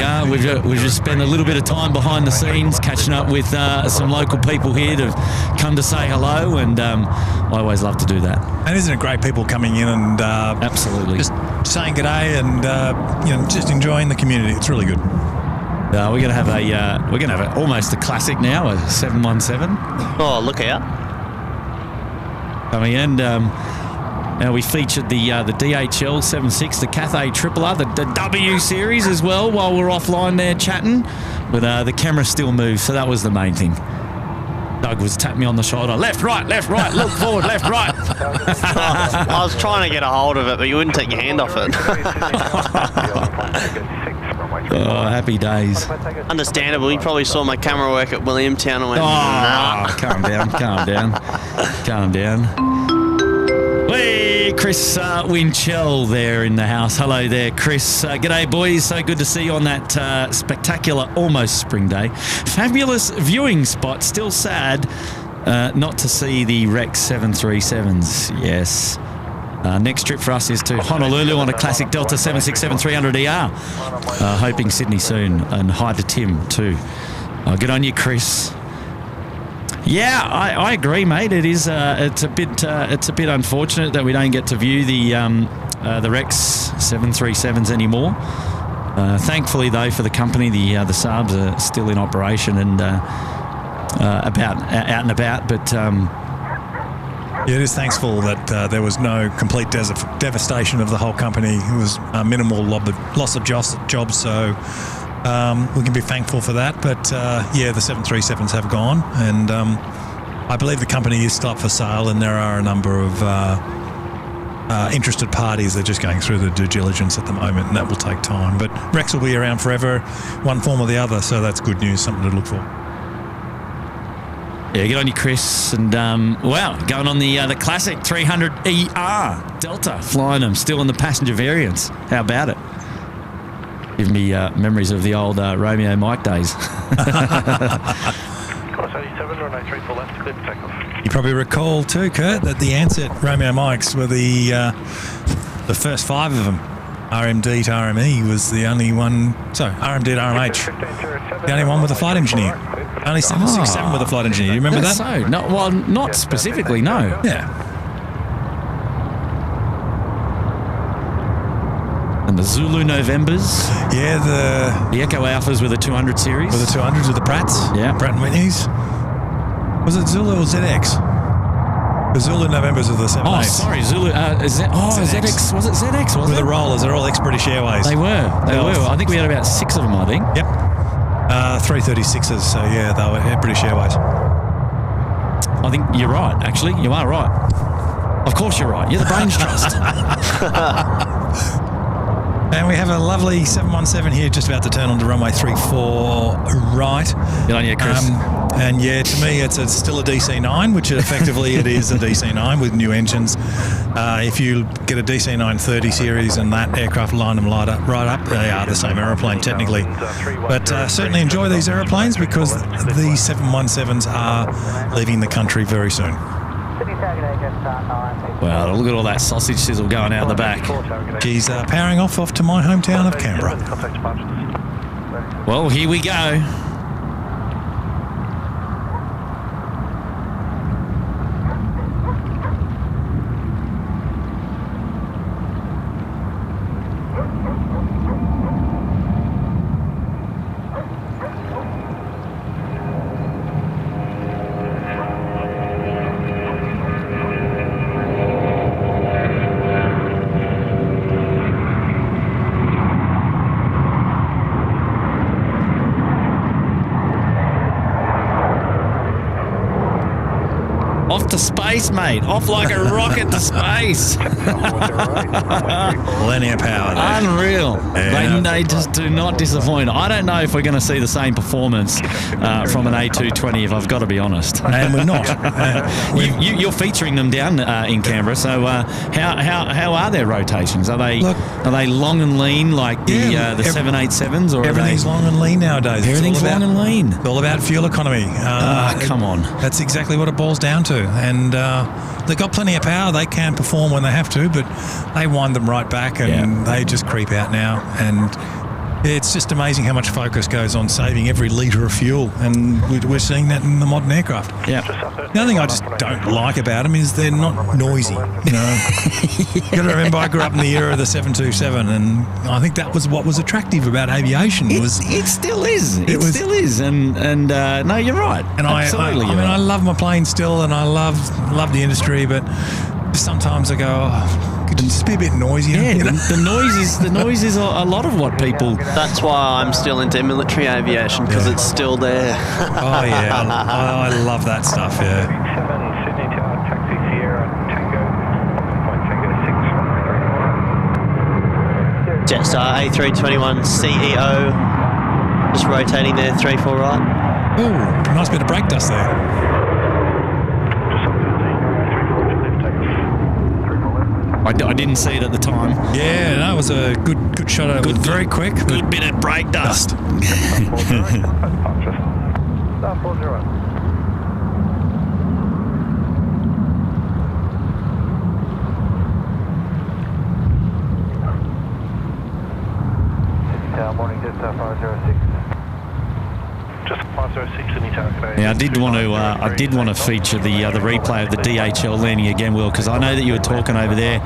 are. We've just spent a little bit of time behind the scenes catching up with some local people here to come to say hello, and I always love to do that. And isn't it great people coming in and Absolutely. just saying g'day and just enjoying the community? It's really good. We're gonna have almost a classic now, a 717 Oh, look out. coming in. Now we featured the DHL 76, the Cathay RRR, the W series as well while we're offline there chatting, but the camera still moves, so that was the main thing. Doug was tapping me on the shoulder, left, right, look forward, left, right. I was trying to get a hold of it, but you wouldn't take your hand off it. Oh, happy days. Understandable. You probably saw my camera work at Williamtown and went, Oh, nah. calm down. Hey, Chris Winchell there in the house. Hello there, Chris. G'day, boys. So good to see you on that spectacular, almost spring day. Fabulous viewing spot. Still sad not to see the Rex 737s. Yes. Next trip for us is to Honolulu on a classic Delta 767-300ER. Hoping Sydney soon. And hi to Tim too. Good on you, Chris. Yeah, I agree, mate. It is. It's a bit unfortunate that we don't get to view the Rex 737s anymore. Thankfully, though, for the company, the Saabs are still in operation and out and about. But Yeah, it is thankful that there was no complete devastation of the whole company. It was minimal loss of jobs, so we can be thankful for that. But yeah, the 737s have gone, and I believe the company is still up for sale, and there are a number of interested parties. They're just going through the due diligence at the moment, and that will take time. But Rex will be around forever, one form or the other, so that's good news, something to look for. yeah, good on you, Chris. And wow, going on the classic 300ER Delta, flying them, still in the passenger variants. How about it? Give me memories of the old Romeo Mike days. You probably recall too, Kurt, that the Ansett Romeo Mikes were the first 5 of them. RMD to RME was the only one. Sorry, RMD to RMH. The only one with a flight engineer. Only 767 with a flight engineer. You remember that? So, no, well, not specifically, no. Yeah. And the Zulu Novembers. Yeah, The Echo Alphas with the 200 series. with the 200s with the Pratts. Yeah. Pratt and Whitneys. Was it Zulu or ZX? The Zulu Novembers of the 787s. Oh, sorry, Zulu. ZX. Was it ZX? Was With it? the rollers, they're all ex-British Airways. They were. I think we had about 6 of them, I think. Yep. 336s, so yeah, they were British Airways. I think you're right, actually. You are right. Of course you're right. You're the Brains Trust. And we have a lovely 717 here just about to turn onto runway 34 right. Good on you, Chris. And yeah, to me, it's still a DC-9, which effectively it is a DC-9 with new engines. If you get a DC-9 30 series and that aircraft line them right up, they are the same aeroplane technically. But certainly enjoy these aeroplanes because these 717s are leaving the country very soon. Wow, look at all that sausage sizzle going out the back. She's powering off to my hometown of Canberra. Well, here we go. to space, mate. Off like a rocket to space. Plenty of power there. Unreal. Yeah, They just do not disappoint. I don't know if we're going to see the same performance from an A220, if I've got to be honest. And we're not. You're featuring them down in Canberra, so how are their rotations? Are they long and lean like the 787s? Or everything's long and lean nowadays. Everything's long and lean. It's all about fuel economy. Come on. That's exactly what it boils down to. And they've got plenty of power. They can perform when they have to, but they wind them right back and they just creep out now. And it's just amazing how much focus goes on saving every litre of fuel. And we're seeing that in the modern aircraft. Yeah. The other thing I just don't like about them is they're not noisy. You know, you got to remember, I grew up in the era of the 727, and I think that was what was attractive about aviation. It still is. It still is. And no, you're right. And absolutely. I love my plane still, and I love the industry, but sometimes I go, could you just be a bit noisier? Yeah, the noise is a lot of what people. That's why I'm still into military aviation, because it's still there. Oh yeah, I love that stuff. Yeah. 7 Sydney Tower, taxi Sierra, Tango, Jetstar A321 CEO, just rotating there, 3-4 right. Oh, nice bit of brake dust there. I didn't see it at the time. Yeah, no, it was a good shot. It was very quick. Good bit of brake dust. Morning, Jetstar 506. Just 506 Sydney Tower. Yeah, I did want to feature the replay of the DHL landing again, Will, because I know that you were talking over there,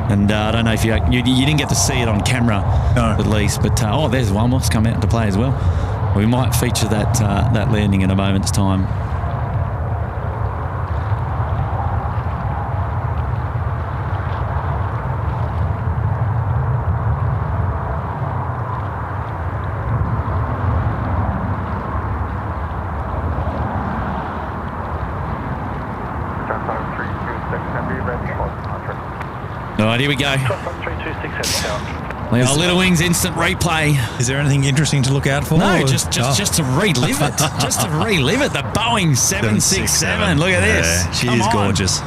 and I don't know if you didn't get to see it on camera, at least. But there's one more's come out to play as well. We might feature that landing in a moment's time. All right, here we go. Our Little Wings instant replay. Is there anything interesting to look out for? No, just to relive it. Just to relive it. The Boeing 767. Look at this. Yeah, she is gorgeous.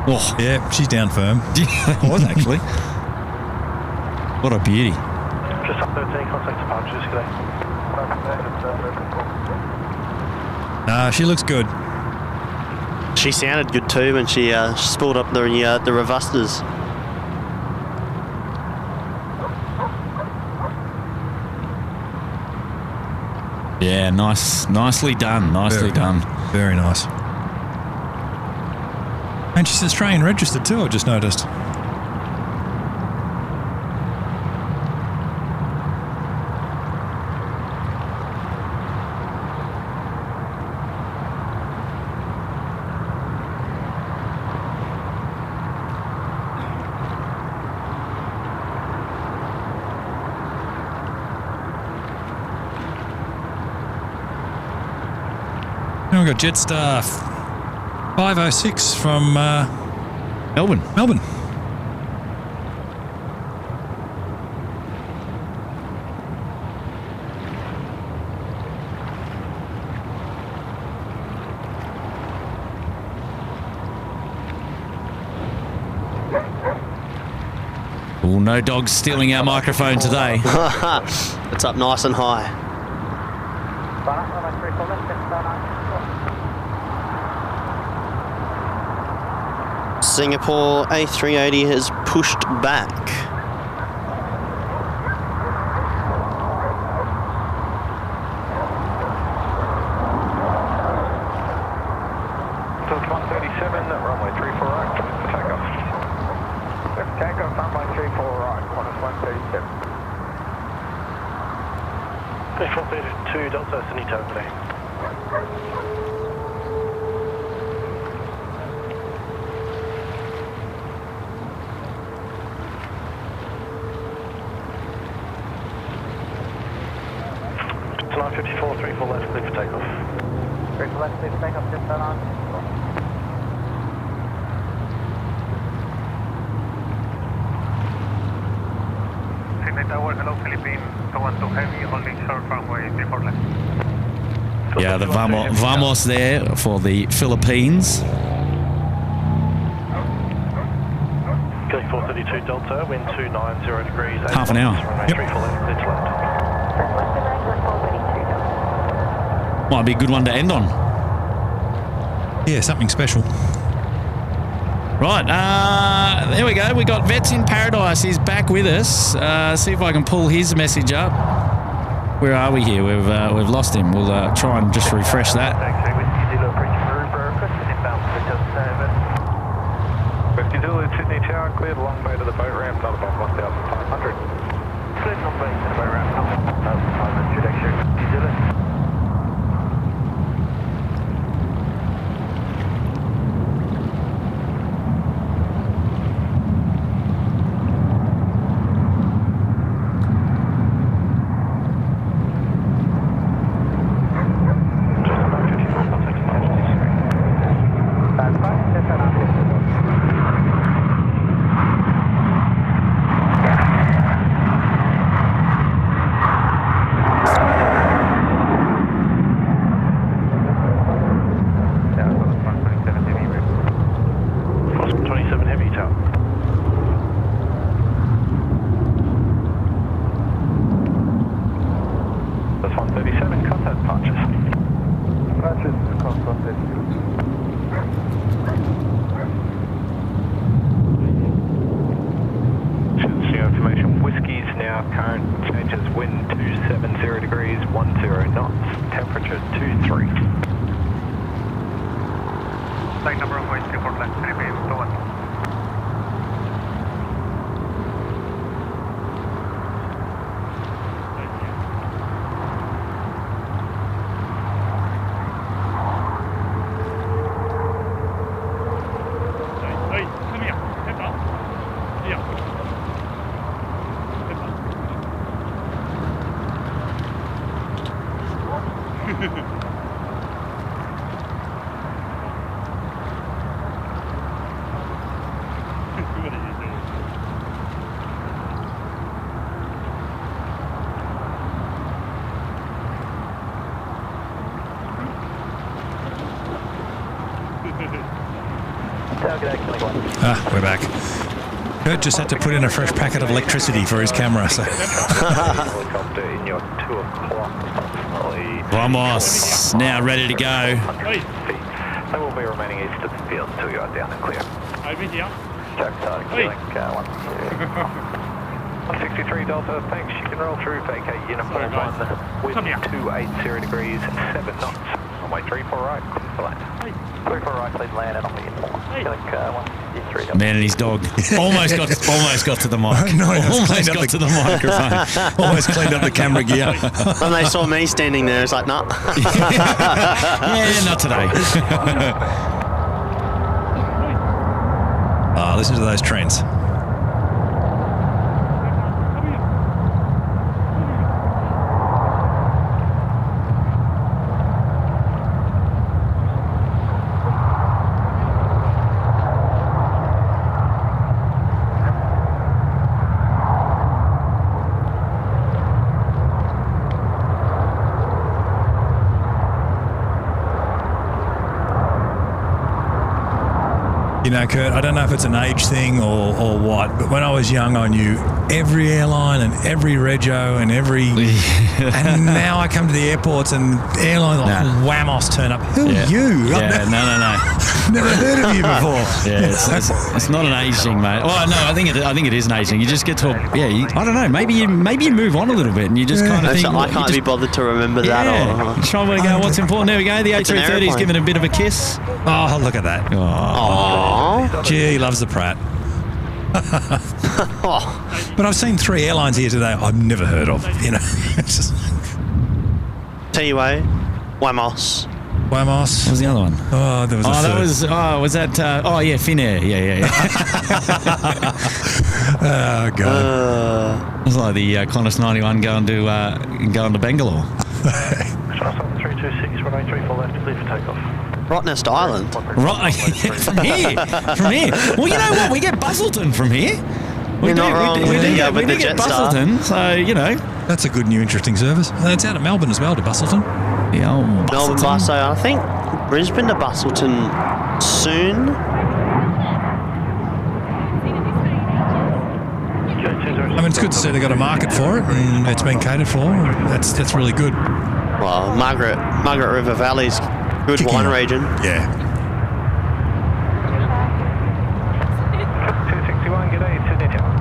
Oh, yeah, she's down firm. It was actually. What a beauty. Just up 13, contact departures today. She looks good. She sounded good too when she spooled up the revusters. Yeah, nicely done. Nicely done. Very nice. And she's Australian registered too, I just noticed. Now we've got Jetstar 506 from Melbourne. Oh, no dogs stealing our microphone today. It's up nice and high. Singapore A380 has pushed back. So 137, runway 34 right, for takeoff. Takeoff, runway 34 right, 137. 3432 Delta, Sydney Tower today. 954, 34 left, clear for takeoff. 34 left, clear for takeoff, just turn on. Sydney Tower, hello Philippines, 212 heavy, holding short runway 34 left. Yeah, the vamos there for the Philippines. Going 432 Delta, wind 290 degrees. Half an hour. Runway 34 left, clear to left. Might be a good one to end on. Yeah, something special. Right, there we go. We got Vets in Paradise. He's back with us. See if I can pull his message up. Where are we here? We've lost him. We'll try and just refresh that. Taxi, Whiskey Zulu approaching Maroubra, requesting inbound for just 7. Whiskey Zulu, Sydney Tower, cleared long bay to the boat ramp, not above 1,500. Cleared long bay to the boat ramp, not above 1,500, trajectory, Whiskey Zulu. We're back. Kurt just had to put in a fresh packet of electricity for his camera. So. Helicopter in your 2 o'clock approximately. Vamos. Now ready to go. They will be remaining east of the field until you are down and clear. Over here. Jack starting link 163 Delta, thanks. You can roll through, vacate uniform 1 with 280 degrees, 7 knots. Runway 34 right, clear for land. 34 right, clear to land, and on the inform. Link 163 Delta. Man and his dog. Almost got to the mic. No, Almost got to the microphone. Almost cleaned up the camera gear. When they saw me standing there, it's like, nah. Yeah, not today. Listen to those trends. You know, Kurt, I don't know if it's an age thing or what, but when I was young, I knew every airline and every rego and every... and now I come to the airports and airlines like Wamos turn up. Who are you? Yeah, no. Never heard of you before. Yeah, it's not an age thing, mate. Oh, no, I think it is an age thing. You just get to I don't know, maybe you move on a little bit and you just kind of think... I can't be bothered to remember that. Or try to go, what's important? There we go, the A330's giving a bit of a kiss. Oh, look at that. Aww. Gee, he loves the Pratt. But I've seen 3 airlines here today I've never heard of, you know. It's just... TUA, Wamos. Wamos. What was the other one? Oh, there was a third. Was that Finnair. Yeah. Oh, God. It was like the Qantas 91 going to Bangalore. South 326, runway 34 left, clear for takeoff. Rottnest Island. Right, from here. Well, you know what? We get Busselton from here. You're not wrong. We do with the get Jetstar. Busselton, so, you know. That's a good new interesting service. It's out of Melbourne as well to Busselton. The old Melbourne Busselton. bus, I think Brisbane to Busselton soon. I mean, it's good to see they got a market for it and it's been catered for. That's really good. Well, Margaret River Valley's good Kicking wine on. region. Yeah. 261, g'day, Sydney Tower.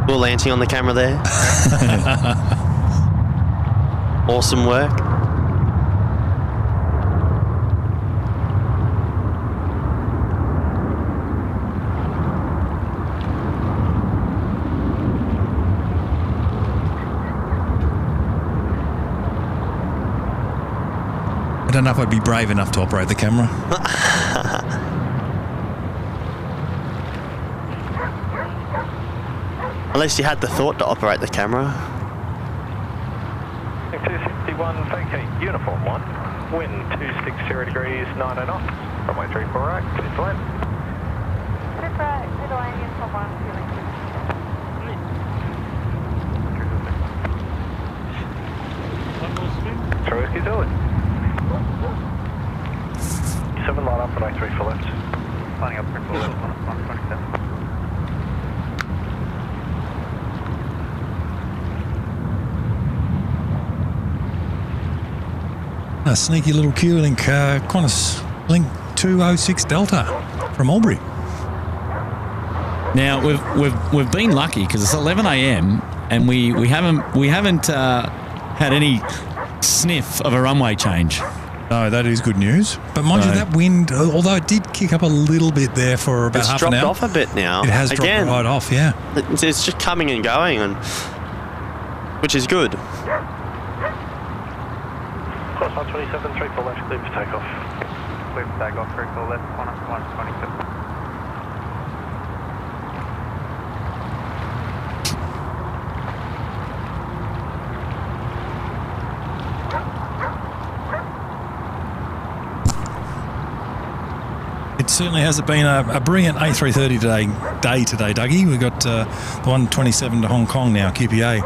Cool Lancy on the camera there. Awesome work. I don't know if I'd be brave enough to operate the camera. At least you had the thought to operate the camera. 261, vacate, uniform 1. Wind 260 degrees, 90 knots. Runway 34 right, clear to land. Good right, good line, uniform 1, feeling good. Throw whiskey, Zulu. 7 line up, runway 34 left. Lining up 34 left, 127. A sneaky little Q-Link Qantas Link 206 Delta from Albury. Now we've been lucky because it's 11 a.m. and we haven't had any sniff of a runway change. No, that is good news. But mind you, that wind, although it did kick up a little bit there for about It's half an dropped hour. off a bit now. It has Again, dropped right off, yeah. It's just coming and going, which is good. Cross 127, 34 left, clear for takeoff. Clear for takeoff, 34 left, 127. It certainly hasn't been a brilliant A330 day today, Dougie. We've got the 127 to Hong Kong now, QPA,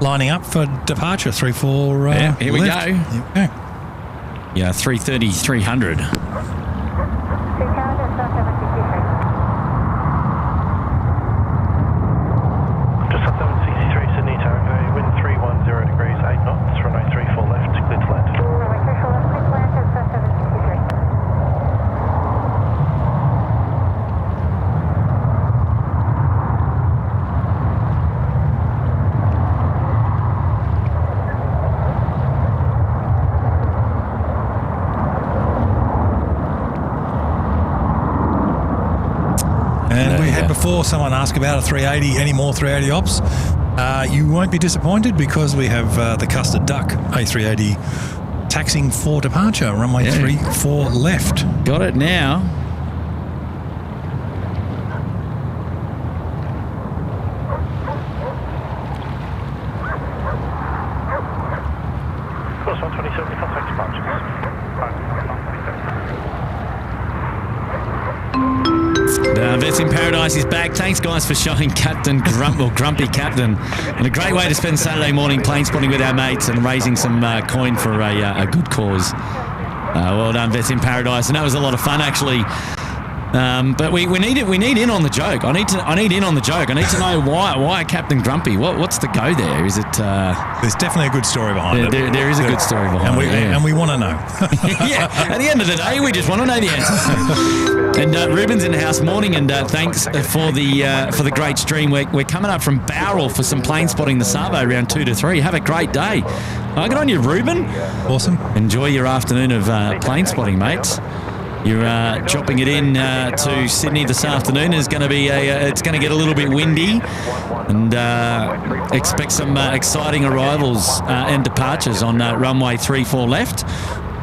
lining up for departure, 34 Yeah, here we left. go. Here we go. Yeah, 330, 300. Chicago, South 763. Just up 763, Sydney Tower, wind 310 degrees, 8 knots, runway 34 left, clear to land. Runway 34 left, clear to land at South 763. And we had before someone ask about a 380, any more 380 ops. You won't be disappointed because we have the Custard Duck A380 taxiing for departure, runway 34 left. Got it now. Cross 127, contact departures. Vets in Paradise is back. Thanks, guys, for showing Captain Grumpy Captain. And a great way to spend Saturday morning plane spotting with our mates and raising some coin for a good cause. Well done, Vets in Paradise. And that was a lot of fun, actually. But we need in on the joke. I need in on the joke. I need to know why Captain Grumpy. What's the go there? Is it? There's definitely a good story behind it. There is a good story behind it. And we want to know. Yeah. At the end of the day, we just want to know the answer. And Ruben's in the house. Morning, and thanks for the great stream. We're coming up from Bowral for some plane spotting the Savo around 2 to 3. Have a great day. Good on you, Ruben. Awesome. Enjoy your afternoon of plane spotting, mates. You're dropping it in to Sydney this afternoon. It's going to be it's going to get a little bit windy, and expect some exciting arrivals and departures on runway 34 left.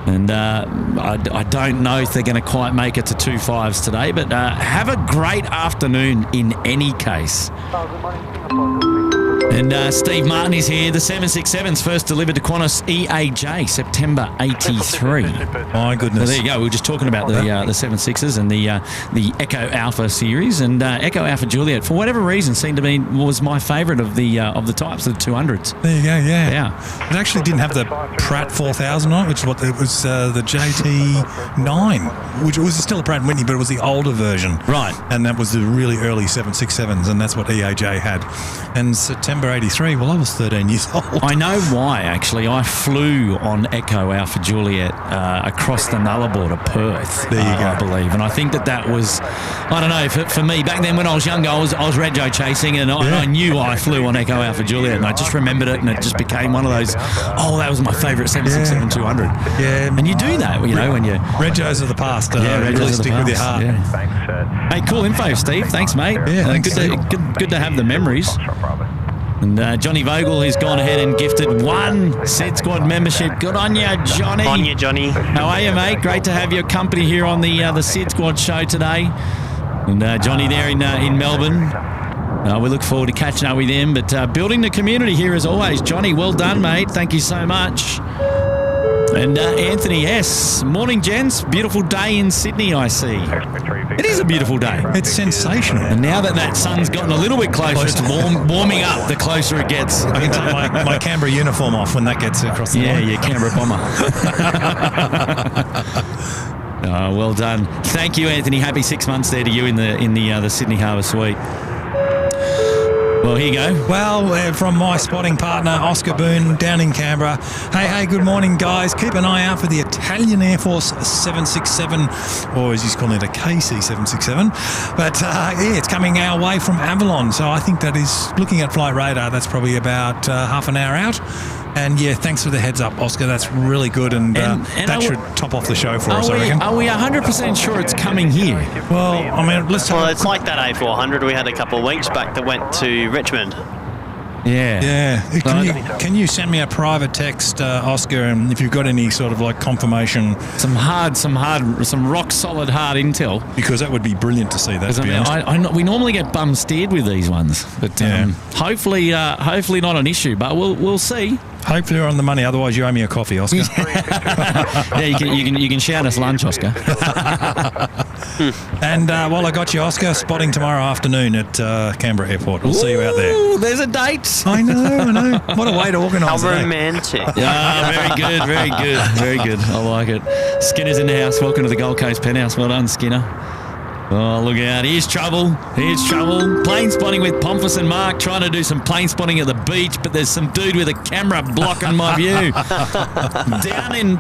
And I don't know if they're going to quite make it to 2.5s today, but have a great afternoon in any case. And Steve Martin is here. The 767s first delivered to Qantas EAJ, September 83. My goodness. So there you go. We were just talking about the 76s and the Echo Alpha series, and Echo Alpha Juliet, for whatever reason, was my favourite of the types, of the 200s. There you go. Yeah. Yeah. It actually didn't have the Pratt 4000 on it, which is what it was, the JT9, which was still a Pratt & Whitney, but it was the older version. Right. And that was the really early 767s, and that's what EAJ had. And September 83, well, I was 13 years old. I know why, actually. I flew on Echo Alpha Juliet across the Nullarbor to Perth, There you go. I believe. And I think that was, I don't know, for me, back then when I was younger, I was rego chasing, and I knew I flew on Echo Alpha Juliet, and I just remembered it, and it just became one of those, that was my favourite 767-200. Yeah. And you do that, when you... Regos of the past. Regos really of the stick with your past, heart. yeah. Thanks, Hey, cool info, Steve. Thanks, mate. Yeah, thanks, good to have the memories. And Johnny Vogel has gone ahead and gifted one SydSquad membership. Good on you, Johnny. On you, Johnny. How are you, mate? Great to have your company here on the SydSquad show today. And Johnny there in Melbourne. We look forward to catching up with him. But building the community here as always. Johnny, well done, mate. Thank you so much. And Anthony S. Morning, gents. Beautiful day in Sydney, I see. It is a beautiful day. It's sensational. And now that sun's gotten a little bit closer, it's warming up the closer it gets. I can take my Canberra uniform off when that gets across the line. Yeah, Canberra bomber. Well done. Thank you, Anthony. Happy 6 months there to you in the Sydney Harbour Suite. Well, here you go. Well, from my spotting partner, Oscar Boone, down in Canberra. Hey, good morning, guys. Keep an eye out for the Italian Air Force 767, or as he's calling it, a KC 767. But, it's coming our way from Avalon. So I think that is, looking at flight radar, that's probably about half an hour out. And, thanks for the heads up, Oscar. That's really good, and that should top off the show for us, I reckon. Are we 100% sure it's coming here? Well, I mean, it's like that A400 we had a couple of weeks back that went to Richmond. Yeah. Can you send me a private text, Oscar, and if you've got any sort of like confirmation? Some rock solid hard intel. Because that would be brilliant to see that, to be honest. We normally get bum steered with these ones, but hopefully not an issue, but we'll see. Hopefully you're on the money, otherwise you owe me a coffee, Oscar. You can shout us lunch, Oscar. And while I got you, Oscar, spotting tomorrow afternoon at Canberra Airport. We'll see you out there. There's a date. I know. What a way to organise it. How romantic. Very good. I like it. Skinner's in the house. Welcome to the Gold Coast Penthouse. Well done, Skinner. Oh, look out. Here's trouble. Plane spotting with Pomfus and Mark, trying to do some plane spotting at the beach, but there's some dude with a camera blocking my view.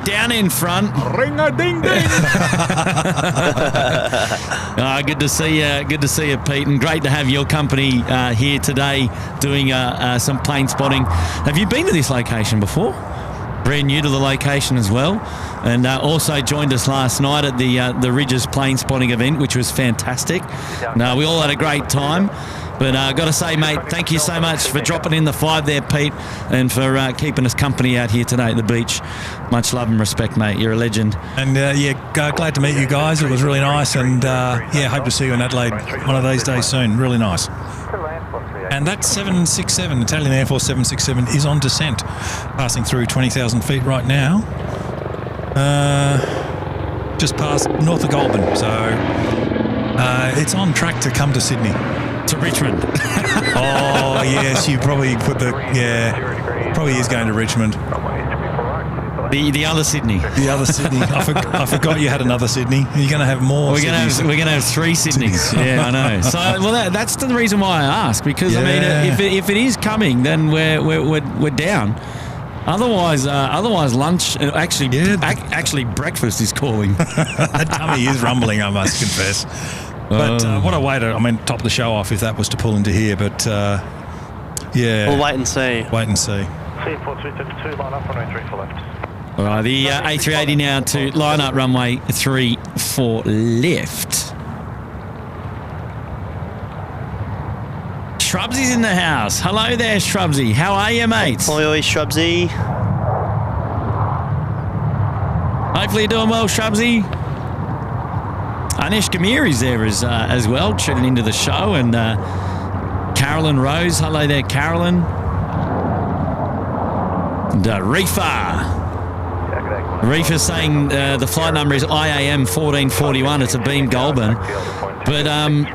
down in front. Ring-a-ding-ding. Good to see you, Pete, and great to have your company here today doing some plane spotting. Have you been to this location before? Brand new to the location as well, and also joined us last night at the Ridges plane spotting event, which was fantastic. We all had a great time, but got to say, mate, thank you so much for dropping in the 5 there, Pete, and for keeping us company out here today at the beach. Much love and respect, mate. You're a legend. And glad to meet you guys. It was really nice, and hope to see you in Adelaide one of these days soon. Really nice. And that 767, Italian Air Force 767, is on descent, passing through 20,000 feet right now, just past north of Goulburn. So it's on track to come to Sydney. To Richmond. Oh, yes, you probably put probably is going to Richmond. The other Sydney. The other Sydney. I forgot you had another Sydney. Are you going to have more? We're going to have 3 Sydneys. Yeah, I know. So, that's the reason why I ask, because I mean, if it is coming, then we're down. Otherwise, lunch. Actually, breakfast is calling. That tummy is rumbling, I must confess. But what a way to top the show off if that was to pull into here. But we'll wait and see. C4372, line up, runway 34 left. All right, the A380 now to line up runway 34 left. Shrubsy's in the house. Hello there, Shrubsy. How are you, mate? Oi, Shrubsy. Hope Hopefully you're doing well, Shrubsy. Anish Gamiri's there as well, tuning into the show. And Carolyn Rose. Hello there, Carolyn. And Reefa saying the flight number is IAM 1441. It's a Beam Goulburn. But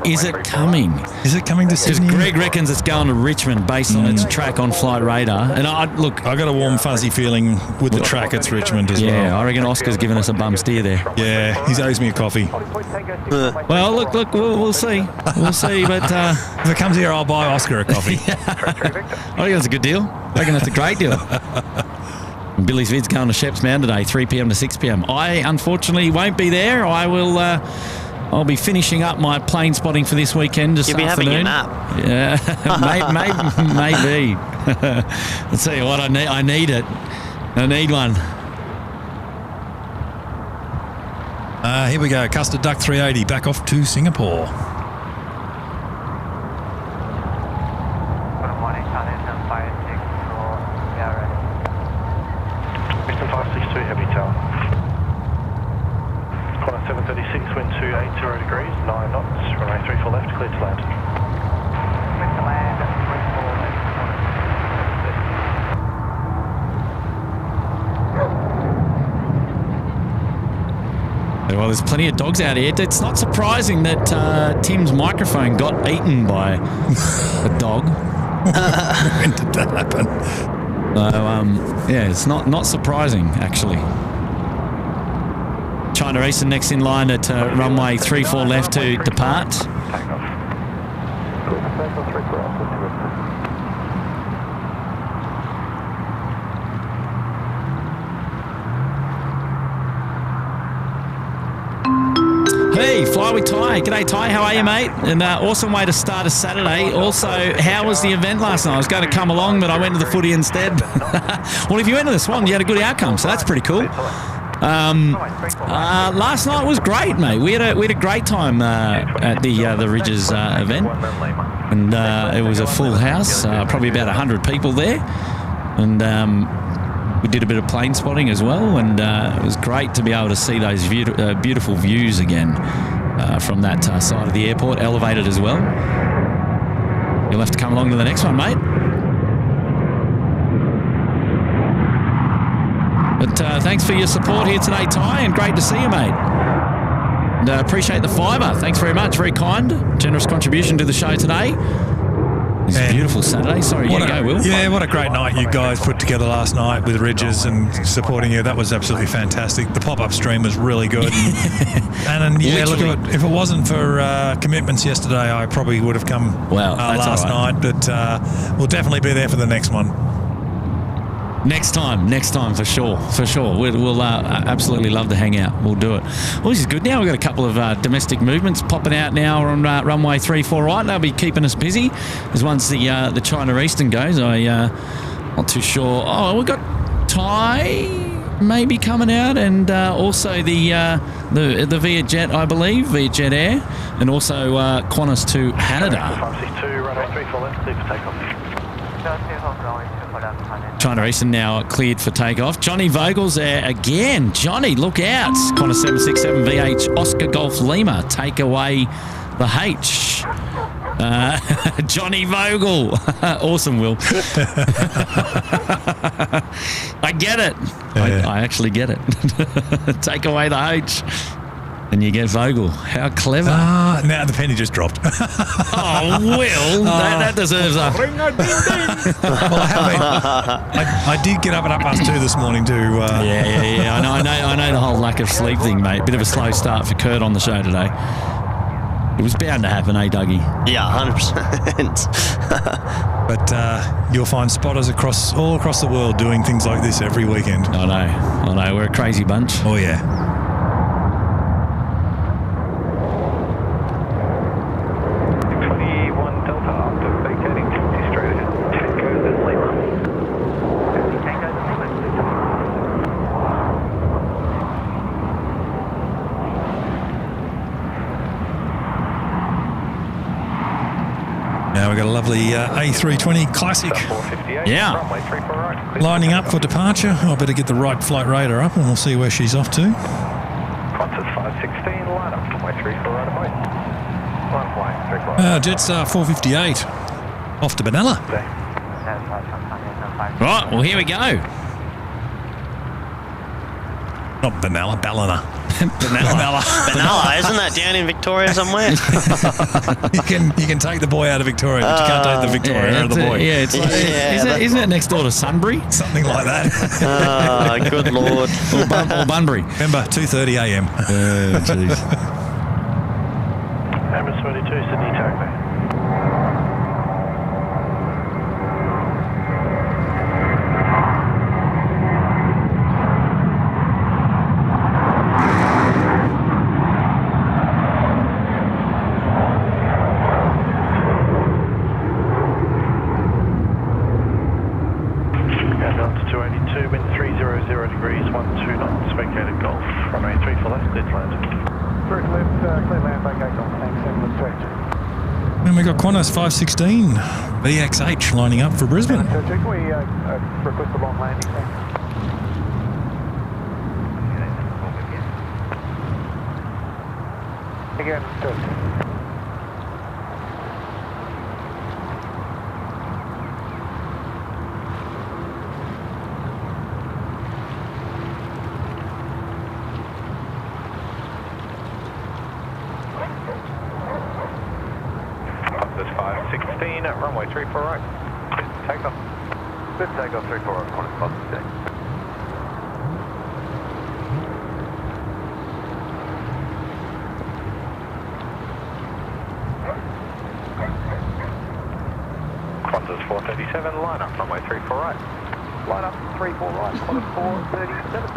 is it coming? Is it coming to Sydney? Because Greg reckons it's going to Richmond based on its track on Flight Radar. And I got a warm, fuzzy feeling with the track it's Richmond as well. Yeah, I reckon Oscar's given us a bum steer there. Yeah, he owes me a coffee. Well, look, we'll see. We'll see, but... if it comes here, I'll buy Oscar a coffee. I think that's a good deal. I reckon that's a great deal. Billy's vid's going to Sheps Mound today, 3 p.m. to 6 p.m. I, unfortunately, won't be there. I'll be finishing up my plane spotting for this weekend this afternoon. You'll be having a nap. Yeah, maybe. I'll tell you what, I need it. I need one. Here we go. Custard Duck 380 back off to Singapore. Houston 562 Heavy Tower. Corner 736, wind 280 degrees, 9 knots, runway 34 left, clear to land. Clear to land, 34 left. Well, there's plenty of dogs out here. It's not surprising that Tim's microphone got eaten by a dog. When did that happen? Yeah, it's not surprising, actually. China Eastern next in line at runway 34 left to depart. Hey, Fly with Ty. G'day, Ty. How are you, mate? And awesome way to start a Saturday. Also, how was the event last night? I was going to come along, but I went to the footy instead. Well, if you went to the Swan, you had a good outcome, so that's pretty cool. Last night was great, mate. We had a great time at the Ridges event, and it was a full house, probably about 100 people there, and we did a bit of plane spotting as well, and it was great to be able to see those beautiful views again from that side of the airport, elevated as well. You'll have to come along to the next one, mate. But thanks for your support here today, Ty, and great to see you, mate. And appreciate the $5. Thanks very much. Very kind. Generous contribution to the show today. It's a beautiful Saturday. Sorry, you go, Will. Yeah, what a great night you guys put together last night with Ridges and supporting you. That was absolutely fantastic. The pop-up stream was really good. And yeah, look, if it wasn't for commitments yesterday, I probably would have come last night. But we'll definitely be there for the next one. Next time, for sure. We'll absolutely love to hang out. We'll do it. Well, this is good now. We've got a couple of domestic movements popping out now on runway 34 right. They'll be keeping us busy. As once the China Eastern goes, not too sure. Oh, we've got Thai maybe coming out, and also the Vietjet, I believe, Vietjet Air, and also Qantas to Haneda. 562, runway 34 left, clear for takeoff. China Eastern now cleared for takeoff. Johnny Vogel's there again. Johnny, look out. Qantas 767 VH Oscar Golf Lima. Take away the H. Johnny Vogel. Awesome, Will. I get it. Yeah. I actually get it. Take away the H. And you get Vogel. How clever. Now the penny just dropped. Oh, Will. That deserves a... Well, I did get up at 2:30 this morning too. Yeah. I know the whole lack of sleep thing, mate. Bit of a slow start for Kurt on the show today. It was bound to happen, eh, Dougie? Yeah, 100%. But you'll find spotters all across the world doing things like this every weekend. I know. We're a crazy bunch. Oh, yeah. Now we've got a lovely A320 Classic 458. Yeah. Runway 34 right. Clear lining for up for departure. I better get the right flight radar up and we'll see where she's off to. Qantas 516. Line up. Runway 34 right away. Line flying. 34 Jetstar 458 off to Benalla. Right, well, here we go. Not Benalla, Ballina. Benalla. Benalla, isn't that down in Victoria somewhere? You can take the boy out of Victoria, but you can't take the Victoria out of the boy. It's like, isn't it next door to Sunbury? Something like that. Good Lord. Or Bunbury? Remember, 2:30 a.m. Jeez. Airbus 22, Sydney taxi. And we got Qantas 516 VXH lining up for Brisbane. So can we request a long landing, thanks? Again, runway 34 right. Takeoff. Good takeoff 34 right. Qantas 516. Qantas 437, line up, runway 34 right. Line up, 34 right, Qantas 437.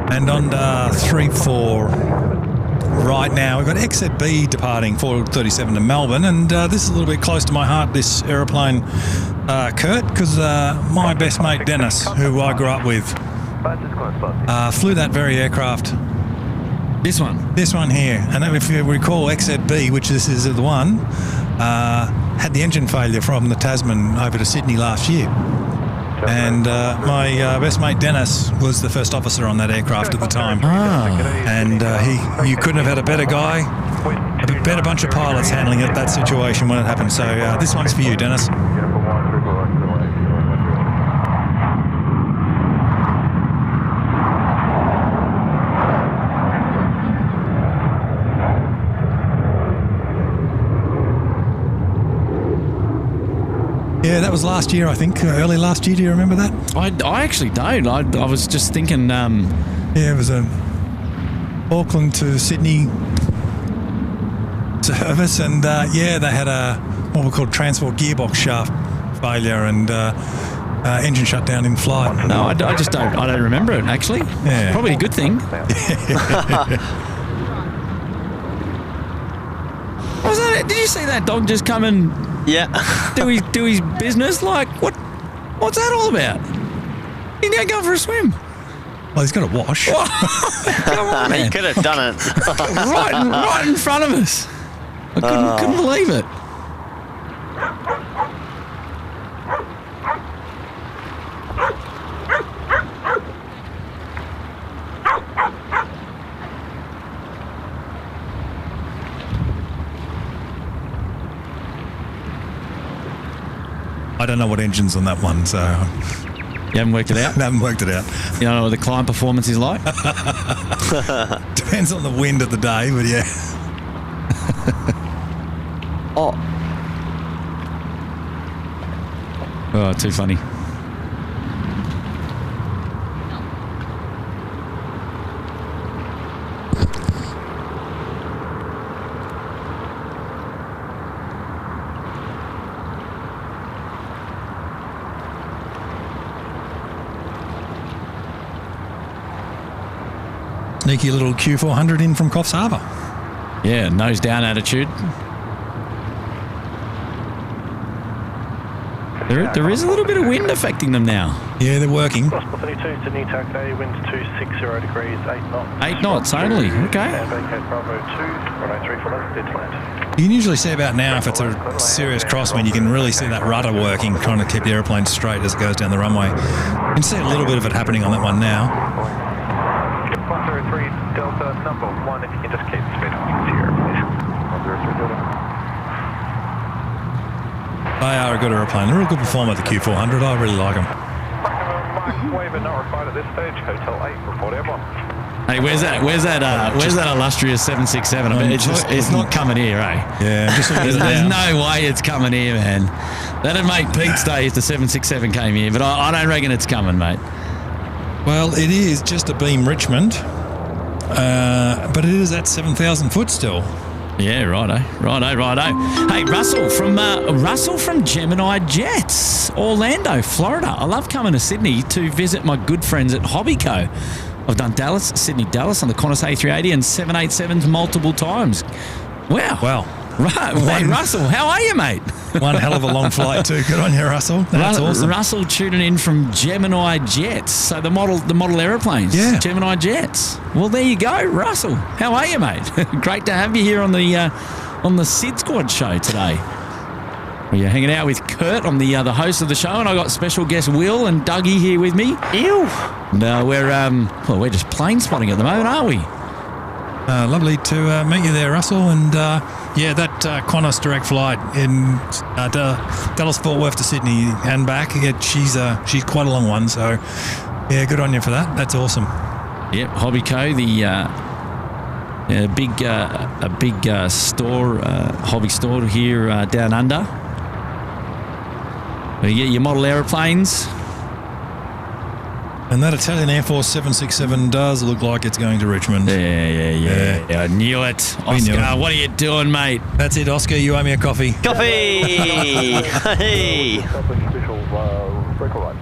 And on 34 right now, we've got XZB departing 437 to Melbourne, and this is a little bit close to my heart, this aeroplane, Kurt, because my best mate Dennis, who I grew up with, flew that very aircraft. This one? This one here. And if you recall, XZB, which this is the one, had the engine failure from the Tasman over to Sydney last year. And my best mate Dennis was the first officer on that aircraft at the time. And you couldn't have had a better guy, a better bunch of pilots handling that situation when it happened. So this one's for you, Dennis. Yeah, that was last year, I think. Early last year. Do you remember that? I actually don't. I was just thinking... Yeah, it was a Auckland to Sydney service, and yeah, they had a what we call transport gearbox shaft failure and engine shut down in flight. No, I just don't. I don't remember it, actually. Yeah. Probably a good thing. Was that? Did you see that dog just come and... Yeah. do his business? Like, what's that all about? He's now going for a swim. Well, he's got a wash. Come on, He man. could have done it. right in front of us. I couldn't believe it. I don't know what engine's on that one, so... You haven't worked it out? I haven't worked it out. You don't know what the climb performance is like? Depends on the wind of the day, but yeah. Oh, too funny. Sneaky little Q400 in from Coffs Harbour. Yeah, nose down attitude. There is a little bit of wind affecting them now. Yeah, they're working. Gospel 32 to Newtown today, wind 260 degrees, 8 knots. 8 knots only, okay. And vacate Bravo 2, runway 34 left, dead to land. You can usually see about now if it's a serious crosswind, you can really see that rudder working, trying to keep the aeroplane straight as it goes down the runway. You can see a little bit of it happening on that one now. 103 Delta number 1, if you can just keep the speed up to your please. 103 Delta. They are a good aeroplane. They're a real good performer, the Q400. I really like them. Waiver not required at this stage. Hotel 8, report airborne. Hey, where's that illustrious 767? I mean, it's not coming here, eh? Yeah, just There's no way it's coming here, man. That'd make Pete's day if the 767 came here, but I don't reckon it's coming, mate. Well, it is just a beam Richmond, but it is at 7,000 foot still. Yeah, righto. Hey, Russell from Gemini Jets, Orlando, Florida. I love coming to Sydney to visit my good friends at Hobbyco. I've done Sydney Dallas on the Qantas A380 and 787s multiple times. Wow. Right, mate, Russell, how are you, mate? One hell of a long flight too. Good on you, Russell. That's awesome. Russell tuning in from Gemini Jets, so the model aeroplanes. Yeah. Gemini Jets. Well, there you go, Russell. How are you, mate? Great to have you here on the SydSquad show today. We're hanging out with Kurt. I'm the host of the show, and I got special guest Will and Dougie here with me. Ew. No, we're just plane spotting at the moment, aren't we? Lovely to meet you there, Russell. And that Qantas direct flight in Dallas Fort Worth to Sydney and back. Yeah, she's quite a long one. So yeah, good on you for that. That's awesome. Yep, Hobbyco, a big store, hobby store here down under. You get your model aeroplanes. And that Italian Air Force 767 does look like it's going to Richmond. Yeah. I knew it. Oscar, what are you doing, mate? That's it, Oscar. You owe me a coffee. Coffee! Hey! Official circle right.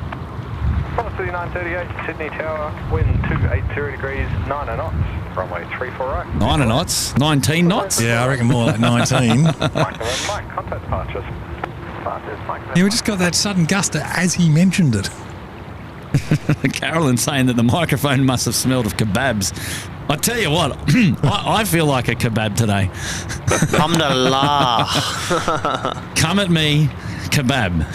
Qantas 3938, Sydney Tower, wind 280 degrees, 9 knots, runway 34 right. 9 knots? 19 knots? Yeah, I reckon more like 19. Mike, contact departures. Yeah, we just got that sudden gust as he mentioned it. Carolyn's saying that the microphone must have smelled of kebabs. I tell you what, I feel like a kebab today. Alhamdulillah. Come at me, kebab.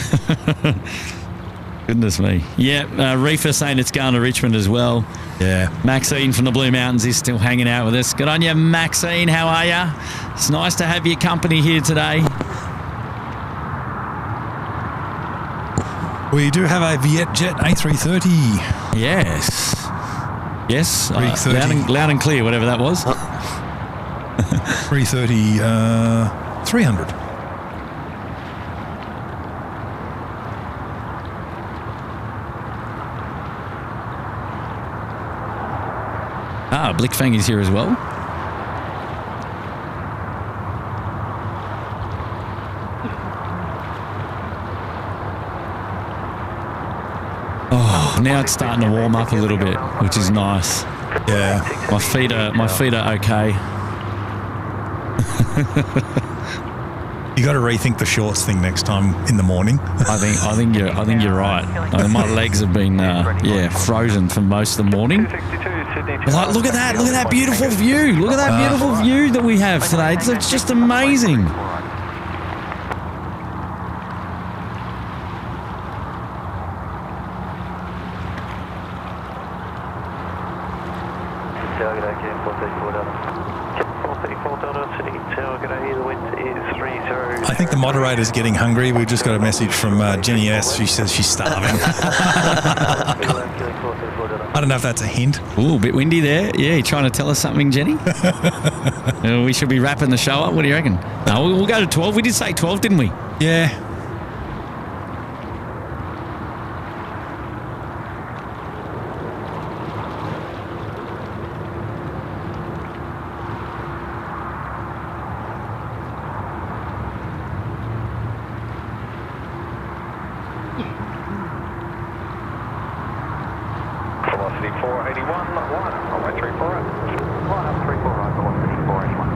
Goodness me. Yeah, Reefer saying it's going to Richmond as well. Yeah. Maxine from the Blue Mountains is still hanging out with us. Good on you, Maxine. How are you? It's nice to have your company here today. We do have a Vietjet A330. Yes. 330. Loud and clear, whatever that was. 330, 300. Blickfang is here as well. Oh, now it's starting to warm up a little bit, which is nice. Yeah. My feet are okay. You got to rethink the shorts thing next time in the morning. I think you're right. My legs have been frozen for most of the morning. Like, look at that beautiful view. Look at that beautiful view that we have today. It's just amazing. I think the moderator's getting hungry. We've just got a message from Jenny S. She says she's starving. I don't know if that's a hint. Ooh, a bit windy there. Yeah, you trying to tell us something, Jenny? We should be wrapping the show up. What do you reckon? No, we'll go to 12. We did say 12, didn't we? Yeah. Velocity 481, runway 34 right. Line up 34 right, velocity 481.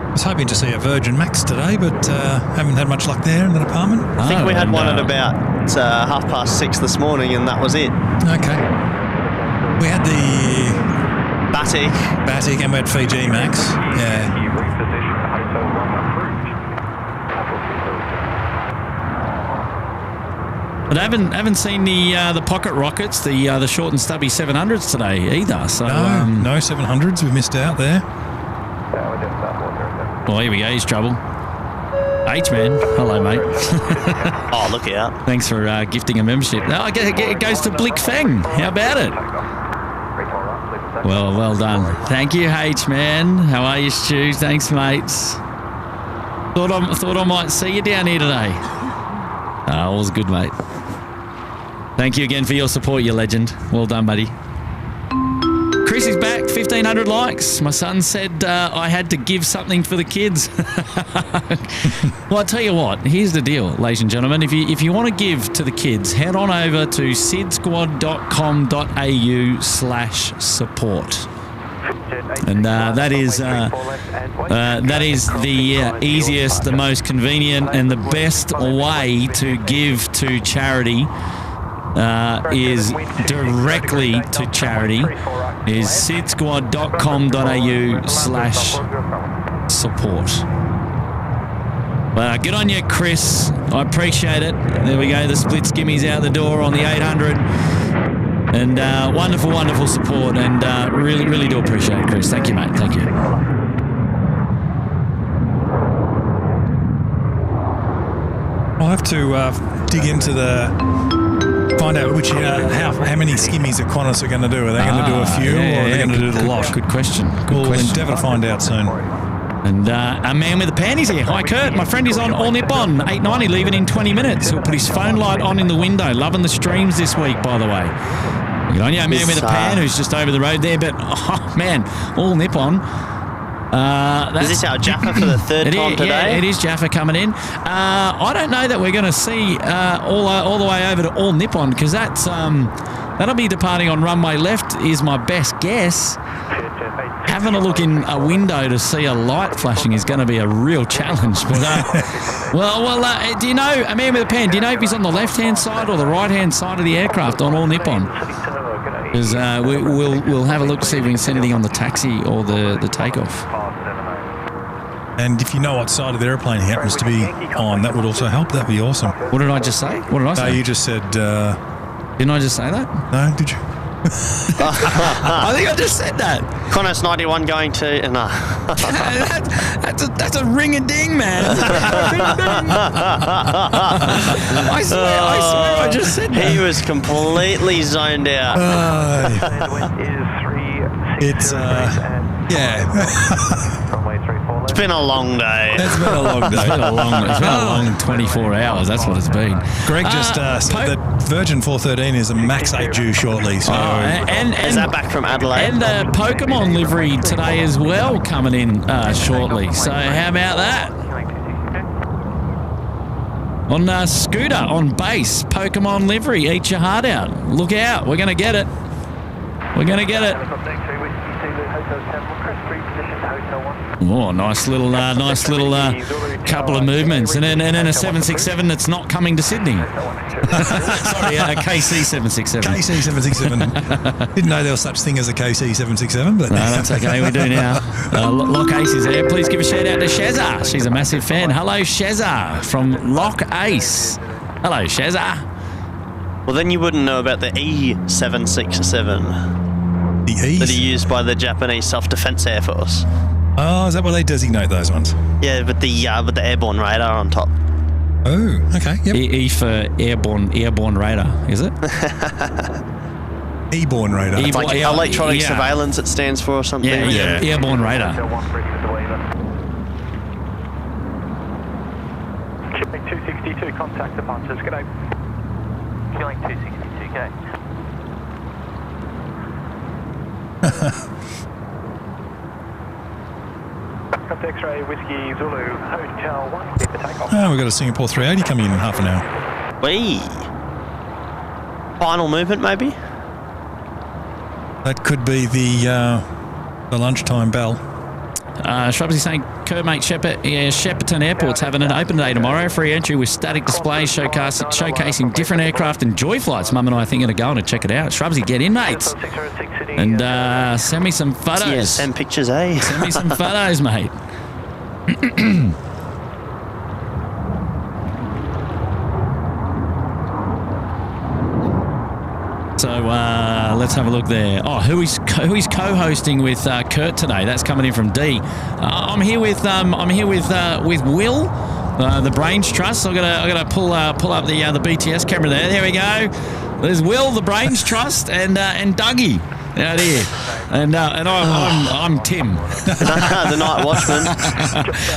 I was hoping to see a Virgin Max today, but haven't had much luck there in the department. I think we had one at about 6:30 this morning, and that was it. Okay. We had the Batik. and we had Fiji Max. Yeah. You reposition Hotel 1 approved. But I haven't seen the pocket rockets, the short and stubby 700s today either. So No 700s. We missed out there. Well, here we go. He's trouble. H-Man. Hello, mate. Oh, look out. Thanks for gifting a membership. No, it goes to Blick Feng. How about it? Well done. Thank you, H-Man. How are you, Stu? Thanks, mates. Thought I might see you down here today. All's good, mate. Thank you again for your support, you legend. Well done, buddy. Chris is back, 1,500 likes. My son said I had to give something for the kids. Well, I tell you what, here's the deal, ladies and gentlemen. If you want to give to the kids, head on over to sydsquad.com.au/support. And that is the easiest, the most convenient, and the best way to give to charity. Is directly to charity, is sydsquad.com.au/support. Good on you, Chris. I appreciate it. There we go. The split skimmies out the door on the 800. And wonderful support. And really do appreciate it, Chris. Thank you, mate. Thank you. I'll have to dig into find out which how many skimmies the Qantas are going to do. Are they going to do a few, or are they going to do the lot? Good question. We'll endeavour to find out soon. And a man with the panties here. Hi, Kurt. My friend is on All Nippon 890, leaving in 20 minutes. He'll put his phone light on in the window. Loving the streams this week, by the way. Good on you, man with the pan who's just over the road there. But, oh, man, All Nippon. Is this our Jaffa for the third time today? Yeah, it is Jaffa coming in. I don't know that we're going to see all the way over to All Nippon, because that'll be departing on runway left is my best guess. Having a look in a window to see a light flashing is going to be a real challenge. But do you know, a man with a pen, do you know if he's on the left-hand side or the right-hand side of the aircraft on All Nippon? Because we'll have a look to see if we can see anything on the taxi or the takeoff. And if you know what side of the airplane he happens to be on, that would also help. That'd be awesome. What did I just say? What did I say? No, you just said... Didn't I just say that? No, did you? I think I just said that. Qantas 91 going to... No. that's a ring-a-ding, man. I swear I just said that. He was completely zoned out. It's... yeah. It's been a long day. It's been a long day. It's been a long 24 hours. That's what it's been. Greg just said that Virgin 413 is a Max 8 due shortly. So and is that back from Adelaide? And the Pokemon livery today as well coming in shortly. So how about that? On Scooter, on base, Pokemon livery. Eat your heart out. Look out. We're going to get it. We're going to get it. Oh, nice little couple of movements, and then a 767 that's not coming to Sydney. Sorry, a KC 767. KC 767. Didn't know there was such thing as a KC 767, but no, that's okay. We do now. Lock Ace is there. Please give a shout out to Shazza. She's a massive fan. Hello, Shazza from Lock Ace. Hello, Shazza. Well, then you wouldn't know about the E767. The E's? That are used by the Japanese Self-Defense Air Force. Oh, is that what they designate those ones? Yeah, with the airborne radar on top. Oh, okay. Yep. E for airborne radar, is it? Airborne radar. It's like electronic surveillance it stands for or something. Yeah. Airborne radar. 262, contact the punches. Good day. Feeling 262K. X-ray Whiskey Zulu Hotel 1, clear for takeoff. Oh, we've got a Singapore 380 coming in half an hour. Wee. Final movement, maybe? That could be the lunchtime bell. Shrubsy's saying, Kermate Shepparton Airport's having an open day tomorrow. Free entry with static displays showcasing different aircraft and joy flights. Mum and I are thinking of going to check it out. Shrubsy, get in, mates. And send me some photos. Yeah, send pictures, eh? Send me some photos, mate. So let's have a look there. Oh, who is co-hosting with Kurt today? That's coming in from D. I'm here with Will, the Brains Trust. So I gotta pull up the BTS camera there. There we go. There's Will, the Brains Trust, and Dougie out here, and I'm Tim, the night watchman.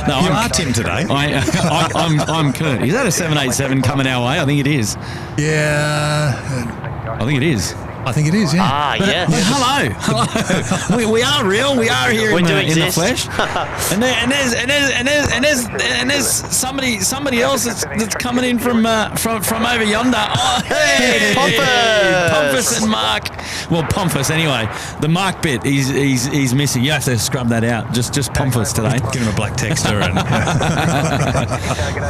No, you are Tim today. I'm Kurt. Is that a 787 coming our way? I think it is. Yeah, I think it is. I think it is, yeah. Ah, yes. Hello. we are real. We are here in the flesh. And there's somebody else that's coming in from over yonder. Oh, hey, Pompous and Mark. Well, Pompous anyway. The Mark bit he's missing. You have to scrub that out. Just Pompous today. Give him a black texter. And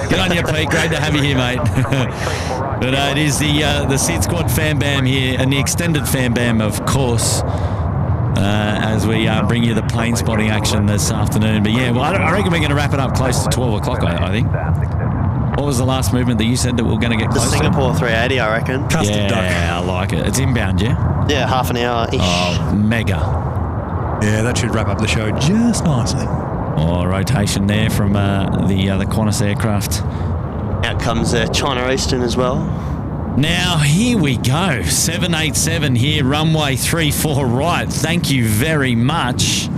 Good on you, Pete. Great to have you here, mate. But it is the SydSquad fan bam here, and the extended fan bam, of course, as we bring you the plane spotting action this afternoon. But yeah, well, I reckon we're going to wrap it up close to 12 o'clock, I think. What was the last movement that you said that we're going to get close to? The Singapore 380, I reckon. Custard duck. Yeah, I like it. It's inbound, yeah? Yeah, half an hour-ish. Oh, mega. Yeah, that should wrap up the show just nicely. Oh, rotation there from the Qantas aircraft. Out comes China Eastern as well. Now, here we go. 787 here, runway 34 right. Thank you very much.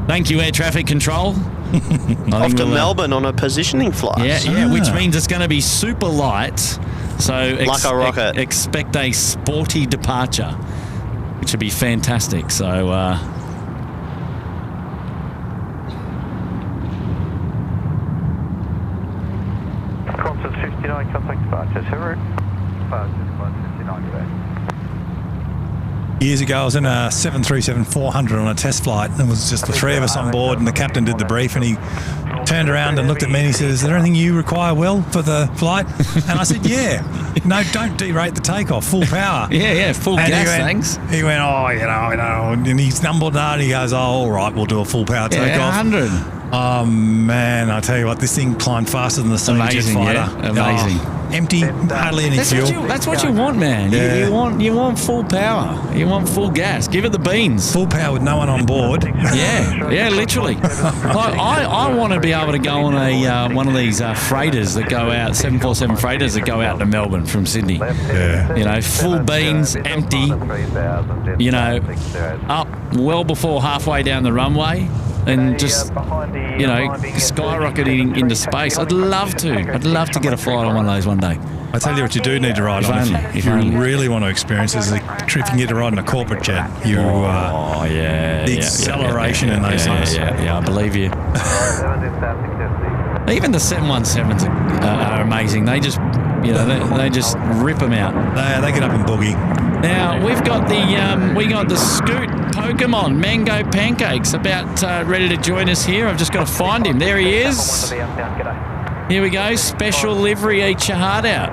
Thank you, air traffic control. Off to Melbourne on a positioning flight. Yeah, which means it's going to be super light. So like a rocket. Expect a sporty departure, which would be fantastic. So... contact departure, Sir. Years ago, I was in a 737-400 on a test flight, and it was just the three of us on board, and the captain did the brief, and he turned around and looked at me and he said, "Is there anything you require, Will, for the flight?" And I said, "Yeah. No, don't derate the takeoff. Full power." Yeah, full and gas, thanks. He went, "Oh, and he stumbled out, and he goes, "Oh, all right, we'll do a full power takeoff." 100. Oh, man, I tell you what, this thing climbed faster than the Sunny Jet fighter. Yeah? Amazing. Empty, hardly any fuel. That's what you want, man. Yeah. You want full power. You want full gas. Give it the beans. Full power with no one on board. Yeah, literally. I want to be able to go on a one of these freighters that go out, 747 freighters that go out to Melbourne from Sydney. Yeah. Full beans, empty, up well before halfway down the runway. And just, skyrocketing into space. I'd love to get a flight on one of those one day. I tell you what you do need to ride on. If you really want to experience is the trip you can get to ride in a corporate jet. The acceleration in those things. Yeah, I believe you. Even the 717s are amazing. They just, they just rip them out. They get up and boogie. Now we've got the Scoot Pokemon Mango Pancakes about ready to join us here. I've just got to find him. There he is. Here we go. Special livery, eat your heart out.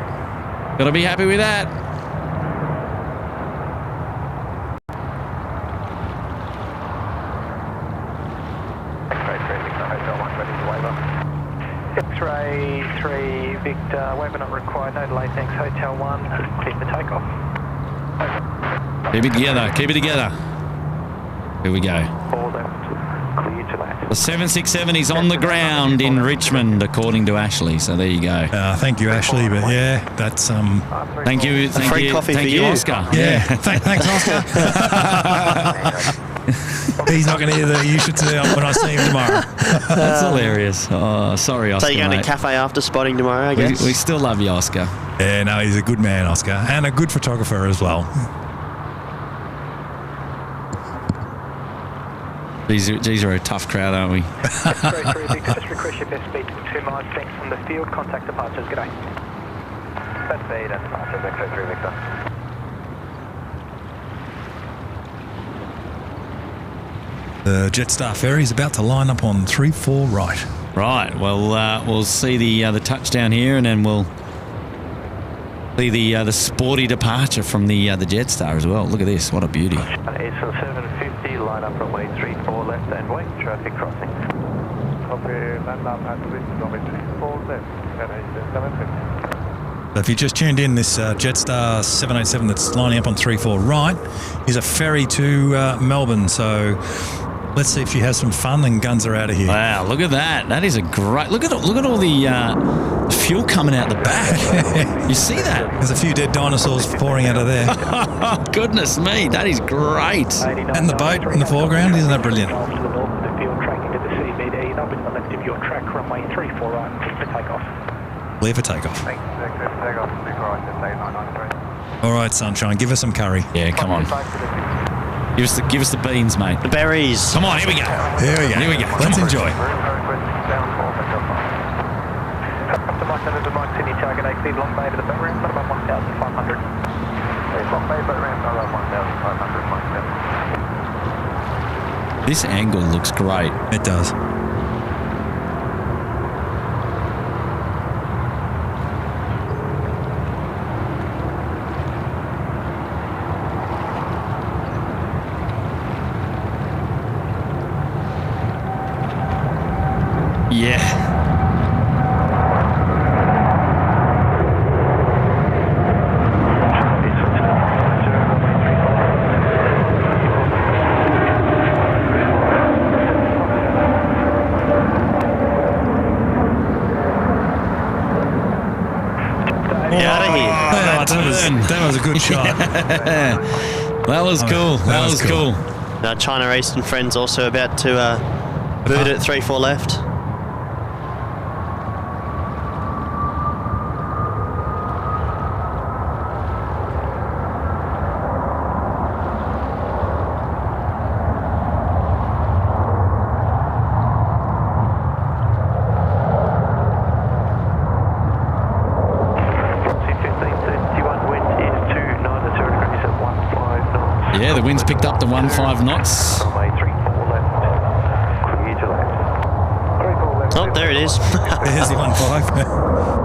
Got to be happy with that. X-ray 3 Victor, waiver not required, no delay, thanks. Hotel 1, keep the takeoff. Keep it together. Here we go. All left, clear to land. The 767 is on the ground in Richmond, according to Ashley. So there you go. Thank you, Ashley. But yeah, that's Thank you, coffee thank for you, you. Oscar. Yeah, thanks, Oscar. He's not going to hear that. You should see him when I see him tomorrow. That's hilarious. Oh, sorry, Oscar. So you're going to cafe after spotting tomorrow, I guess? We still love you, Oscar. Yeah, no, he's a good man, Oscar, and a good photographer as well. These are a tough crowd, aren't we? X-ray 3 Victor, just request your best speed to 2 miles, thanks from the field, contact departures, good day. Best speed and departures, X-ray 3 Victor. The Jetstar ferry is about to line up on 3-4 right. Right. Well, we'll see the touchdown here, and then we'll see the sporty departure from the Jetstar as well. Look at this. What a beauty. A750, line up runway 34 left and wait, traffic crossing. Copy, land up at runway 34 left, and A750. If you just tuned in, this Jetstar 787 that's lining up on 3-4 right is a ferry to Melbourne. So let's see if she has some fun and guns are out of here. Wow, look at that. That is a great... Look at all the fuel coming out the back. You see that? There's a few dead dinosaurs pouring out of there. Goodness me, that is great. And the boat in the foreground, isn't that brilliant? Off to the north of the field, tracking to the CBD, up in the left of your track, runway 34 right, clear for takeoff. Clear for takeoff. Thanks, takeoff, big right, that's 8993. All right, sunshine, give us some curry. Yeah, come on. Give us the beans, mate. The berries. Come on, here we go. Here we go. Here we go. Let's enjoy. After Mike Centre to Mike Sydney, target AC, long bay to the boat ramp, about 1,500. Long bay, boat ramp, about 1,500, Mike Centre. This angle looks great. It does. Yeah. Out of here. That was a good shot. That was cool. That was cool. Our China Eastern friends also about to boot it at 3-4 left. Yeah, the wind's picked up to 15 knots. Runway 34 left, clear to left. 34 left. Oh, there it is. There's the 1-5.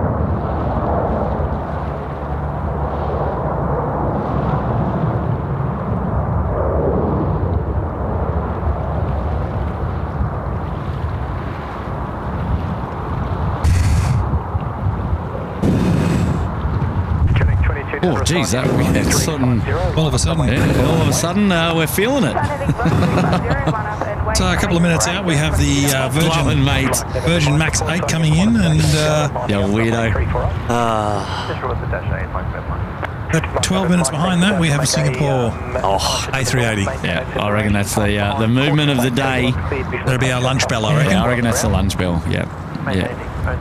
Oh, geez, all of a sudden, we're feeling it. So a couple of minutes out, we have the Virgin Max 8 coming in, and You weirdo. at 12 minutes behind that, we have a Singapore A380. Yeah, I reckon that's the movement of the day. That'll be our lunch bell, I reckon. Yeah, I reckon that's the lunch bell. Yeah.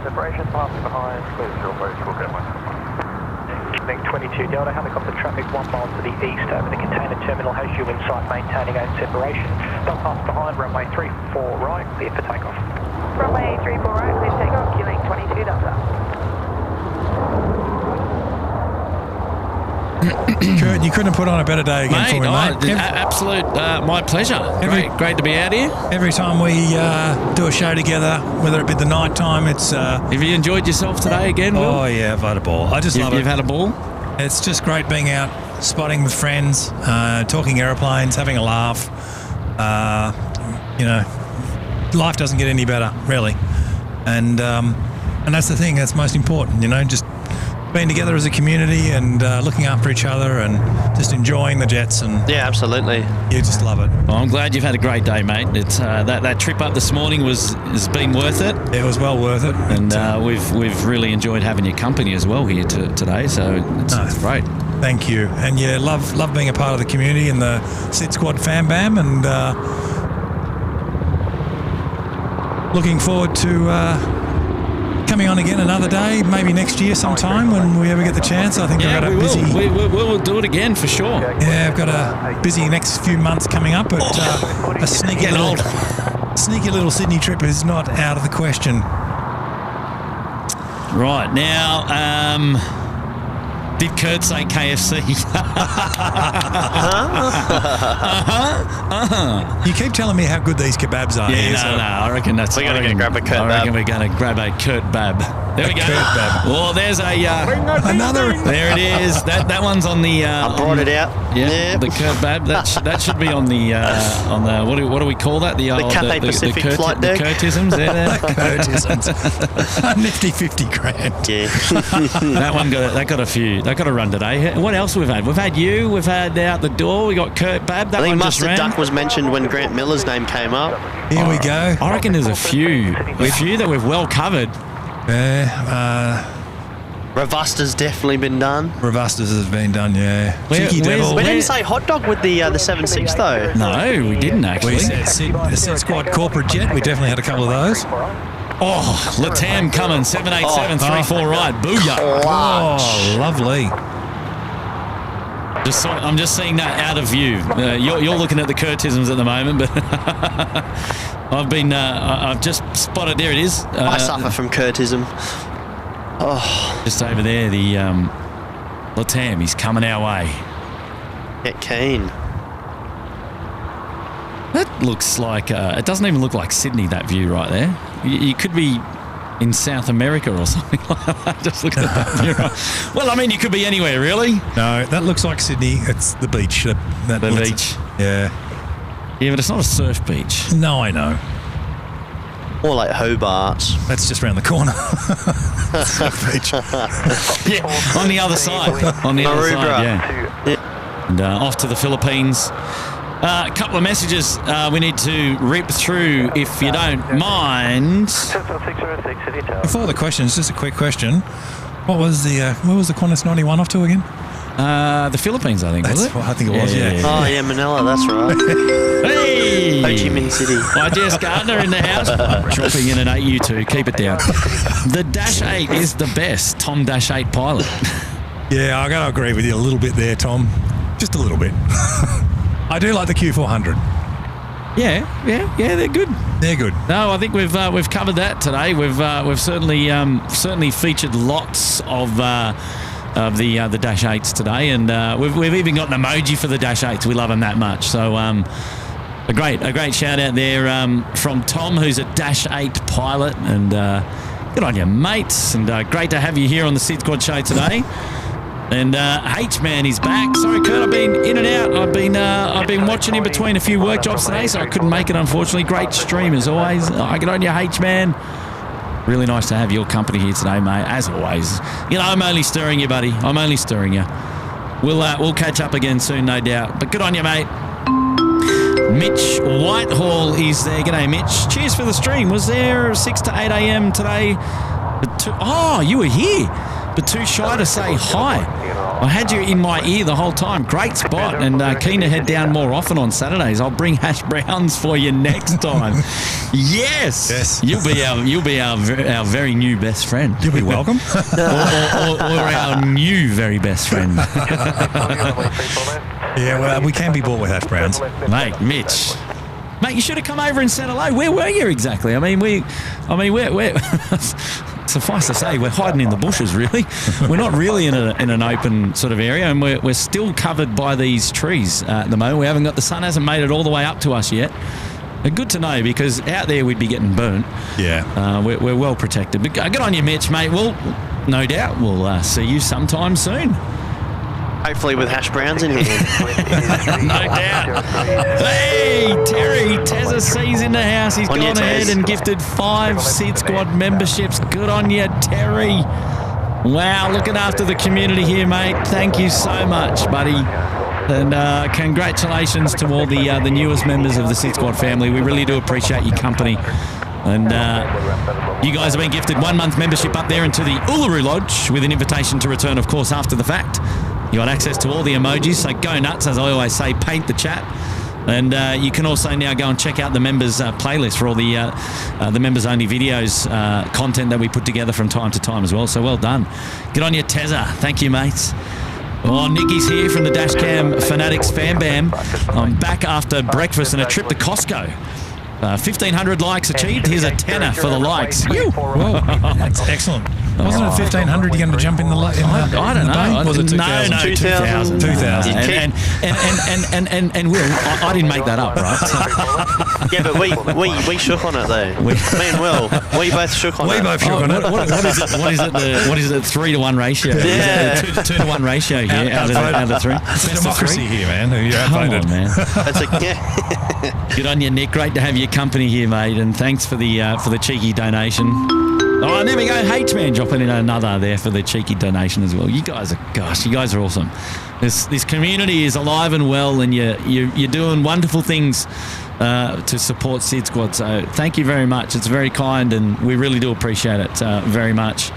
Separation, passing behind, clear to your approach, we'll get one. 22 Delta, helicopter traffic 1 mile to the east over the container terminal has you in sight, maintaining own separation. Don't pass behind, runway 34 right, clear for takeoff. Runway 34 right, clear for takeoff, QLink 22 Delta. Kurt, you couldn't have put on a better day again for me, mate. Absolute, my pleasure. Great to be out here. Every time we do a show together, whether it be the night time, it's... Have you enjoyed yourself today again, Will? Oh, yeah, I've had a ball. I just love it. You've had a ball? It's just great being out, spotting with friends, talking airplanes, having a laugh. Life doesn't get any better, really. And that's the thing, that's most important, just being together as a community and looking after each other and just enjoying the jets, and Yeah, absolutely. you just love it. Well, I'm glad you've had a great day, mate. It's that trip up this morning has been worth it, It was well worth it. and we've really enjoyed having your company as well here today. So it's great. Thank you. And yeah, love being a part of the community and the SydSquad Fam Bam, and looking forward to coming on again another day, maybe next year sometime when we ever get the chance. I think Yeah, I've got we a busy... will. We'll do it again for sure. Yeah, I've got a busy next few months coming up, but a sneaky little Sydney trip is not out of the question. Right now, Did Kurt say KFC? You keep telling me how good these kebabs are. Yeah, here, no, so- I reckon that's... We're gonna go grab a Kurt I reckon Bab. we're going to grab a Kurt Bab. There we go. Kurt Bab. Well, there's a... Another. there it is. That one's on the... I brought it out. Yeah, the Kurt Bab. That should be on the what do we call that? The Cathay Pacific flight the deck. Curtisms. There. Curtisms. A nifty 50 grand. Yeah. That one got a few. That got a run today. What else we've had? We've had you. We've had out the door. We got Kurt Bab. That I think one just Mustard ran. Duck was mentioned when Grant Miller's name came up. Here we go. I reckon there's a few that we've well covered. Robusta's definitely been done. Robustas has been done, yeah. Where- Cheeky where's- Devil. We didn't say hot dog with the 7.6 though. No, we didn't actually. We said SydSquad corporate jet. We definitely had a couple of those. Oh, Latam coming 787 34 right. Booyah. Oh, lovely. I'm just seeing that out of view. You're looking at the Curtisms at the moment, but I've just spotted. There it is. I suffer from Curtism. Just over there, the Latam. He's coming our way. Get keen. That looks like it doesn't even look like Sydney. That view right there. You could be in South America or something like that. Just look at that view. Right. Well, I mean, you could be anywhere really. No, that looks like Sydney. It's the beach. The beach. Yeah. Yeah, but it's not a surf beach. No, I know. More like Hobart. That's just around the corner. Beach. Yeah, on the other side. On the other Maroubra. side, yeah. And off to the Philippines. A couple of messages we need to rip through, if you don't mind. Before the questions, just a quick question. What was the Qantas 91 off to again? The Philippines, I think, was it? I think it was, yeah. Oh yeah, Manila. That's right. Hey! Ho Chi Minh City. IGS Gardner in the house. Dropping in an 8U2. Keep it down. The Dash 8 is the best. Tom Dash 8 pilot. Yeah, I got to agree with you a little bit there, Tom. Just a little bit. I do like the Q400. Yeah, they're good. They're good. No, I think we've covered that today. We've certainly featured lots of the Dash 8s today, and we've even got an emoji for the Dash 8s. We love them that much. So a great shout out there from Tom, who's a Dash 8 pilot, and good on you, mates, and great to have you here on the SydSquad show today. And H-Man is back. Sorry, Kurt, I've been in and out. I've been watching in between a few work jobs today, so I couldn't make it, unfortunately. Great stream as always. Good on you, H-Man. Really nice to have your company here today, mate. As always. You know, I'm only stirring you, buddy. I'm only stirring you. We'll catch up again soon, no doubt. But good on you, mate. Mitch Whitehall is there. G'day, Mitch. Cheers for the stream. Was there 6 to 8 a.m. today? Oh, you were here, but too shy to say hi. I had you in my ear the whole time. Great spot, and keen to head down more often on Saturdays. I'll bring hash browns for you next time. Yes. You'll be our very new best friend. You'll be welcome. or our new very best friend. Yeah, well, we can be bought with hash browns. Mate, Mitch. Mate, you should have come over and said hello. Where were you exactly? We're suffice to say, we're hiding in the bushes, really. We're not really in an open sort of area, and we're still covered by these trees at the moment. The sun hasn't made it all the way up to us yet. Good to know, because out there we'd be getting burnt. Yeah. We're well protected. But good on you, Mitch, mate. Well, no doubt we'll see you sometime soon. Hopefully with hash browns in here. No doubt. Hey, Terry, Tezza C's in the house. He's On gone you, ahead Tez. and gifted 5 SydSquad memberships. Good on you, Terry. Wow, looking after the community here, mate. Thank you so much, buddy. And congratulations to all the newest members of the SydSquad family. We really do appreciate your company. And you guys have been gifted 1 month membership up there into the Uluru Lodge with an invitation to return, of course, after the fact. You got access to all the emojis, so go nuts, as I always say, paint the chat. And you can also now go and check out the members playlist for all the members only videos content that we put together from time to time as well. So well done. Good on you, Tezza. Thank you, mates. Oh, Nicky's here from the Dashcam Fanatics Fan Bam. I'm back after breakfast and a trip to Costco. 1,500 likes achieved. Here's a tenner for the likes. Whoa, that's excellent. Wasn't it 1500 you're going to jump in the I don't know. Was it 2000? No, 2000. 2000. And Will, I didn't make that up, right? Yeah, but we shook on it though. Me and Will, we both shook on it. We both shook on it. What is it? What is it? 3-to-1 ratio? Yeah. 2-to-1 ratio here out of the 3. It's a democracy here, man. You're Come outvoted. on, man. That's Good on you, Nick. Great to have your company here, mate. And thanks for the cheeky donation. Oh, and there we go. H-Man dropping in another there for the cheeky donation as well. You guys are awesome. This community is alive and well, and you're doing wonderful things to support SydSquad. So thank you very much. It's very kind, and we really do appreciate it very much.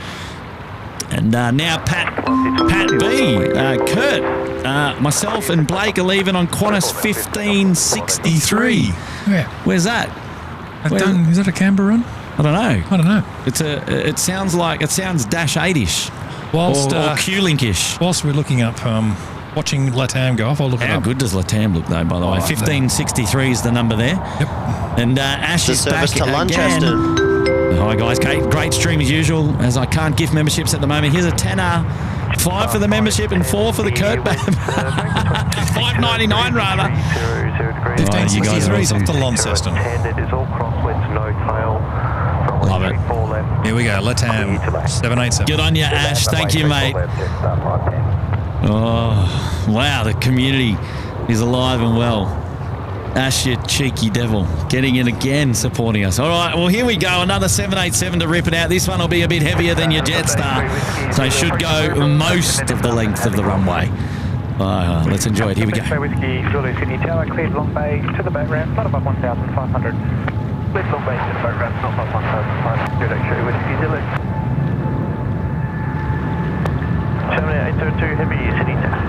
And now Pat B, Kurt, myself and Blake are leaving on Qantas 1563. Yeah. Where's that? Is that a Canberra run? I don't know. I don't know. It sounds dash 8ish Whilst or Q-Link-ish. whilst we're looking up, watching Latam go off, I'll look it How up. good does Latam look though? By the way, 1563 is the number there. Yep. And Ash the is back service to again. Lunchester. Hi guys, great stream as usual. As I can't gift memberships at the moment, here's a tenner, 5 for the membership and 4 for the Kurt Bab. $5.99 rather. 1563 is off the Launceston. It is all crosswinds, no tail. Love it. Here we go. Latam 787. Good on you, Ash. Thank you, mate. Oh, wow, the community is alive and well. Ash, you cheeky devil, getting in again, supporting us. All right, well, here we go. Another 787 to rip it out. This one will be a bit heavier than your Jetstar, so it should go most of the length of the runway. Let's enjoy it. Here we go. Whiskey, Zulu, Sydney Tower, cleared Long Bay to the boat ramp, not above 1,500. Cleared Long Bay to the boat ramp, not above 1,500. Good, actually, Whiskey, Zulu. Terminator 822, heavy, Sydney Tower.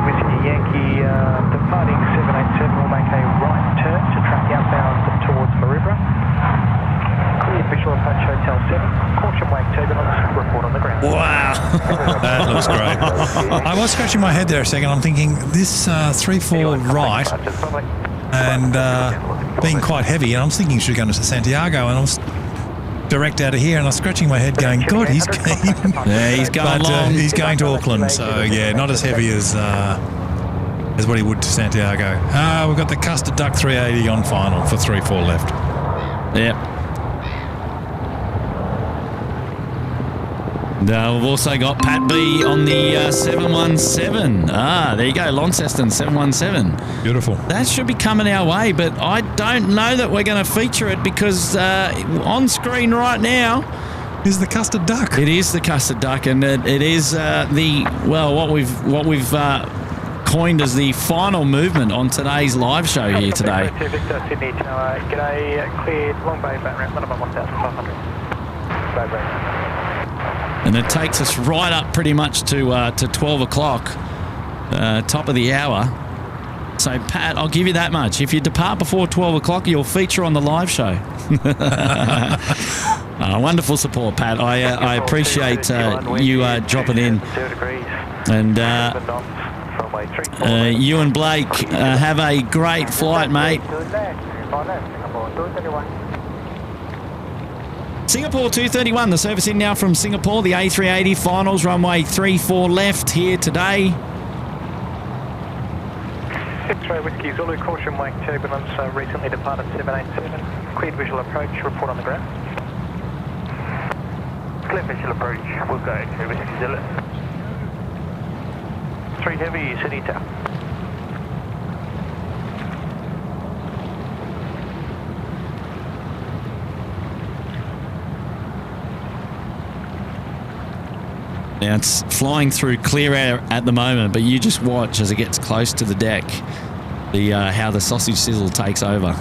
Whiskey Yankee, departing 787 will make a right turn to track outbound towards Maroubra. Clear visual approach Hotel 7. Caution wake turbulence, report on the ground. Wow. That looks great. I was scratching my head there a second. I'm thinking this 3-4 right and being quite heavy, and I was thinking should go to Santiago, and I was direct out of here, and I was scratching my head going, God, he's keen. Yeah, he's going long. He's going to Auckland, so yeah, not as heavy as what he would to Santiago. We've got the Custard Duck 380 on final for 3-4 left. Yep. We've also got Pat B on the 717. There you go, Launceston 717. Beautiful. That should be coming our way, but I don't know that we're going to feature it because on screen right now is the Custard Duck. It is the Custard Duck, and it is what we've coined as the final movement on today's live show here today. Victor, Sydney Tower, g'day, cleared Long Bay boat ramp, not above 1,500. Boat ramp. And it takes us right up pretty much to 12 o'clock, top of the hour. So, Pat, I'll give you that much. If you depart before 12 o'clock, you'll feature on the live show. Wonderful support, Pat. I appreciate you dropping in. And you and Blake have a great flight, mate. Singapore 231, the service in now from Singapore, the A380 finals, runway 34 left here today. X-ray Whiskey Zulu, caution wake turbulence, recently departed 787, cleared visual approach, report on the ground. Clear visual approach, we'll go X-ray Whiskey Zulu. 3 heavy, Sydney Tower. Now it's flying through clear air at the moment, but you just watch as it gets close to the deck, how the sausage sizzle takes over.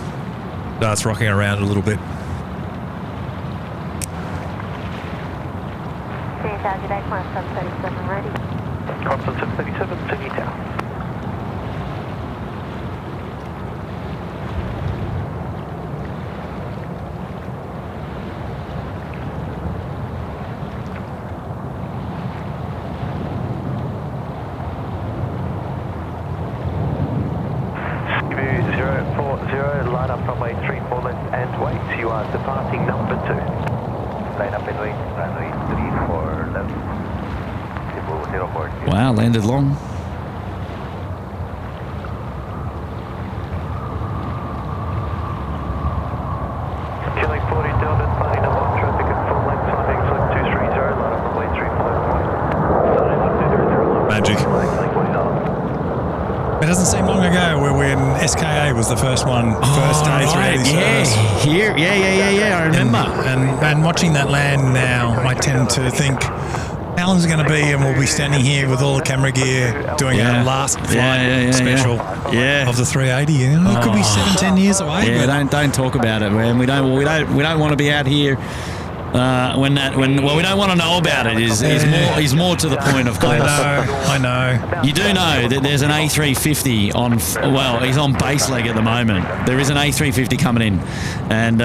Starts rocking around a little bit. Qantas 737 ready. Qantas 737, Sydney Tower. Line up runway 34 left and wait. You are departing number 2. Line up airport. Wow, landed long. Killing 40 Delta, planning to hold traffic at full length on Exlink 230, line up runway 35. Magic. It doesn't seem long ago where when SKA was the first one, first A380 service. Yeah, I remember. And watching that land now, I tend to think, how long is it going to be? And we'll be standing here with all the camera gear doing our last flight special of the 380. You know, it could be 7-10 years away. Yeah, don't talk about it, man. We don't want to be out here. We don't want to know about it. Is more to the point, of course. I know. You do know that there's an A350 on. Well, he's on base leg at the moment. There is an A350 coming in, and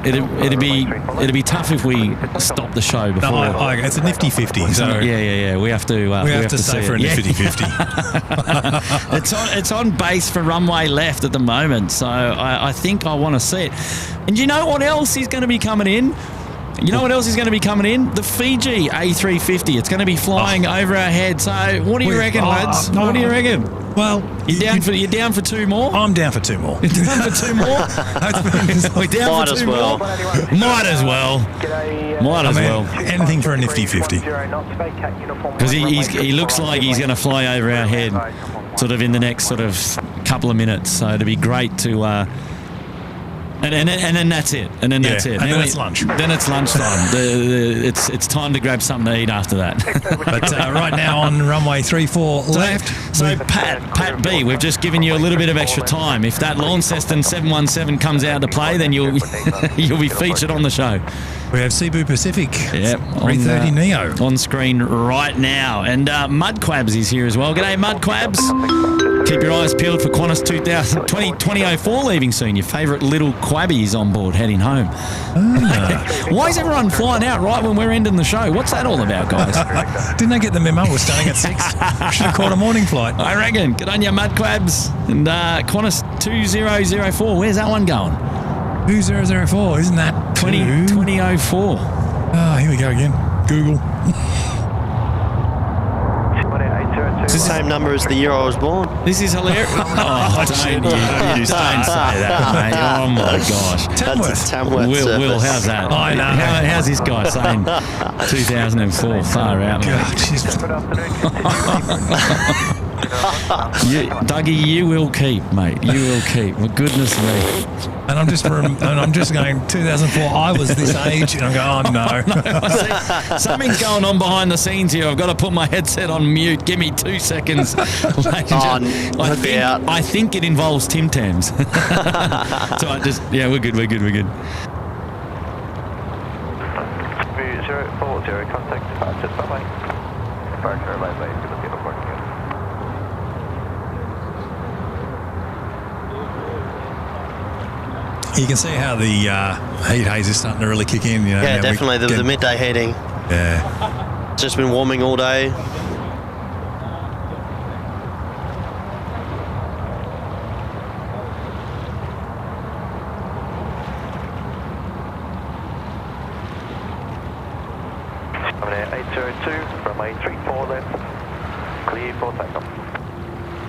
it'd be tough if we stop the show before. No, it's a nifty 50. So yeah. We have to. We have to stay for a nifty 50. It's on base for runway left at the moment, so I think I want to see it. And you know what else is going to be coming in? The Fiji A350. It's going to be flying over our head. So what do you reckon, lads? What do you reckon? Well, you're down for two more? I'm down for two more. You're down for two more? We're down for two more? Might as well. Anything for a nifty 50. Because he looks like he's going to fly over our head sort of in the next sort of couple of minutes. So it'd be great to... And then that's it. And then that's it. And then it's lunch. Then it's lunchtime. It's time to grab something to eat after that. But right now on runway 34 left. So Pat B, we've just given you a little bit of extra time. If that Launceston 717 comes out to play, then you'll be featured on the show. We have Cebu Pacific. Yep. 330 Neo. On screen right now. And Mudquabs is here as well. G'day, Mudquabs. Keep your eyes peeled for Qantas 2004 leaving soon. Your favourite little quabbies on board heading home. Why is everyone flying out right when we're ending the show? What's that all about, guys? Didn't they get the memo? We're starting at 6. Should have caught a morning flight. I reckon. Good on you, Mudquabs. And Qantas 2004. Where's that one going? 2004, isn't that 2004? Oh, here we go again. Google. It's the same number as the year I was born. This is hilarious. Don't say that, mate. Oh my gosh. That's a Tamworth Will, how's that? I know. How's this guy saying 2004? Far out, mate. Dougie, you will keep, mate. You will keep. For goodness me. And I'm just going 2004. I was this age, and I'm going, oh no. Something's going on behind the scenes here. I've got to put my headset on mute. Give me 2 seconds. I think it involves Tim Tams. So we're good. 040, contact departure. Bye-bye. Departure, bye-bye. Good looking airport again. You can see how the heat haze is starting to really kick in. You know, yeah, definitely. The midday heating. Yeah. It's just been warming all day. Coming in 802 from A34 left. Clear for takeoff.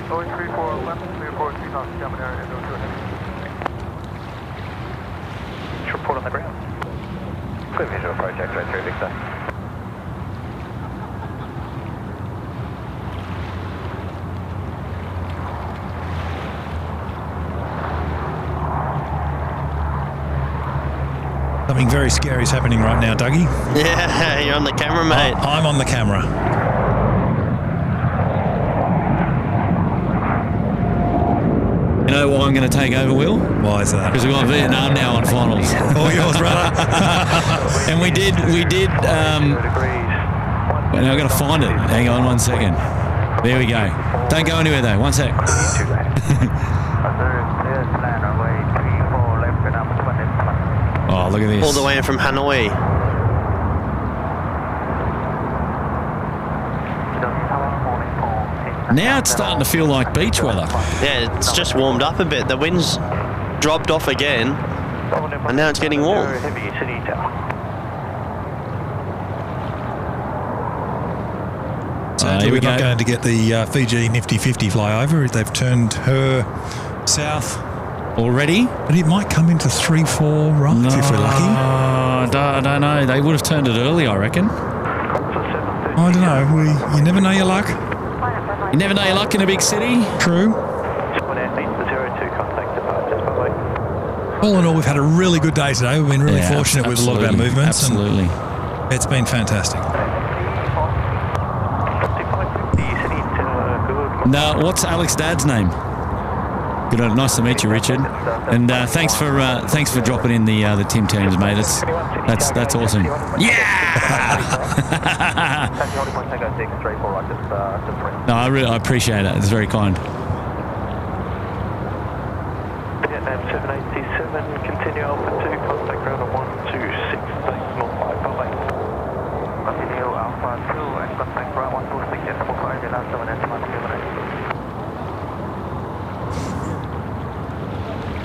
Boeing 34 left, clear for takeoff. Coming in 802. Report on the ground. Clear visual approach, X-ray 3 Victor. Something very scary is happening right now, Dougie. Yeah, you're on the camera, mate. I'm on the camera. You know why I'm going to take over, Will? Why is that? Because we've got Vietnam now on finals. All yours, brother. And we did. Well, now I've got to find it. Hang on 1 second. There we go. Don't go anywhere though. 1 sec. Oh, look at this. All the way in from Hanoi. Now it's starting to feel like beach weather. Yeah, it's just warmed up a bit. The wind's dropped off again, and now it's getting warm. sadly, here we we're not go. going to get the Fiji Nifty 50 flyover. They've turned her south. Already? But it might come into 3-4 right if we're lucky. I don't know. They would have turned it early, I reckon. I don't know. You never know your luck. You never know your luck in a big city. True. All in all, we've had a really good day today. We've been really fortunate with a lot of our movements. Absolutely. And it's been fantastic. Now, what's Alex Dad's name? Good, nice to meet you, Richard. And thanks for dropping in the Tim Tams, mate. That's awesome. Yeah. No, I appreciate it. It's very kind. Vietnam 787, continue Alpha 2, contact ground 126, decimal 5, bye-bye. Continue Alpha 2 and contact ground 126, decimal 5, the last 7 and 5 minutes.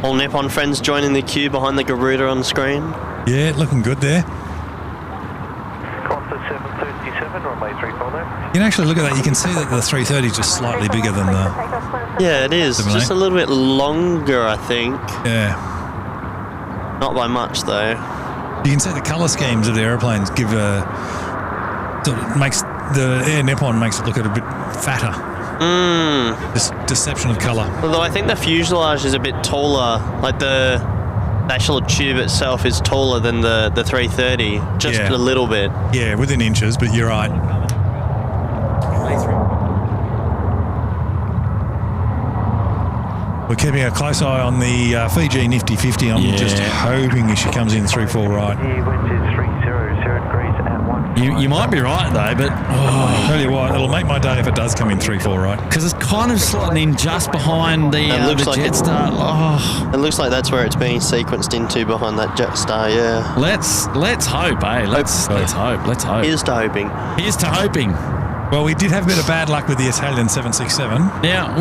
All Nippon friends joining the queue behind the Garuda on screen. Yeah, looking good there. Qantas 737, runway 34 there. You can actually look at that. You can see that the 330 is just slightly bigger than the... Yeah, it is. Similar. Just a little bit longer, I think. Yeah. Not by much, though. You can see the colour schemes of the aeroplanes give a... Sort of makes the Air Nippon makes it look a bit fatter. This deception of colour. Although I think the fuselage is a bit taller. Like the actual tube itself is taller than the 330. Just a little bit. Yeah, within inches, but you're right. We're keeping a close eye on the Fiji Nifty 50. I'm just hoping she comes in 3-4 right. The wind is 300 degrees at 1. You might be right though, but Tell you what, it'll make my day if it does come in 3-4 right. because it's kind of slotting in just behind the looks like Jetstar. It looks like that's where it's being sequenced into behind that Jetstar. Yeah. Let's hope, eh? Let's hope. Let's hope. Here's to hoping. Here's to hoping. Well, we did have a bit of bad luck with the Italian 767. Now,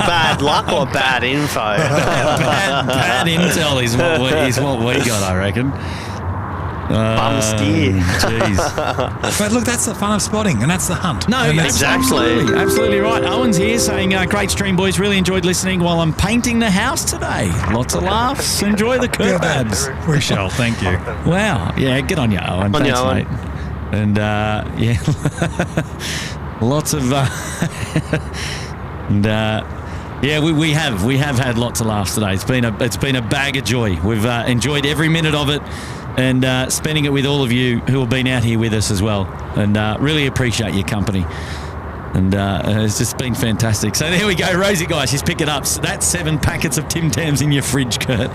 Bad luck or bad info? bad intel is what we got, I reckon. Bum steer. Jeez. But look, that's the fun of spotting, and that's the hunt. No, and that's absolutely right. Owen's here saying, great stream, boys. Really enjoyed listening while I'm painting the house today. Lots of laughs. Enjoy the Kerbabs. We shall, thank you. Wow. Yeah, get on you, Owen. Thanks, mate. And, lots of... we have had lots of laughs today. It's been a bag of joy. We've enjoyed every minute of it, and spending it with all of you who have been out here with us as well. And really appreciate your company. And it's just been fantastic. So there we go, Rosie, guys. She's picking up. So that's 7 packets of Tim Tams in your fridge, Kurt.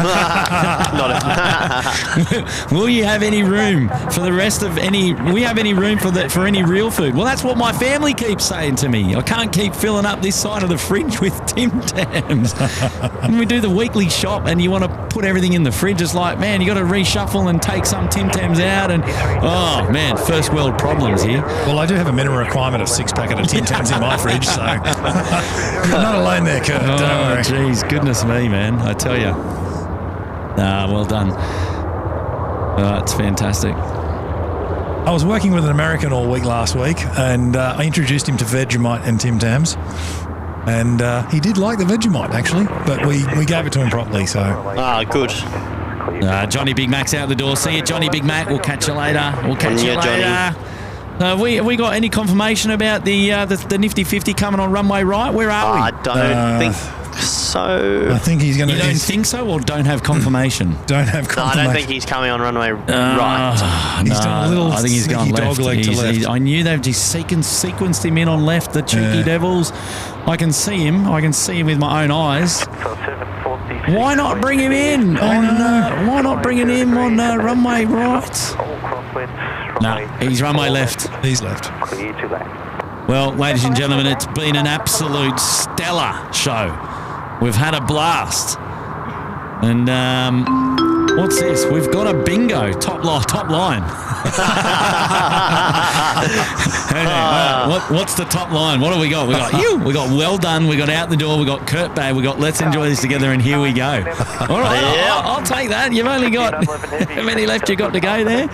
Will you have any room for the rest of any? Will you have any room for any real food? Well, that's what my family keeps saying to me. I can't keep filling up this side of the fridge with Tim Tams. When we do the weekly shop, and you want to put everything in the fridge, it's like, man, you got to reshuffle and take some Tim Tams out, and oh man, first world problems here. Well, I do have a minimum requirement of 6 packets of Tim Tams in my fridge, so you're not alone there, Kurt. Don't worry. Jeez, goodness me, man. I tell you. Well done. It's fantastic. I was working with an American all week last week, and I introduced him to Vegemite and Tim Tams, and he did like the Vegemite, actually, but we gave it to him properly, so... Good. Johnny Big Mac's out the door. See you, Johnny Big Mac. We'll catch you later. Johnny. We got any confirmation about the Nifty 50 coming on runway right? Where are we? I don't think so. I think he's going to... You don't think so, or don't have confirmation? Don't have confirmation. No, I don't think he's coming on runway right. He's done a little I think he's gone left. dog leg to left. I knew they've just sequenced him in on left, the cheeky devils. I can see him. I can see him with my own eyes. Why not bring him in? Why not bring him on runway right? No, he's runway left. He's left. Well, ladies and gentlemen, it's been an absolute stellar show. We've had a blast. And what's this? We've got a bingo. Top line. What's the top line? What have we got? We got you. We got well done. We got out the door. We got Kurt Bay. We got let's enjoy this together. And here we go. All right, I'll take that. You've only got how many left you got to go there?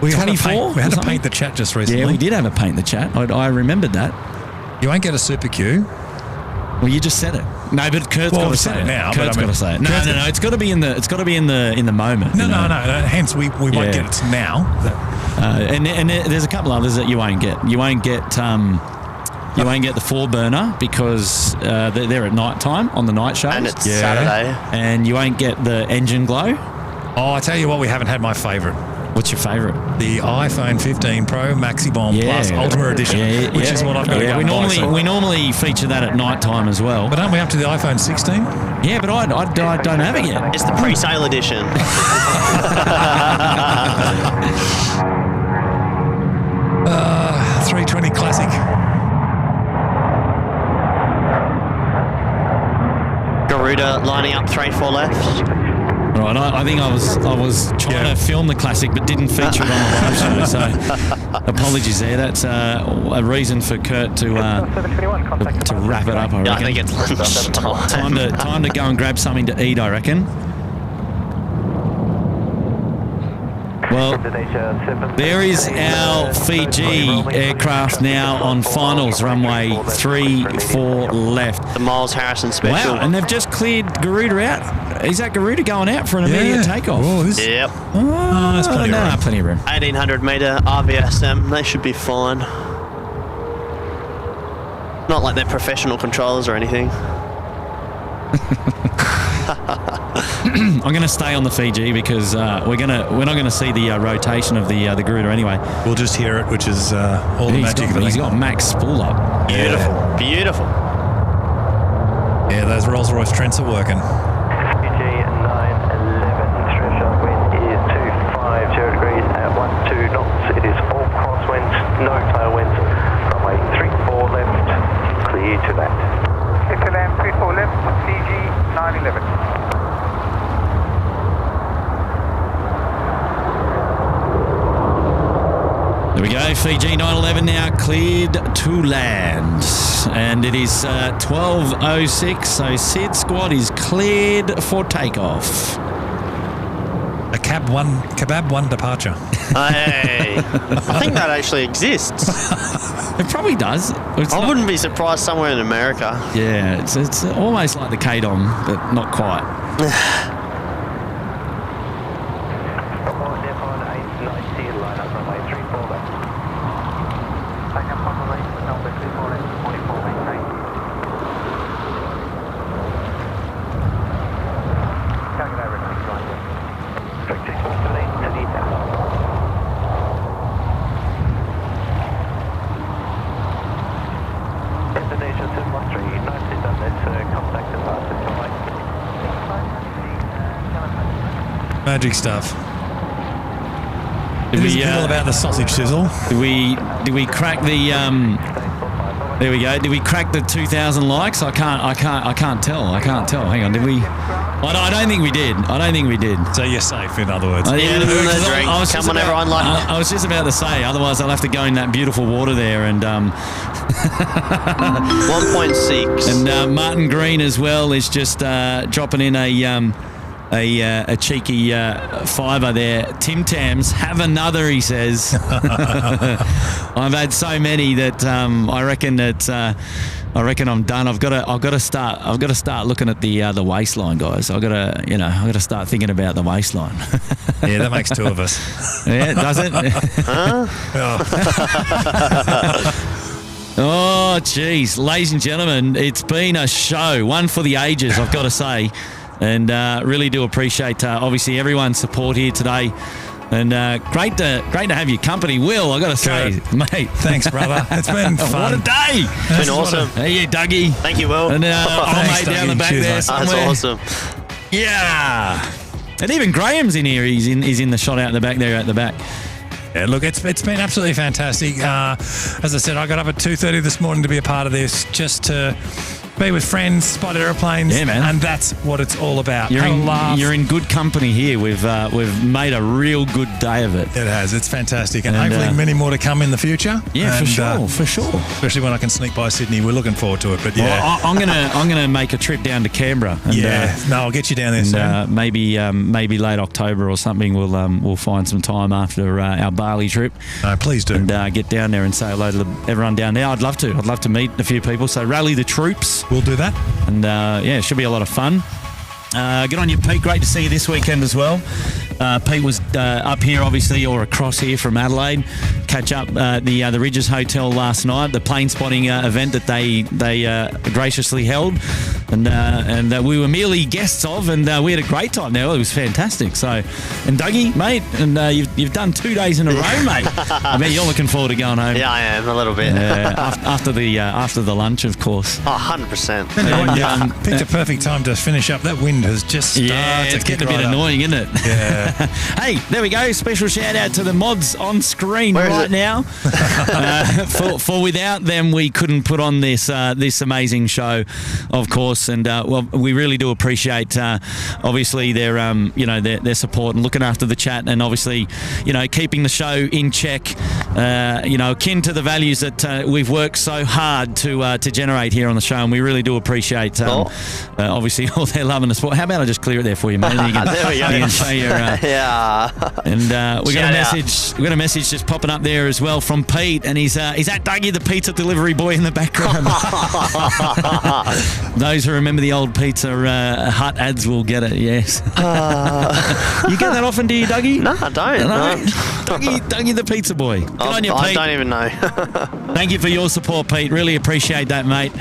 We had to 24 paint, we had or to something? paint the chat just recently. Yeah, we did have a paint the chat. I remembered that. You won't get a super Q. Well, you just said it. No, but Kurt's got to say it now. Kurt's got to say it. No, Kurt's no. It's got to be in the. It's got to be in the moment. No, you know? no. Hence, we won't Yeah. get it now. And there's a couple others that you won't get. You won't get the 4-burner because they're at night time on the night shows. And it's Saturday. And you won't get the engine glow. Oh, I tell you what, we haven't had my favourite. What's your favourite? The iPhone 15 Pro Maxi Bomb Plus Ultra Edition, which is what I've got to go we and buy, normally so. we normally feature that at night time as well. But aren't we up to the iPhone 16? Yeah, but I don't have it yet. It's the pre-sale edition. 320 Classic. Garuda lining up 3-4 left. Right, I think I was trying to film the classic but didn't feature it on the live show, so apologies there. That's a reason for Kurt to wrap it up, I reckon. Yeah, I think it's lunchtime. Time to go and grab something to eat, I reckon. Well, there is our Fiji aircraft now on finals, runway 34 left. The Miles Harrison special. Wow, and they've just cleared Garuda out. Is that Garuda going out for an immediate takeoff? Oh, Yep. there's plenty of room. Plenty of room. 1800 metre RVSM. They should be fine. Not like they're professional controllers or anything. I'm going to stay on the Fiji because we're not going to see the rotation of the Garuda anyway. We'll just hear it, which is all the magic of it. He's got max spool up. Beautiful. Beautiful. Yeah, those Rolls-Royce Trents are working. PG 911, stretch up wind is 250 degrees at 12 knots. It is all crosswinds, no tailwinds. Runway 34 left, clear to that. Clear to land, 34 left, PG 911. There we go, Fiji 911 now cleared to land. And it is 12:06, so SydSquad is cleared for takeoff. A Kebab 1 departure. Hey, I think that actually exists. It probably does. I wouldn't be surprised somewhere in America. Yeah, it's almost like the KDOM, but not quite. Magic stuff. Did It is all about the sausage sizzle. Did we crack the there we go. Did we crack the 2,000 likes? I can't tell. Hang on. Did we? I don't think we did. So you're safe, in other words. Yeah, Come on, everyone, like I was just about to say. Otherwise, I'll have to go in that beautiful water there and 1.6. and Martin Green as well is just dropping in a cheeky fiver there. Tim Tams, have another, he says. I've had so many that I reckon I'm done. I've got to start looking at the waistline, guys. I've got to start thinking about the waistline. Yeah, that makes two of us. Yeah, does it? Oh, geez, ladies and gentlemen, it's been a show, one for the ages, I've got to say. And really do appreciate, obviously, everyone's support here today. And great to have your company, Will, I got to say, mate. Thanks, brother. It's been fun. What a day. It's been awesome. Hey, Dougie. Thank you, Will. And Thanks, mate down the Dougie. back Cheers, there mate. somewhere. That's awesome. Yeah. And even Graham's in here. He's in the shot out the back there at the back. Yeah, look, it's been absolutely fantastic. As I said, I got up at 2:30 this morning to be a part of this, just to be with friends, spot airplanes. Yeah, man. And that's what it's all about. You're Have a laugh. you're in good company here. We've made a real good day of it. It has. It's fantastic. And, And, hopefully many more to come in the future. Yeah, And, for sure. Especially when I can sneak by Sydney. We're looking forward to it. But yeah. Well, I'm gonna make a trip down to Canberra. And, I'll get you down there soon. maybe late October or something. We'll find some time after our Bali trip. No, please do. And get down there and say hello to everyone down there. I'd love to meet a few people. So rally the troops. We'll do that. And it should be a lot of fun. Good on you, Pete. Great to see you this weekend as well. Pete was up here, obviously, or across here from Adelaide. Catch up the Ridges Hotel last night, the plane spotting event that they graciously held, and we were merely guests of, and we had a great time there. It was fantastic. So, and Dougie, mate, and you've done 2 days in a row, mate. I bet you're looking forward to going home. Yeah, I am a little bit. after the lunch, of course. Oh, 100%. Picked a perfect time to finish up. That wind has just started to it's kick getting a bit right up. annoying, isn't it? Yeah. Hey, there we go. Special shout out to the mods on screen Where is right it? now. For without them, we couldn't put on this amazing show, of course. And we really do appreciate, obviously, their support and looking after the chat, and obviously, keeping the show in check. Akin to the values that we've worked so hard to generate here on the show, and we really do appreciate, obviously, all their love and the support. How about I just clear it there for you, mate? You can, There we go. you can show your, Yeah. and we got Shout a out. message. We got a message just popping up there as well from Pete, and he's at Dougie, the pizza delivery boy, in the background. Those who remember the old Pizza Hut ads will get it. Yes. You get that often, do you, Dougie? No, I don't. No. No. Dougie, the pizza boy. Good on you, I Pete. don't even know. Thank you for your support, Pete. Really appreciate that, mate.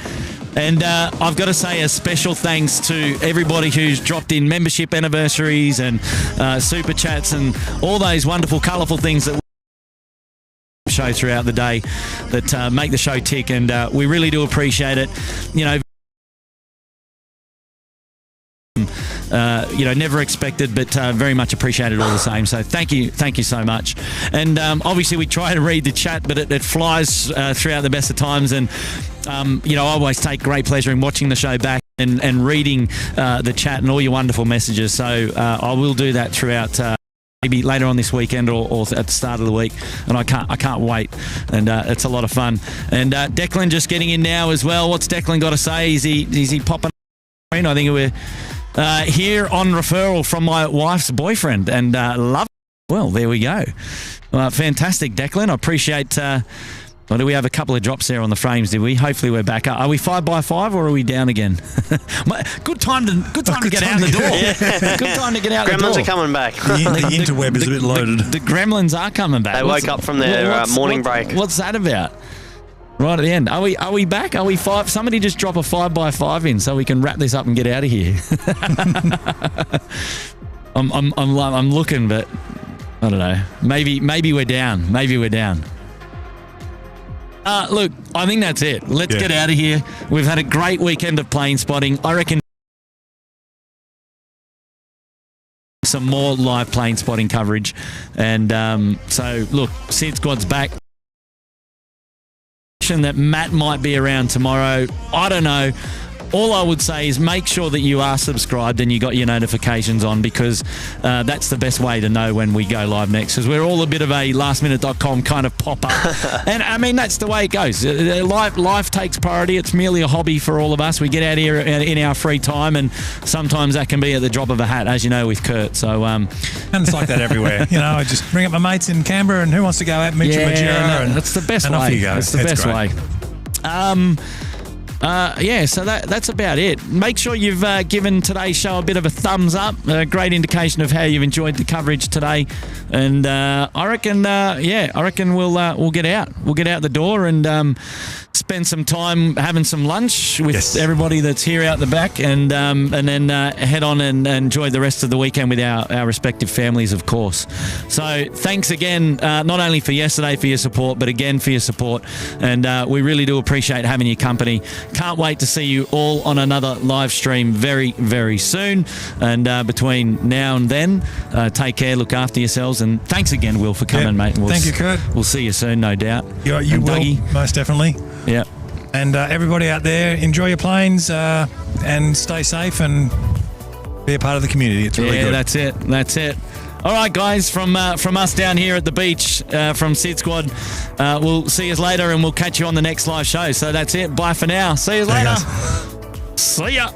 And I've got to say a special thanks to everybody who's dropped in membership anniversaries and super chats and all those wonderful, colourful things that we show throughout the day that make the show tick. And we really do appreciate it. Never expected, but very much appreciated all the same. So thank you so much. And obviously we try to read the chat, but it flies throughout the best of times. And I always take great pleasure in watching the show back and reading the chat and all your wonderful messages. So I will do that throughout. Maybe later on this weekend or at the start of the week, and I can't wait, and it's a lot of fun. And Declan just getting in now as well. What's Declan got to say? Is he popping? I think we're here on referral from my wife's boyfriend, and love it. Well, there we go. Fantastic, Declan. I appreciate. Well, do we have a couple of drops there on the frames? Did we? Hopefully, we're back up. Are we 5x5 or are we down again? Good time to get out the door. Yeah. Good time to get out the door. Gremlins are coming back. The interweb is a bit loaded. The gremlins are coming back. They woke up from their morning break. What's that about? Right at the end. Are we back? Are we 5? Somebody just drop a 5x5 in so we can wrap this up and get out of here. I'm looking, but I don't know. Maybe we're down. Maybe we're down. Look, I think that's it. Let's get out of here. We've had a great weekend of plane spotting. I reckon some more live plane spotting coverage. And so, look, SydSquad's back. That Matt might be around tomorrow. I don't know. All I would say is make sure that you are subscribed and you got your notifications on, because that's the best way to know when we go live next, because we're all a bit of a lastminute.com kind of pop-up. And, I mean, that's the way it goes. Life takes priority. It's merely a hobby for all of us. We get out here in our free time, and sometimes that can be at the drop of a hat, as you know, with Kurt. So, and it's like that everywhere. I just bring up my mates in Canberra, and who wants to go out, meet Majura, and that's the best and way. Off you go. That's the best way. So that's about it. Make sure you've given today's show a bit of a thumbs up. A great indication of how you've enjoyed the coverage today. And I reckon we'll get out. We'll get out the door and spend some time having some lunch with everybody that's here out the back, and then head on and enjoy the rest of the weekend with our respective families, of course. So thanks again, not only for yesterday for your support, but again for your support. And we really do appreciate having your company. Can't wait to see you all on another live stream very, very soon. And between now and then, take care, look after yourselves, and thanks again, Will, for coming, mate. Thank you, Kurt. We'll see you soon, no doubt. You and will, Dougie, most definitely. yeah. And everybody out there, enjoy your planes and stay safe and be a part of the community. It's really good. That's it. That's it. All right, guys, from us down here at the beach, from SydSquad, we'll see you later and we'll catch you on the next live show. So that's it. Bye for now. See you later. Guys. See ya.